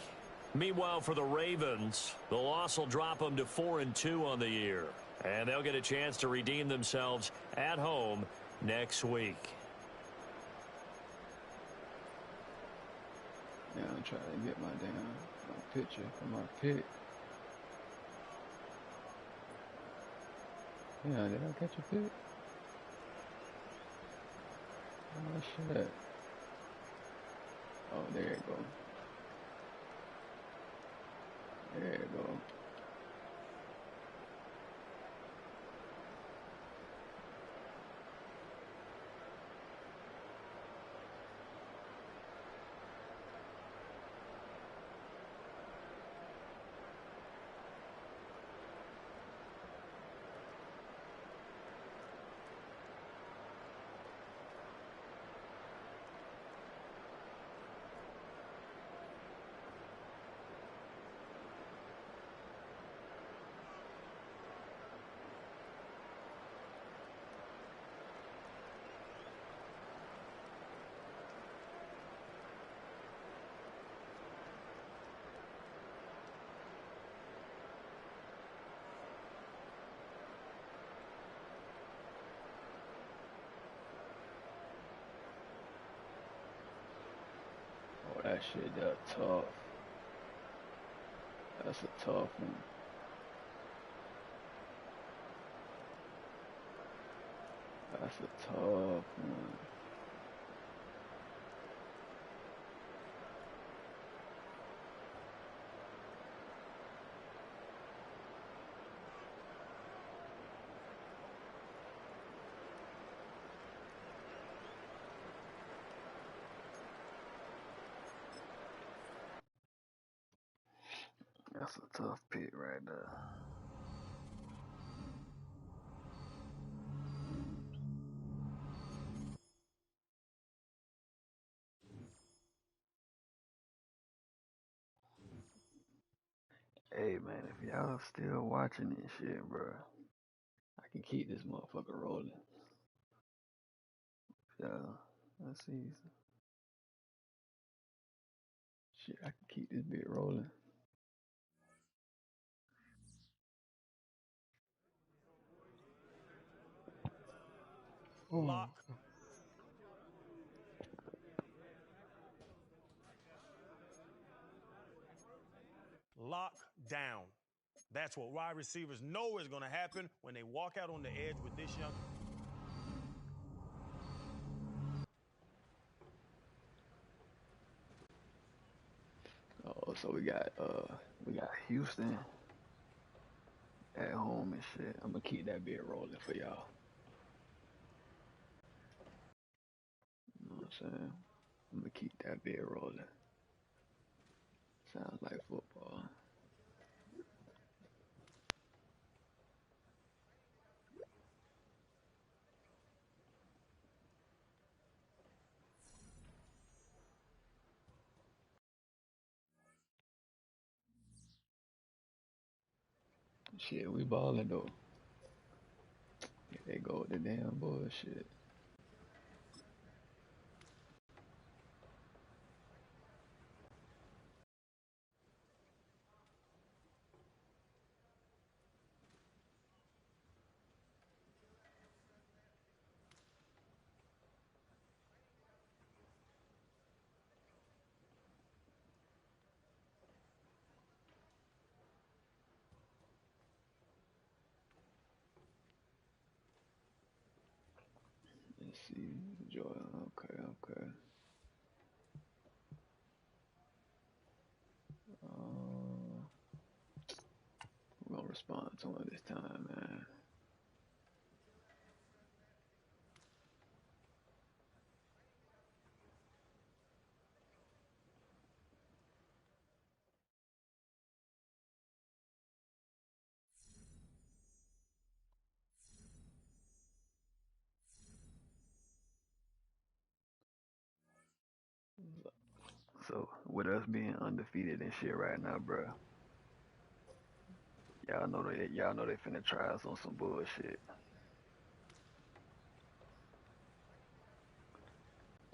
Meanwhile, for the Ravens, the loss will drop them to 4-2 on the year. And they'll get a chance to redeem themselves at home next week. Yeah, I'm trying to get my picture for my pick. Yeah, did I catch a pick? Oh, shit. Oh, there you go. There you go. That shit, that's tough. That's a tough one. That's a tough one. That's a tough pick right there. Hey man, if y'all still watching this shit, bro, I can keep this motherfucker rolling. Yeah, let's see. Shit, I can keep this bit rolling. Lock. Lock down. That's what wide receivers know is going to happen when they walk out on the edge with this young. Oh, so we got Houston at home and shit. I'm gonna keep that bit rolling for y'all. You know what I'm saying? I'm gonna keep that bit rolling. Sounds like football. Shit, we balling though. Here they go with the damn bullshit. Let's see, Jordan. Okay. We're gonna respond to him this time, man. So with us being undefeated and shit right now, bro, y'all know they finna try us on some bullshit.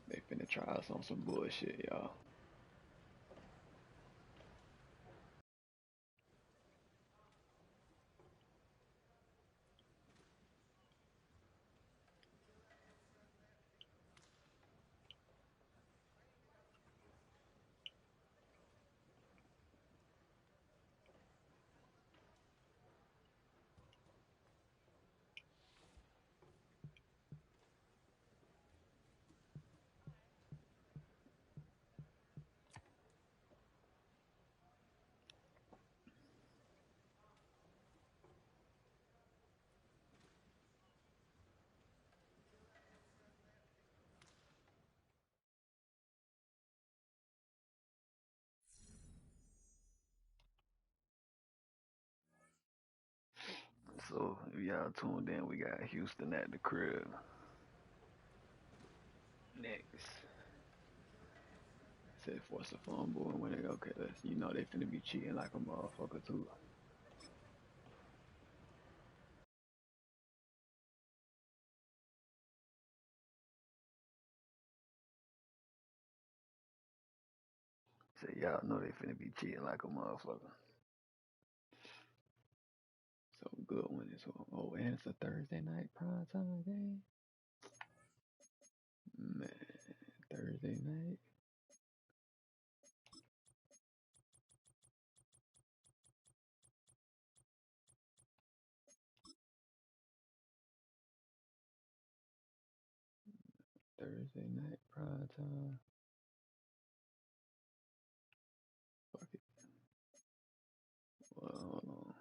They finna try us on some bullshit, y'all. So if y'all tuned in, we got Houston at the crib. Next. Said force a fumble and when they okay, you know they finna be cheating like a motherfucker too. Say y'all know they finna be cheating like a motherfucker. So good one is and it's a Thursday night prime time game. Man, Thursday night. Thursday night prime time. Fuck it. Well, hold on.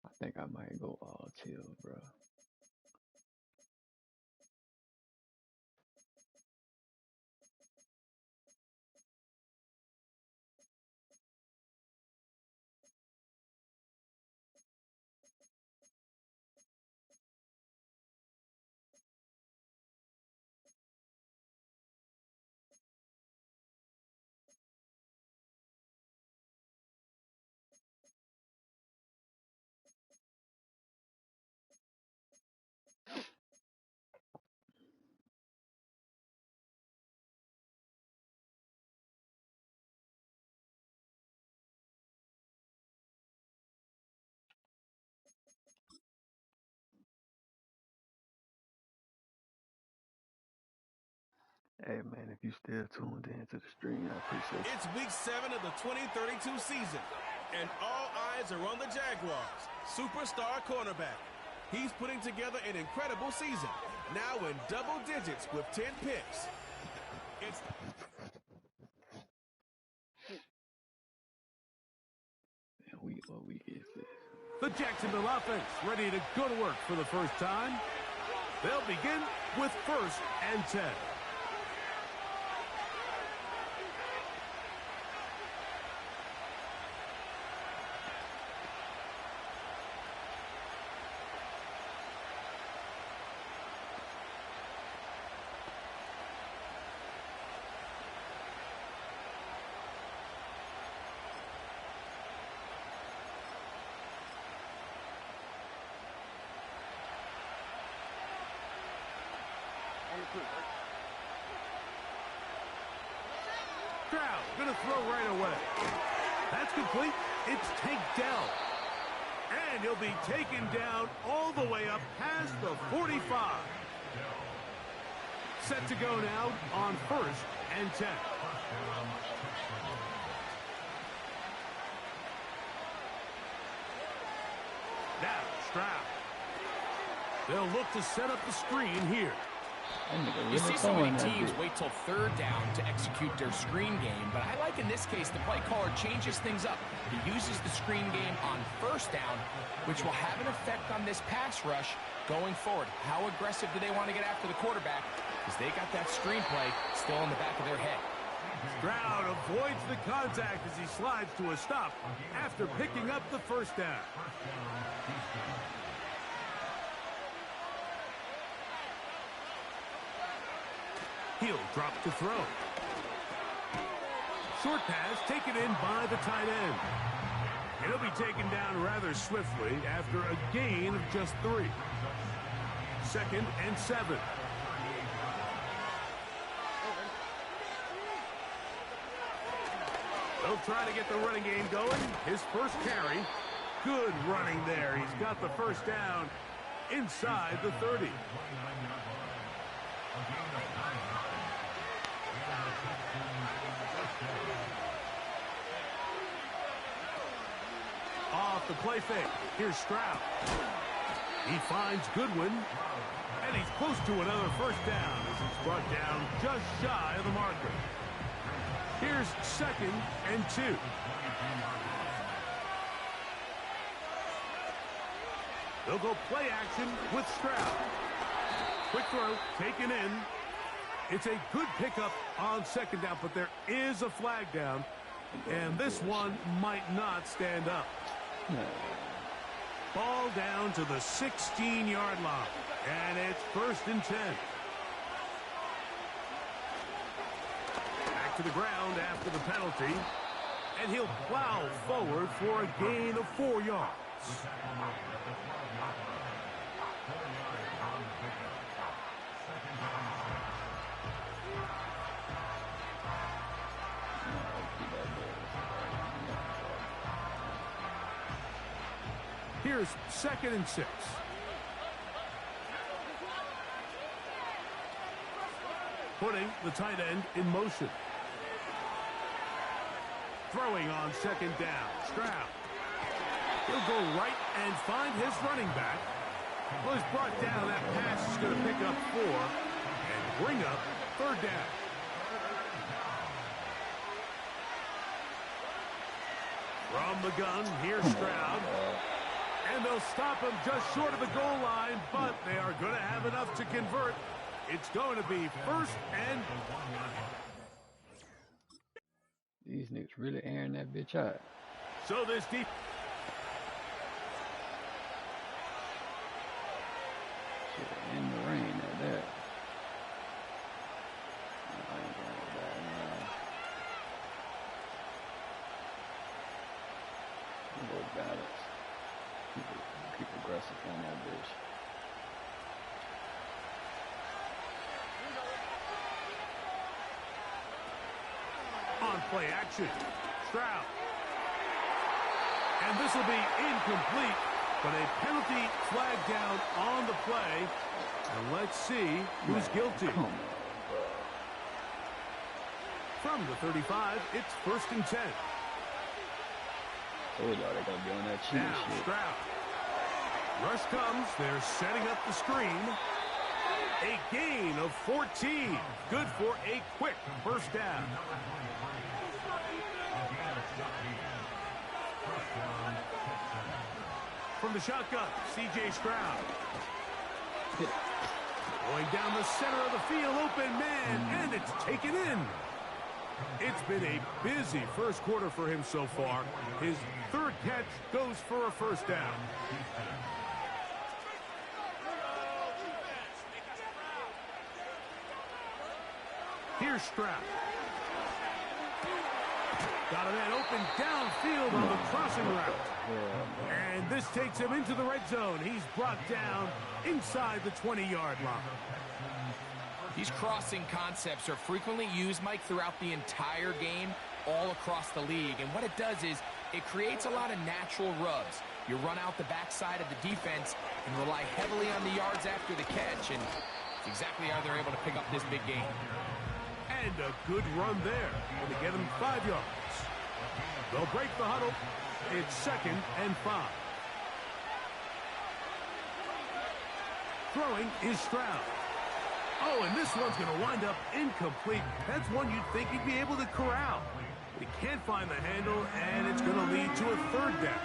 I think I might go all chill, bro. Hey man, if you still tuned in to the stream, I appreciate you. It's week 7 of the 2032 season, and all eyes are on the Jaguars' superstar cornerback. He's putting together an incredible season, now in double digits with 10 picks. It's Man, what week is this? The Jacksonville offense ready to go to work for the first time. They'll begin with 1st and 10. Stroud gonna throw right away. That's complete. It's takedown. And he'll be taken down all the way up past the 45. Set to go now on 1st and 10. Now Stroud. They'll look to set up the screen here. You see so many teams wait till 3rd down to execute their screen game, but I like in this case the play caller changes things up. He uses the screen game on 1st down, which will have an effect on this pass rush going forward. How aggressive do they want to get after the quarterback? Because they got that screen play still in the back of their head. Stroud avoids the contact as he slides to a stop after picking up the 1st down. He'll drop to throw. Short pass taken in by the tight end. And he'll be taken down rather swiftly after a gain of just 3. 2nd and 7. They'll try to get the running game going. His first carry. Good running there. He's got the 1st down inside the 30. Off the play fake. Here's Stroud. He finds Goodwin. And he's close to another 1st down as he's brought down just shy of the marker. Here's 2nd and 2. They'll go play action with Stroud. Quick throw taken in. It's a good pickup on 2nd down, but there is a flag down. And this one might not stand up. Ball down to the 16-yard line. And it's 1st and 10. Back to the ground after the penalty. And he'll plow forward for a gain of 4 yards. Here's 2nd and 6. Putting the tight end in motion. Throwing on 2nd down. Stroud. He'll go right and find his running back. Well, he's brought down. That pass is going to pick up 4 and bring up 3rd down. From the gun, here's Stroud. And they'll stop him just short of the goal line, but they are going to have enough to convert. It's going to be 1st and... These niggas really airing that bitch out. So this deep... Shit, in the rain at that. I ain't going with that, man. Go balance. Keep aggressive on that bitch. On play action. Stroud. And this will be incomplete, but a penalty flag down on the play. And let's see who's guilty. From the 35, it's 1st and 10. Told y'all they gotta be on that cheating shit. Stroud. Rush comes. They're setting up the screen. A gain of 14. Good for a quick 1st down. From the shotgun, C.J. Stroud. Going down the center of the field, open man, and it's taken in. It's been a busy 1st quarter for him so far. His 3rd catch goes for a 1st down. Here's Stroud. Got a man open downfield on the crossing route. And this takes him into the red zone. He's brought down inside the 20-yard line. These crossing concepts are frequently used, Mike, throughout the entire game, all across the league. And what it does is it creates a lot of natural rubs. You run out the backside of the defense and rely heavily on the yards after the catch. And it's exactly how they're able to pick up this big game. And a good run there. And to get him 5 yards. They'll break the huddle. It's 2nd and 5. Throwing is Stroud. Oh, and this one's going to wind up incomplete. That's one you'd think he'd be able to corral. But he can't find the handle, and it's going to lead to a 3rd down.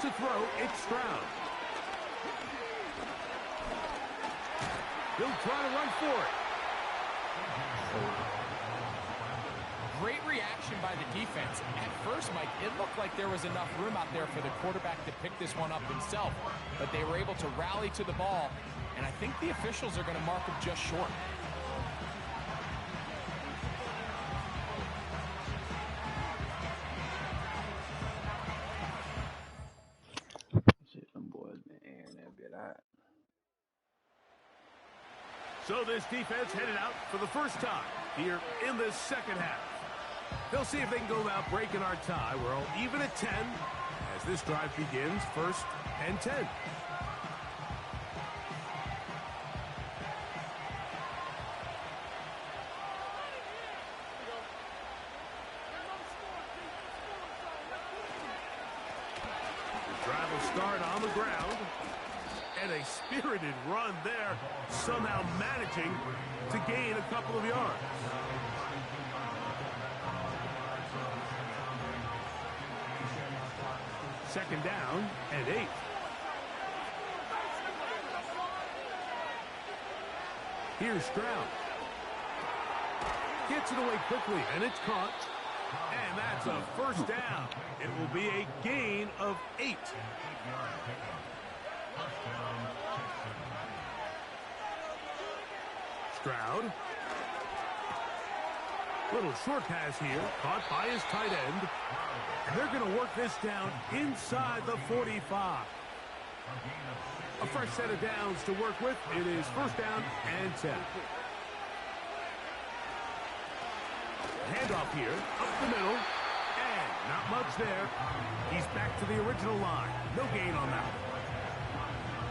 To throw, it's Stroud. He'll try to run for it. Great reaction by the defense. At first, Mike, it looked like there was enough room out there for the quarterback to pick this one up himself. But they were able to rally to the ball, and I think the officials are going to mark him just short. Shit, them boys been airing that bit out. So this defense headed out for the 1st time here in this 2nd half. They'll see if they can go about breaking our tie. We're all even at 10 as this drive begins. 1st and 10. The drive will start on the ground. And a spirited run there, somehow managing to gain a couple of yards. Second down and 8. Here's Stroud. Gets it away quickly, and it's caught. And that's a 1st down. It will be a gain of 8. Stroud. Little short pass here, caught by his tight end. And they're going to work this down inside the 45. A fresh set of downs to work with. It is 1st down and 10. Handoff here, up the middle, and not much there. He's back to the original line. No gain on that one.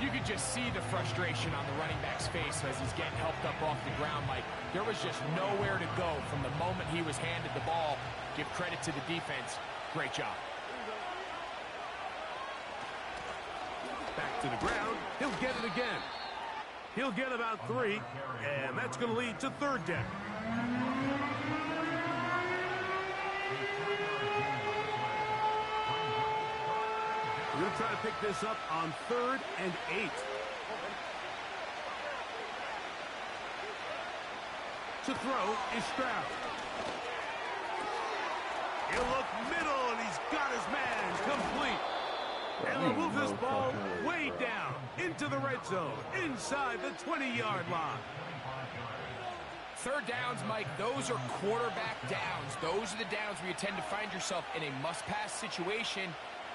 You could just see the frustration on the running back's face as he's getting helped up off the ground. Like, there was just nowhere to go from the moment he was handed the ball. Give credit to the defense. Great job. Back to the ground. He'll get it again. He'll get about 3, and that's going to lead to third down. We're going to try to pick this up on 3rd and 8. To throw is Stroud. He'll look middle, and he's got his man complete. And they'll move this ball way down into the red zone, inside the 20-yard line. Third downs, Mike, those are quarterback downs. Those are the downs where you tend to find yourself in a must-pass situation,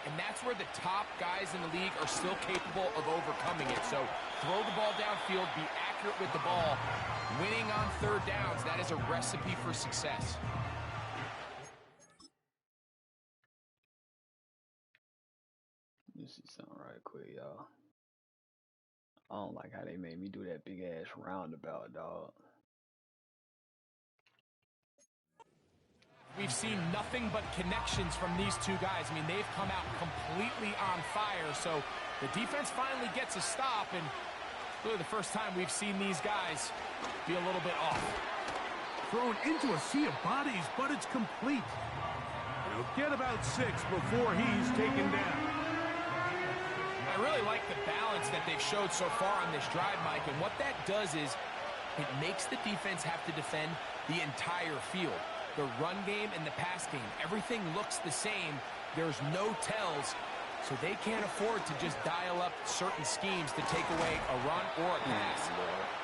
and that's where the top guys in the league are still capable of overcoming it. So throw the ball downfield, be accurate with the ball. Winning on third downs, that is a recipe for success. Let me see something right quick, y'all. I don't like how they made me do that big-ass roundabout, dog. We've seen nothing but connections from these two guys. I mean, they've come out completely on fire. So the defense finally gets a stop, and really the first time we've seen these guys be a little bit off. Thrown into a sea of bodies, but it's complete. He'll get about 6 before he's taken down. I really like the balance that they've showed so far on this drive, Mike, and what that does is it makes the defense have to defend the entire field. The run game and the pass game, everything looks the same. There's no tells, so they can't afford to just dial up certain schemes to take away a run or a pass.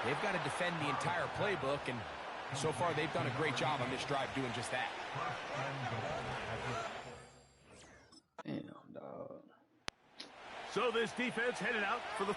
They've got to defend the entire playbook, and so far they've done a great job on this drive doing just that. Damn, dog. So this defense headed out for the...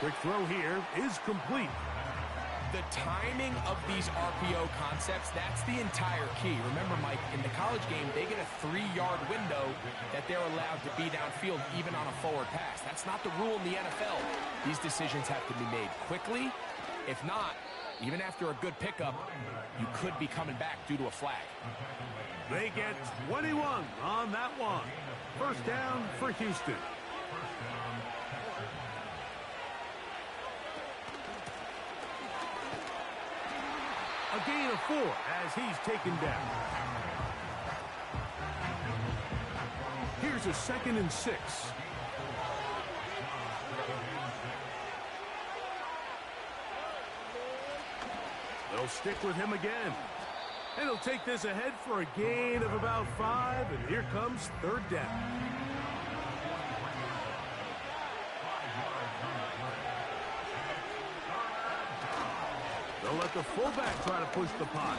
Quick throw here is complete. The timing of these RPO concepts, that's the entire key. Remember, Mike, in the college game, they get a 3-yard window that they're allowed to be downfield even on a forward pass. That's not the rule in the NFL. These decisions have to be made quickly. If not, even after a good pickup, you could be coming back due to a flag. They get 21 on that one. First down for Houston. A gain of 4 as he's taken down. Here's a 2nd and 6. They'll stick with him again. And he'll take this ahead for a gain of about 5, and here comes third down. They'll let the fullback try to push the pot.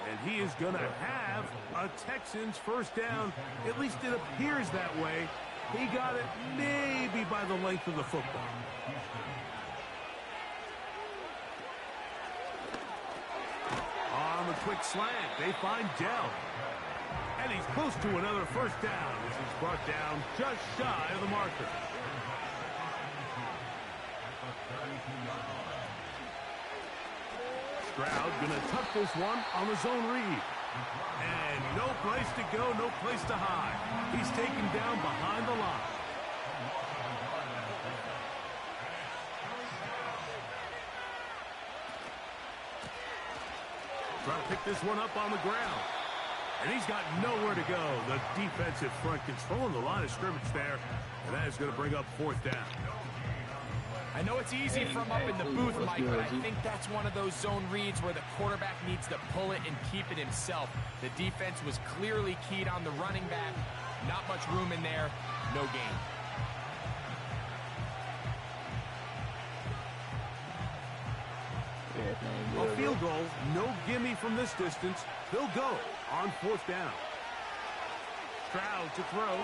And he is going to have a Texans first down. At least it appears that way. He got it maybe by the length of the football. On the quick slant, they find Dell. And he's close to another first down as he's brought down just shy of the marker. Stroud gonna tuck this one on the zone read. And no place to go, no place to hide. He's taken down behind the line. Trying to pick this one up on the ground. And he's got nowhere to go. The defensive front controlling the line of scrimmage there. And that is going to bring up 4th down. I know it's easy from up in the booth, Mike, but I think that's one of those zone reads where the quarterback needs to pull it and keep it himself. The defense was clearly keyed on the running back. Not much room in there. No gain. A field goal, no gimme from this distance. They'll go on 4th down. Stroud to throw.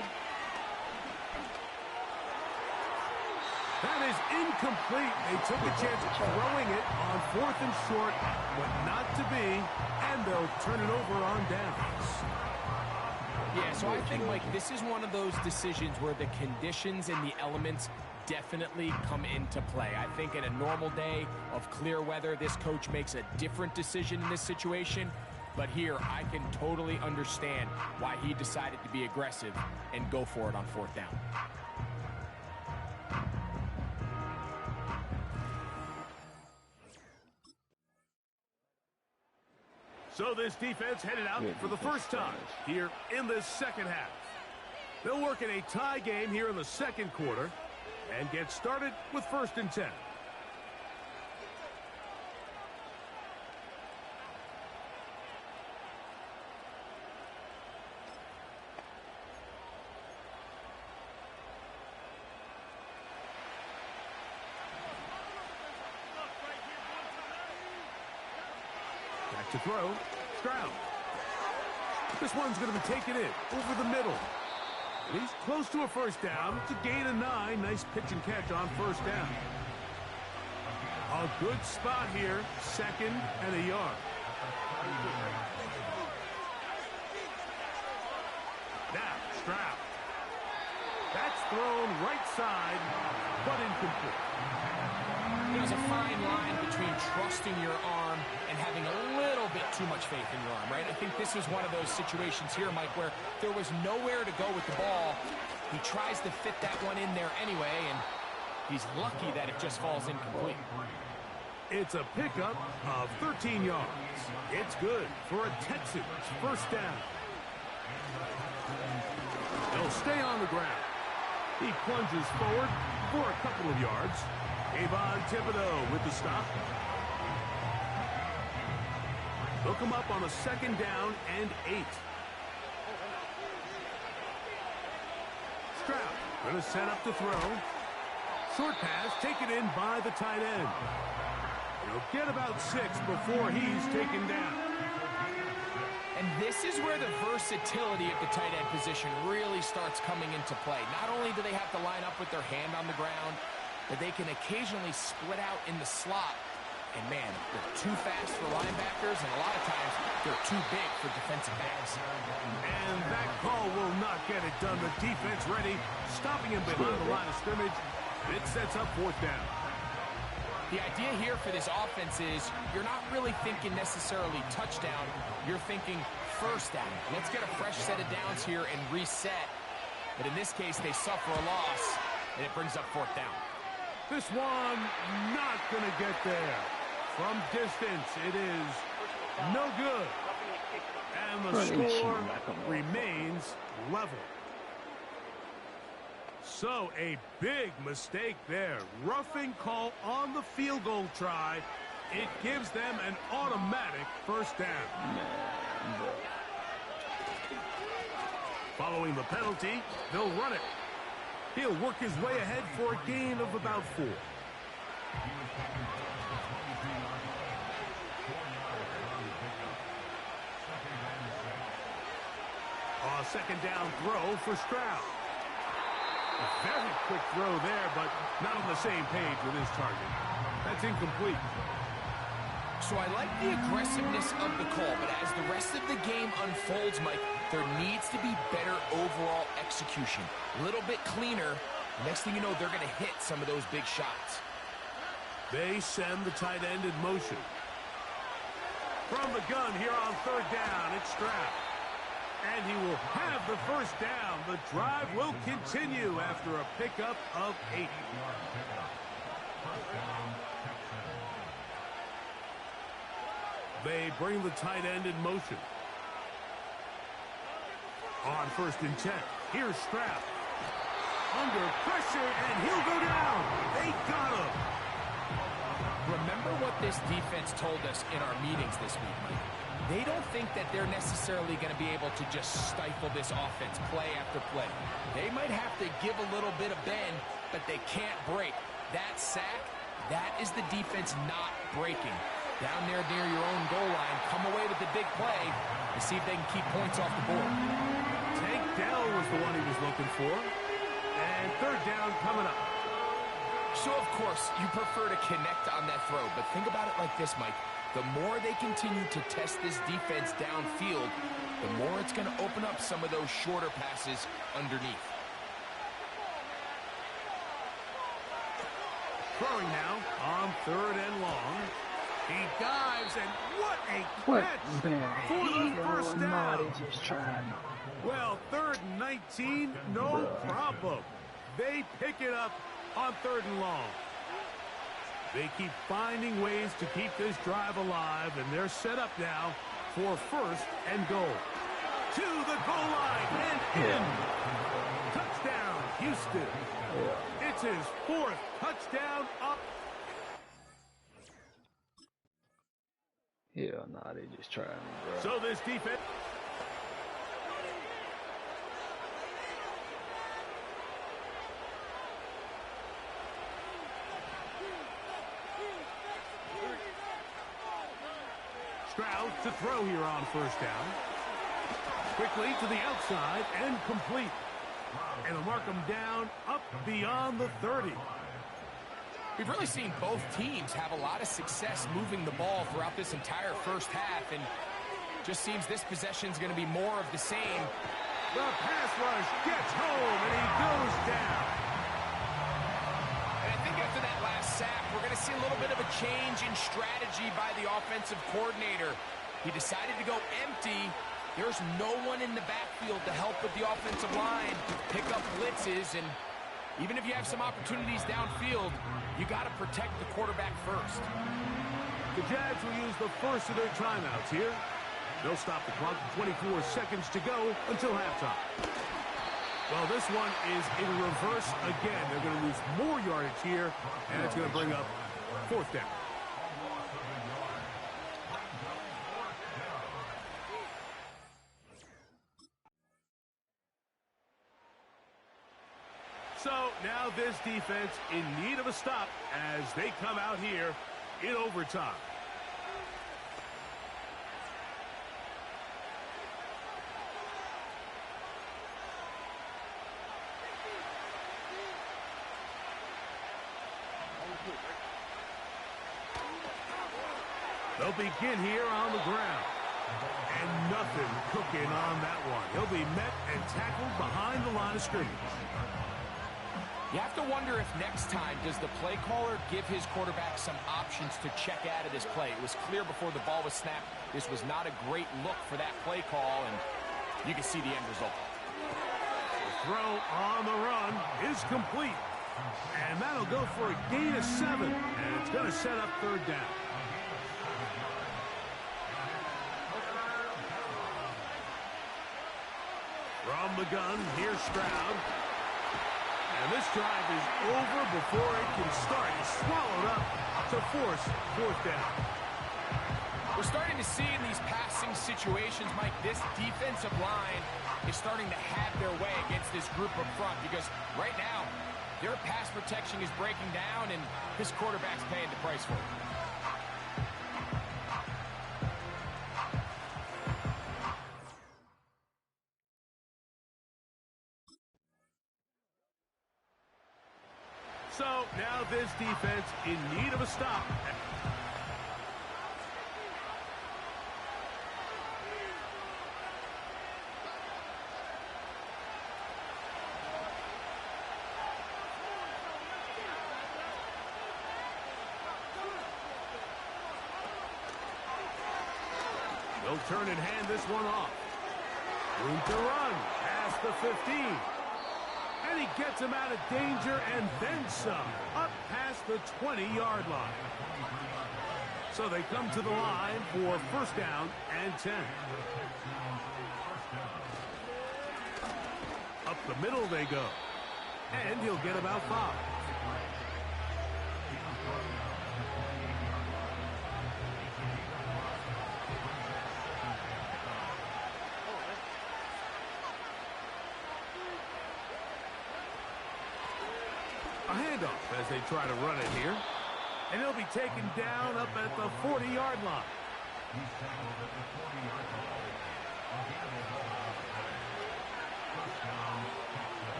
That is incomplete. They took a chance throwing it on 4th and short, but not to be, and they'll turn it over on downs. Yeah, so I think, Mike, this is one of those decisions where the conditions and the elements definitely come into play. I think in a normal day of clear weather, this coach makes a different decision in this situation. But here, I can totally understand why he decided to be aggressive and go for it on 4th down. So this defense headed out for the first time here in this second half. They'll work in a tie game here in the second quarter and get started with 1st and 10. Back to throw. Stroud. This one's going to be taken in over the middle. And he's close to a 1st down. It's a gain of 9. Nice pitch and catch on 1st down. A good spot here. 2nd and a yard. Now, Stroud. That's thrown right side, but incomplete. There's a fine line between trusting your arm and having a little bit too much faith in your arm, right? I think this was one of those situations here, Mike, where there was nowhere to go with the ball. He tries to fit that one in there anyway, and he's lucky that it just falls incomplete. It's a pickup of 13 yards. It's good for a Texans 1st down. They'll stay on the ground. He plunges forward for a couple of yards. Avon Thibodeau with the stop. They'll come up on a 2nd down and 8. Stroud going to set up to throw. Short pass taken in by the tight end. He'll get about 6 before he's taken down. And this is where the versatility of the tight end position really starts coming into play. Not only do they have to line up with their hand on the ground, but they can occasionally split out in the slot. And, man, they're too fast for linebackers, and a lot of times they're too big for defensive backs. And that call will not get it done. The defense ready, stopping him behind the line of scrimmage. It sets up 4th down. The idea here for this offense is you're not really thinking necessarily touchdown. You're thinking 1st down. Let's get a fresh set of downs here and reset. But in this case, they suffer a loss, and it brings up 4th down. This one not going to get there. From distance, it is no good. And the score remains level. So a big mistake there. Roughing call on the field goal try. It gives them an automatic 1st down. Following the penalty, they'll run it. He'll work his way ahead for a gain of about 4. A 2nd down throw for Stroud. A very quick throw there, but not on the same page with his target. That's incomplete. So I like the aggressiveness of the call, but as the rest of the game unfolds, Mike, there needs to be better overall execution. A little bit cleaner. Next thing you know, they're going to hit some of those big shots. They send the tight end in motion. From the gun here on 3rd down, it's Stroud. And he will have the 1st down. The drive will continue after a pickup of 8. They bring the tight end in motion. On 1st and 10, here's Stroud. Under pressure, and he'll go down. They got him. what this defense told us in our meetings this week, Mike. They don't think that they're necessarily going to be able to just stifle this offense play after play. They might have to give a little bit of bend, but they can't break. That sack, that is the defense not breaking. Down there near your own goal line, come away with the big play and see if they can keep points off the board. Tank Dell was the one he was looking for. And third down coming up. So, of course, you prefer to connect on that throw, but think about it like this, Mike. The more they continue to test this defense downfield, the more it's going to open up some of those shorter passes underneath. Throwing now on third and long. He dives, and what a catch for the first down. Well, third and 19, no problem. They pick it up on third and long. They keep finding ways to keep this drive alive, and they're set up now for first and goal. To the goal line and in. Touchdown, Houston. It's his fourth touchdown up. Hell nah, they just trying me, bro. So this defense. Stroud to throw here on first down. Quickly to the outside and complete. And he'll mark him down up beyond the 30. We've really seen both teams have a lot of success moving the ball throughout this entire first half, and just seems this possession is going to be more of the same. The pass rush gets home, and he goes down. And I think after that last sack, we're going to see a little bit of a change in strategy by the offensive coordinator. He decided to go empty. There's no one in the backfield to help with the offensive line, pick up blitzes, and even if you have some opportunities downfield, you got to protect the quarterback first. The Jags will use the first of their timeouts here. They'll stop the clock. 24 seconds to go until halftime. Well, this one is in reverse again. They're going to lose more yardage here, and it's going to bring up fourth down. So now this defense in need of a stop as they come out here in overtime. They'll begin here on the ground. And nothing cooking on that one. He'll be met and tackled behind the line of scrimmage. You have to wonder if next time does the play caller give his quarterback some options to check out of this play. It was clear before the ball was snapped. This was not a great look for that play call, and you can see the end result. The throw on the run is complete. And that'll go for a gain of 7. And it's going to set up third down. From the gun, here's Stroud. And this drive is over before it can start. He's swallowed up to force fourth down. We're starting to see in these passing situations, Mike, this defensive line is starting to have their way against this group up front because right now, their pass protection is breaking down and this quarterback's paying the price for it. So now this defense in need of a stop. They'll turn and hand this one off. Room to run past the 15. And he gets him out of danger and then some, up past the 20-yard line. So they come to the line for first down and 10. Up the middle they go. And he'll get about 5. A handoff as they try to run it here. And he'll be taken down up at the 40-yard line. He's tackled at the 40-yard line.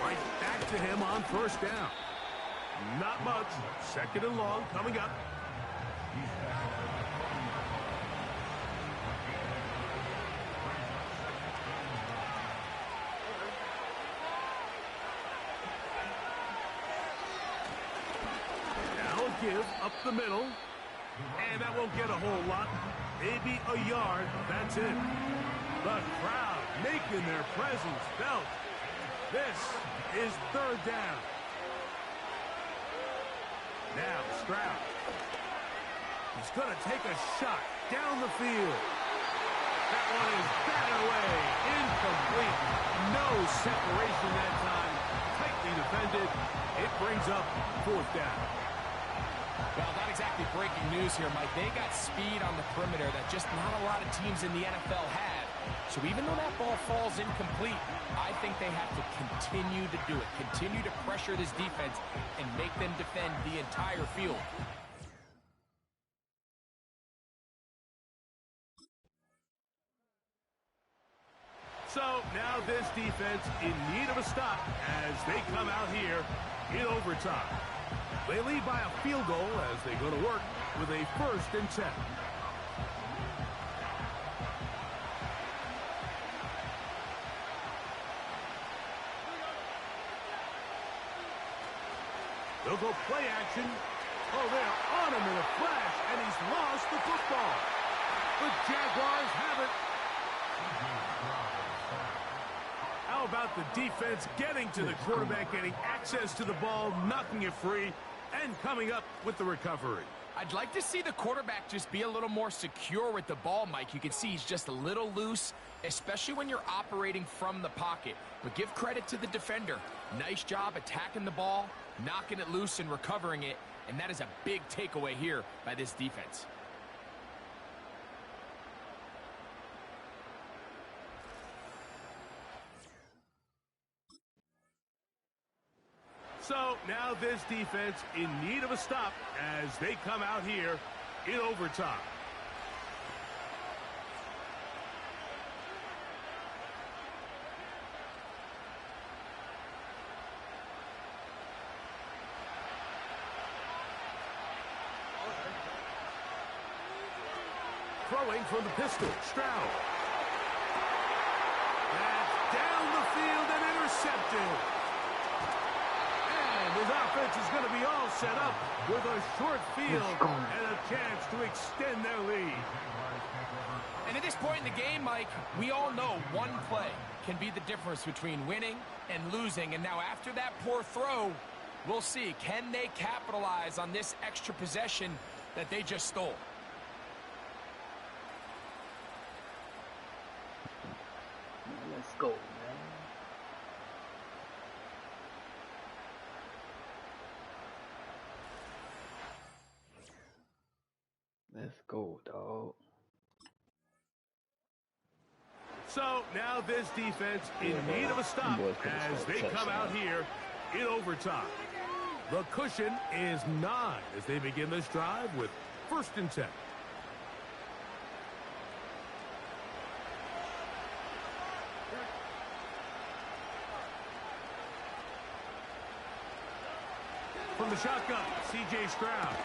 Right back to him on first down. Not much. Second and long coming up. Now a give up the middle. And that won't get a whole lot. Maybe a yard. That's it. The crowd making their presence felt. This is third down. Now Stroud. He's going to take a shot down the field. That one is batted away. Incomplete. No separation that time. Tightly defended. It brings up fourth down. Well, not exactly breaking news here, Mike. They got speed on the perimeter that just not a lot of teams in the NFL had. So even though that ball falls incomplete, I think they have to continue to do it. Continue to pressure this defense and make them defend the entire field. So now this defense in need of a stop as they come out here in overtime. They lead by a field goal as they go to work with a 1st and 10. They'll go play action. Oh, they're on him in a flash, and he's lost the football. The Jaguars have it. How about the defense getting to the quarterback, getting access to the ball, knocking it free, and coming up with the recovery? I'd like to see the quarterback just be a little more secure with the ball, Mike. You can see he's just a little loose, especially when you're operating from the pocket. But give credit to the defender. Nice job attacking the ball, knocking it loose and recovering it, and that is a big takeaway here by this defense. So now this defense in need of a stop as they come out here in overtime. Throwing from the pistol, Stroud. That's down the field and intercepted. His offense is going to be all set up with a short field and a chance to extend their lead. And at this point in the game, Mike, we all know one play can be the difference between winning and losing. And now after that poor throw, we'll see. Can they capitalize on this extra possession that they just stole? Let's go. Let's go, dog. So now this defense in need of a stop as they come out here in overtime. The cushion is 9 as they begin this drive with 1st and 10. From the shotgun, C.J. Stroud.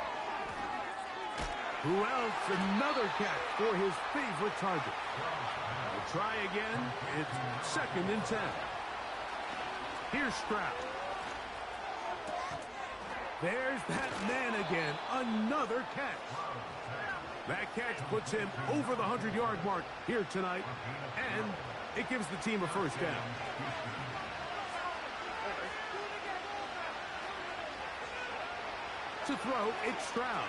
Who else? Another catch for his favorite target. We'll try again. It's 2nd and 10. Here's Stroud. There's that man again. Another catch. That catch puts him over the 100-yard mark here tonight, and it gives the team a 1st down. To throw, it's Stroud.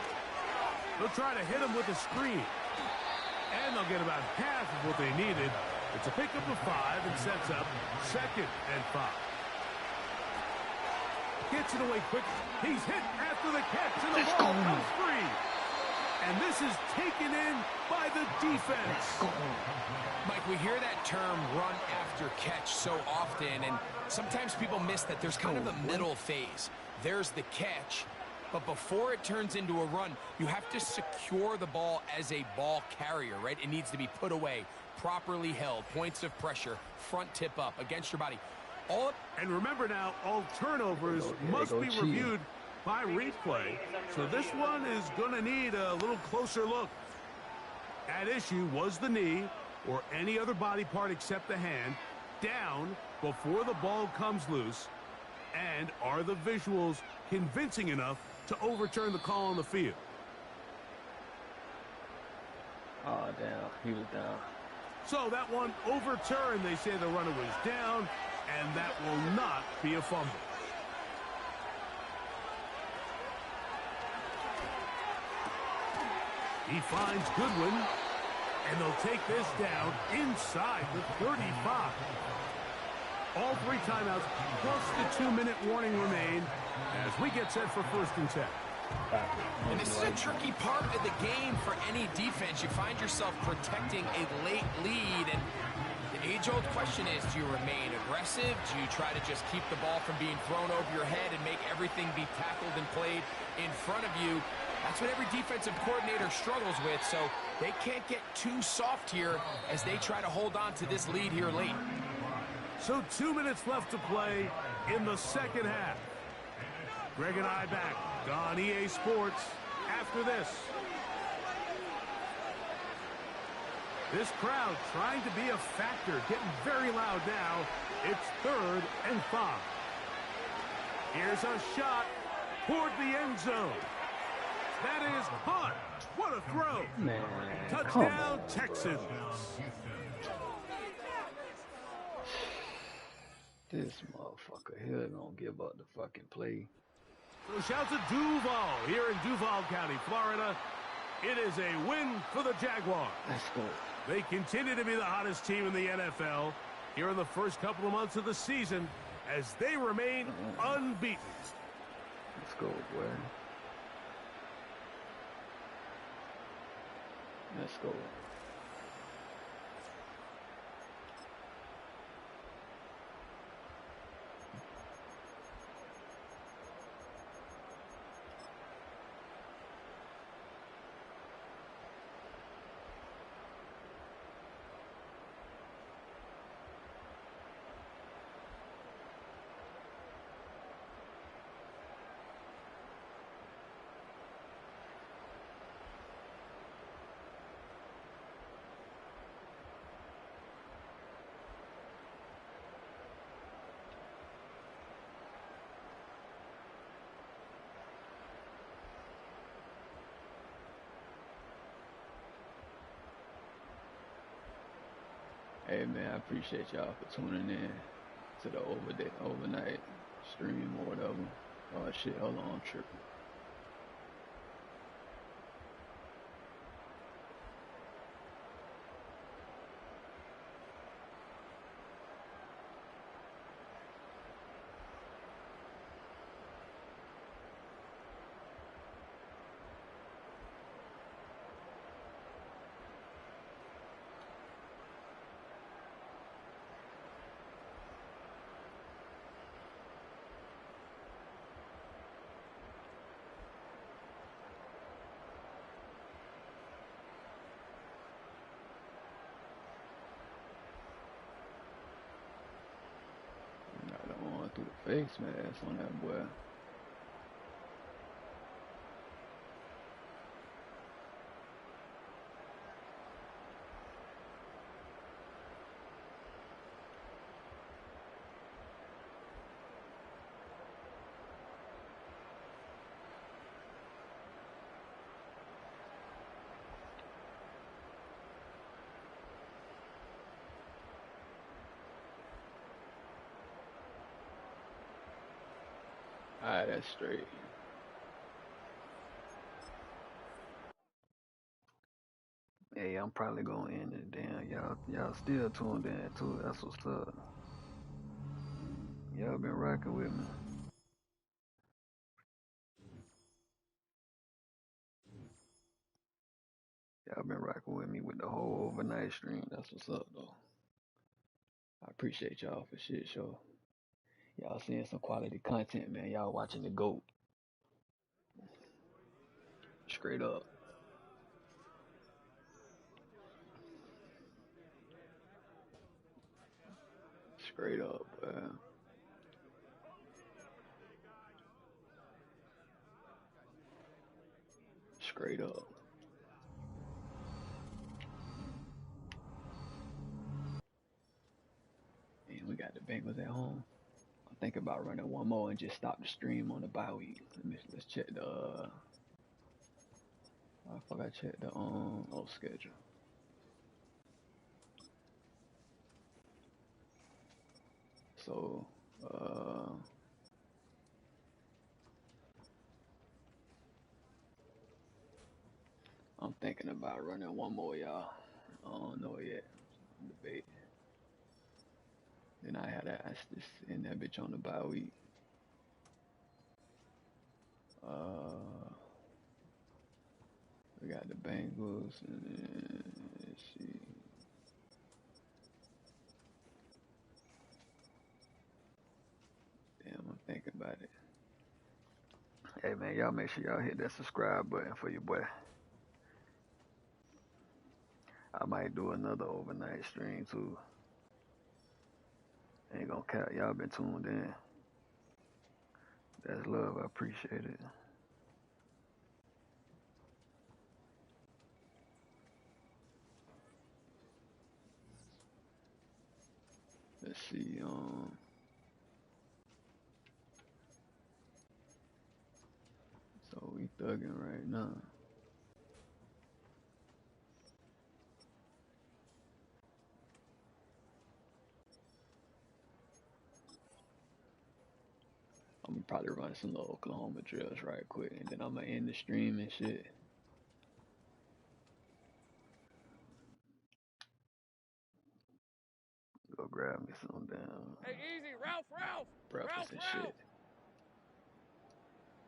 They'll try to hit him with a screen. And they'll get about half of what they needed. It's a pickup of 5 and sets up 2nd and 5. Gets it away quick. He's hit after the catch, and the ball comes free. And this is taken in by the defense. Mike, we hear that term run after catch so often, and sometimes people miss that there's kind of a middle phase. There's the catch, but before it turns into a run, you have to secure the ball as a ball carrier, right? It needs to be put away, properly held, points of pressure, front tip up against your body. And remember now, all turnovers must be reviewed by replay, so this one is going to need a little closer look. At issue was the knee, or any other body part except the hand, down before the ball comes loose, and are the visuals convincing enough to overturn the call on the field? Oh, damn. He was down. So that one overturned. They say the runner was down, and that will not be a fumble. He finds Goodwin, and they'll take this down inside the 35. All 3 timeouts, plus the 2-minute warning remain as we get set for 1st and 10. And this is a tricky part of the game for any defense. You find yourself protecting a late lead, and the age-old question is, do you remain aggressive? Do you try to just keep the ball from being thrown over your head and make everything be tackled and played in front of you? That's what every defensive coordinator struggles with, so they can't get too soft here as they try to hold on to this lead here late. So 2 minutes left to play in the second half. Greg and I back on EA Sports after this. This crowd trying to be a factor, getting very loud now. It's 3rd and 5. Here's a shot toward the end zone. That is hot. What a throw. Man, touchdown, Texans. This motherfucker here gonna give up the fucking play. So shout to Duval here in Duval County, Florida. It is a win for the Jaguars. Let's go. They continue to be the hottest team in the NFL here in the first couple of months of the season as they remain unbeaten. Let's go, boy. Let's go. Hey man, I appreciate y'all for tuning in to the overnight stream or whatever. Oh shit, hold on, I'm tripping. Through the face mask on that boy. Alright, that's straight. Hey, I'm probably gonna end it. Damn, y'all still tuned in too. That's what's up. Y'all been rocking with me. Y'all been rocking with me with the whole overnight stream. That's what's up, though. I appreciate y'all for shit, show. Y'all seeing some quality content, man. Y'all watching the GOAT. Straight up. Straight up, man. Straight up. And we got the Bengals at home. I'm thinking about running one more and just stop the stream on the bye week. Let's check the I forgot to check the schedule. So I'm thinking about running one more, y'all. I don't know yet. I'm debating. Then I had to ask this in that bitch on the bye week. We got the Bengals and then, let's see. Damn, I'm thinking about it. Hey man, y'all make sure y'all hit that subscribe button for your boy. I might do another overnight stream too. Ain't gonna cap, y'all been tuned in. That's love, I appreciate it. Let's see, so we thugging right now. I'm gonna probably run some little Oklahoma drills right quick, and then I'm gonna end the stream and shit. Go grab me some damn. Hey, easy, Ralph. Breakfast and shit.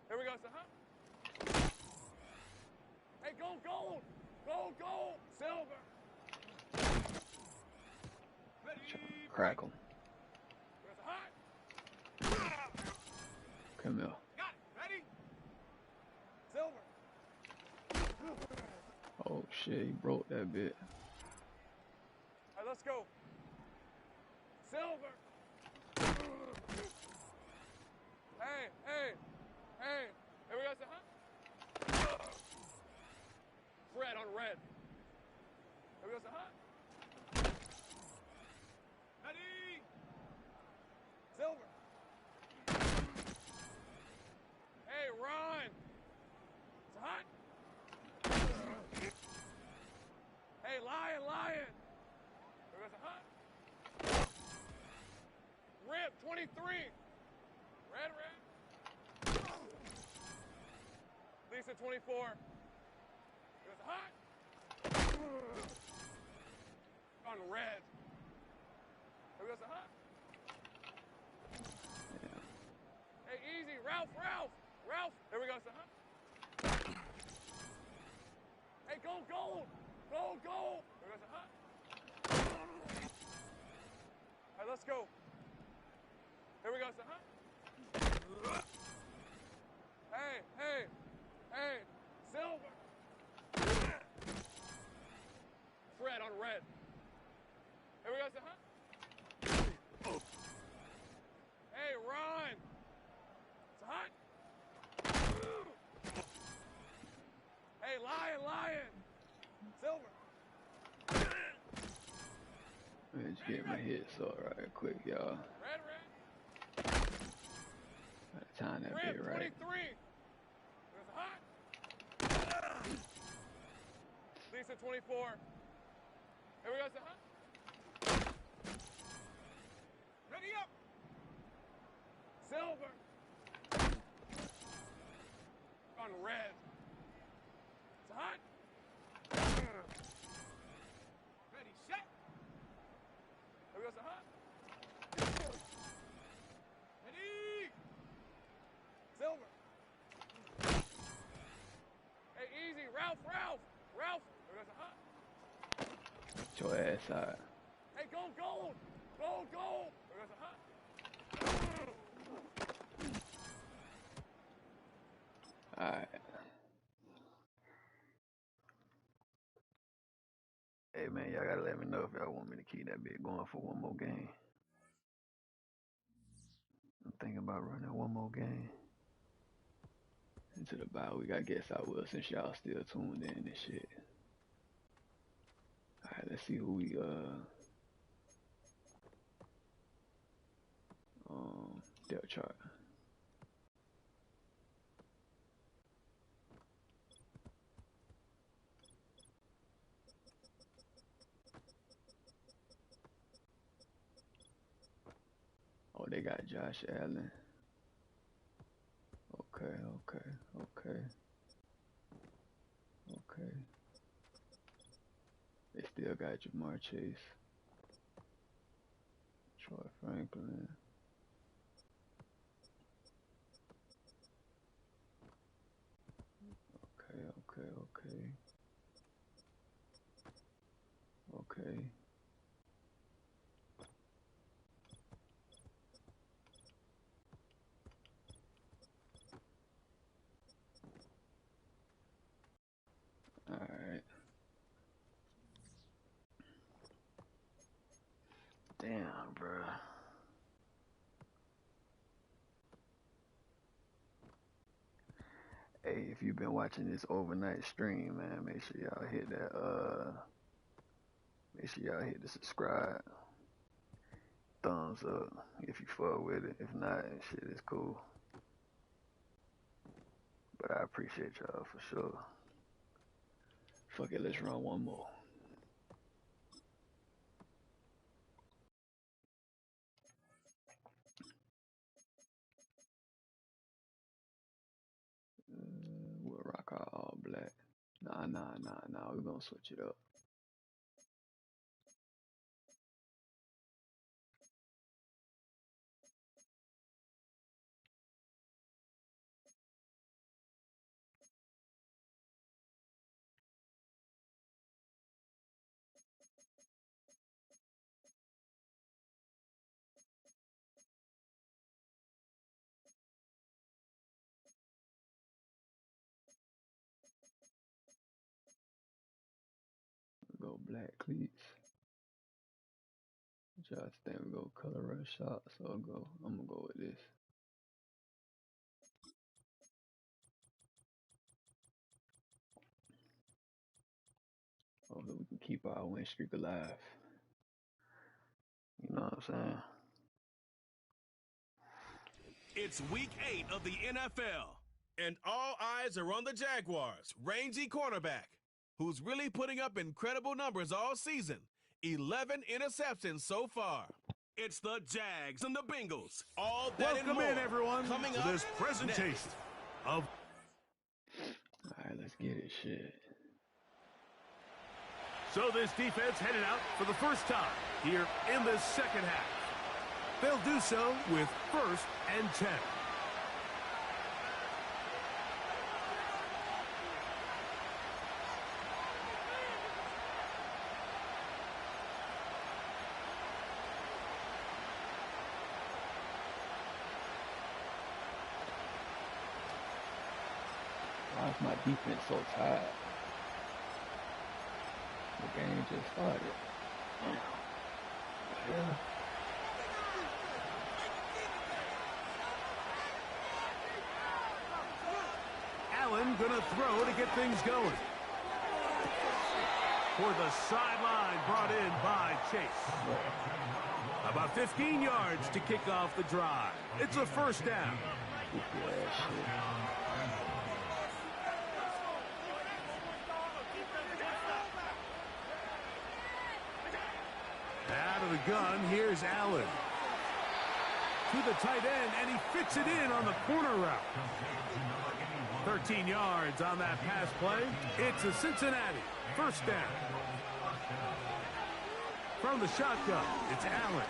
Here we go, son. Hey, gold. Silver. Crack 'em. Come here. Got it. Ready? Silver. Oh shit, he broke that bit. All right, let's go. Silver. Hey. Here we go, son. Red on red. Here we go, son. Ready? Silver. Hey, run. It's hot. Hey, lion. Here we go, son. Rip, 23. Red. Lisa, 24. It was hot. On red. It was hot. Yeah. Hey, easy. Ralph. Here we go, son. Hey, gold. Here we go, son. All right, let's go. Here we go, son. Hey. Silver. Red on red. Here we go, son. Hey, run. It's hot. Hey, lion. Silver. Let me just get my hits up right quick, y'all. Red. Gotta time that bit right. 23. It was hot. Lisa, 24. Here we go, son. Ready up. Silver. On red. It's hot. Ready, set. Here we go, son. Ready. Silver. Hey, easy. Ralph. Here we go, son. Get your ass out. Hey, go! Go! There's a hunt. Alright. Hey man, y'all gotta let me know if y'all want me to keep that bit going for one more game. I'm thinking about running one more game into the bye week. I guess I will, since y'all still tuned in and shit. Alright, let's see who we depth chart. Oh, they got Josh Allen. Okay. They still got Jamar Chase, Troy Franklin. Okay. Alright. Damn, bro. Hey, if you've been watching this overnight stream, man, make sure y'all hit that make sure y'all hit the subscribe, thumbs up if you fuck with it. If not, shit is cool. But I appreciate y'all for sure. Fuck it, let's run one more. We'll rock our all black. Nah, we're gonna switch it up. We'll go black cleats. Just think we go color rush shot, so I'm gonna go with this. Hopefully we can keep our win streak alive. You know what I'm saying? It's week 8 of the NFL, and all eyes are on the Jaguars' rangy cornerback, who's really putting up incredible numbers all season. 11 interceptions so far. It's the Jags and the Bengals. All that Welcome and more. in, everyone, Coming to up this presentation next. of... Alright, let's get it, shit. So this defense headed out for the first time here in the second half. They'll do so with 1st and 10. Why is my defense so tired? The game just started. Yeah. Allen gonna throw to get things going. For the sideline, brought in by Chase. About 15 yards to kick off the drive. It's a 1st down. Out of the gun, here's Allen. To the tight end, and he fits it in on the corner route. 13 yards on that pass play. It's a Cincinnati 1st down. From the shotgun, it's Allen.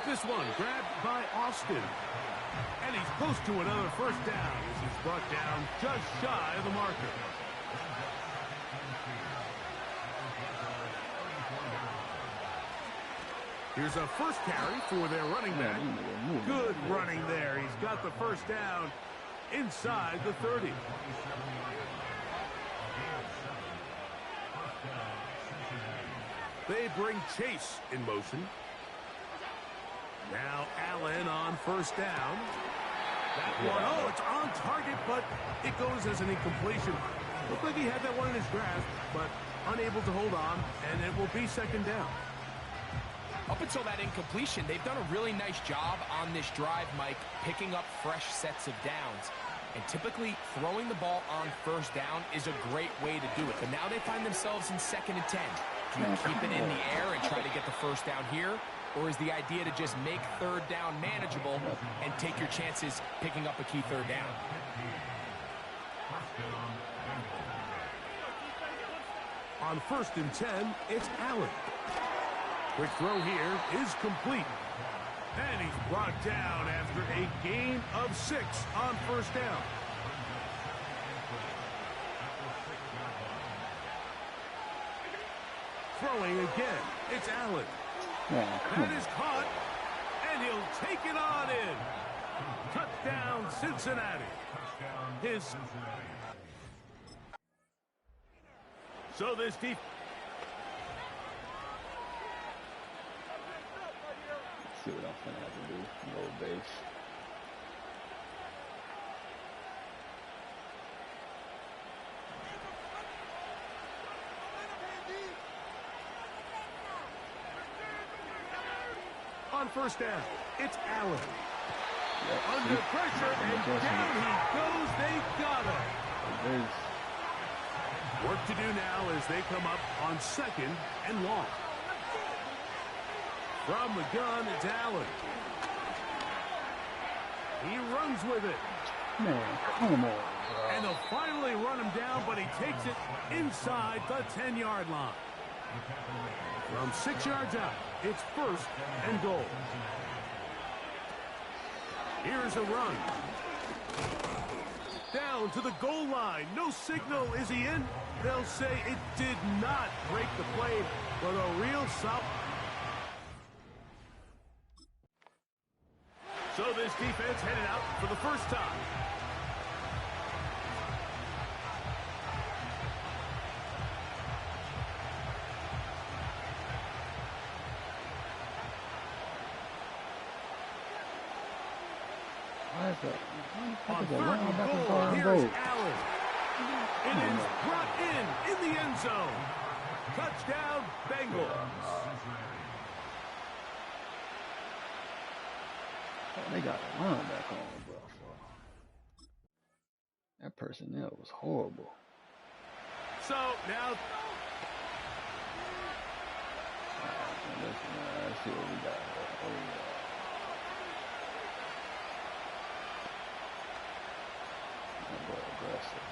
This one grabbed by Austin. And he's close to another 1st down as he's brought down just shy of the marker. Here's a first carry for their running back. Good running there. He's got the first down inside the 30. They bring Chase in motion. Now Allen on first down. That one, oh, it's on target, but it goes as an incompletion. Looked like he had that one in his grasp, but unable to hold on, and it will be second down. Up until that incompletion, they've done a really nice job on this drive, Mike, picking up fresh sets of downs. And typically, throwing the ball on first down is a great way to do it. But now they find themselves in 2nd and 10. Do you keep it in the air and try to get the first down here? Or is the idea to just make third down manageable and take your chances picking up a key third down? On 1st and 10, it's Allen. Quick throw here is complete. And he's brought down after a gain of 6 on first down. Throwing again, it's Allen. That is caught, and he'll take it on in. Touchdown, Cincinnati. So this defense. See what I'm gonna have to do. Low base. On first down, it's Allen. Under pressure, and down he goes. They got him. Work to do now as they come up on 2nd and long. From the gun, it's Allen. He runs with it. Man, come on. And they'll finally run him down, but he takes it inside the 10-yard line. From 6 yards out, it's 1st and goal. Here's a run. Down to the goal line. No signal. Is he in? They'll say it did not break the play, but a real solid. So this defense headed out for the first time. On 3rd and goal, here's Allen. It is brought in the end zone. Touchdown, Bengals. Oh, they got a linebacker on, bro. That personnel was horrible. So now, let's see what we got. Aggressive.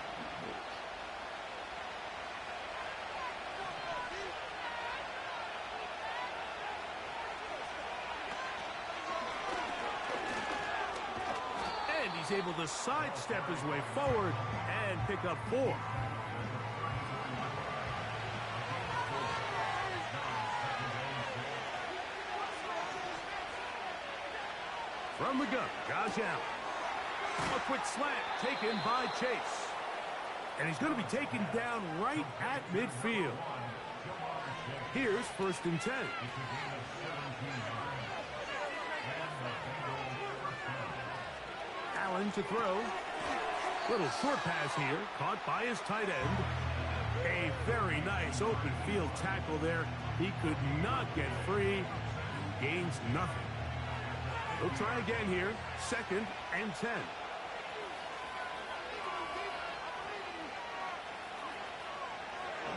And he's able to sidestep his way forward and pick up 4. From the gun, Josh Allen. A quick slant taken by Chase. And he's going to be taken down right at midfield. Here's 1st and 10. Allen to throw. Little short pass here, caught by his tight end. A very nice open field tackle there. He could not get free. Gains nothing. We'll try again here. 2nd and 10.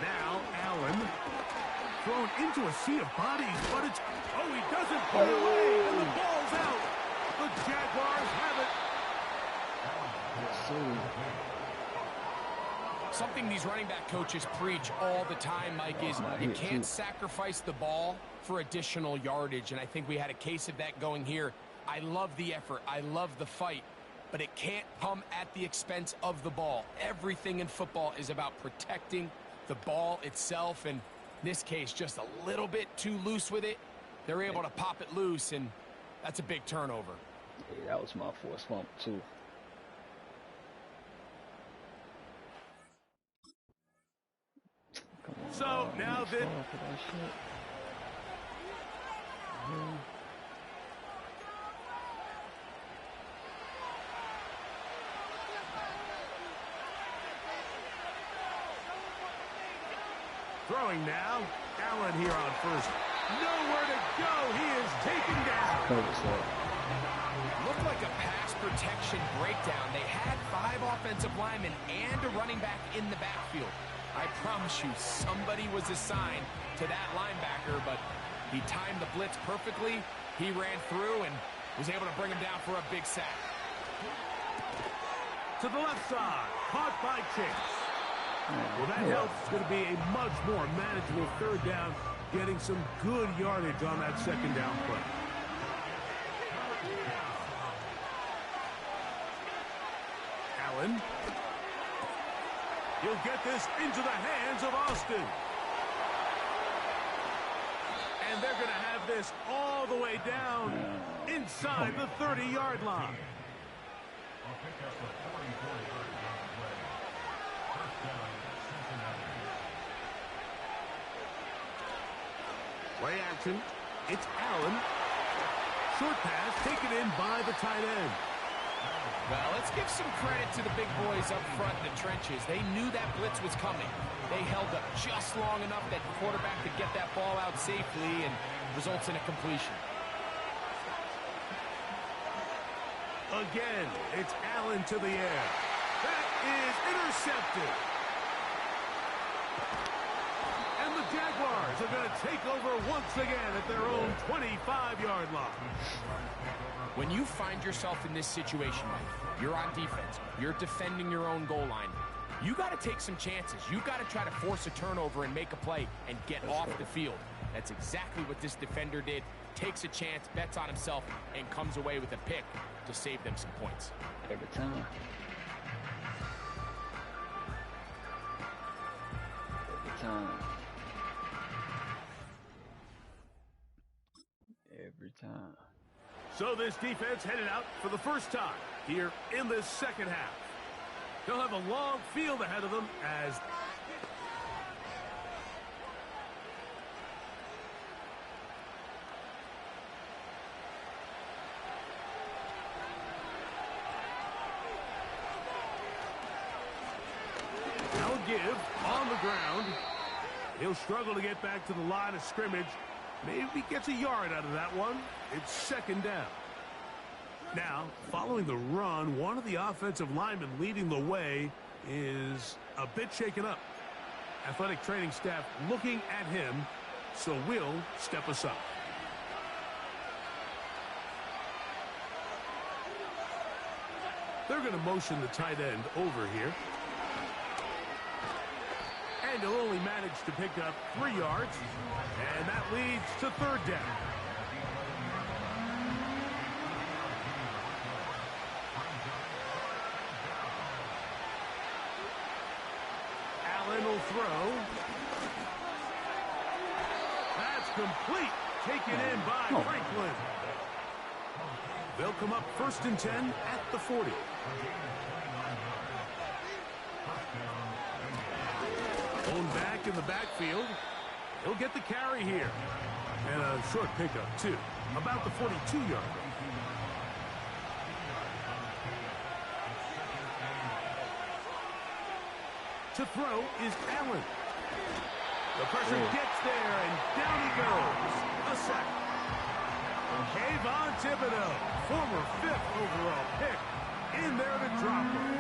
Now Allen thrown into a sea of bodies, but it's, oh, he doesn't put it away, and the ball's out. The Jaguars have it. Something these running back coaches preach all the time, Mike, is you can't sacrifice the ball for additional yardage, and I think we had a case of that going here. I love the effort. I love the fight, but it can't come at the expense of the ball. Everything in football is about protecting the ball itself, and in this case, just a little bit too loose with it, They're able to pop it loose, and that's a big turnover. Yeah, that was my forced fumble, too. So now that... Throwing now. Allen here on first. Nowhere to go. He is taken down. Looked like a pass protection breakdown. They had 5 offensive linemen and a running back in the backfield. I promise you, somebody was assigned to that linebacker, but he timed the blitz perfectly. He ran through and was able to bring him down for a big sack. To the left side. Caught by Chase. Well, that helps. It's going to be a much more manageable third down, getting some good yardage on that second down play. Allen. He'll get this into the hands of Austin. And they're going to have this all the way down inside the 30-yard line. Play action. It's Allen. Short pass taken in by the tight end. Well, let's give some credit to the big boys up front in the trenches. They knew that blitz was coming. They held up just long enough that the quarterback could get that ball out safely and results in a completion. Again, it's Allen to the air. That is intercepted. And the Jaguars are going to take over once again at their own 25-yard line. When you find yourself in this situation, Mike, you're on defense, you're defending your own goal line, you got to take some chances. You got to try to force a turnover and make a play and get off the field. That's exactly what this defender did. Takes a chance, bets on himself, and comes away with a pick to save them some points. Every time. Every time. Every time. So this defense headed out for the first time here in this second half. They'll have a long field ahead of them as now a give on the ground. He'll struggle to get back to the line of scrimmage. Maybe gets a yard out of that one. It's second down. Now, following the run, one of the offensive linemen leading the way is a bit shaken up. Athletic training staff looking at him, so will step us up. They're going to motion the tight end over here. And he'll only manage to pick up 3 yards, and that leads to third down. Allen will throw. That's complete. Taken in by Franklin. They'll come up 1st and 10 at the 40. Going back in the backfield. He'll get the carry here. And a short pickup, too. About the 42-yard line. To throw is Allen. The pressure gets there, and down he goes. A sack. Kayvon Thibodeau, former 5th overall pick, in there to drop him.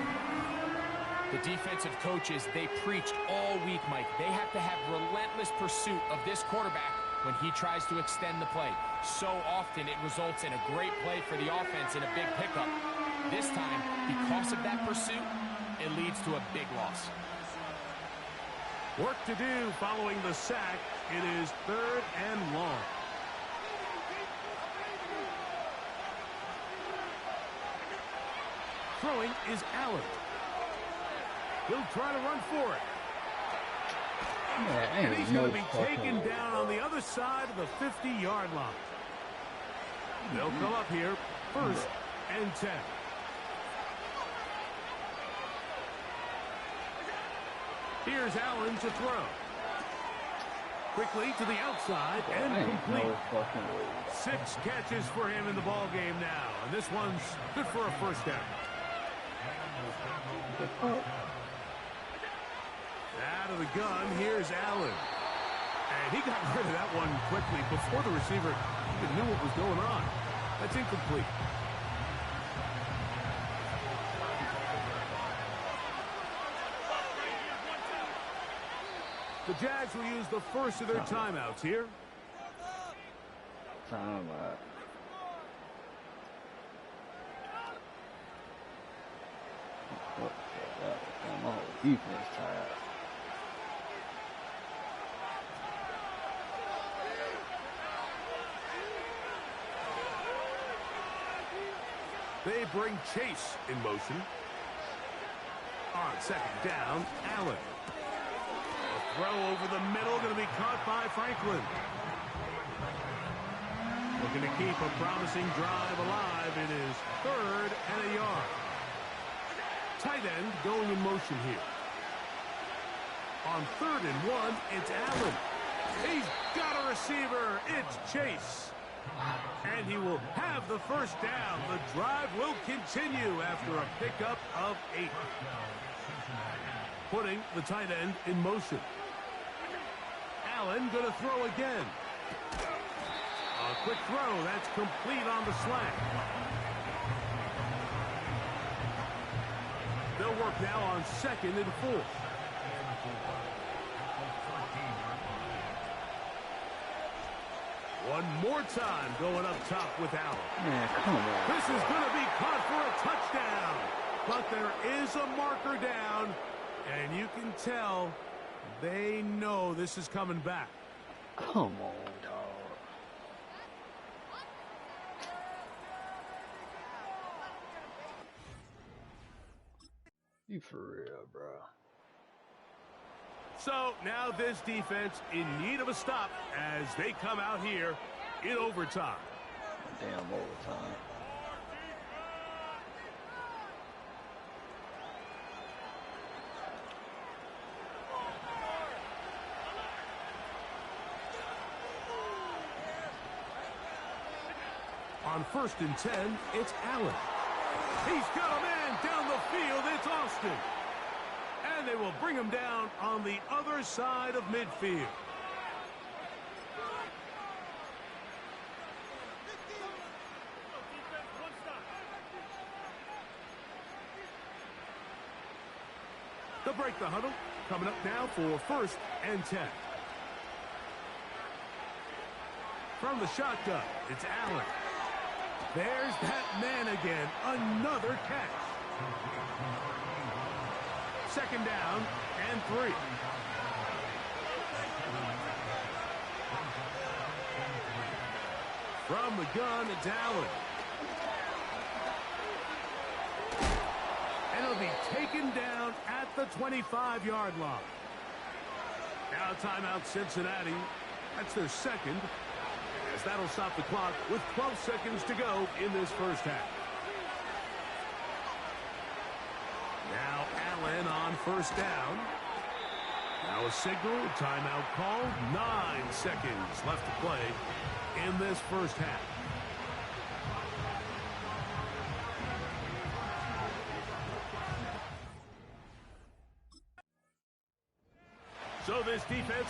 The defensive coaches, they preached all week, Mike. They have to have relentless pursuit of this quarterback when he tries to extend the play. So often it results in a great play for the offense and a big pickup. This time, because of that pursuit, it leads to a big loss. Work to do following the sack. It is 3rd and long. Throwing is Allen. He'll try to run for it. And he's going to be taken down on the other side of the 50-yard line. They'll come up here, 1st and 10. Here's Allen to throw. Quickly to the outside and complete. 6 catches for him in the ball game now. And this one's good for a 1st down. Out of the gun, here's Allen. And he got rid of that one quickly before the receiver even knew what was going on. That's incomplete. The Jags will use the first of their timeouts here. Timeout. My whole defense tired. They bring Chase in motion. On 2nd down, Allen. A throw over the middle, going to be caught by Franklin. Looking to keep a promising drive alive. It is 3rd and a yard. Tight end going in motion here. On 3rd and 1, it's Allen. He's got a receiver. It's Chase. And he will have the 1st down. The drive will continue after a pickup of 8. Putting the tight end in motion. Allen going to throw again. A quick throw. That's complete on the slant. They'll work now on 2nd and 4. One more time going up top with Allen. Man, come on. This is going to be caught for a touchdown. But there is a marker down, and you can tell they know this is coming back. Come on, dog. You for real, bro. So now this defense in need of a stop as they come out here in overtime. Damn overtime. On 1st and 10, it's Allen. He's got a man down the field. It's Austin. And they will bring him down on the other side of midfield. They'll break the huddle. Coming up now for 1st and 10. From the shotgun, it's Allen. There's that man again. Another catch. 2nd down and 3. From the gun, it's Allen. And he'll be taken down at the 25-yard line. Now timeout Cincinnati. That's their 2nd. As that'll stop the clock with 12 seconds to go in this 1st half. Now Allen on 1st down. Now a signal, timeout call. 9 seconds left to play in this 1st half. So this defense...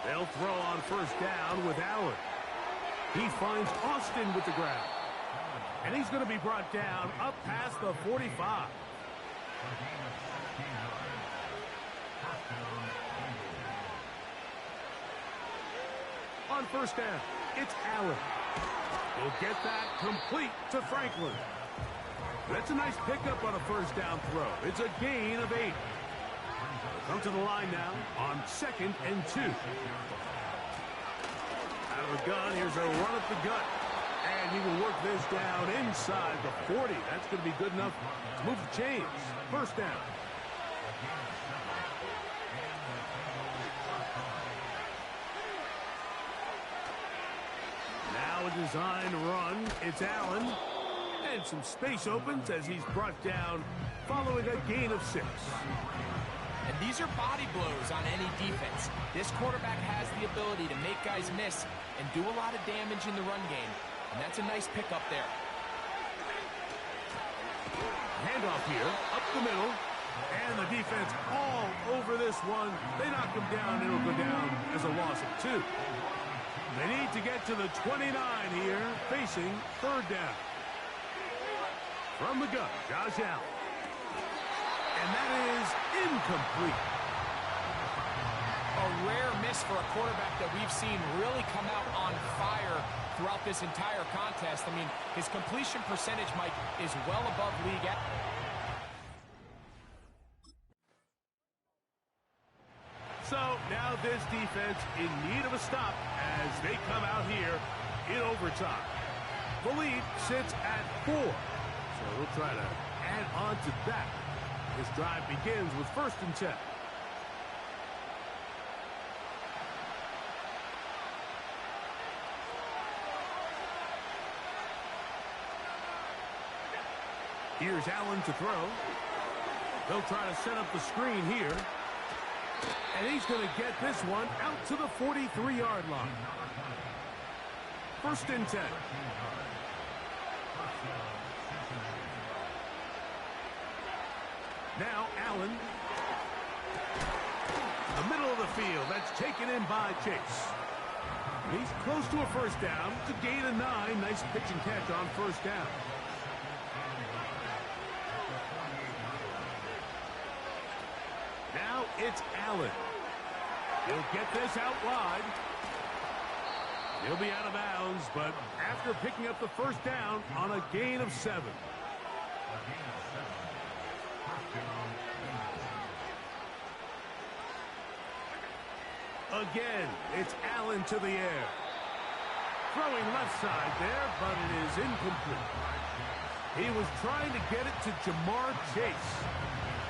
They'll throw on 1st down with Allen. He finds Austin with the ground. And he's going to be brought down up past the 45. On 1st down, it's Allen. He'll get that complete to Franklin. That's a nice pickup on a first down throw. It's a gain of 8. They'll come to the line now on 2nd and 2. Out of the gun, here's a run up the gut. And he will work this down inside the 40. That's going to be good enough to move the chains. First down. Now a design run. It's Allen. And some space opens as he's brought down following a gain of 6. And these are body blows on any defense. This quarterback has the ability to make guys miss and do a lot of damage in the run game. And that's a nice pickup there. Handoff here, up the middle. And the defense all over this one. They knock him down. It'll go down as a loss of 2. They need to get to the 29 here, facing 3rd down. From the gun, Josh Allen. And that is incomplete. A rare miss for a quarterback that we've seen really come out on fire throughout this entire contest. I mean, his completion percentage, Mike, is well above league average. So now this defense in need of a stop as they come out here in overtime. The lead sits at 4. So we'll try to add on to that. This drive begins with 1st and 10. Here's Allen to throw. They'll try to set up the screen here. And he's going to get this one out to the 43-yard line. 1st and 10. Now Allen. The middle of the field. That's taken in by Chase. He's close to a first down. It's a gain of 9. Nice pitch and catch on 1st down. Now it's Allen. He'll get this out wide. He'll be out of bounds, but after picking up the first down on a gain of 7. Again, it's Allen to the air. Throwing left side there, but it is incomplete. He was trying to get it to Jamar Chase,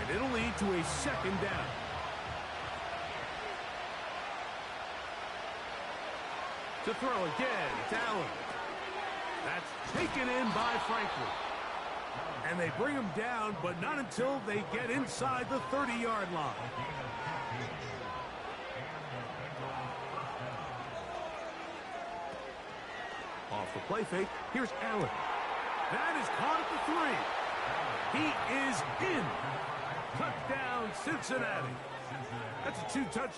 and it'll lead to a 2nd down. To throw again, it's Allen. That's taken in by Franklin. And they bring him down, but not until they get inside the 30-yard line. Off the play fake, here's Allen. That is caught at the 3. He is in. Touchdown, Cincinnati. That's a 2-touch.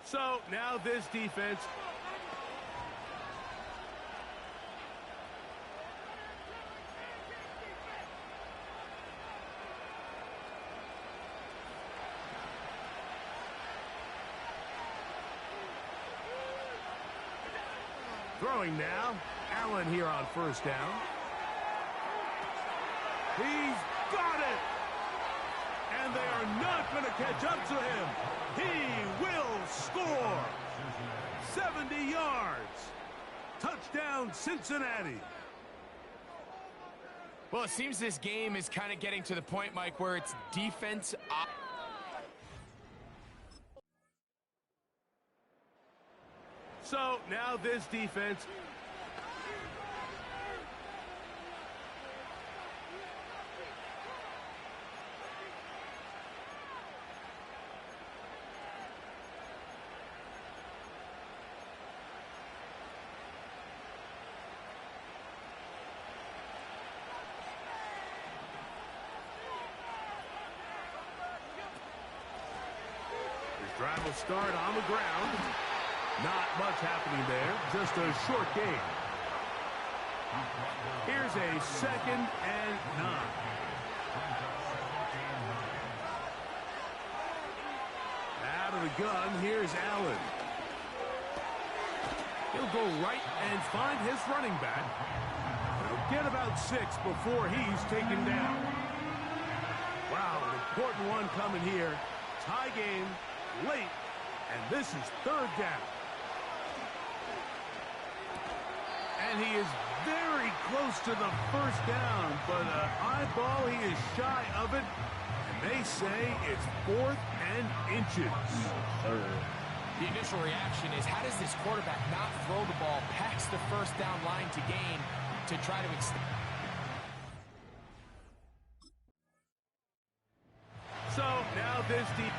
So now this defense. Throwing now. Allen here on first down. He's got it. And they are not going to catch up to him. He will score. 70 yards. Touchdown, Cincinnati. Well, it seems this game is kind of getting to the point, Mike, where it's defense. So now this defense. This drive will start on the ground. Not much happening there, just a short game. Here's a 2nd and 9. Out of the gun, here's Allen. He'll go right and find his running back. He'll get about 6 before he's taken down. Wow, an important one coming here. Tie game, late, and this is 3rd down. And he is very close to the 1st down, but a high ball, he is shy of it. And they say it's 4th and inches. The initial reaction is, how does this quarterback not throw the ball past the 1st down line to gain to try to extend? So now this deep.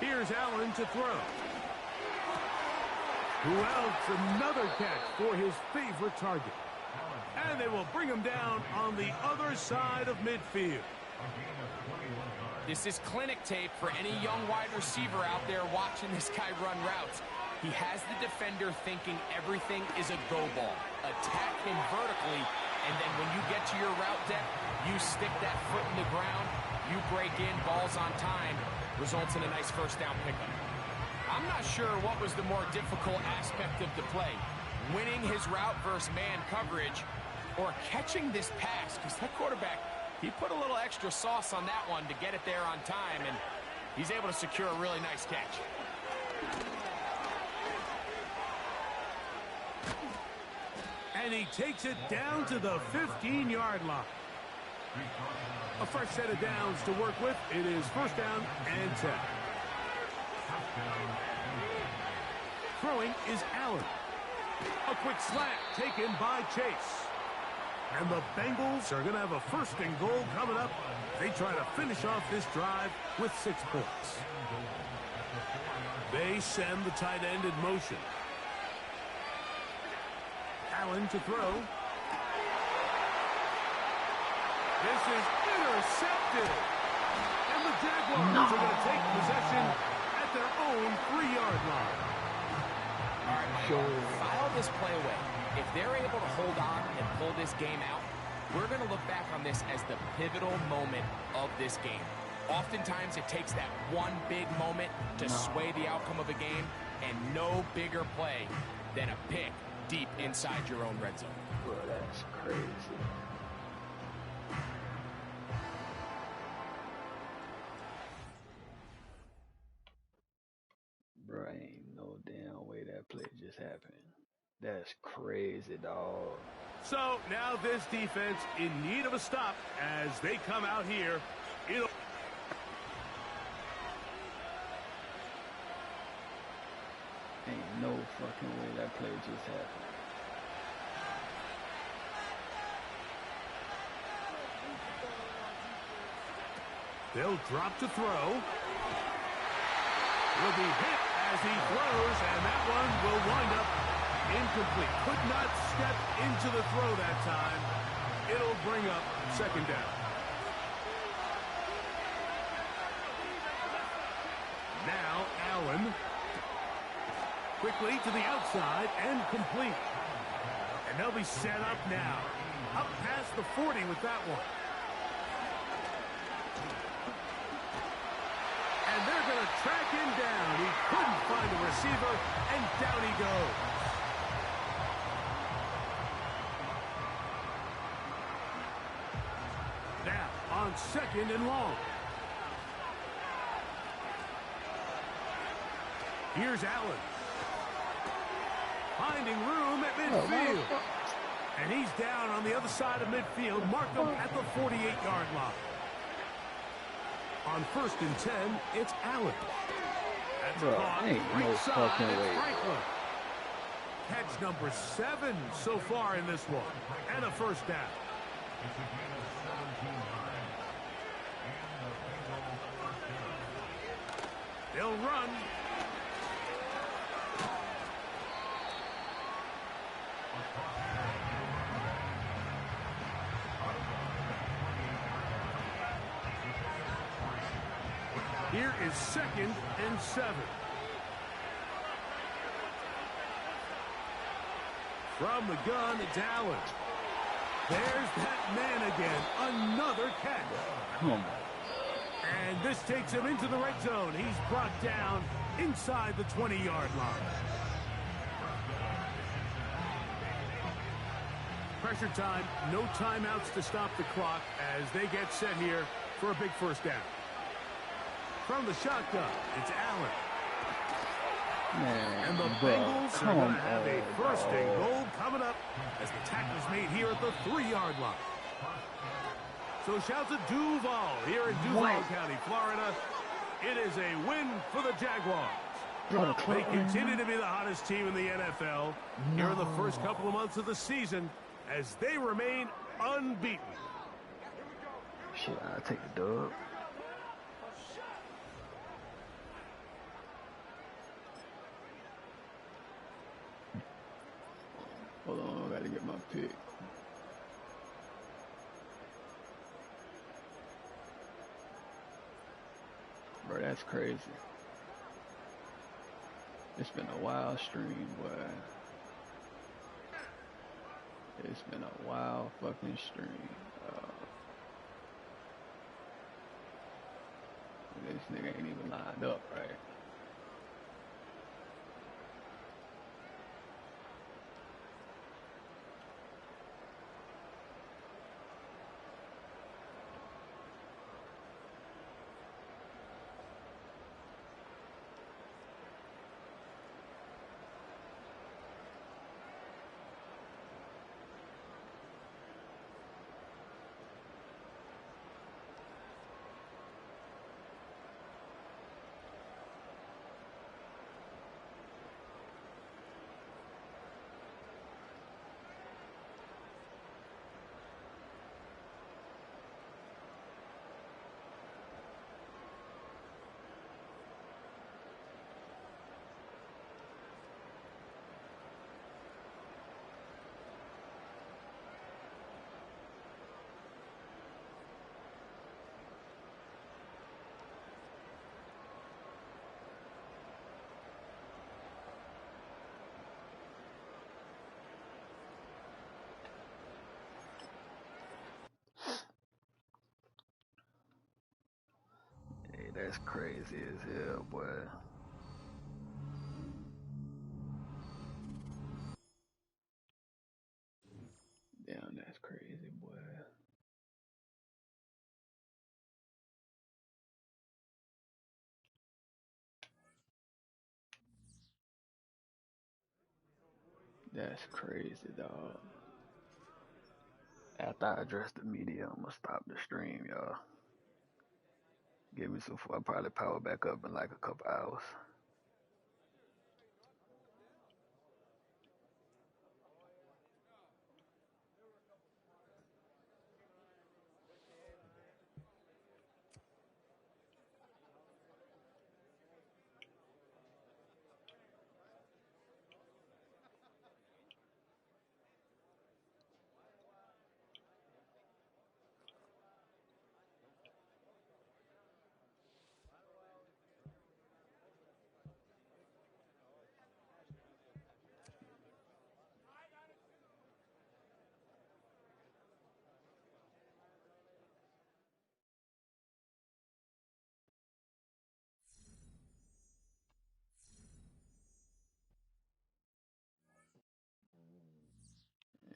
Here's Allen to throw. Who else? Another catch for his favorite target. And they will bring him down on the other side of midfield. This is clinic tape for any young wide receiver out there watching this guy run routes. He has the defender thinking everything is a go ball. Attack him vertically, and then when you get to your route depth, you stick that foot in the ground, you break in, balls on time, results in a nice 1st down pickup. I'm not sure what was the more difficult aspect of the play, winning his route versus man coverage or catching this pass, because that quarterback, he put a little extra sauce on that one to get it there on time, and he's able to secure a really nice catch. And he takes it down to the 15-yard line. A fresh set of downs to work with. It is 1st down and 10. Throwing is Allen. A quick slant taken by Chase. And the Bengals are going to have a 1st and goal coming up. They try to finish off this drive with 6 points. They send the tight end in motion. Allen to throw. This is intercepted. And the Jaguars are going to take possession at their own 3-yard line. All right, Mike, file this play away. If they're able to hold on and pull this game out, we're going to look back on this as the pivotal moment of this game. Oftentimes, it takes that one big moment to sway the outcome of a game, and no bigger play than a pick deep inside your own red zone. Bro, that's crazy. Bro, ain't no damn way that play just happened. That's crazy, dog. So now this defense in need of a stop as they come out here. Ain't no fucking way that play just happened. They'll drop to throw. Will be hit as he throws, and that one will wind up incomplete. Could not step into the throw that time. It'll bring up 2nd down. Now Allen. Quickly to the outside and complete. And they'll be set up now. Up past the 40 with that one. And they're going to track him down. He couldn't find a receiver, and down he goes. Now, on 2nd and long. Here's Allen. Finding room at midfield. And he's down on the other side of midfield. Mark him at the 48-yard line. On 1st and 10, it's Allen. That's caught right side at Franklin. Catch number 7 so far in this one. And a 1st down. They'll run. Here is 2nd and 7. From the gun, it's Allen. There's that man again. Another catch. And this takes him into the red zone. He's brought down inside the 20-yard line. Pressure time, no timeouts to stop the clock as they get set here for a big first down. From the shotgun, it's Allen. Man, and the Bengals are going to have a first and goal coming up as the tackle's made here at the 3-yard line. So shouts at Duval here in Duval County, Florida. It is a win for the Jaguars. They continue to be the hottest team in the NFL here in the first couple of months of the season as they remain unbeaten. Shit, I'll take the dub. Hold on, I gotta get my pick. Bro, that's crazy. It's been a wild stream, boy. It's been a wild fucking stream. This nigga ain't even lined up, right? That's crazy as hell, boy. Damn, that's crazy, boy. That's crazy, dog. After I address the media, I'm gonna stop the stream, y'all. Give me some. I'll probably power back up in like a couple hours.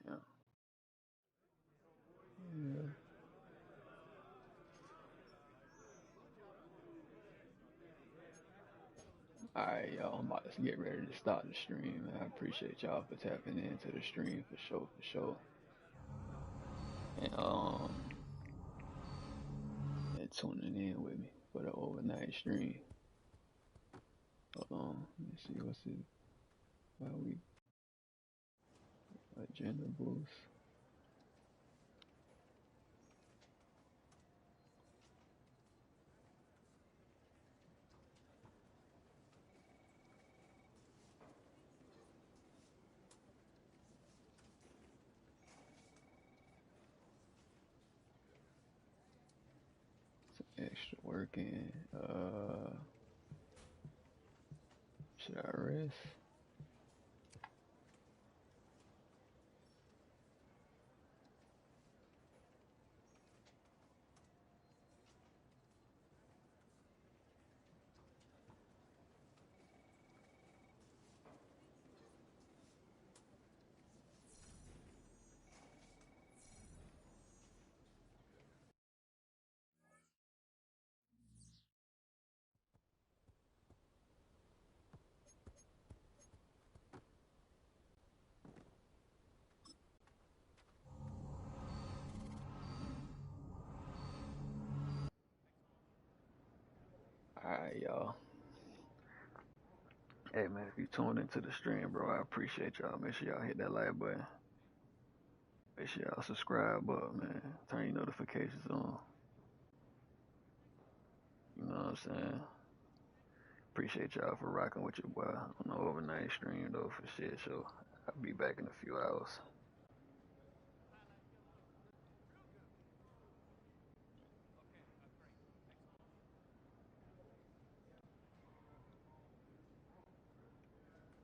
Yeah. Yeah. Alright, y'all. I'm about to get ready to start the stream. I appreciate y'all for tapping into the stream for sure. And tuning in with me for the overnight stream. Hold on. Let me see what's it. Why we agenda boost. Yeah, extra working. Should I rest? Alright, y'all. Hey, man, if you tuned into the stream, bro, I appreciate y'all. Make sure y'all hit that like button. Make sure y'all subscribe up, man. Turn your notifications on. You know what I'm saying? Appreciate y'all for rocking with your boy on the overnight stream, though, for shit. So I'll be back in a few hours.